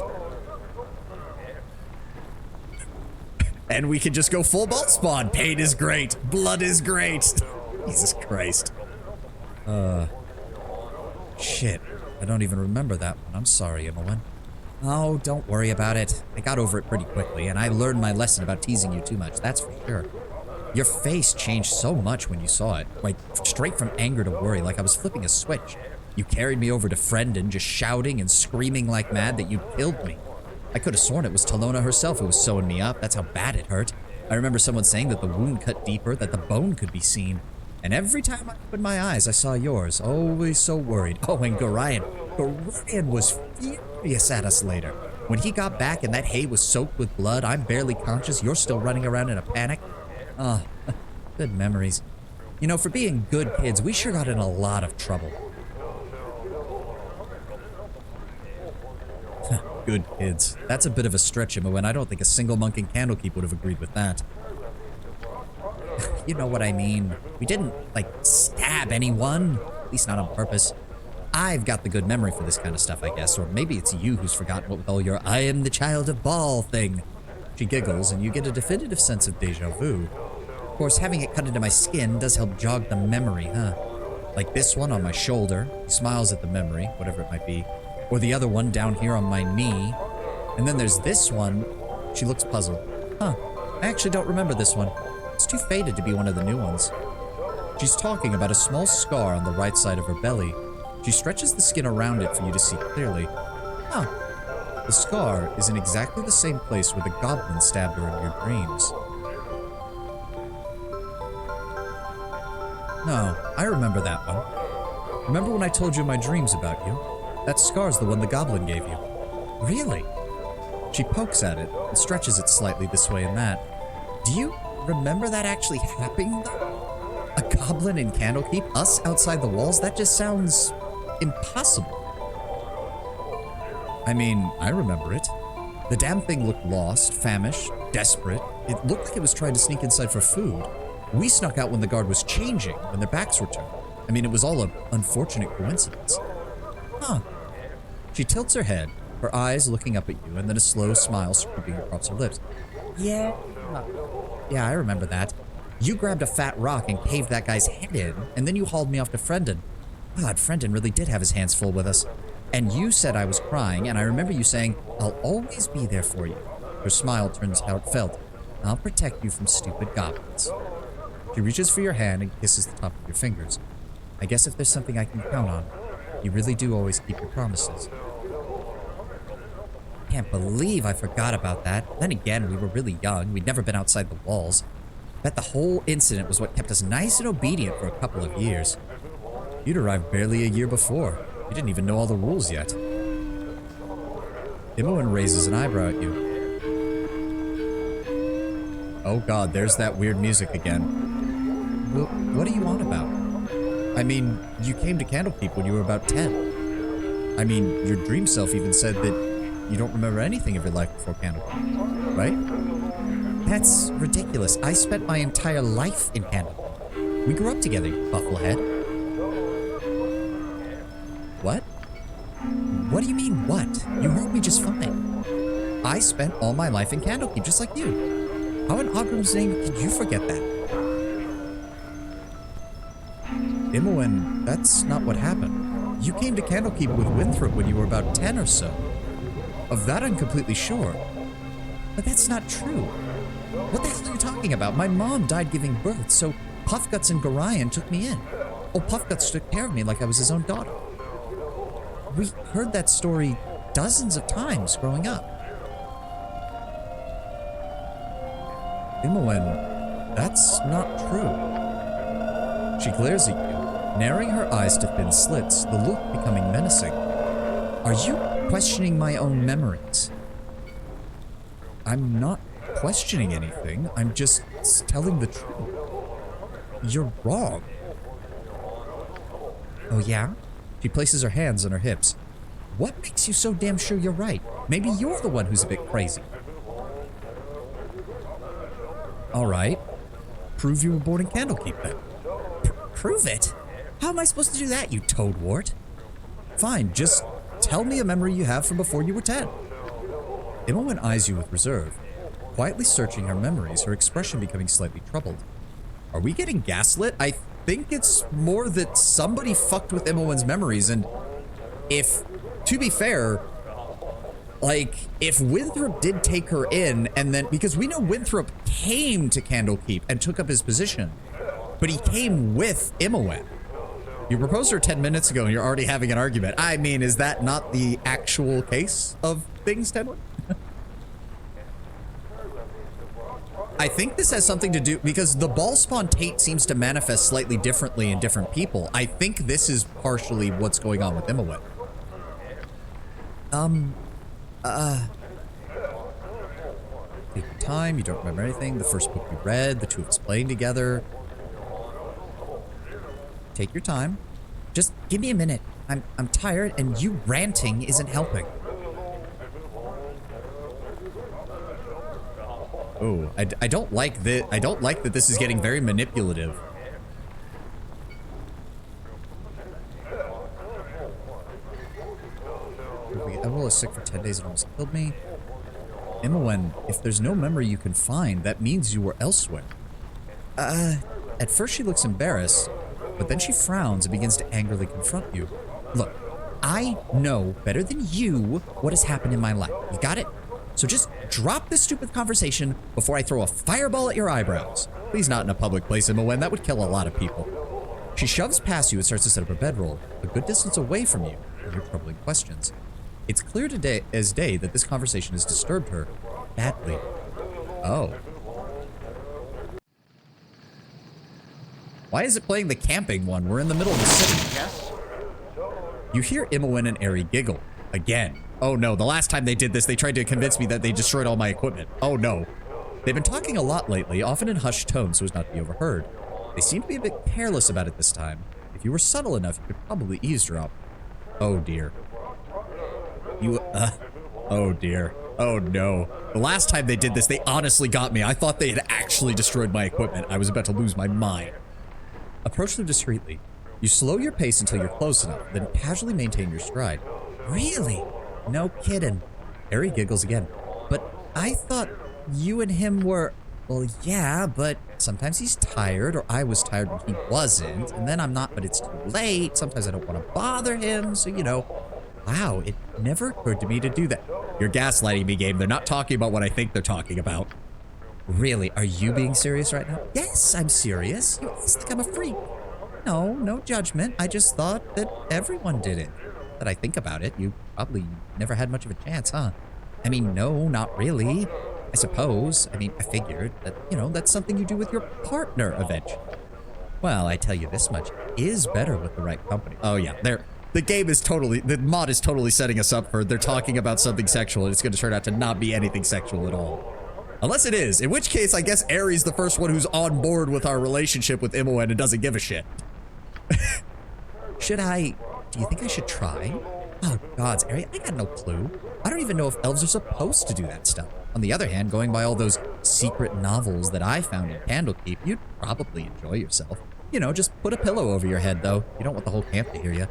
And we can just go full bolt spawn. Pain is great. Blood is great. Jesus Christ. Shit. I don't even remember that one. I'm sorry, Imoen. Oh, don't worry about it. I got over it pretty quickly, and I learned my lesson about teasing you too much, that's for sure. Your face changed so much when you saw it. Like, straight from anger to worry, like I was flipping a switch. You carried me over to Friendon, just shouting and screaming like mad that you'd killed me. I could have sworn it was Talona herself who was sewing me up. That's how bad it hurt. I remember someone saying that the wound cut deeper, that the bone could be seen. And every time I opened my eyes, I saw yours. Always so worried. Oh, and Gorion. Gorion was furious at us later. When he got back and that hay was soaked with blood, I'm barely conscious. You're still running around in a panic. Oh, good memories. You know, for being good kids, we sure got in a lot of trouble. Good kids. That's a bit of a stretch, Imoen. I don't think a single monk in Candlekeep would have agreed with that. You know what I mean. We didn't, like, stab anyone. At least not on purpose. I've got the good memory for this kind of stuff, I guess. Or maybe it's you who's forgotten what with all your I am the child of Baal thing. She giggles, and you get a definitive sense of deja vu. Of course, having it cut into my skin does help jog the memory, huh? Like this one on my shoulder. He smiles at the memory, whatever it might be. Or the other one down here on my knee. And then there's this one. She looks puzzled. Huh, I actually don't remember this one. It's too faded to be one of the new ones. She's talking about a small scar on the right side of her belly. She stretches the skin around it for you to see clearly. Huh. The scar is in exactly the same place where the goblin stabbed her in your dreams. No, I remember that one. Remember when I told you in my dreams about you? That scar's the one the goblin gave you. Really? She pokes at it and stretches it slightly this way and that. Do you remember that actually happening, though? A goblin in Candlekeep? Us outside the walls? That just sounds impossible. I mean, I remember it. The damn thing looked lost, famished, desperate. It looked like it was trying to sneak inside for food. We snuck out when the guard was changing, when their backs were turned. I mean, it was all an unfortunate coincidence. Huh. She tilts her head, her eyes looking up at you, and then a slow smile scraping across her lips. Yeah, I remember that. You grabbed a fat rock and caved that guy's head in, and then you hauled me off to Friendon. God, Friendon really did have his hands full with us. And you said I was crying, and I remember you saying, I'll always be there for you. Her smile turns heartfelt. I'll protect you from stupid goblins. She reaches for your hand and kisses the top of your fingers. I guess if there's something I can count on, you really do always keep your promises. Can't believe I forgot about that. Then again, we were really young. We'd never been outside the walls. Bet the whole incident was what kept us nice and obedient for a couple of years. You'd arrived barely a year before. You didn't even know all the rules yet. Imoen raises an eyebrow at you. Oh god, there's that weird music again. Well, what are you on about? I mean, you came to Candlekeep when you were about 10. I mean, your dream self even said that you don't remember anything of your life before Candlekeep, right? That's ridiculous. I spent my entire life in Candlekeep. We grew up together, you Bufflehead. What? What do you mean, what? You heard me just fine. I spent all my life in Candlekeep, just like you. How in Ogrim's name could you forget that? Imoen, that's not what happened. You came to Candlekeep with Winthrop when you were about 10 or so. Of that I'm completely sure. But that's not true. What the hell are you talking about? My mom died giving birth, so Puffguts and Gorion took me in. Oh, Puffguts took care of me like I was his own daughter. We heard that story dozens of times growing up. Imoen, that's not true. She glares at you, narrowing her eyes to thin slits, the look becoming menacing. Are you questioning my own memories? I'm not questioning anything. I'm just telling the truth. You're wrong. Oh yeah? She places her hands on her hips. What makes you so damn sure you're right? Maybe you're the one who's a bit crazy. Alright. Prove you were born in Candlekeep then. Prove it? How am I supposed to do that, you toadwort? Fine, just tell me a memory you have from before you were 10. Imoen eyes you with reserve, quietly searching her memories, her expression becoming slightly troubled. Are we getting gaslit? I think it's more that somebody fucked with Imoen's memories, and if, to be fair, like, if Winthrop did take her in, and then, because we know Winthrop came to Candlekeep and took up his position, but he came with Imoen. You proposed her 10 minutes ago and you're already having an argument. I mean, is that not the actual case of things, Tenwood? I think this has something to do, because the Ballspawn Tate seems to manifest slightly differently in different people. I think this is partially what's going on with Imoen. Take your time, you don't remember anything. The first book we read, the two of us playing together. Take your time. Just give me a minute. I'm tired, and you ranting isn't helping. Oh, I don't like that. I don't like that this is getting very manipulative. Evel is sick for 10 days and almost killed me. Imoen, if there's no memory you can find, that means you were elsewhere. At first she looks embarrassed, but then she frowns and begins to angrily confront you. Look, I know better than you what has happened in my life. You got it? So just drop this stupid conversation before I throw a fireball at your eyebrows. Please not in a public place, Imoen. That would kill a lot of people. She shoves past you and starts to set up a bedroll, a good distance away from you, and your troubling questions. It's clear today as day that this conversation has disturbed her badly. Oh. Why is it playing the camping one? We're in the middle of the city. Yes? You hear Imoen and Eri giggle. Again. Oh no, the last time they did this, they tried to convince me that they destroyed all my equipment. Oh no. They've been talking a lot lately, often in hushed tones so as not to be overheard. They seem to be a bit careless about it this time. If you were subtle enough, you could probably eavesdrop. Oh dear. Oh dear. Oh no. The last time they did this, they honestly got me. I thought they had actually destroyed my equipment. I was about to lose my mind. Approach them discreetly. You slow your pace until you're close enough, then casually maintain your stride. Really? No kidding. Eri giggles again. But I thought you and him were... Well, yeah, but sometimes he's tired, or I was tired when he wasn't, and then I'm not, but it's too late. Sometimes I don't want to bother him, so, you know. Wow, it never occurred to me to do that. You're gaslighting me, Gabe. They're not talking about what I think they're talking about. Really? Are you being serious right now? Yes, I'm serious. You always think I'm a freak. No, no judgment. I just thought that everyone did it. That I think about it, you probably never had much of a chance, huh? I mean, no, not really. I suppose. I mean, I figured that, you know, that's something you do with your partner eventually. Well, I tell you this much, it is better with the right company. Oh yeah, the game is totally, the mod is totally setting us up for, they're talking about something sexual and it's going to turn out to not be anything sexual at all. Unless it is, in which case I guess Aries the first one who's on board with our relationship with Imoen and doesn't give a shit. Do you think I should try? Oh gods, Aries, I got no clue. I don't even know if elves are supposed to do that stuff. On the other hand, going by all those secret novels that I found in Candlekeep, you'd probably enjoy yourself. You know, just put a pillow over your head, though. You don't want the whole camp to hear you.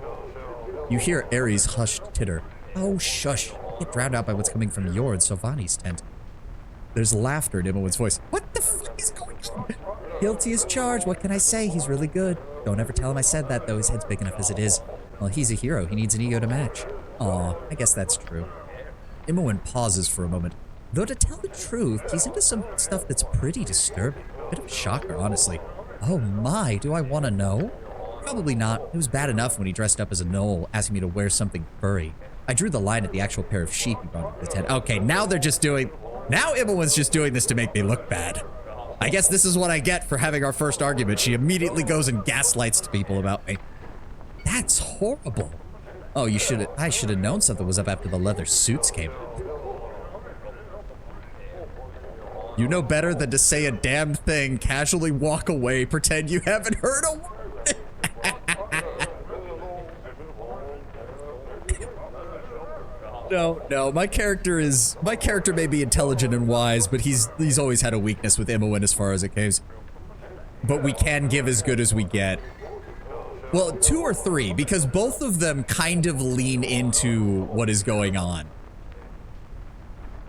You hear Aries' hushed titter. Oh, shush. Get drowned out by what's coming from your and Sylvani's tent. There's laughter in Imoen's voice. What the fuck is going on? Guilty as charged. What can I say? He's really good. Don't ever tell him I said that, though. His head's big enough as it is. Well, he's a hero. He needs an ego to match. Aw, I guess that's true. Imoen pauses for a moment. Though to tell the truth, he's into some stuff that's pretty disturbing. Bit of a shocker, honestly. Oh my, do I want to know? Probably not. It was bad enough when he dressed up as a gnoll, asking me to wear something furry. I drew the line at the actual pair of sheep he brought into the tent. Okay, now they're just doing... Now Imoen's just doing this to make me look bad. I guess this is what I get for having our first argument. She immediately goes and gaslights to people about me. That's horrible. Oh, I should have known something was up after the leather suits came up. You know better than to say a damn thing, casually walk away, pretend you haven't heard a word. No, my character may be intelligent and wise, but he's always had a weakness with Imoen as far as it goes. But we can give as good as we get. Well, 2 or 3, because both of them kind of lean into what is going on.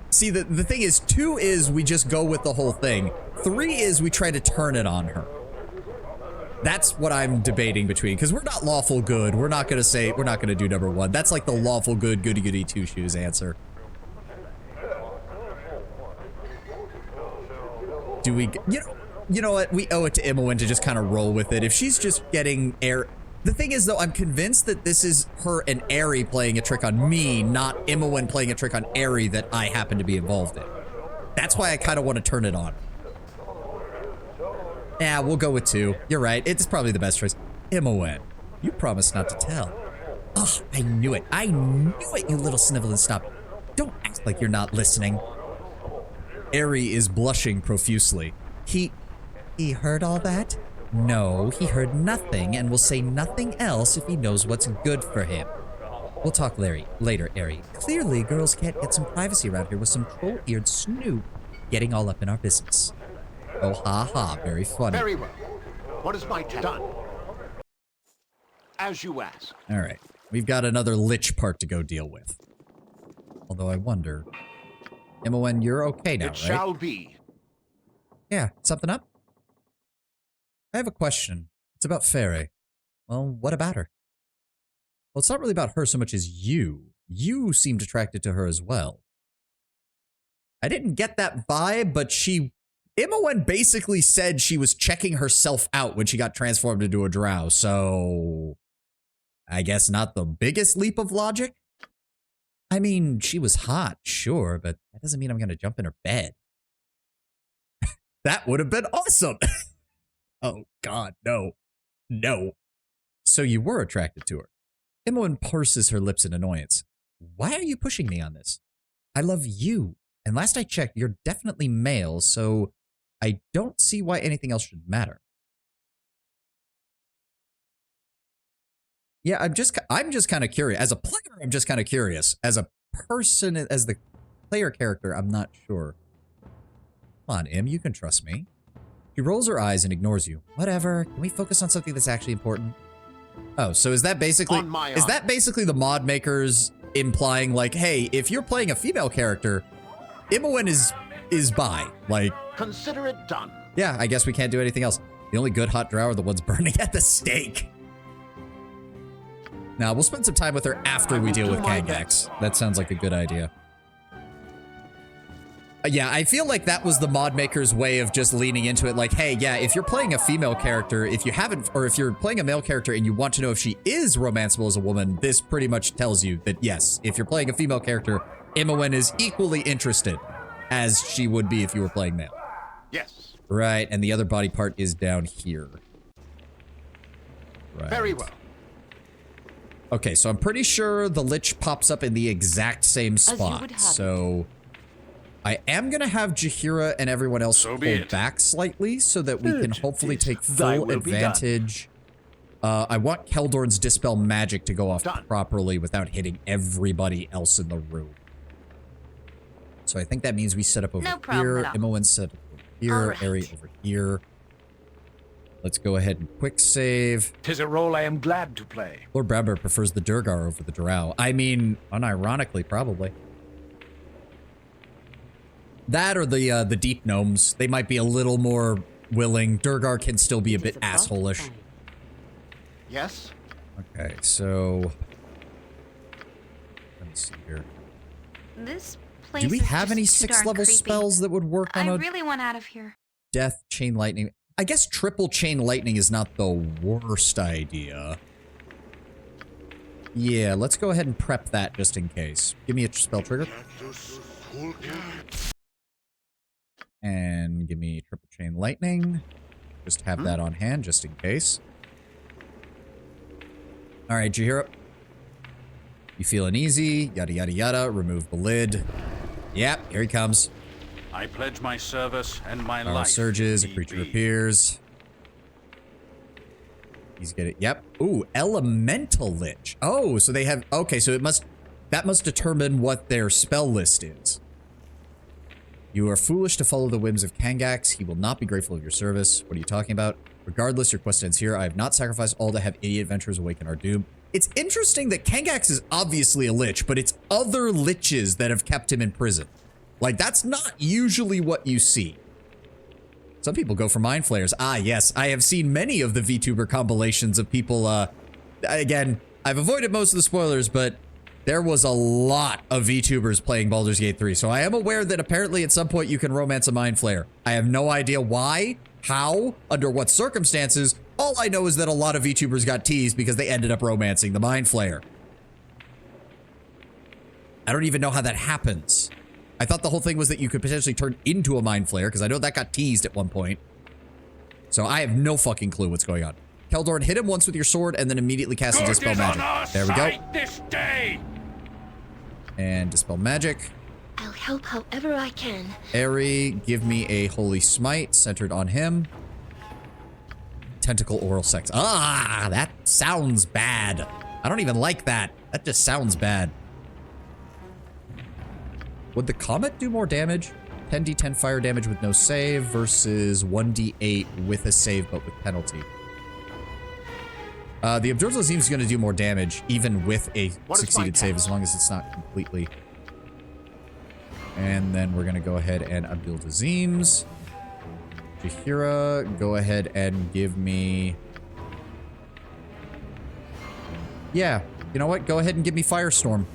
See, the thing is, 2 is we just go with the whole thing. 3 is we try to turn it on her. That's what I'm debating between, because we're not lawful good. We're not going to do number 1. That's like the lawful good, goody goody two shoes answer. Do we, you know what? We owe it to Imoen to just kind of roll with it. If she's just getting air... The thing is, though, I'm convinced that this is her and Aerie playing a trick on me, not Imoen playing a trick on Aerie that I happen to be involved in. That's why I kind of want to turn it on. Yeah, we'll go with 2. You're right. It's probably the best choice. Imoen, you promised not to tell. Ugh, I knew it. I knew it, you little snivel and stop. Don't act like you're not listening. Aerie is blushing profusely. He heard all that? No, he heard nothing and will say nothing else if he knows what's good for him. We'll talk later, Aerie. Clearly, girls can't get some privacy around here with some troll-eared snoop getting all up in our business. Oh, ha ha, very funny. Very well. What is my task? Done. As you ask. All right, we've got another lich part to go deal with. Although I wonder... Imoen, you're okay now, right? It shall be. Yeah, something up? I have a question. It's about Fairy. Well, what about her? Well, it's not really about her so much as you. You seemed attracted to her as well. I didn't get that vibe, but Imoen basically said she was checking herself out when she got transformed into a drow, so... I guess not the biggest leap of logic? I mean, she was hot, sure, but that doesn't mean I'm gonna jump in her bed. That would have been awesome! Oh god, no. No. So you were attracted to her. Imoen purses her lips in annoyance. Why are you pushing me on this? I love you, and last I checked, you're definitely male, so I don't see why anything else should matter. Yeah, I'm just kind of curious. As a player, I'm just kind of curious. As a person, as the player character, I'm not sure. Come on, Im, you can trust me. She rolls her eyes and ignores you. Whatever. Can we focus on something that's actually important? Oh, so is that basically the mod makers implying like, hey, if you're playing a female character, Imoen is bi. Like, consider it done. Yeah, I guess we can't do anything else. The only good hot drow are the ones burning at the stake. Now, we'll spend some time with her after we deal with Kangax. That sounds like a good idea. Yeah, I feel like that was the mod maker's way of just leaning into it. Like, hey, yeah, if you're playing a female character, if you haven't, or if you're playing a male character and you want to know if she is romanceable as a woman, this pretty much tells you that yes, if you're playing a female character, Imoen is equally interested as she would be if you were playing male. Yes. Right, and the other body part is down here. Right. Very well. Okay, so I'm pretty sure the Lich pops up in the exact same spot. So I am going to have Jaheira and everyone else pull back slightly so that we can hopefully take full advantage. I want Keldorn's Dispel Magic to go off properly without hitting everybody else in the room. So I think that means we set up over here. Imoen set up over here. Ari over here. Let's go ahead and quick save. 'Tis a role I am glad to play. Lord Bramber prefers the Durgar over the Drow. I mean, unironically, probably. That or the Deep Gnomes. They might be a little more willing. Durgar can still be a bit asshole-ish. Yes? Okay, so... let me see here. This place Do we is have just any too darn 6th-level creepy. spells that would work on I a really want out of here. Death Chain Lightning? I guess triple Chain Lightning is not the worst idea. Yeah, let's go ahead and prep that just in case. Give me a spell trigger. And give me triple Chain Lightning. Just have that on hand just in case. Alright, Jaheira. You feeling easy? Yada yada yada. Remove the lid. Yep, here he comes. I pledge my service and my Power life. surges, a creature appears. He's getting, yep. Ooh, Elemental Lich. Oh, so they have, okay, so that must determine what their spell list is. You are foolish to follow the whims of Kangax. He will not be grateful of your service. What are you talking about? Regardless, your quest ends here. I have not sacrificed all to have idiot adventurers awaken our doom. It's interesting that Kangax is obviously a lich, but it's other liches that have kept him in prison. Like, that's not usually what you see. Some people go for mind flayers. Ah, yes. I have seen many of the VTuber compilations of people, again, I've avoided most of the spoilers, but there was a lot of VTubers playing Baldur's Gate 3, so I am aware that apparently at some point you can romance a mind flayer. I have no idea why, how, under what circumstances. All I know is that a lot of VTubers got teased because they ended up romancing the mind flayer. I don't even know how that happens. I thought the whole thing was that you could potentially turn into a mind flayer, because I know that got teased at one point. So I have no fucking clue what's going on. Keldorn, hit him once with your sword and then immediately cast a Dispel Magic. There we go. This day. And Dispel Magic. I'll help however I can. Ari, give me a Holy Smite centered on him. Tentacle Oral Sex. Ah, that sounds bad. I don't even like that. That just sounds bad. Would the Comet do more damage? 10d10 fire damage with no save versus 1d8 with a save but with penalty. The Abdul Azim is going to do more damage even with a succeeded save as long as it's not completely. And then we're going to go ahead and Abdul Azim's. Jaheira, go ahead and give me... yeah, you know what? Go ahead and give me Firestorm.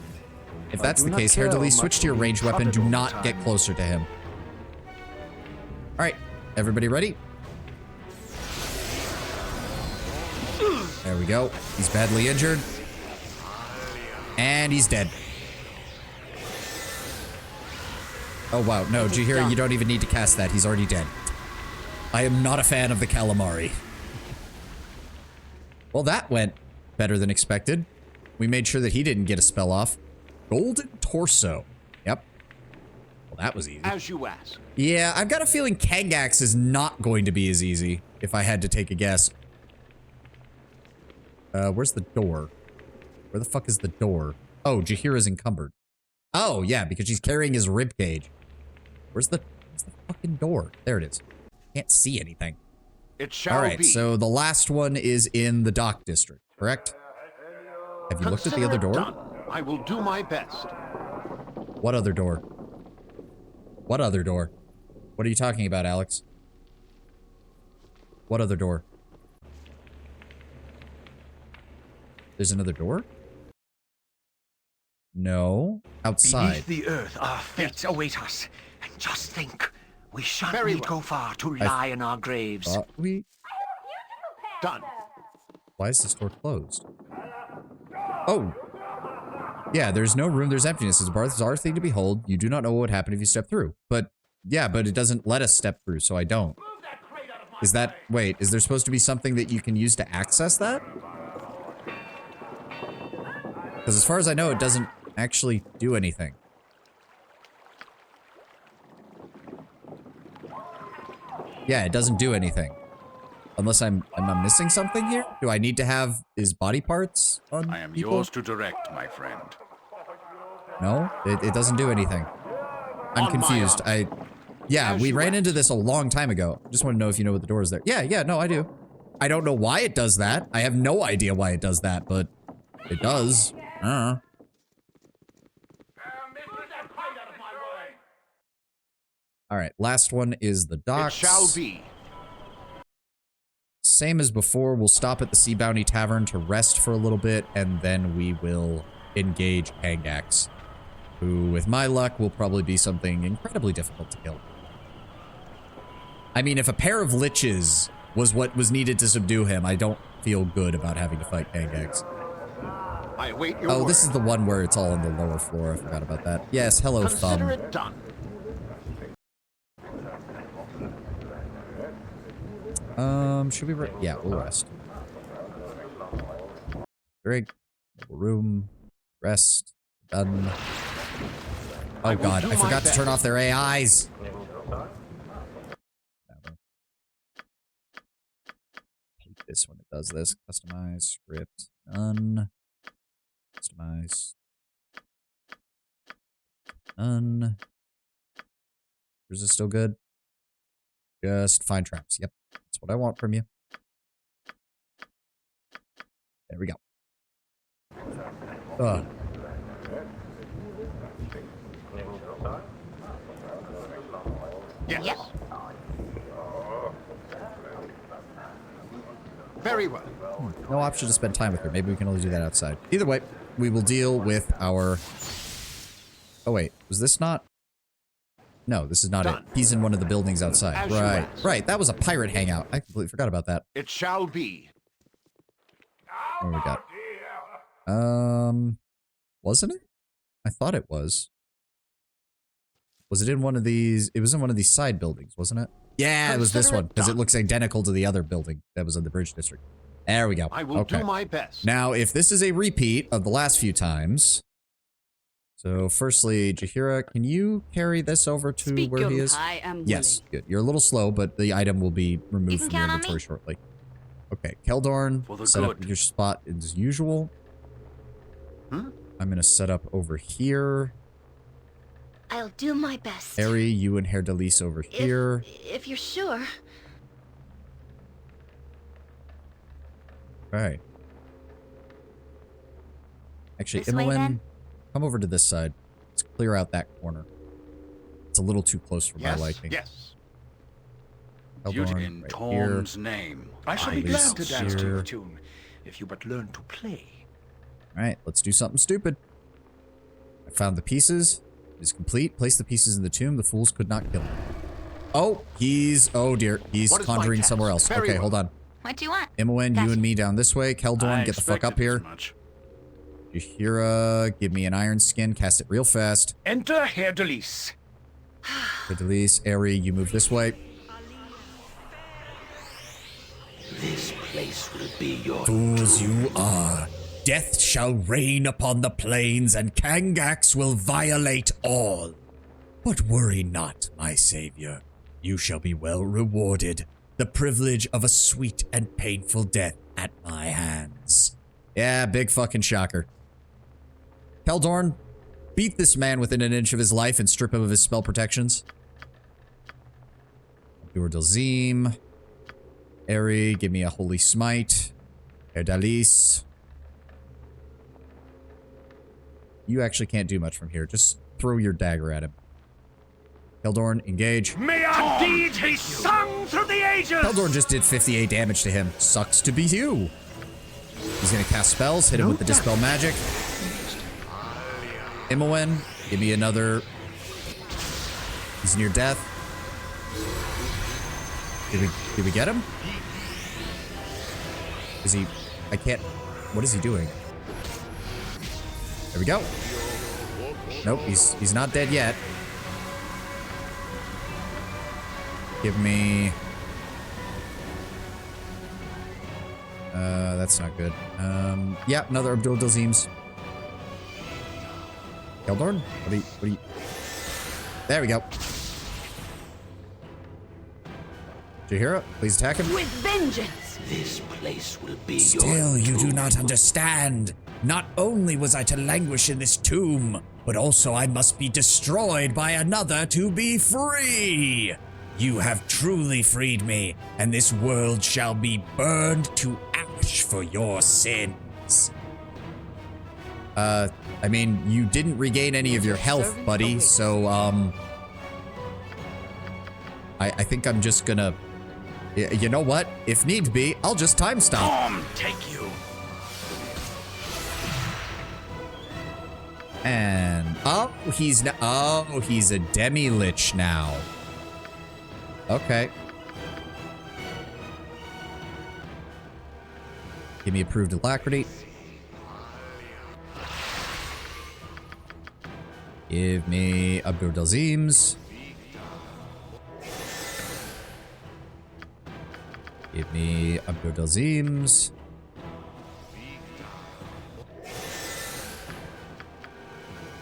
If that's the case, Hair Delis, switch to your ranged weapon. Do not get closer to him. Alright, everybody ready? There we go. He's badly injured. And he's dead. Oh wow, no, Jaheira, you don't even need to cast that. He's already dead. I am not a fan of the calamari. Well, that went better than expected. We made sure that he didn't get a spell off. Golden Torso. Yep. Well, that was easy. As you ask. Yeah, I've got a feeling Kangax is not going to be as easy, if I had to take a guess. Where's the door? Where the fuck is the door? Oh, Jaheira's encumbered. Oh, yeah, because she's carrying his ribcage. Where's the fucking door? There it is. Can't see anything. It shall All right, be. so the last one is in the dock district, correct? Have you looked at the other door? Done. I will do my best. What other door? What other door? What are you talking about, Alex? What other door? There's another door? No. outside. Beneath the earth, our fates await us. And just think, we shan't need go far to lie in our graves. Done. Why is this door closed? Oh. Yeah, there's no room, there's emptiness. It's a bizarre thing to behold. You do not know what would happen if you step through. But, yeah, but it doesn't let us step through, so I don't. Is that... Wait, is there supposed to be something that you can use to access that? Because as far as I know, it doesn't actually do anything. Yeah, it doesn't do anything. Unless am I missing something here? Do I need to have his body parts on I am people? yours to direct, my friend. No, it doesn't do anything. I'm confused. Yeah, we ran into this a long time ago. Just want to know if you know what the door is there. Yeah, no, I do. I don't know why it does that. I have no idea why it does that, but it does. All right, last one is the docks. It shall be. Same as before, we'll stop at the Sea Bounty Tavern to rest for a little bit, and then we will engage Pangax, who, with my luck, will probably be something incredibly difficult to kill. I mean, if a pair of liches was what was needed to subdue him, I don't feel good about having to fight Pangax. I await your word. This is the one where it's all on the lower floor. I forgot about that. Yes, hello, Consider Thumb. it done. Should we yeah, we'll rest. Drink, room, rest, done. Oh god, I forgot to turn off their AIs. Hate this when it does this. Customize, script, none. Customize. None. Is this still good? Just find traps. Yep. That's what I want from you. There we go. Yes. Very well. No option to spend time with her. Maybe we can only do that outside. Either way, we will deal with our... Oh wait, was this not... No, this is not it. He's in one of the buildings outside. Right, that was a pirate hangout. I completely forgot about that. It shall be. What do we got? Wasn't it? I thought it was. Was it in one of these? It was in one of these side buildings, wasn't it? Yeah, it was this one, because it looks identical to the other building that was in the Bridge District. There we go. I will do my best. Now, if this is a repeat of the last few times... So, firstly, Jaheira, can you carry this over to where he is? I am yes, good. You're a little slow, but the item will be removed from your inventory shortly. Okay, Keldorn, set up your spot as usual. I'm going to set up over here. I'll do my best. Eri, you and Herr Delis over here. If you're sure. All right. Actually, This way, then? Imoen, come over to this side. Let's clear out that corner. It's a little too close for my liking. Yes. Keldorn, In right Torm's here. name. I shall be glad to dance to your tune, if you but learn to play. All right, let's do something stupid. I found the pieces. It is complete. Place the pieces in the tomb. The fools could not kill him. Oh, oh dear. He's conjuring somewhere else. Okay, hold on. What do you want? Imoen, you and me down this way. Keldorn, get the fuck up here. Jaheira, give me an iron skin. Cast it real fast. Enter Herr Delis. Herr Delis, Eri, you move this way. This place will be your Fools you are. Death shall reign upon the plains, and Kangax will violate all. But worry not, my savior. You shall be well rewarded. The privilege of a sweet and painful death at my hands. Yeah, big fucking shocker. Keldorn, beat this man within an inch of his life and strip him of his spell protections. Dur-Dalzim. Eri, give me a holy smite. Herr Delis. You actually can't do much from here. Just throw your dagger at him. Keldorn, engage. May our deeds be sung through the ages! Keldorn just did 58 damage to him. Sucks to be you. He's gonna cast spells, hit him with the Dispel Magic. Imoen, Give me another. He's near death. Did we get him? Is he... I can't... What is he doing? There we go. Nope, he's not dead yet. Give me... that's not good. Yeah, another Abdul Dazeems. Keldorn? What are you... There we go. Jahira, please attack him. With vengeance! This place will be Still, you do not understand. Not only was I to languish in this tomb, but also I must be destroyed by another to be free. You have truly freed me, and this world shall be burned to ash for your sins. I mean, you didn't regain any of your health, buddy, so, I think I'm just gonna... You know what? If need be, I'll just time stop. Take you. And... Oh, he's a demi-lich now. Okay. Give me approved alacrity. Give me Abdur Dazeems. Give me Abdur Dazeems.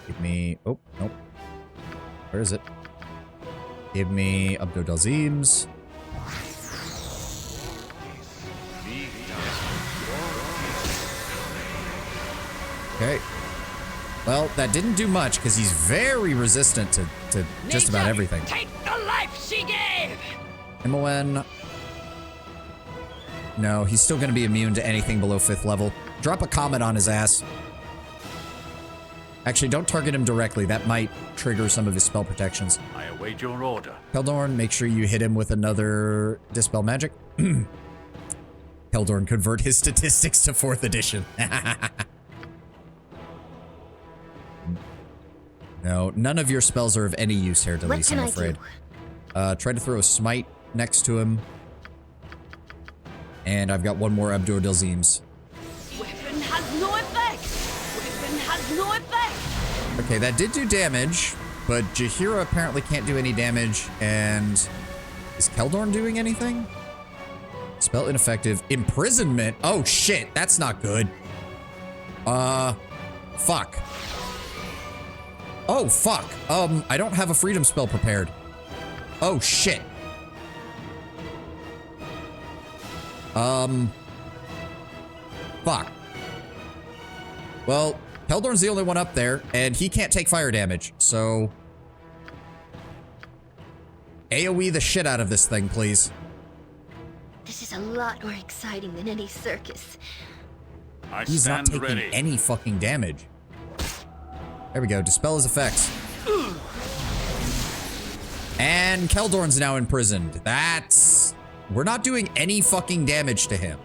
Give me... Oh, nope. Where is it? Give me Abdur Dazeems. Okay. Well, that didn't do much because he's very resistant to just about everything. Take the life she gave! Imoen. No, he's still going to be immune to anything below 5th level. Drop a comet on his ass. Actually, don't target him directly. That might trigger some of his spell protections. I await your order. Keldorn, make sure you hit him with another Dispel Magic. Keldorn, convert his statistics to 4th edition. No, none of your spells are of any use here, Delise, I'm afraid. Try to throw a smite next to him. And I've got one more Abdur Dazeems. Weapon has no effect! Weapon has no effect! Okay, that did do damage, but Jahira apparently can't do any damage, and... Is Keldorn doing anything? Spell ineffective. Imprisonment? Oh, shit, that's not good. Fuck. Oh, fuck. I don't have a freedom spell prepared. Oh, shit. Fuck. Well, Keldorn's the only one up there, and he can't take fire damage, so... AoE the shit out of this thing, please. This is a lot more exciting than any circus. He's not taking any fucking damage. There we go. Dispel his effects. And Keldorn's now imprisoned. That's... We're not doing any fucking damage to him.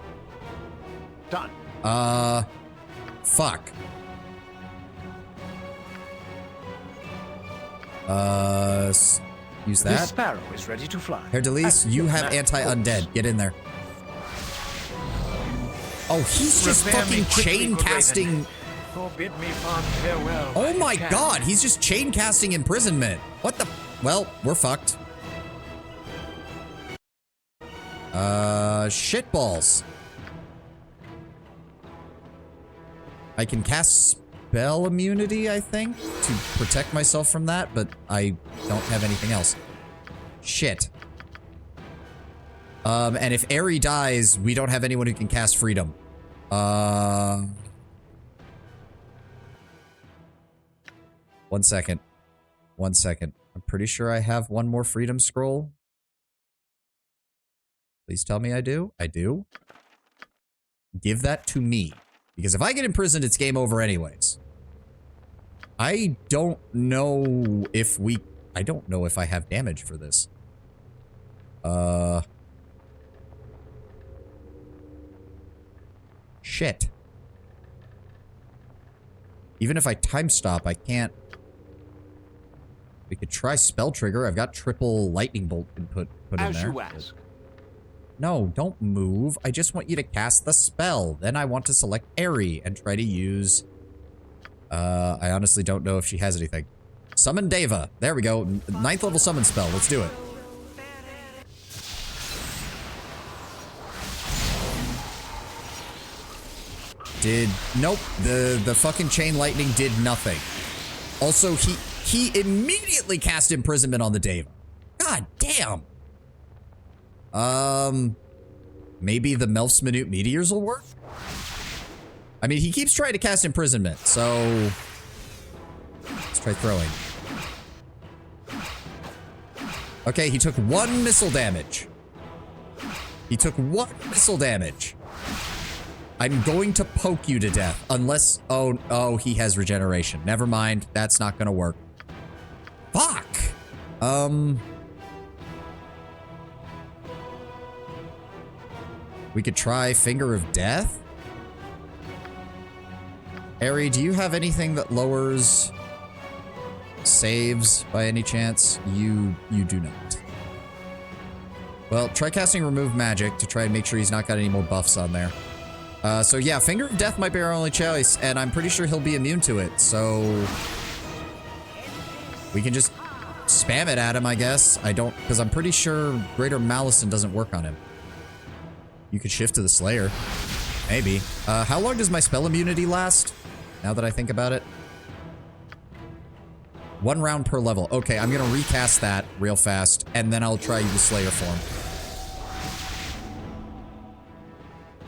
Done. Fuck. Use that. The sparrow is ready to fly. Here, Delise, you have anti-undead. Get in there. Oh, he's just fucking chain casting... Forbid me fond farewell. Oh my god, he's just chain casting imprisonment. What the... Well, we're fucked. Shitballs. I can cast spell immunity, I think, to protect myself from that, but I don't have anything else. Shit. And if Aerie dies, we don't have anyone who can cast freedom. One second. One second. I'm pretty sure I have one more freedom scroll. Please tell me I do. I do. Give that to me. Because if I get imprisoned, it's game over anyways. I don't know if we... I don't know if I have damage for this. Shit. Even if I time stop, I can't... We could try spell trigger. I've got triple lightning bolt put in there. As you ask. No, don't move. I just want you to cast the spell. Then I want to select Aerie and try to use... I honestly don't know if she has anything. Summon Deva. There we go. 9th level summon spell. Let's do it. Nope. The fucking chain lightning did nothing. Also, he immediately cast imprisonment on the Deva. God damn. Maybe the Melf's Minute Meteors will work? I mean, he keeps trying to cast imprisonment, so... Let's try throwing. Okay, he took 1 missile damage. He took 1 missile damage. I'm going to poke you to death, unless... Oh, he has regeneration. Never mind, that's not gonna work. Fuck! We could try Finger of Death? Aerie, do you have anything that lowers saves by any chance? You do not. Well, try casting Remove Magic to try and make sure he's not got any more buffs on there. So yeah, Finger of Death might be our only choice, and I'm pretty sure he'll be immune to it, so... We can just spam it at him, I guess. Because I'm pretty sure Greater Malison doesn't work on him. You could shift to the Slayer. Maybe. How long does my spell immunity last? Now that I think about it. 1 round per level. Okay, I'm gonna recast that real fast, and then I'll try the Slayer form.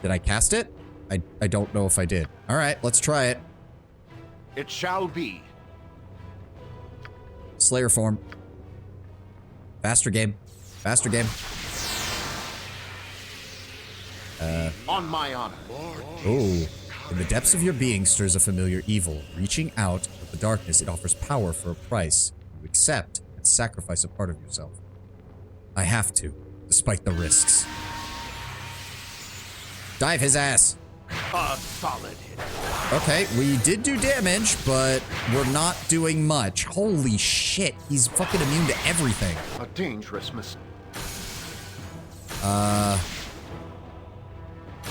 Did I cast it? I don't know if I did. Alright, let's try it. It shall be. Slayer form. Faster game. Faster game. On my honor. Oh. In the depths of your being stirs a familiar evil. Reaching out of the darkness, it offers power for a price. You accept and sacrifice a part of yourself. I have to, despite the risks. Dive his ass. A solid hit. Okay, we did do damage, but we're not doing much. Holy shit, he's fucking immune to everything. A dangerous mistake.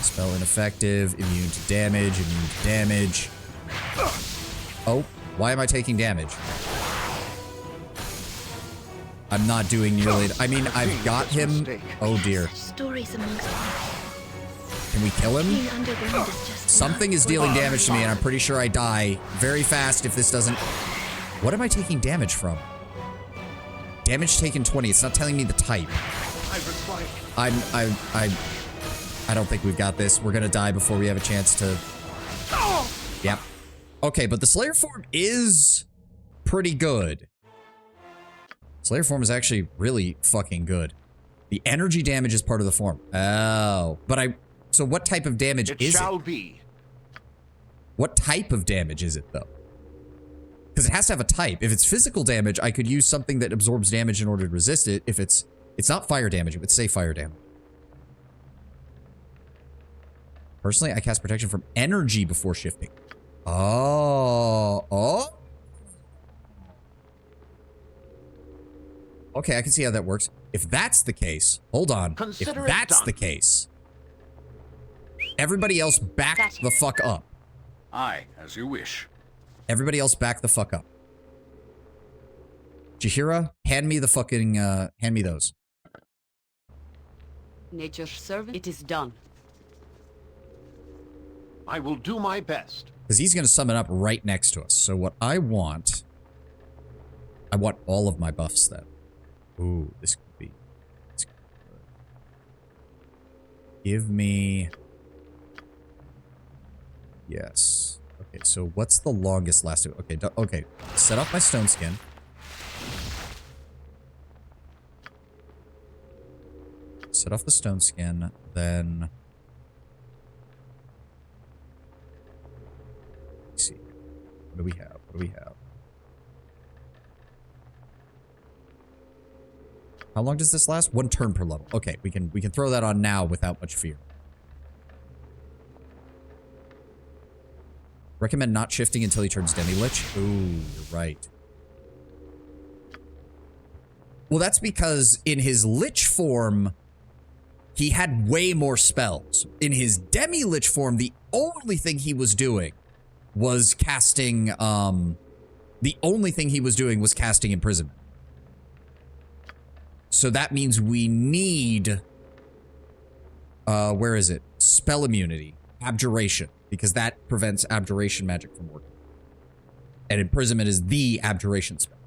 Spell ineffective, immune to damage. Oh, why am I taking damage? I'm not doing nearly... I mean, I've got him... Oh dear. Stories amongst Can we kill him? being underground is just Something is dealing damage to me, and I'm pretty sure I die very fast if this doesn't... What am I taking damage from? Damage taken 20. It's not telling me the type. I don't think we've got this. We're gonna die before we have a chance to... Yep. Okay, but the Slayer form is pretty good. Slayer form is actually really fucking good. The energy damage is part of the form. Oh. But so what type of damage is it? It shall be. What type of damage is it, though? Because it has to have a type. If it's physical damage, I could use something that absorbs damage in order to resist it. If it's not fire damage, it would say fire damage. Personally, I cast protection from energy before shifting. Oh. Okay, I can see how that works. If that's the case, hold on. If that's the case, everybody else back the fuck up. Aye, as you wish. Everybody else back the fuck up. Jahira, hand me the fucking, hand me those. Nature's servant, it is done. I will do my best. Because he's going to summon up right next to us. So what I want all of my buffs then. Ooh, this could be good. Give me... Yes. Okay, so what's the longest lasting? Okay, okay. Set off my stone skin. Set off the stone skin, then... Let's see. What do we have? What do we have? How long does this last? 1 turn per level. Okay, we can throw that on now without much fear. Recommend not shifting until he turns Demi-Lich. Ooh, you're right. Well, that's because in his Lich form, he had way more spells. In his Demi-Lich form, the only thing he was doing was casting, Imprisonment. So that means we need, where is it? Spell immunity, Abjuration, because that prevents Abjuration magic from working. And Imprisonment is the Abjuration spell.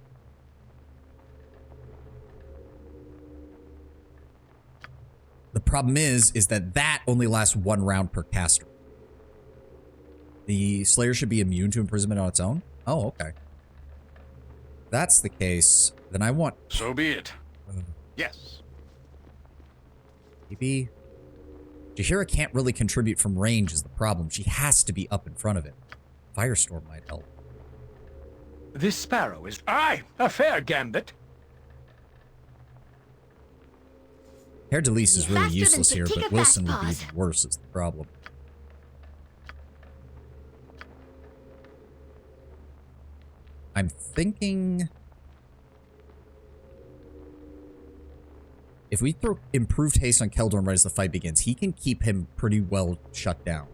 The problem is that only lasts 1 round per caster. The Slayer should be immune to Imprisonment on its own? Oh, okay. If that's the case, then I want... So be it. Yes. Maybe... Jaheira can't really contribute from range is the problem. She has to be up in front of it. Firestorm might help. This sparrow is... Aye, a fair gambit. Hair Delise is really useless here, but Wilson would be even worse is the problem. I'm thinking... If we throw improved haste on Keldorm right as the fight begins, he can keep him pretty well shut down.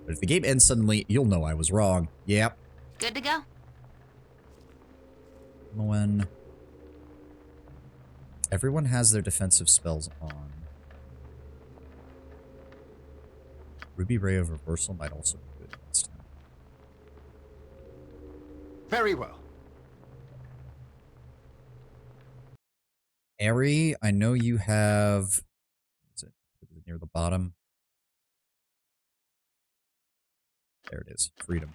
But if the game ends suddenly, you'll know I was wrong. Yep. Good to go. When everyone has their defensive spells on. Ruby Ray of Reversal might also be good against him. Very well. Ari, I know you have... Is it near the bottom? There it is. Freedom.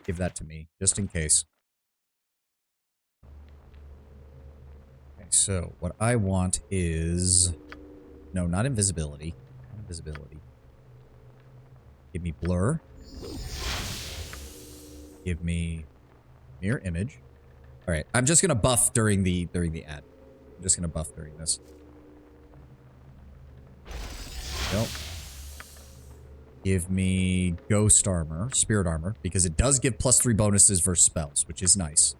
Give that to me, just in case. Okay, so what I want is... No, not invisibility. Not invisibility. Give me blur. Give me mirror image. All right, I'm just gonna buff during the ad. I'm just gonna buff during this. Nope. Give me ghost armor, spirit armor, because it does give +3 bonuses versus spells, which is nice.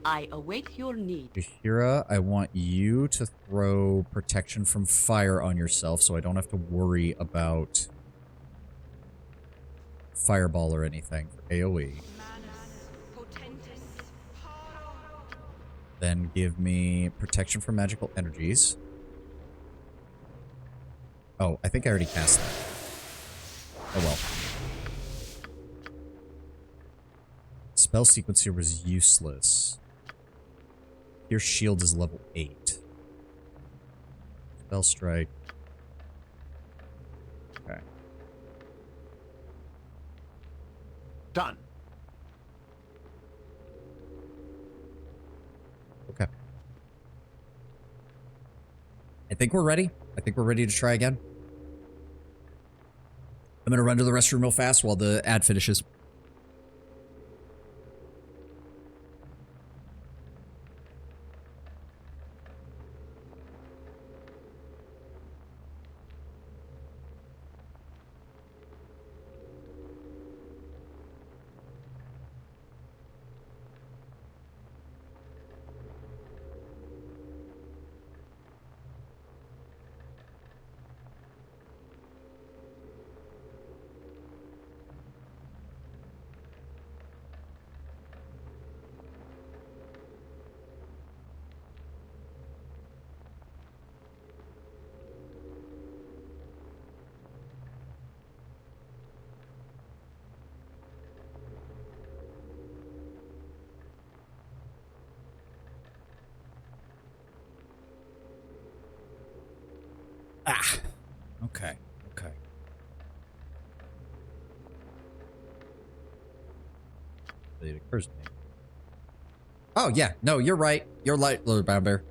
I await your need. Jaheira, I want you to throw protection from fire on yourself so I don't have to worry about fireball or anything for AoE. Then give me protection from magical energies. Oh, I think I already cast that. Oh well. Spell sequencer was useless. Your shield is level 8. Spell strike. Okay. Done. Okay. I think we're ready. I think we're ready to try again. I'm gonna run to the restroom real fast while the ad finishes. Okay. Okay. It occurs to me. Oh, yeah. No, you're right. You're right, Lord Brown Bear.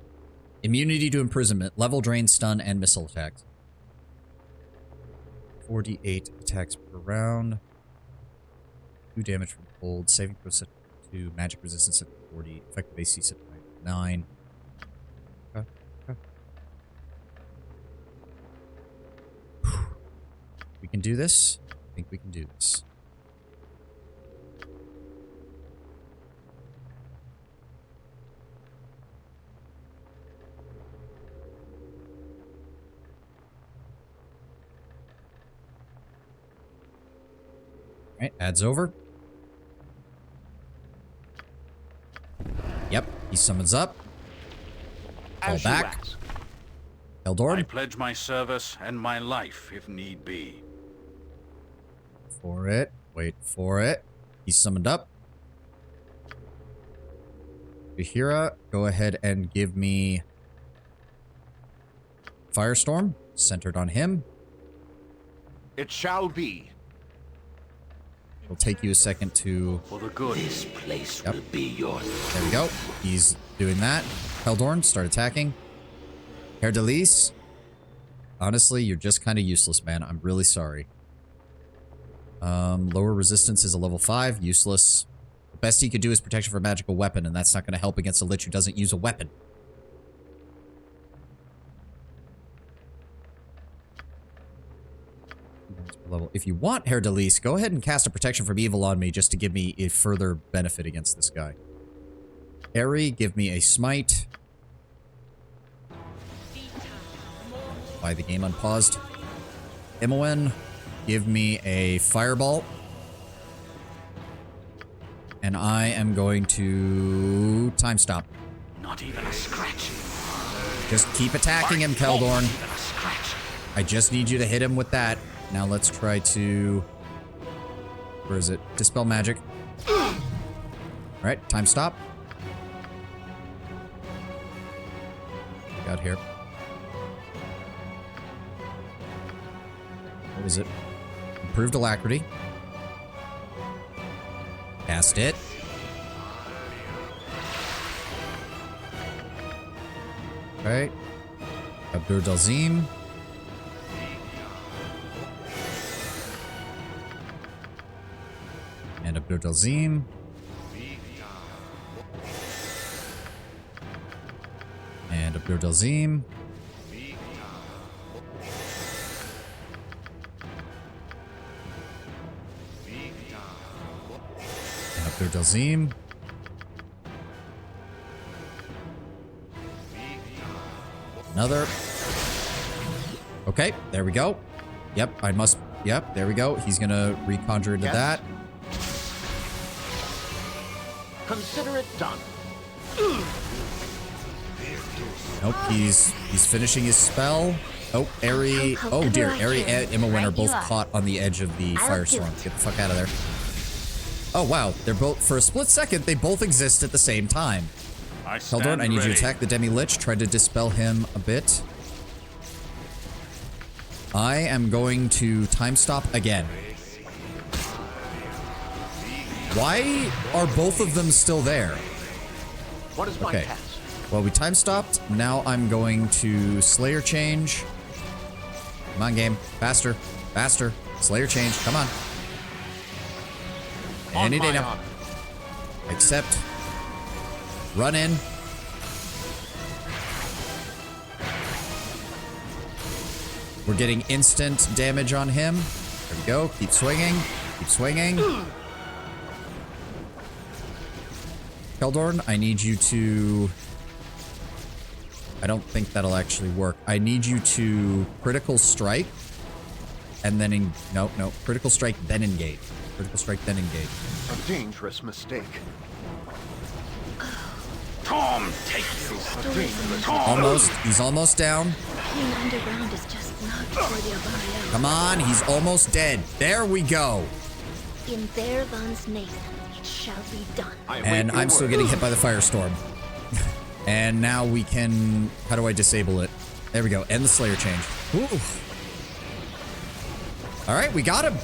Immunity to imprisonment, level drain, stun, and missile attacks. 48 attacks per round. 2 damage from cold. Saving throw set to magic resistance at 40. Effective AC set to 9. Okay. Okay. We can do this. think we can do this. All right, adds over. Yep, he summons up. Fall As you back. ask. Eldorn. I pledge my service and my life if need be. For it. Wait for it. He's summoned up. Bahira, go ahead and give me Firestorm, centered on him. It shall be. It'll take you a second to... For the good. This place will be yours. There we go. He's doing that. Heldorn, start attacking. Herr Delis. Honestly, you're just kind of useless, man. I'm really sorry. Lower resistance is a level 5. Useless. The best he could do is protection for a magical weapon, and that's not going to help against a lich who doesn't use a weapon. Level. If you want, Herr Delis, go ahead and cast a protection from evil on me just to give me a further benefit against this guy. Eri, give me a smite. Why the game unpaused. Imoen, give me a fireball. And I am going to time stop. Not even a scratch. Just keep attacking him, Keldorn. I just need you to hit him with that. Now let's try to... Where is it? Dispel magic. Alright, time stop. Got here. What was it? Improved alacrity. Cast it. Alright. Abdur Dalzim. And Abdur Dalzim. And Abdur Dalzim. And Abdur Dalzim. Another. Okay, there we go. Yep, I must... Yep, there we go. He's gonna reconjure into that. Consider it done. Nope, he's finishing his spell. Oh, Eri. Oh dear, Eri and Imoen are both caught on the edge of the firestorm. Get the fuck out of there. Oh wow, they're both, for a split second, they both exist at the same time. Heldorn, I need you to attack the Demi-Lich. Try to dispel him a bit. I am going to time stop again. Why are both of them still there? What is my task? Well, we time stopped. Now I'm going to Slayer change. Come on, game. Faster. Faster. Slayer change. Come on. Any day now. Accept. Run in. We're getting instant damage on him. There we go. Keep swinging. Keep swinging. Keldorn, I need you to... I don't think that'll actually work. I need you to critical strike. And then... No. Critical strike, then engage. Critical strike, then engage. A dangerous mistake. Tom, take you. Almost. He's almost down. Being underground is just not for the Abariel. Come on, he's almost dead. There we go. In Vervan's name, it shall be done. And I'm still getting hit by the firestorm. And now we can... How do I disable it? There we go. End the Slayer change. Ooh. Alright, we got him.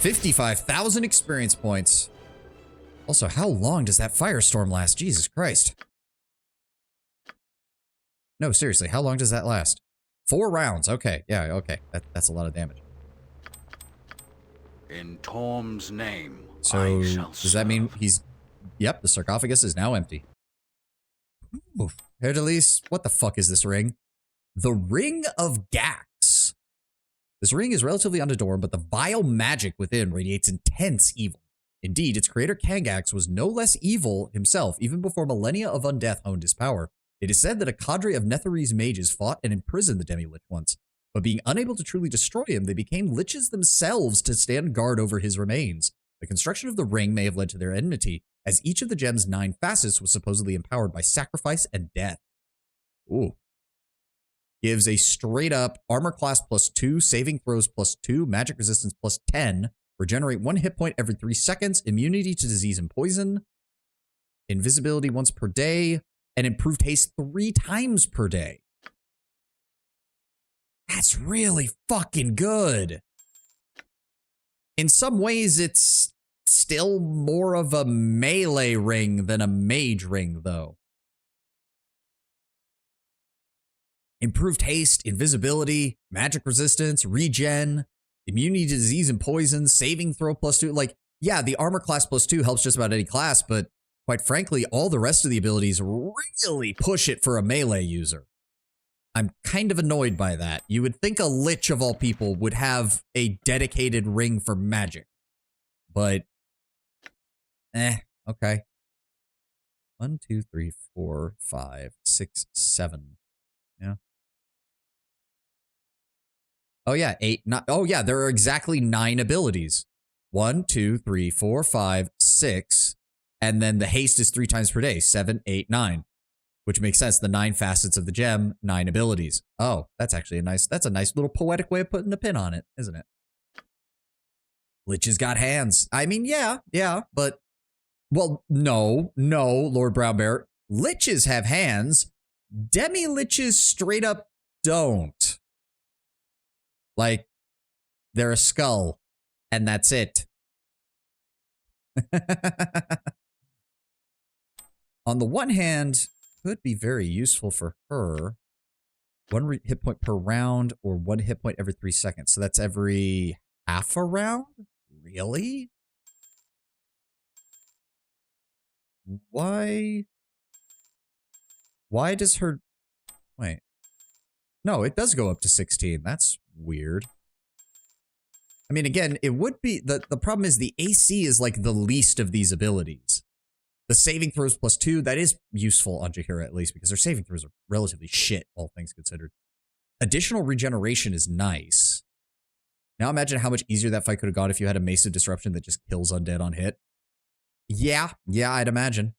55,000 experience points. Also, how long does that firestorm last? Jesus Christ. No, seriously, how long does that last? 4 rounds. Okay, yeah, okay. That's a lot of damage. In Torm's name, so, does that mean he's... Yep, the sarcophagus is now empty. Ooh. Herr Delis, what the fuck is this ring? The Ring of Gax. This ring is relatively unadorned, but the vile magic within radiates intense evil. Indeed, its creator Kangax was no less evil himself, even before millennia of undeath honed his power. It is said that a cadre of Netherese mages fought and imprisoned the Demi-Lich once, but being unable to truly destroy him, they became liches themselves to stand guard over his remains. The construction of the ring may have led to their enmity, as each of the gem's 9 facets was supposedly empowered by sacrifice and death. Ooh. Gives a straight up armor class +2, saving throws +2, magic resistance +10, regenerate 1 hit point every 3 seconds, immunity to disease and poison, invisibility once per day, and improved haste 3 times per day. That's really fucking good. In some ways, it's still more of a melee ring than a mage ring, though. Improved haste, invisibility, magic resistance, regen, immunity to disease and poison, saving throw +2. Like, yeah, the armor class +2 helps just about any class, but quite frankly, all the rest of the abilities really push it for a melee user. I'm kind of annoyed by that. You would think a lich of all people would have a dedicated ring for magic. But, okay. 1, 2, 3, 4, 5, 6, 7. Yeah. Oh, yeah, 8, 9. Oh, yeah, there are exactly 9 abilities. 1, 2, 3, 4, 5, 6. And then the haste is 3 times per day. 7, 8, 9. Which makes sense. The 9 facets of the gem, 9 abilities. Oh, that's actually that's a nice little poetic way of putting a pin on it, isn't it? Liches got hands. I mean, yeah, but, well, no, Lord Brown Bear. Liches have hands. Demi-liches straight up don't. Like, they're a skull, and that's it. On the one hand, could be very useful for her. 1 hit point per round, or 1 hit point every 3 seconds. So that's every half a round? Really? Why does her... Wait. No, it does go up to 16. That's weird. I mean, again, it would be... The problem is the AC is like the least of these abilities. The saving throws +2, that is useful on Jaheira at least, because her saving throws are relatively shit, all things considered. Additional regeneration is nice. Now imagine how much easier that fight could have gone if you had a Mace of Disruption that just kills undead on hit. Yeah, I'd imagine.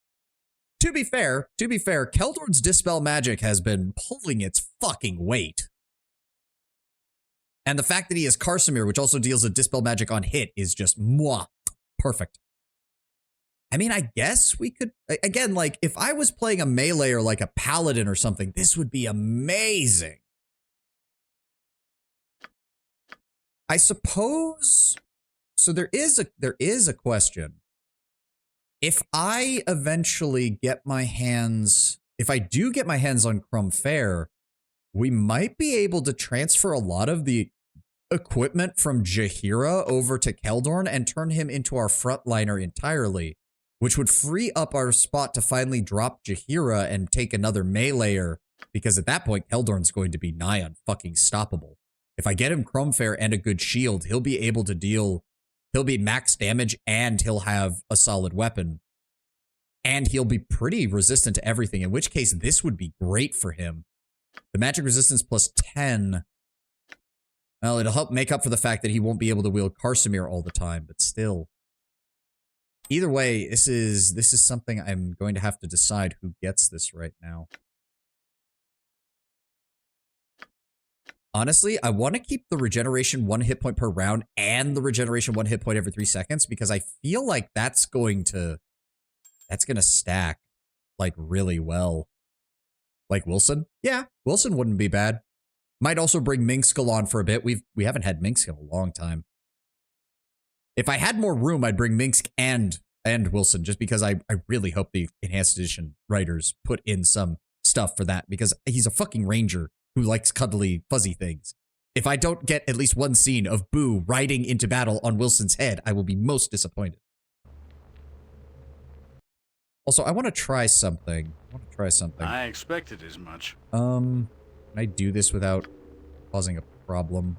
To be fair, Keldorn's Dispel magic has been pulling its fucking weight. And the fact that he has Karsamir, which also deals a Dispel magic on hit, is just perfect. I mean, I guess we could, again, like, if I was playing a melee or like a paladin or something, this would be amazing. I suppose, so there is a question. If I eventually get my hands, if I do get my hands on Crumb Fair, we might be able to transfer a lot of the equipment from Jaheira over to Keldorn and turn him into our frontliner entirely, which would free up our spot to finally drop Jaheira and take another meleeer, because at that point, Keldorn's going to be nigh on fucking stoppable. If I get him Crumb Fair and a good shield, he'll be able to deal, he'll be max damage and he'll have a solid weapon. And he'll be pretty resistant to everything, in which case this would be great for him. The magic resistance +10, well, it'll help make up for the fact that he won't be able to wield Karsamir all the time, but still. Either way, this is something I'm going to have to decide who gets this right now. Honestly, I want to keep the regeneration 1 hit point per round and the regeneration 1 hit point every 3 seconds, because I feel like that's going to stack like really well. Like Wilson? Yeah, Wilson wouldn't be bad. Might also bring Minxkel on for a bit. We haven't had Minxkel in a long time. If I had more room, I'd bring Minsk and Wilson, just because I really hope the Enhanced Edition writers put in some stuff for that, because he's a fucking ranger who likes cuddly, fuzzy things. If I don't get at least one scene of Boo riding into battle on Wilson's head, I will be most disappointed. Also, I want to try something. I expected as much. Can I do this without causing a problem?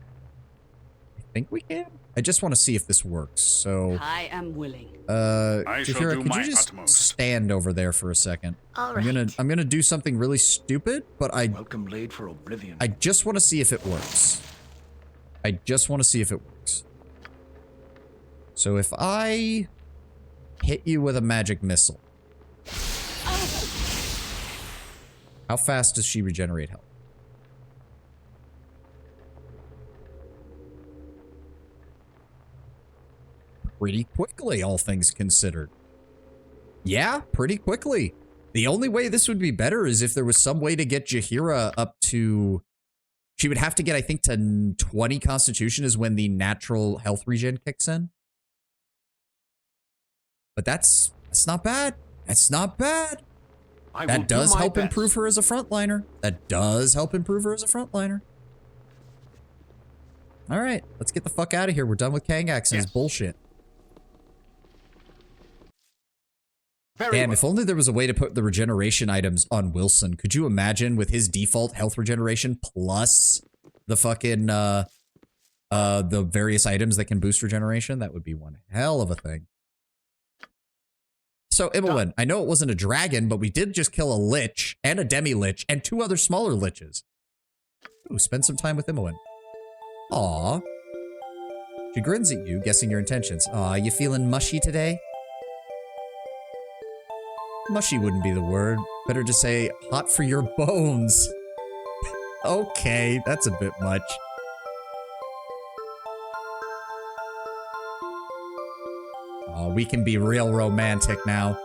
think we can. I just want to see if this works. So I am willing. I shall Jahira, do could my you just utmost. stand over there for a second? All I'm gonna do something really stupid, but Welcome blade for oblivion. I just want to see if it works. I just want to see if it works. So if I hit you with a magic missile, how fast does she regenerate health? Pretty quickly, all things considered. Yeah, pretty quickly. The only way this would be better is if there was some way to get Jahira up to... She would have to get, I think, to 20 Constitution is when the natural health regen kicks in. But that's not bad. That's not bad. That does help improve her as a frontliner. That does help improve her as a frontliner. All right, let's get the fuck out of here. We're done with Kangax and his bullshit. Damn, if only there was a way to put the regeneration items on Wilson. Could you imagine with his default health regeneration plus the fucking, the various items that can boost regeneration? That would be one hell of a thing. So, Imowen, I know it wasn't a dragon, but we did just kill a lich and a demi-lich and 2 other smaller liches. Ooh, spend some time with Imowen. Aw. She grins at you, guessing your intentions. Aw, you feeling mushy today? Mushy wouldn't be the word. Better to say hot for your bones. Okay, that's a bit much. Oh, we can be real romantic now.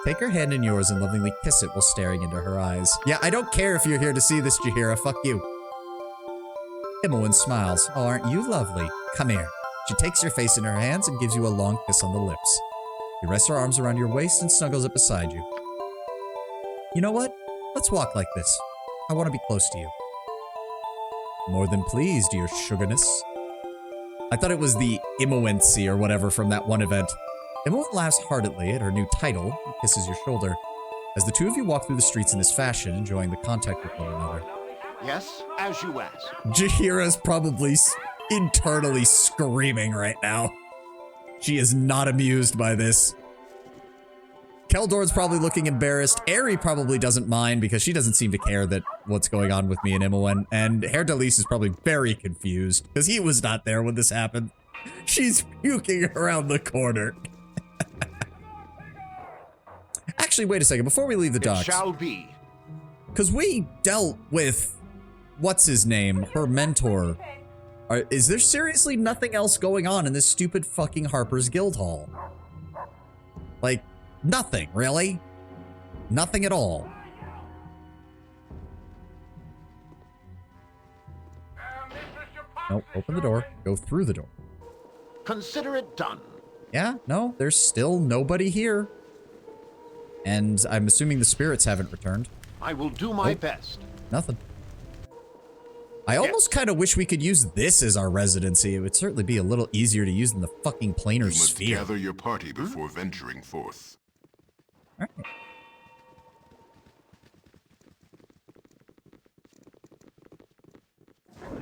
Take her hand in yours and lovingly kiss it while staring into her eyes. Yeah, I don't care if you're here to see this, Jahira. Fuck you. Imowen smiles. Oh, aren't you lovely? Come here. She takes your face in her hands and gives you a long kiss on the lips. She rests her arms around your waist and snuggles up beside you. You know what? Let's walk like this. I want to be close to you. More than pleased, your sugarness. I thought it was the Imowency or whatever from that one event. Imowen laughs heartedly at her new title and kisses your shoulder. As the two of you walk through the streets in this fashion, enjoying the contact with one another. Yes, as you ask. Jahira's probably internally screaming right now. She is not amused by this. Keldor's probably looking embarrassed. Aerie probably doesn't mind because she doesn't seem to care that what's going on with me and Imowen. And Herdalis is probably very confused because he was not there when this happened. She's puking around the corner. Actually, wait a second. Before we leave the docks. It shall be. Because we dealt with, what's his name? Her mentor. Is there seriously nothing else going on in this stupid fucking Harper's Guildhall? Like, nothing, really? Nothing at all. Nope, open the door. Go through the door. Consider it done. Yeah, no, there's still nobody here. And I'm assuming the spirits haven't returned. I will do my best. Nothing. I almost kind of wish we could use this as our residency. It would certainly be a little easier to use than the fucking planar sphere. You must gather your party before venturing forth. All right.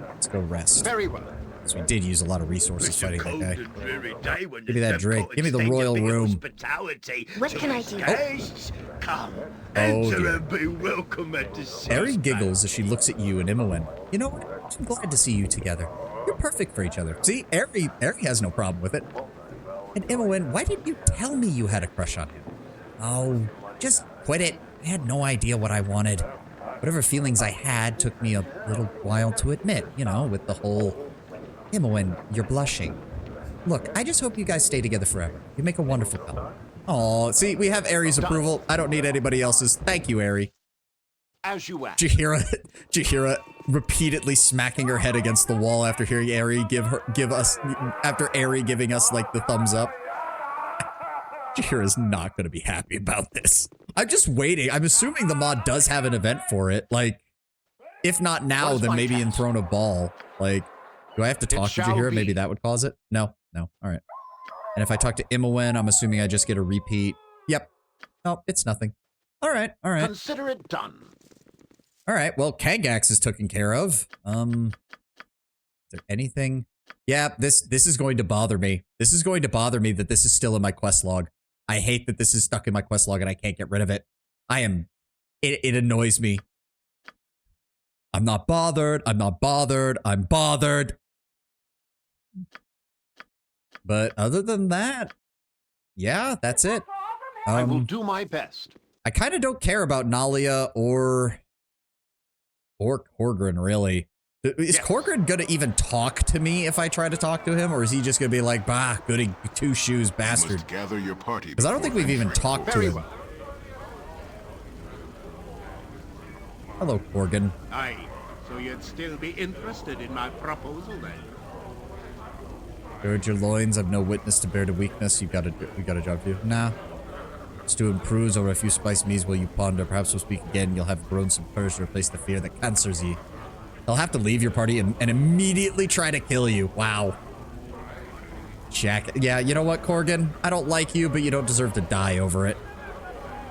Let's go rest. Very well. So we did use a lot of resources fighting that guy. Give Give me that drink. Give me the royal room. What can I do? Come, enter and be welcome at the Aerie giggles as she looks at you and Imowen. You know what? I'm glad to see you together. You're perfect for each other. See, Aerie has no problem with it. And Imowen, why didn't you tell me you had a crush on him? Oh, just quit it. I had no idea what I wanted. Whatever feelings I had took me a little while to admit, you know, with the whole, Imowen, you're blushing. Look, I just hope you guys stay together forever. You make a wonderful couple. Oh, see, we have Aerie's approval. I don't need anybody else's. Thank you, Aerie. As you ask. Jahira repeatedly smacking her head against the wall after hearing Aerie after Aerie giving us like the thumbs up. Jahira's not going to be happy about this. I'm just waiting. I'm assuming the mod does have an event for it. Like, if not now, then maybe in Throne of Ball. Like, do I have to talk to Jahira? Maybe that would cause it? No. All right. And if I talk to Imowen, I'm assuming I just get a repeat. Yep. No, it's nothing. All right. Consider it done. All right. Well, Kangax is taken care of. Is there anything? Yeah, this is going to bother me. This is going to bother me that this is still in my quest log. I hate that this is stuck in my quest log and I can't get rid of it. It annoys me. I'm not bothered. I'm not bothered. I'm bothered. But other than that, yeah, that's it. I will do my best. I kind of don't care about Nalia or Corgrin, really. Is Corgrin gonna even talk to me if I try to talk to him, or is he just gonna be like, bah, goody two shoes bastard? Gather your party. Because I don't think we've even talked to him. Well. Hello, Corgin. Aye. So you'd still be interested in my proposal then? Gird your loins, I've no witness to bear the weakness. We got a job to do. Nah. Stew and improves over a few spiced meats while you ponder. Perhaps we'll speak again. You'll have grown some courage to replace the fear that cancers ye. They'll have to leave your party and immediately try to kill you. Wow. Jack. Yeah, you know what, Corgin? I don't like you, but you don't deserve to die over it.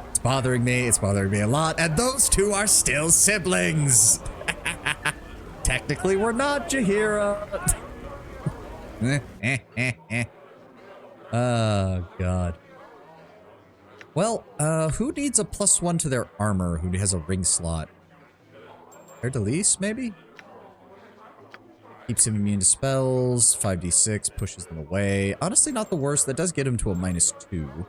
It's bothering me. It's bothering me a lot. And those two are still siblings. Technically, we're not, Jaheira. Oh, God. Well, who needs a +1 to their armor who has a ring slot? Erdelise, maybe? Keeps him immune to spells. 5d6, pushes them away. Honestly, not the worst. That does get him to a -2.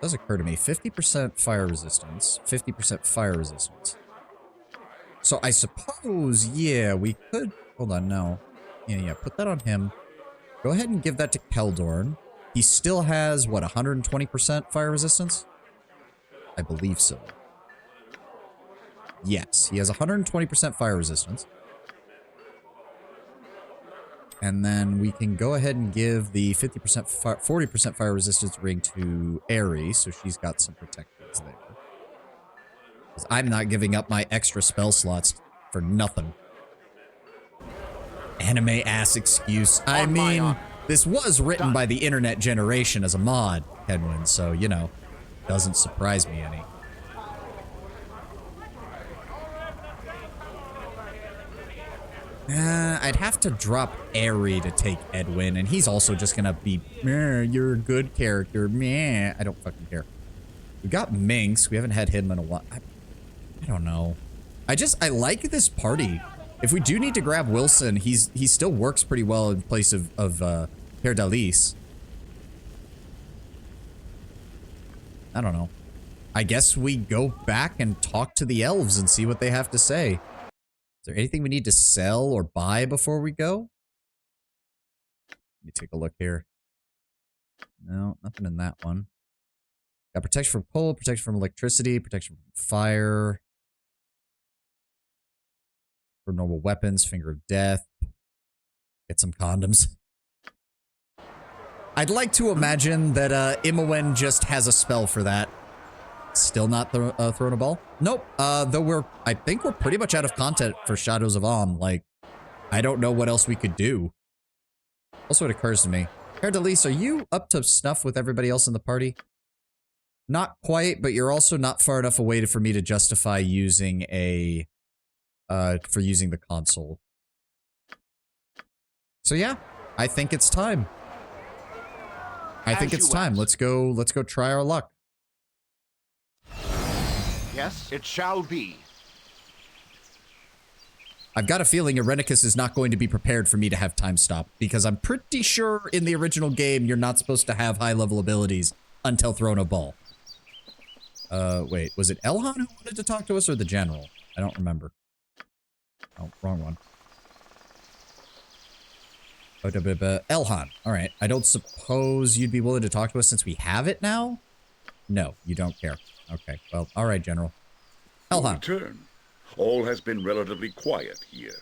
Does occur to me. 50% fire resistance. 50% fire resistance. So I suppose, yeah, we could... Hold on, no. Yeah, put that on him. Go ahead and give that to Keldorn. He still has, what, 120% fire resistance? I believe so. Yes, he has 120% fire resistance. And then we can go ahead and give the 50%, 40% fire resistance ring to Aerie, so she's got some protectors there. Because I'm not giving up my extra spell slots for nothing. Anime ass excuse. I mean, this was written by the internet generation as a mod, Kenwin, so, you know, doesn't surprise me any. I'd have to drop Aerie to take Edwin, and he's also just gonna be, meh, you're a good character, meh. I don't fucking care. We got Minx. We haven't had him in a while. I don't know. I like this party. If we do need to grab Wilson, he still works pretty well in place of Erdelise. I don't know. I guess we go back and talk to the elves and see what they have to say. Is there anything we need to sell or buy before we go? Let me take a look here. No, nothing in that one. Got protection from cold, protection from electricity, protection from fire. For normal weapons, finger of death. Get some condoms. I'd like to imagine that Imowen just has a spell for that. Still not throwing a ball? Nope. Though I think we're pretty much out of content for Shadows of Om. Like, I don't know what else we could do. Also, it occurs to me. Erdelise, are you up to snuff with everybody else in the party? Not quite, but you're also not far enough away for me to justify using a... for using the console. So yeah, I think it's time. I think it's time. Let's go try our luck. Yes, it shall be. I've got a feeling Irenicus is not going to be prepared for me to have time stop, because I'm pretty sure in the original game you're not supposed to have high-level abilities until throwing a ball. Wait, was it Elhan who wanted to talk to us or the general? I don't remember. Oh, wrong one. Elhan. All right. I don't suppose you'd be willing to talk to us since we have it now? No, you don't care. Okay. Well, all right, General. Elhan. Return. All has been relatively quiet here.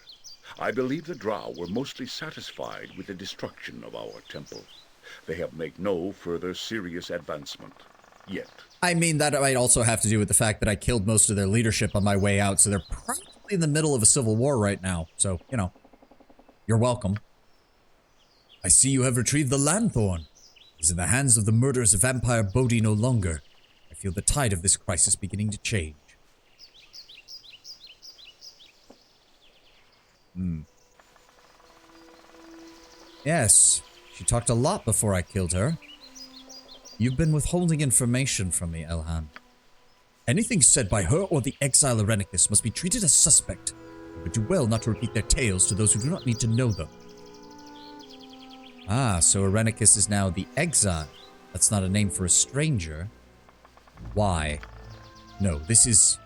I believe the Drow were mostly satisfied with the destruction of our temple. They have made no further serious advancement. Yet. I mean, that might also have to do with the fact that I killed most of their leadership on my way out, so they're probably in the middle of a civil war right now. So, you know, you're welcome. I see you have retrieved the Lanthorn. It is in the hands of the murderers of Vampire Bodhi no longer. I feel the tide of this crisis beginning to change. Yes, she talked a lot before I killed her. You've been withholding information from me, Elhan. Anything said by her or the exile Irenicus must be treated as suspect. It would do well not to repeat their tales to those who do not need to know them. Ah, so Irenicus is now the exile. That's not a name for a stranger. Why? No, this is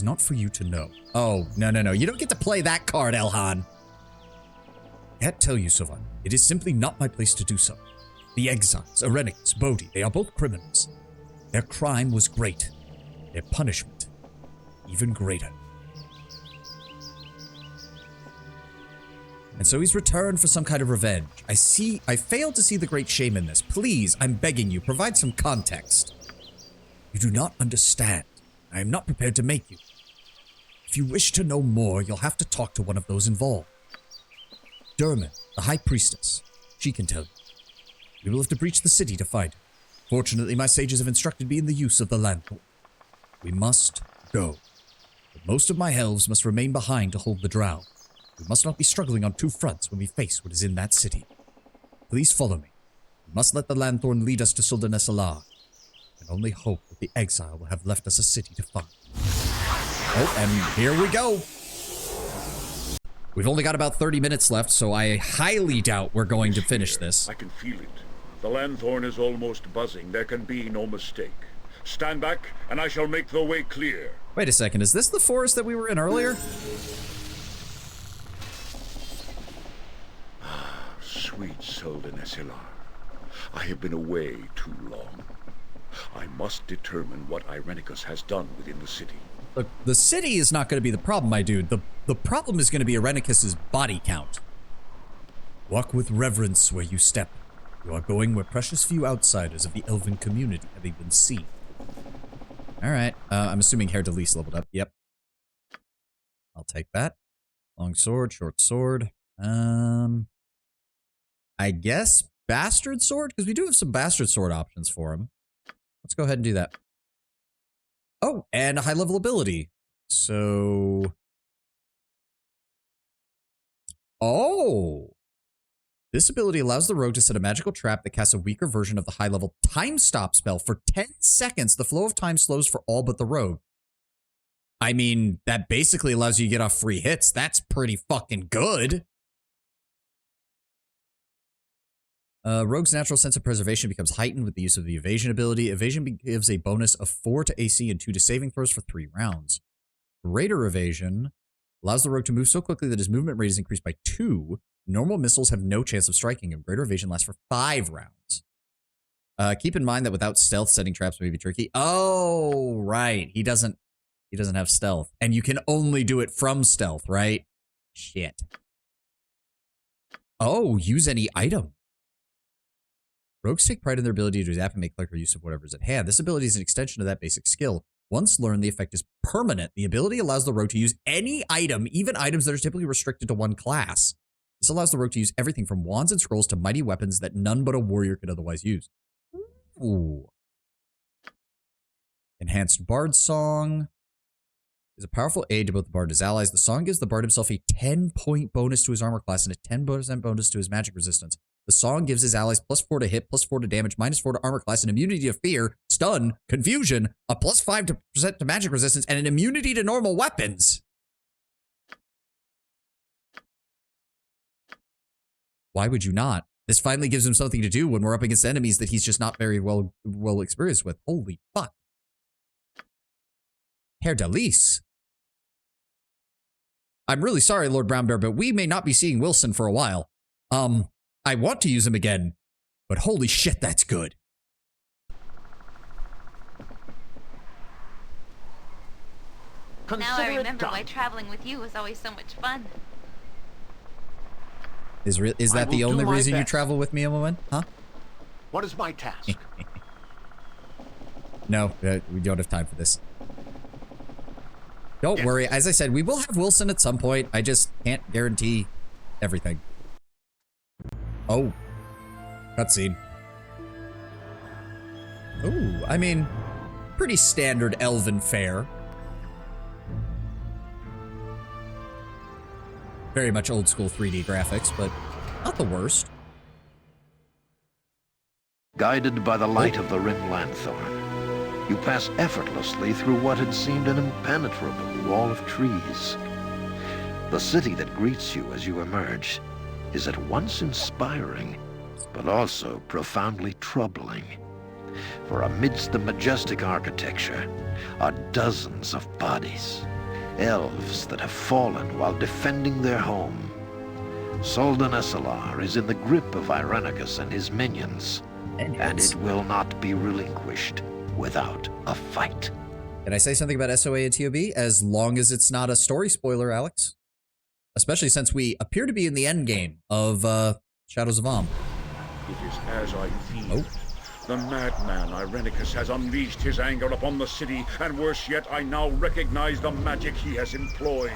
not for you to know. Oh, no. You don't get to play that card, Elhan. I can't tell you, Sylvan. It is simply not my place to do so. The exiles, Irenicus, Bodhi, they are both criminals. Their crime was great. Their punishment, even greater. And so he's returned for some kind of revenge. I failed to see the great shame in this. Please, I'm begging you, provide some context. You do not understand. I am not prepared to make you. If you wish to know more, you'll have to talk to one of those involved. Derman, the High Priestess. She can tell you. We will have to breach the city to find her. Fortunately, my sages have instructed me in the use of the lanthorn. We must go. But most of my elves must remain behind to hold the drow. We must not be struggling on two fronts when we face what is in that city. Please follow me. We must let the lanthorn lead us to Sultan Esalar, and only hope that the exile will have left us a city to find. Oh, and here we go. We've only got about 30 minutes left, so I highly doubt we're going to finish this. I can feel it. The lanthorn is almost buzzing. There can be no mistake. Stand back, and I shall make the way clear. Wait a second, is this the forest that we were in earlier? Sweet Sultan Esalar, I have been away too long. I must determine what Irenicus has done within the city. Look, the city is not going to be the problem, my dude. The problem is going to be Irenicus's body count. Walk with reverence where you step. You are going where precious few outsiders of the elven community have even seen. Alright, I'm assuming Hair Delis leveled up. Yep. I'll take that. Long sword, short sword. I guess Bastard Sword? Because we do have some Bastard Sword options for him. Let's go ahead and do that. Oh, and a high level ability. So... Oh! This ability allows the rogue to set a magical trap that casts a weaker version of the high level time stop spell. For 10 seconds, the flow of time slows for all but the rogue. I mean, that basically allows you to get off free hits. That's pretty fucking good. Rogue's natural sense of preservation becomes heightened with the use of the evasion ability. Evasion gives a bonus of 4 to AC and 2 to saving throws for 3 rounds. Greater evasion allows the rogue to move so quickly that his movement rate is increased by 2. Normal missiles have no chance of striking him. Greater evasion lasts for 5 rounds. Keep in mind that without stealth, setting traps may be tricky. Oh, right. He doesn't have stealth. And you can only do it from stealth, right? Shit. Oh, use any item. Rogues take pride in their ability to adapt and make clever use of whatever is at hand. This ability is an extension of that basic skill. Once learned, the effect is permanent. The ability allows the rogue to use any item, even items that are typically restricted to one class. This allows the rogue to use everything from wands and scrolls to mighty weapons that none but a warrior could otherwise use. Ooh. Enhanced Bard Song is a powerful aid to both the bard and his allies. The song gives the bard himself a 10-point bonus to his armor class and a 10% bonus to his magic resistance. The song gives his allies +4 to hit, +4 to damage, -4 to armor class, an immunity to fear, stun, confusion, a +5% to magic resistance, and an immunity to normal weapons. Why would you not? This finally gives him something to do when we're up against enemies that he's just not very well experienced with. Holy fuck. Hair Delis. I'm really sorry, Lord Brown Bear, but we may not be seeing Wilson for a while. I want to use him again, but holy shit, that's good. Now I remember why traveling with you was always so much fun. Is that the only reason you travel with me, Emma? Huh? What is my task? No, we don't have time for this. Don't worry. As I said, we will have Wilson at some point. I just can't guarantee everything. Oh. Cutscene. Ooh, I mean, pretty standard elven fare. Very much old school 3D graphics, but not the worst. Guided by the light of the rim lanthorn, you pass effortlessly through what had seemed an impenetrable wall of trees. The city that greets you as you emerge is at once inspiring, but also profoundly troubling. For amidst the majestic architecture are dozens of bodies, elves that have fallen while defending their home. Soldan Esalar is in the grip of Irenicus and his minions, and it will not be relinquished without a fight. Can I say something about SOA and TOB? As long as it's not a story spoiler, Alex. Especially since we appear to be in the end game of Shadows of Amn. It is as I feared. The madman Irenicus has unleashed his anger upon the city, and worse yet, I now recognize the magic he has employed.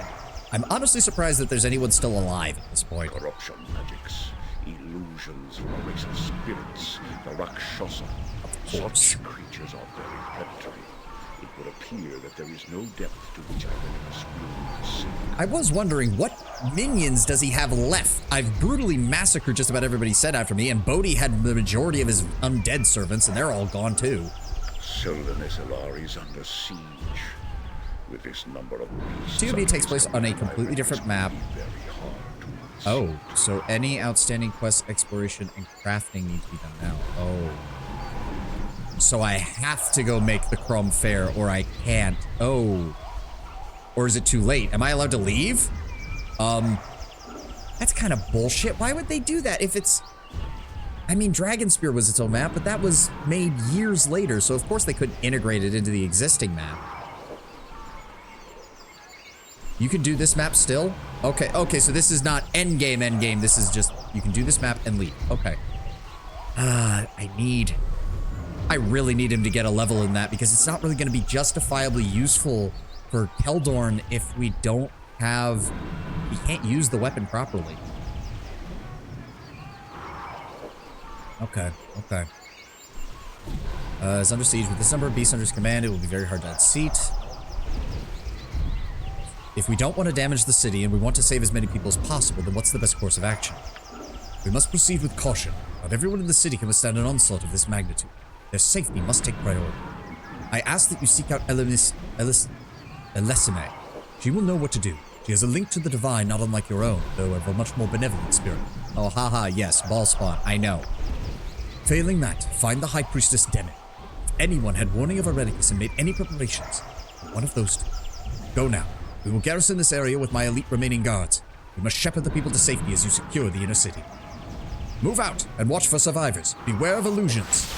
I'm honestly surprised that there's anyone still alive at this point. Corruption magics, illusions from a race of spirits, the Rakshasa. Such creatures are very predatory. It would appear that there is no depth to which Irenicus will sink. I was wondering, what minions does he have left? I've brutally massacred just about everybody set after me, and Bodhi had the majority of his undead servants, and they're all gone too. Soldan Esalar is under siege. With this number of beasts, TOB takes place on a completely different map. Oh, so any outstanding quest, exploration, and crafting need to be done now. Oh. So I have to go make the Chrome Fair, or I can't. Oh. Or is it too late? Am I allowed to leave? That's kind of bullshit. Why would they do that if it's... I mean, Dragonspear was its own map, but that was made years later, so of course they couldn't integrate it into the existing map. You can do this map still? Okay, okay, so this is not endgame. This is just, you can do this map and leave. Okay. I really need him to get a level in that, because it's not really going to be justifiably useful for Keldorn if we don't have... We can't use the weapon properly. Okay, okay. It's under siege. With this number of beasts under his command, it will be very hard to unseat. If we don't want to damage the city and we want to save as many people as possible, then what's the best course of action? We must proceed with caution. Not everyone in the city can withstand an onslaught of this magnitude. Their safety must take priority. I ask that you seek out Elisime. She will know what to do. She has a link to the divine not unlike your own, though of a much more benevolent spirit. Oh, haha, yes, ball spawn, I know. Failing that, find the High Priestess Demet. If anyone had warning of Irenicus and made any preparations, one of those two. Go now. We will garrison this area with my elite remaining guards. We must shepherd the people to safety as you secure the inner city. Move out and watch for survivors. Beware of illusions.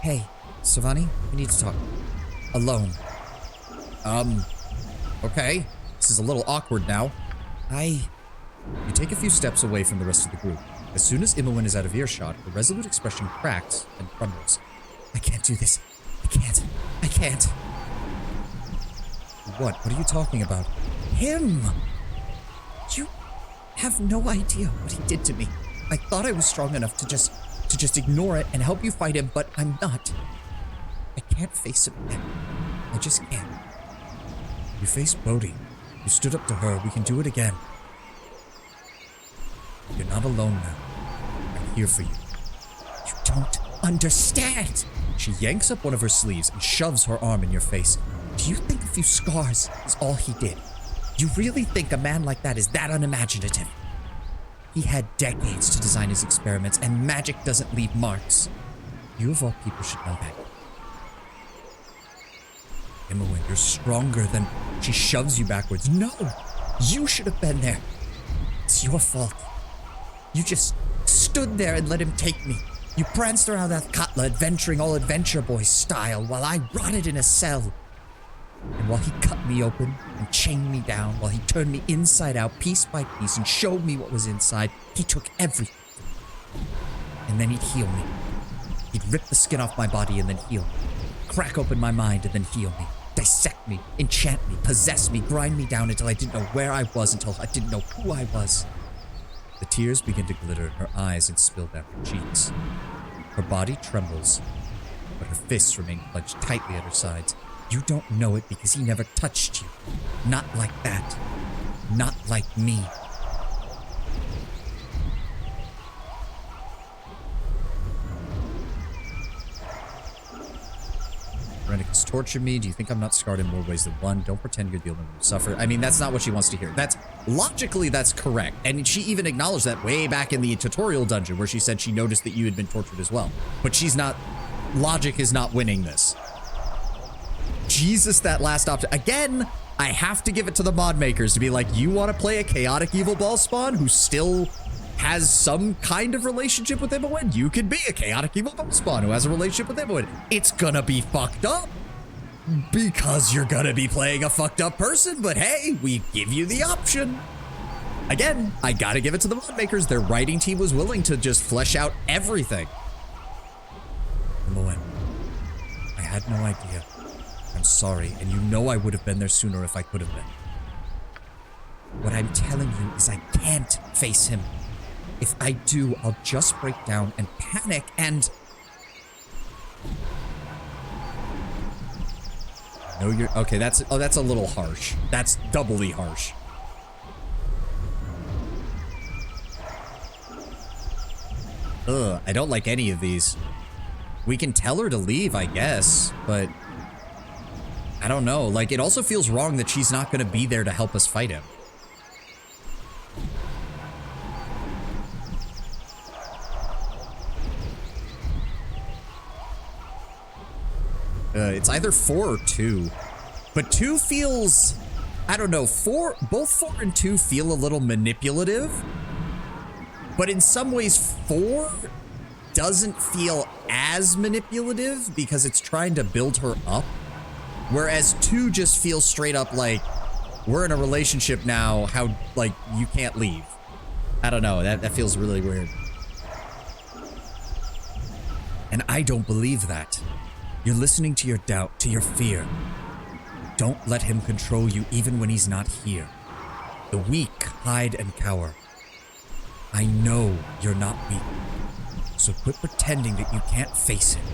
Hey, Savani, we need to talk. Alone. Okay. This is a little awkward now. You take a few steps away from the rest of the group. As soon as Imoen is out of earshot, her resolute expression cracks and crumbles. I can't do this. I can't. What are you talking about? Him! You have no idea what he did to me. I thought I was strong enough to just ignore it and help you fight him, but I'm not. I can't face him again. I just can't. You faced Bodhi. You stood up to her. We can do it again. You're not alone now. I'm here for you. You don't understand. She yanks up one of her sleeves and shoves her arm in your face. Do you think a few scars is all he did? You really think a man like that is that unimaginative? He had decades to design his experiments, and magic doesn't leave marks. You of all people should know that. Imoen, you're stronger than... She shoves you backwards. No! You should have been there. It's your fault. You just stood there and let him take me. You pranced around that Katla, adventuring all Adventure Boys style, while I rotted in a cell. And while he cut me open and chained me down, while he turned me inside out piece by piece and showed me what was inside, he took everything. And then he'd heal me. He'd rip the skin off my body and then heal me. Crack open my mind and then heal me. Dissect me, enchant me, possess me, grind me down until I didn't know where I was, until I didn't know who I was. The tears begin to glitter in her eyes and spill down her cheeks. Her body trembles, but her fists remained clenched tightly at her sides. You don't know it because he never touched you. Not like that. Not like me. Rennicus tortured me. Do you think I'm not scarred in more ways than one? Don't pretend you're the only one who suffered. I mean, that's not what she wants to hear. Logically, that's correct. And she even acknowledged that way back in the tutorial dungeon where she said she noticed that you had been tortured as well. But she's not... Logic is not winning this. Jesus, that last option. Again, I have to give it to the mod makers to be like, you want to play a chaotic evil ball spawn who still has some kind of relationship with Imoen? You could be a chaotic evil ball spawn who has a relationship with Imoen. It's gonna be fucked up because you're gonna be playing a fucked up person, but hey, we give you the option. Again, I gotta give it to the mod makers. Their writing team was willing to just flesh out everything. Imoen, I had no idea. I'm sorry, and you know I would have been there sooner if I could have been. What I'm telling you is I can't face him. If I do, I'll just break down and panic and... No, you're... Okay, that's a little harsh. That's doubly harsh. Ugh, I don't like any of these. We can tell her to leave, I guess, but... I don't know. Like, it also feels wrong that she's not going to be there to help us fight him. It's either 4 or 2. But 2 feels... I don't know. Both 4 and 2 feel a little manipulative. But in some ways, 4 doesn't feel as manipulative because it's trying to build her up. Whereas 2 just feels straight up like, we're in a relationship now, how, like, you can't leave. I don't know, that feels really weird. And I don't believe that. You're listening to your doubt, to your fear. Don't let him control you even when he's not here. The weak hide and cower. I know you're not weak. So quit pretending that you can't face him.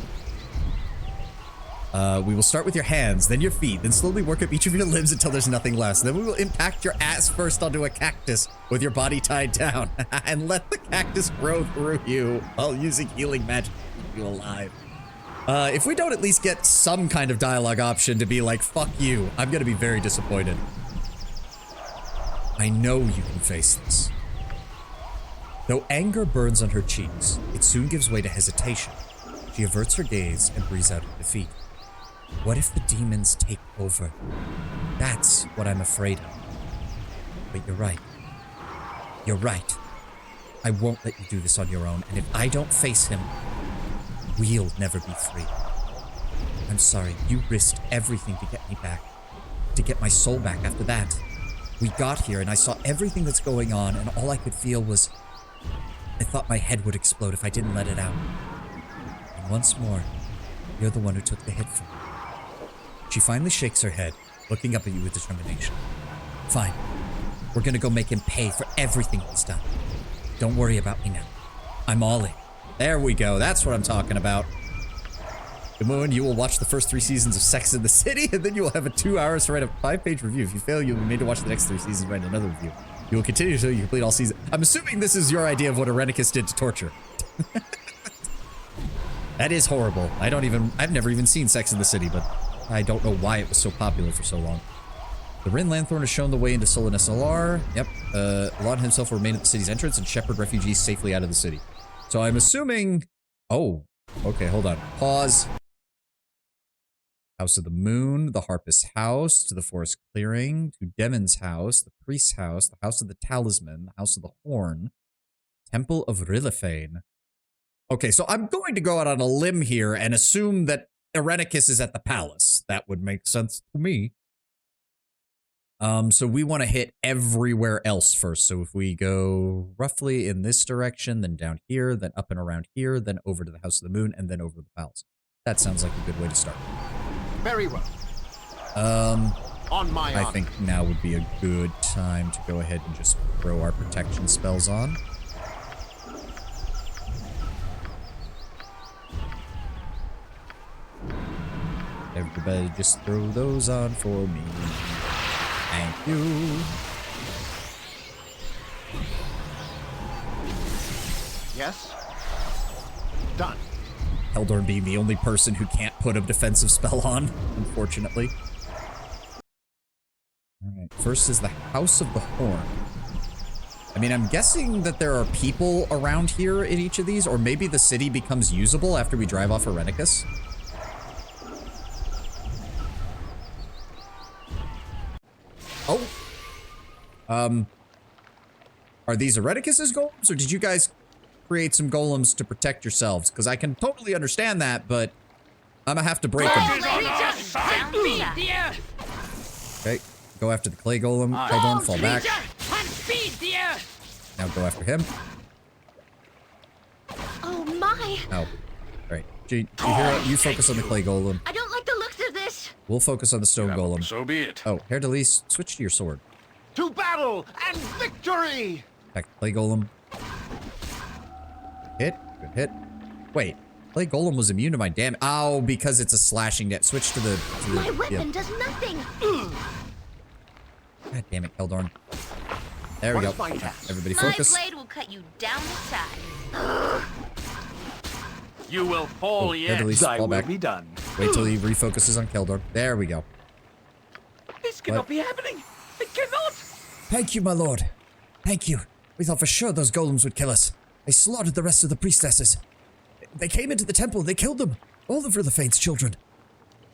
We will start with your hands, then your feet, then slowly work up each of your limbs until there's nothing left. Then we will impact your ass first onto a cactus with your body tied down and let the cactus grow through you while using healing magic to keep you alive. If we don't at least get some kind of dialogue option to be like, fuck you, I'm gonna be very disappointed. I know you can face this. Though anger burns on her cheeks, it soon gives way to hesitation. She averts her gaze and breathes out in defeat. What if the demons take over? That's what I'm afraid of. But you're right. You're right. I won't let you do this on your own, and if I don't face him, we'll never be free. I'm sorry, you risked everything to get me back. To get my soul back after that. We got here, and I saw everything that's going on, and all I could feel was... I thought my head would explode if I didn't let it out. And once more, you're the one who took the hit from me. She finally shakes her head, looking up at you with determination. Fine. We're gonna go make him pay for everything he's done. Don't worry about me now. I'm all in. There we go. That's what I'm talking about. Imoen, you will watch the first 3 seasons of Sex in the City, and then you will have 2 hours to write a 5-page review. If you fail, you'll be made to watch the next 3 seasons and write another review. You will continue until you complete all seasons. I'm assuming this is your idea of what Irenicus did to torture. That is horrible. I've never even seen Sex in the City, but I don't know why it was so popular for so long. The Rin Lanthorn has shown the way into Solon SLR. Yep. Alon himself will remain at the city's entrance and shepherd refugees safely out of the city. So I'm assuming... Oh. Okay, hold on. Pause. House of the Moon, the Harpist's house, to the Forest Clearing, to Demon's house, the Priest's house, the House of the Talisman, the House of the Horn, Temple of Rilifane. Okay, so I'm going to go out on a limb here and assume that Irenicus is at the palace. That would make sense to me. So we want to hit everywhere else first. So if we go roughly in this direction, then down here, then up and around here, then over to the House of the Moon, and then over to the palace. That sounds like a good way to start. Very well. On my honor. I think now would be a good time to go ahead and just throw our protection spells on. Everybody just throw those on for me. Thank you. Yes? Done. Heldorn being the only person who can't put a defensive spell on, unfortunately. Alright, first is the House of the Horn. I mean, I'm guessing that there are people around here in each of these, or maybe the city becomes usable after we drive off Arenicus. Oh! Are these Arenicus's golems, or did you guys create some golems to protect yourselves? Because I can totally understand that, but I'm gonna have to break them. Okay, go after the clay golem. Heldorn, fall back. Now go after him. Oh my! Oh, alright. You focus on the clay golem. I don't like the looks of this. We'll focus on the stone golem. So be it. Oh, Herr Delis, switch to your sword. To battle and victory! Back to clay golem. Hit. Good hit. Wait. Clay golem was immune to my damage. Oh, because it's a slashing net. Switch to the... My weapon does nothing. God damn it, Heldorn. There we go. Everybody focus. My blade will cut you down the side. You will fall yet. Thy will be done. Wait till he refocuses on Keldorn. There we go. This cannot be happening. It cannot. Thank you, my lord. Thank you. We thought for sure those golems would kill us. They slaughtered the rest of the priestesses. They came into the temple. They killed them. All of Ritherfade's children.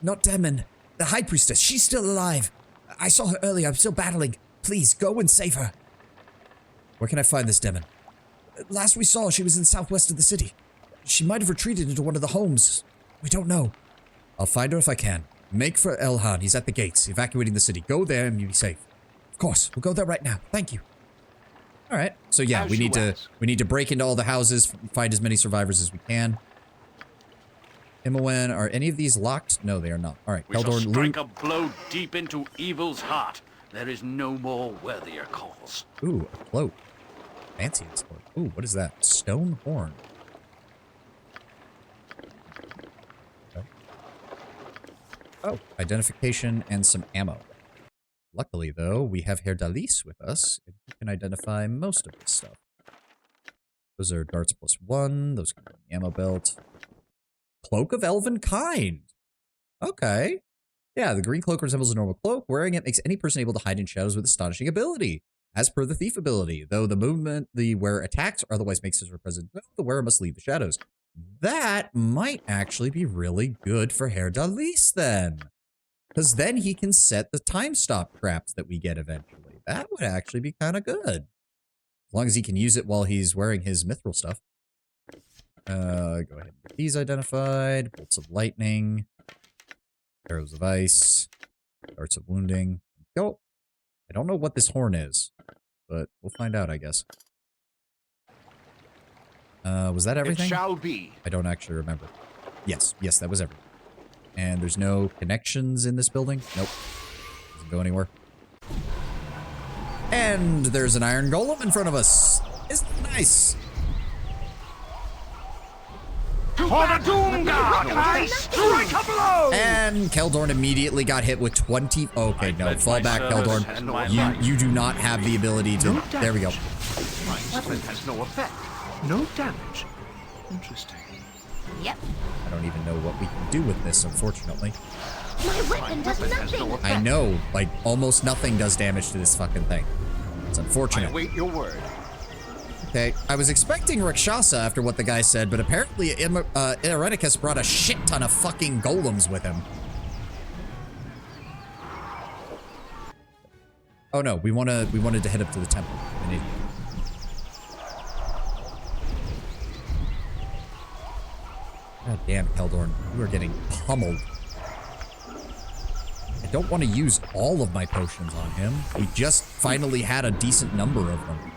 Not Demon. The high priestess. She's still alive. I saw her earlier. I'm still battling. Please, go and save her. Where can I find this Demon? Last we saw, she was in southwest of the city. She might have retreated into one of the homes. We don't know. I'll find her if I can. Make for Elhan. He's at the gates, evacuating the city. Go there and you'll be safe. Of course. We'll go there right now. Thank you. All right. So yeah, we need to break into all the houses, find as many survivors as we can. Imowen, are any of these locked? No, they are not. All right. We shall strike a blow deep into evil's heart. There is no more worthier cause. Ooh, a cloak. Fancy this cloak. Ooh, what is that? Stone horn. Okay. Oh, identification and some ammo. Luckily, though, we have Herr Delis with us, and he can identify most of this stuff. Those are darts +1. Those can go in the ammo belt. Cloak of Elven Kind. Okay. Yeah, the green cloak resembles a normal cloak. Wearing it makes any person able to hide in shadows with astonishing ability, as per the thief ability. Though the movement the wearer attacks or otherwise makes his presence known, the wearer must leave the shadows. That might actually be really good for Herr Delis then. Because then he can set the time stop traps that we get eventually. That would actually be kind of good. As long as he can use it while he's wearing his mithril stuff. Go ahead and get these identified. Bolts of lightning. Arrows of ice. Darts of wounding. Go. I don't know what this horn is, but we'll find out, I guess. Was that everything? It shall be. I don't actually remember. Yes, that was everything. And there's no connections in this building? Nope. Doesn't go anywhere. And there's an iron golem in front of us. Isn't it nice? For the Doom God, I strike a blow! And Keldorn immediately got hit with 20... Okay, no, fall back, Keldorn. You do not have the ability to... There we go. My weapon has no effect. No damage. Interesting. Yep. I don't even know what we can do with this, unfortunately. My weapon does nothing. I know, like, almost nothing does damage to this fucking thing. It's unfortunate. I await your word. Okay, I was expecting Rakshasa after what the guy said, but apparently Erenicus brought a shit ton of fucking golems with him. Oh no, we wanted to head up to the temple. An idiot. God damn, Keldorn, you are getting pummeled. I don't want to use all of my potions on him. We just finally had a decent number of them.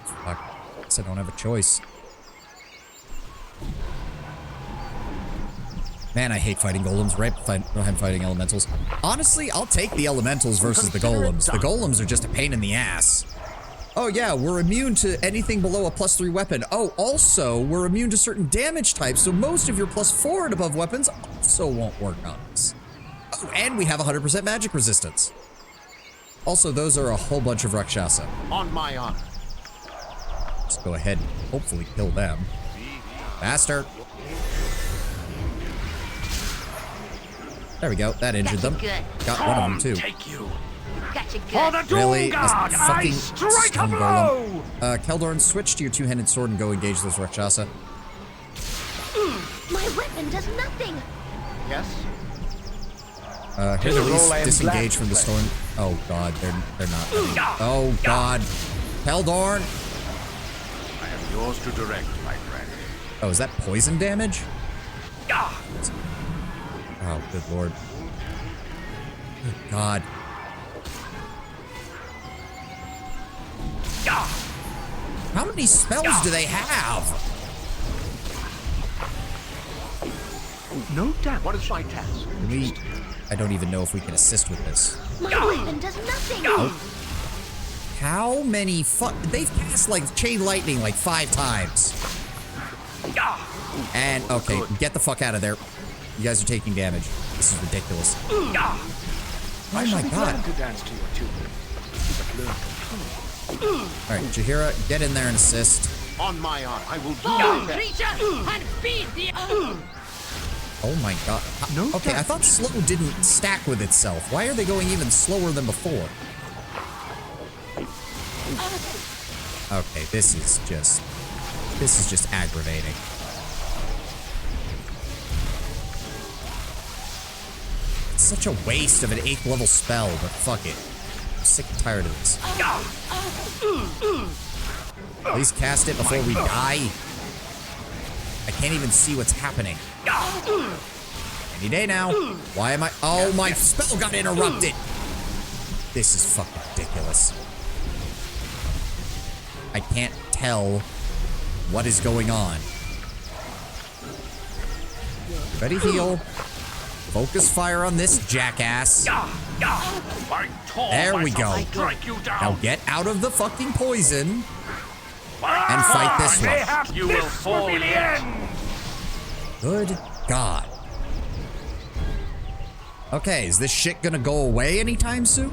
Fuck. I guess I don't have a choice. Man, I hate fighting golems right behind fighting elementals. Honestly, I'll take the elementals versus the golems. The golems are just a pain in the ass. Oh yeah, we're immune to anything below a +3 weapon. Oh, also, we're immune to certain damage types, so most of your +4 and above weapons also won't work on us. Oh, and we have 100% magic resistance. Also, those are a whole bunch of Rakshasa. On my honor. Let's go ahead and hopefully kill them. Faster. There we go. That injured them. Got one of them too. Take you. Gotcha good. For the Doom Really? God, A I fucking strike a stone blow! golem. Keldorn, switch to your two-handed sword and go engage those Rakshasa. My weapon does nothing. Yes? Hercules, disengage from the storm. Oh god, they're not. Oh god. Keldorn! I am yours to direct, my friend. Oh, is that poison damage? Oh, good lord. Good god. How many spells do they have? No doubt. What is my task? I don't even know if we can assist with this. My weapon does nothing. Oh. How many they've cast like chain lightning like 5 times. And okay, get the fuck out of there. You guys are taking damage. This is ridiculous. Oh my god. To dance to your tune. Alright, Jaheira, get in there and assist. On my honor, I will do Fall, my best. creature, and feed the... Oh my god. Okay, I thought slow didn't stack with itself. Why are they going even slower than before? Okay, this is just aggravating. It's such a waste of an 8th level spell, but fuck it. I'm sick and tired of this. Please cast it before we die. I can't even see what's happening. Any day now. Why am I... Oh, my spell got interrupted. This is fucking ridiculous. I can't tell what is going on. Ready, heal. Focus fire on this jackass. There we go. Now get out of the fucking poison and fight this one. You will fall yet. Good God. Okay, is this shit gonna go away anytime soon?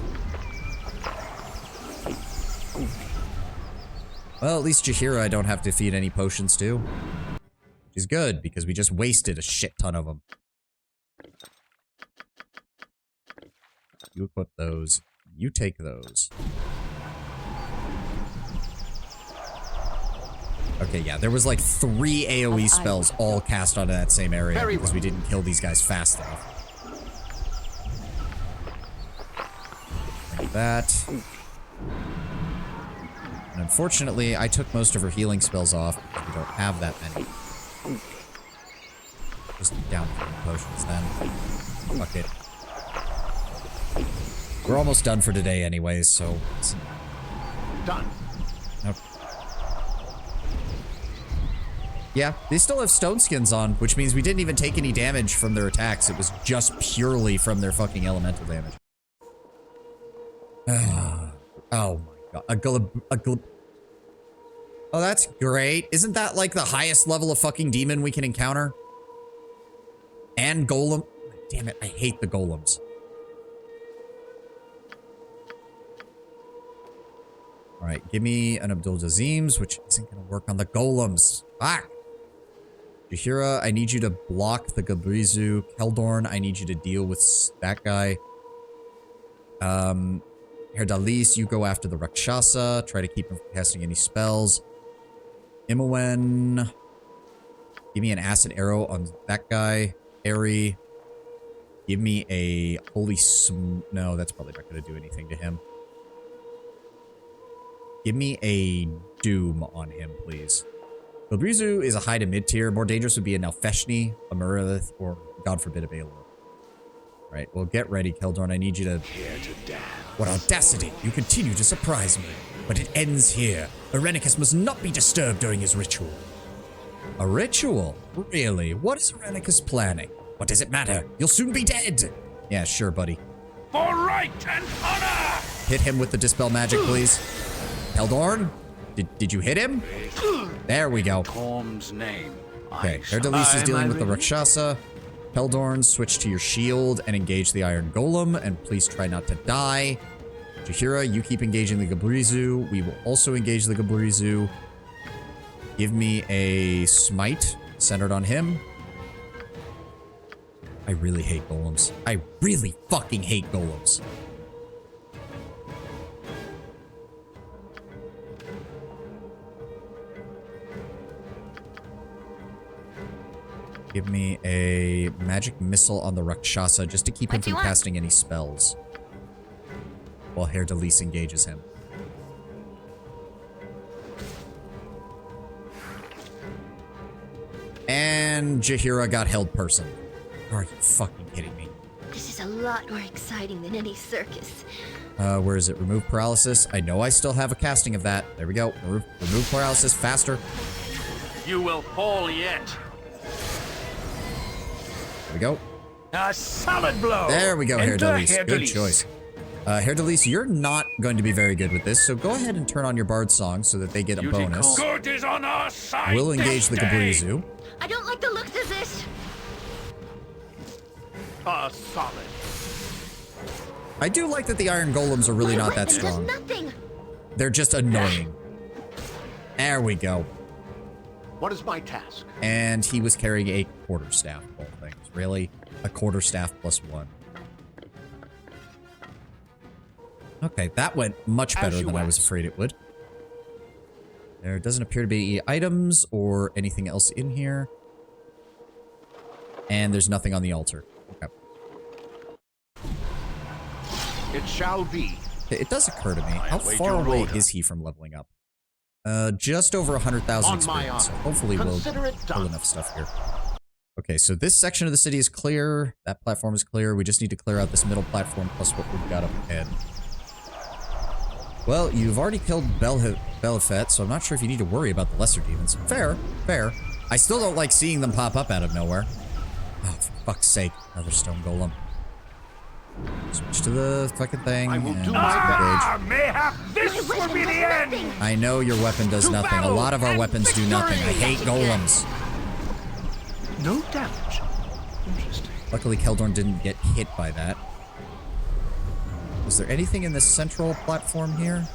Well, at least Jaheira I don't have to feed any potions to. Which is good, because we just wasted a shit ton of them. You equip those. You take those. Okay, yeah, there was like 3 AoE spells all cast onto that same area because we didn't kill these guys fast enough. Like that. And unfortunately, I took most of her healing spells off because we don't have that many. Just down for the potions then. Fuck it. We're almost done for today anyways, so... Done. Nope. Yeah, they still have stone skins on, which means we didn't even take any damage from their attacks. It was just purely from their fucking elemental damage. Oh my god. Oh, that's great. Isn't that like the highest level of fucking demon we can encounter? And golem. Damn it, I hate the golems. Alright, give me an Abdul Dazeem's, which isn't gonna work on the golems. Fuck! Jaheira, I need you to block the Gabrizu. Keldorn, I need you to deal with that guy. Herdalis, you go after the Rakshasa. Try to keep him from casting any spells. Imowen, give me an acid arrow on that guy. Eri, give me a holy no, that's probably not going to do anything to him. Give me a doom on him, please. Gabrizu is a high to mid tier. More dangerous would be a Nalfeshni, a Meredith, or God forbid a Baylor. Right, well, get ready, Keldorn. I need you to... What audacity! You continue to surprise me. But it ends here. Irenicus must not be disturbed during his ritual. A ritual? Really? What is Irenicus planning? What does it matter? You'll soon be dead! Yeah, sure, buddy. For right and honor! Hit him with the Dispel Magic, please. Eldorn, did you hit him? There we go. Torm's name. Okay, Erdelis is dealing with the Rakshasa. Peldorn, switch to your shield and engage the Iron Golem, and please try not to die. Jaheira, you keep engaging the Gabrizu. We will also engage the Gabrizu. Give me a smite centered on him. I really hate golems. I really fucking hate golems. Give me a magic missile on the Rakshasa just to keep him from casting any spells. While Erdelis engages him. And Jaheira got held person. Are you fucking kidding me? This is a lot more exciting than any circus. Where is it? Remove paralysis. I know I still have a casting of that. There we go. Remove paralysis faster. You will fall yet. There we go. A solid blow. There we go, Erdelis. Good choice. Erdelis, you're not going to be very good with this, so go ahead and turn on your Bard song so that they get a bonus. Good is on our side. We'll engage the Gabrizu. I don't like the looks of this. Solid. I do like that the Iron Golems are really not that strong. Nothing. They're just annoying. There we go. What is my task? And he was carrying a quarterstaff of all things. Really? A quarterstaff +1. Okay, that went much better than I was afraid it would. There doesn't appear to be items or anything else in here. And there's nothing on the altar. Okay. It shall be. It does occur to me, how far away is he from leveling up? Just over 100,000 experience, so hopefully we'll pull enough stuff here. Okay, so this section of the city is clear. That platform is clear. We just need to clear out this middle platform plus what we've got up ahead. Well, you've already killed Belafet, so I'm not sure if you need to worry about the lesser demons. Fair, fair. I still don't like seeing them pop up out of nowhere. Oh, for fuck's sake. Another stone golem. Switch to the fucking thing. I will do my best. Mayhap this will be the end. I know your weapon does nothing. A lot of our weapons do nothing. I hate golems. No damage. Interesting. Luckily, Keldorn didn't get hit by that. Is there anything in this central platform here?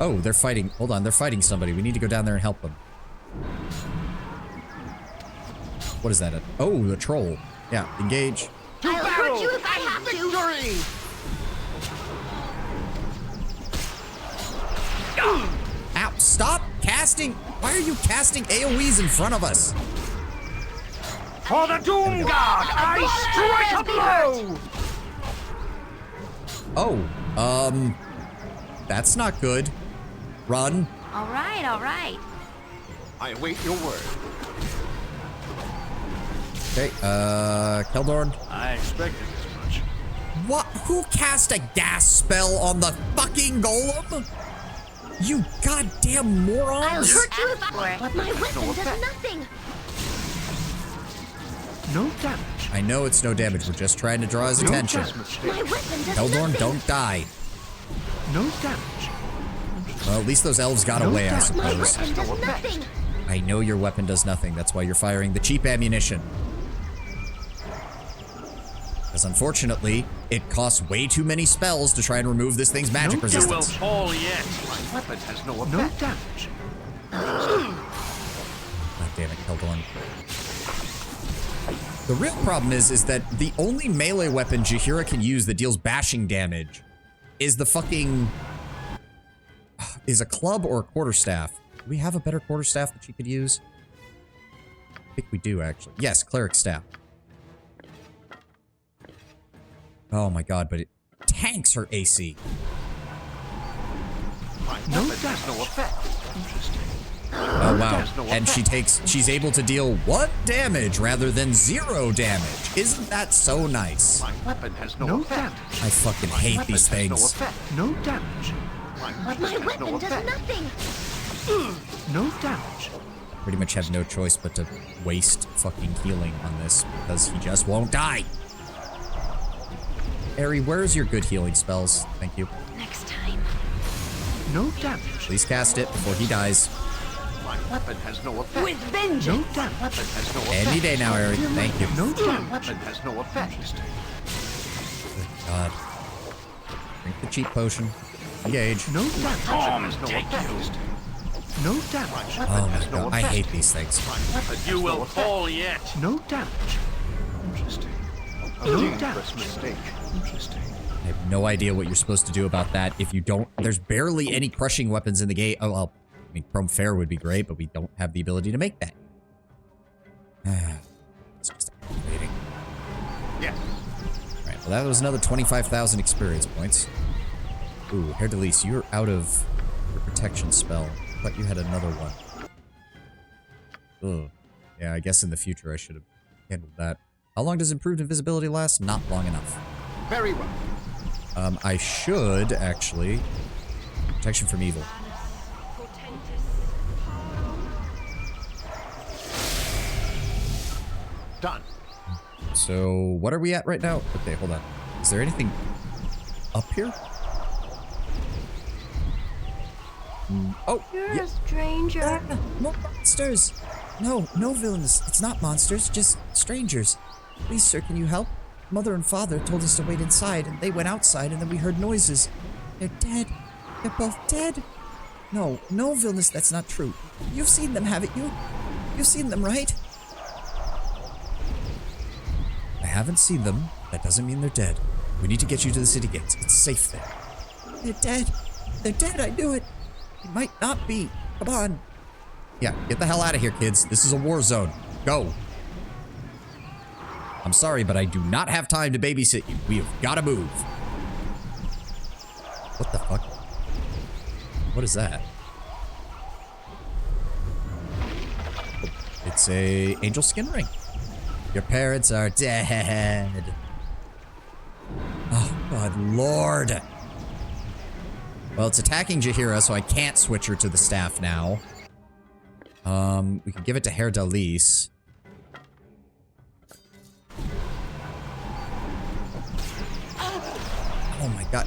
Oh, they're fighting. Hold on, they're fighting somebody. We need to go down there and help them. What is that? Oh, the troll. Yeah, engage. I'll hurt you if I have to. Ow, stop casting. Why are you casting AoEs in front of us? For the Doom God, I strike a blow! Oh, that's not good. Run. All right, all right. I await your word. Okay, Keldorn. I expected as much. What? Who cast a gas spell on the fucking golem? You goddamn morons! I'll hurt you if I... But my weapon does nothing. No damage. I know it's no damage. We're just trying to draw his attention. My weapon does Keldorn, nothing. don't die. No damage. Well, at least those elves got away, I suppose. My weapon does nothing. I know your weapon does nothing. That's why you're firing the cheap ammunition. Because unfortunately, it costs way too many spells to try and remove this thing's magic resistance. You will fall yet. My weapon has no effect. No damage. God damn it, Keldorn. The real problem is that the only melee weapon Jaheira can use that deals bashing damage is the fucking... is a club or a quarterstaff. Do we have a better quarterstaff that she could use? I think we do, actually. Yes, cleric staff. Oh my god, but it tanks her AC. No, that has no effect. Interesting. Oh wow, and she's able to deal 1 damage rather than 0 damage. Isn't that so nice? My weapon has no effect. I fucking hate these things. No effect. No damage. But my weapon does nothing. No damage. Pretty much have no choice but to waste fucking healing on this because he just won't die. Ari, where's your good healing spells? Thank you. Next time. No damage. Please cast it before he dies. My weapon has no effect. With vengeance. No damage. Weapon has no effect. Any day now, Eric. Thank you. No damage. Weapon has no effect. Good God. Drink the cheap potion. Engage. No damage. Weapon has no effect. No damage. Oh my God. I hate these things. You will fall yet. No damage. Interesting. No damage. Mistake. Interesting. I have no idea what you're supposed to do about that. If you don't, there's barely any crushing weapons in the game. Oh, well, I mean, Chrome Fair would be great, but we don't have the ability to make that. It's just aggravating. Yes. All right, well, that was another 25,000 experience points. Ooh, Herr Delise, you're out of your protection spell. I thought you had another one. Ugh. Yeah, I guess in the future I should have handled that. How long does improved invisibility last? Not long enough. Very well. I should, actually. Protection from evil. Done. So, what are we at right now? Okay, hold on. Is there anything up here? Oh, You're yeah. a stranger. More monsters. No, no villains. It's not monsters, just strangers. Please, sir, can you help? Mother and father told us to wait inside, and they went outside, and then we heard noises. They're dead. They're both dead. No, no, villainous, that's not true. You've seen them, haven't you? You've seen them, right? I haven't seen them. That doesn't mean they're dead. We need to get you to the city gates. It's safe there. They're dead. They're dead, I knew it. It might not be. Come on. Yeah, get the hell out of here, kids. This is a war zone. Go. I'm sorry, but I do not have time to babysit you. We have got to move. What the fuck? What is that? Oh, it's a angel skin ring. Your parents are dead. Oh, God, Lord. Well, it's attacking Jaheira, so I can't switch her to the staff now. We could give it to Herr Delise. Oh my God.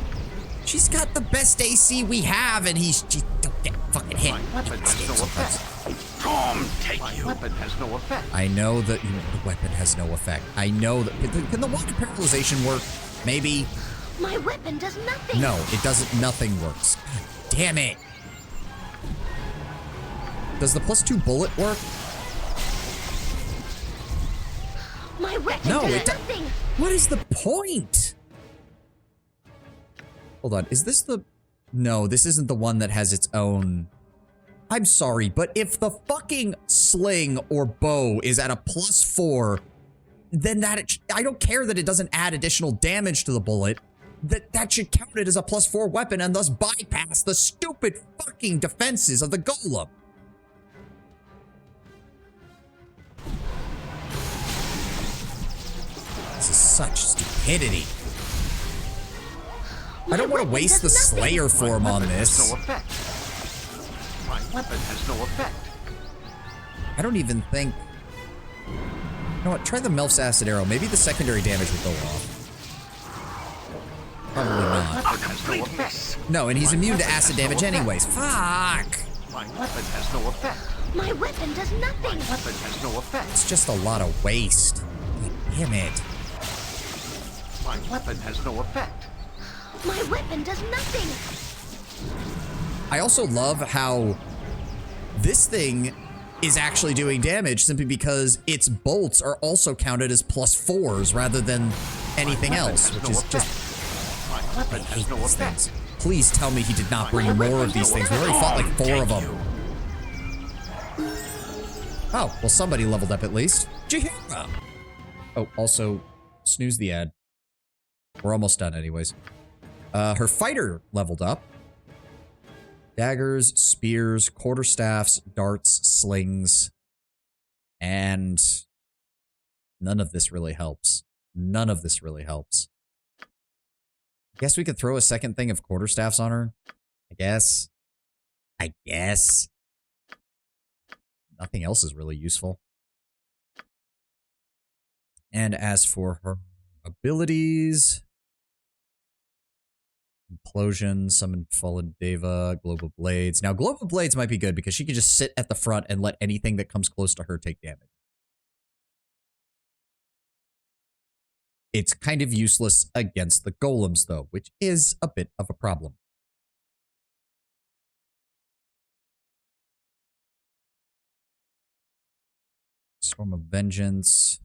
She's got the best AC we have, and she don't get fucking hit. My weapon has no effect. Tom, take you. My weapon has no effect. I know that the weapon has no effect. I know that. Can the walk of paralyzation work? Maybe. My weapon does nothing. No, it doesn't. Nothing works. God damn it. Does the +2 bullet work? My weapon No, does nothing. What is the point? Hold on. Is this the... No, this isn't the one that has its own... I'm sorry, but if the fucking sling or bow is at a +4, then I don't care that it doesn't add additional damage to the bullet. That should count it as a +4 weapon and thus bypass the stupid fucking defenses of the golem. This is such stupidity. I don't want to waste the Slayer form on this. No effect. My weapon has no effect. I don't even think... You know what? Try the Melf's Acid Arrow. Maybe the secondary damage will go off. Probably not. A complete mess. No, and he's immune to acid damage anyways. Fuck! My weapon has no effect. My weapon does nothing. My weapon has no effect. It's just a lot of waste. Damn it. My weapon has no effect. My weapon does nothing. I also love how this thing is actually doing damage simply because its bolts are also counted as +4s rather than anything else, which is just... I hate these things. Please tell me he did not bring more of these things. We already fought like 4 of them. Oh, well somebody leveled up at least. Jaheira! Oh, also, snooze the ad. We're almost done anyways. Her fighter leveled up. Daggers, spears, quarterstaffs, darts, slings. And none of this really helps. None of this really helps. I guess we could throw a second thing of quarterstaffs on her. I guess. Nothing else is really useful. And as for her abilities... Implosion, summon Fallen Deva, Global Blades. Now, Global Blades might be good because she can just sit at the front and let anything that comes close to her take damage. It's kind of useless against the golems, though, which is a bit of a problem. Storm of Vengeance.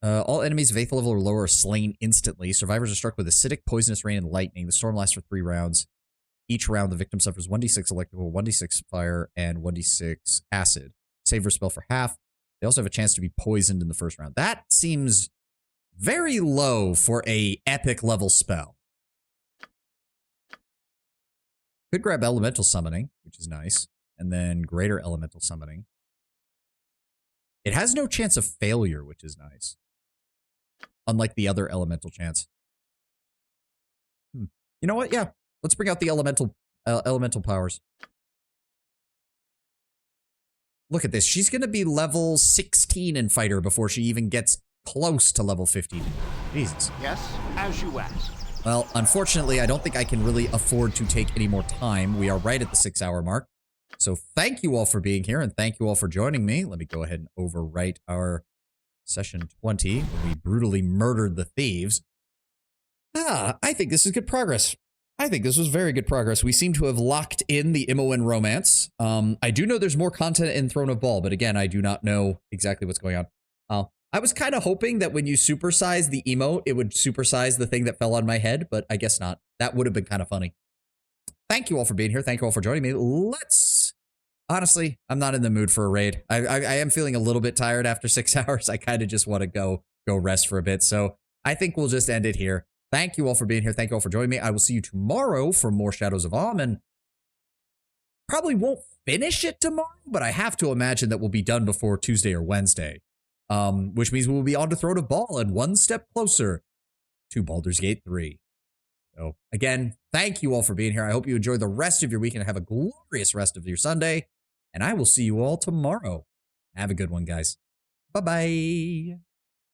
All enemies of 8th level or lower are slain instantly. Survivors are struck with acidic, poisonous rain, and lightning. The storm lasts for 3 rounds. Each round, the victim suffers 1d6 electrical, 1d6 fire, and 1d6 acid. Save her spell for half. They also have a chance to be poisoned in the first round. That seems very low for a epic level spell. Could grab elemental summoning, which is nice, and then greater elemental summoning. It has no chance of failure, which is nice. Unlike the other elemental chance. You know what? Yeah. Let's bring out the elemental powers. Look at this. She's going to be level 16 in fighter before she even gets close to level 15. Jesus. Yes, as you asked. Well, unfortunately, I don't think I can really afford to take any more time. We are right at the 6-hour mark. So thank you all for being here, and thank you all for joining me. Let me go ahead and overwrite our session 20, when we brutally murdered the thieves. I think this is good progress. I think this was very good progress. We seem to have locked in the Imoen romance. I do know there's more content in Throne of Ball, but again, I do not know exactly what's going on. I was kind of hoping that when you supersize the emote, it would supersize the thing that fell on my head, but I guess not. That would have been kind of funny. Thank you all for being here. Thank you all for joining me. Honestly, I'm not in the mood for a raid. I am feeling a little bit tired after 6 hours. I kind of just want to go rest for a bit. So I think we'll just end it here. Thank you all for being here. Thank you all for joining me. I will see you tomorrow for more Shadows of Amn. Probably won't finish it tomorrow, but I have to imagine that we'll be done before Tuesday or Wednesday. Which means we'll be on to Throne of Ball and one step closer to Baldur's Gate 3. So again, thank you all for being here. I hope you enjoy the rest of your weekend and have a glorious rest of your Sunday. And I will see you all tomorrow. Have a good one, guys. Bye-bye.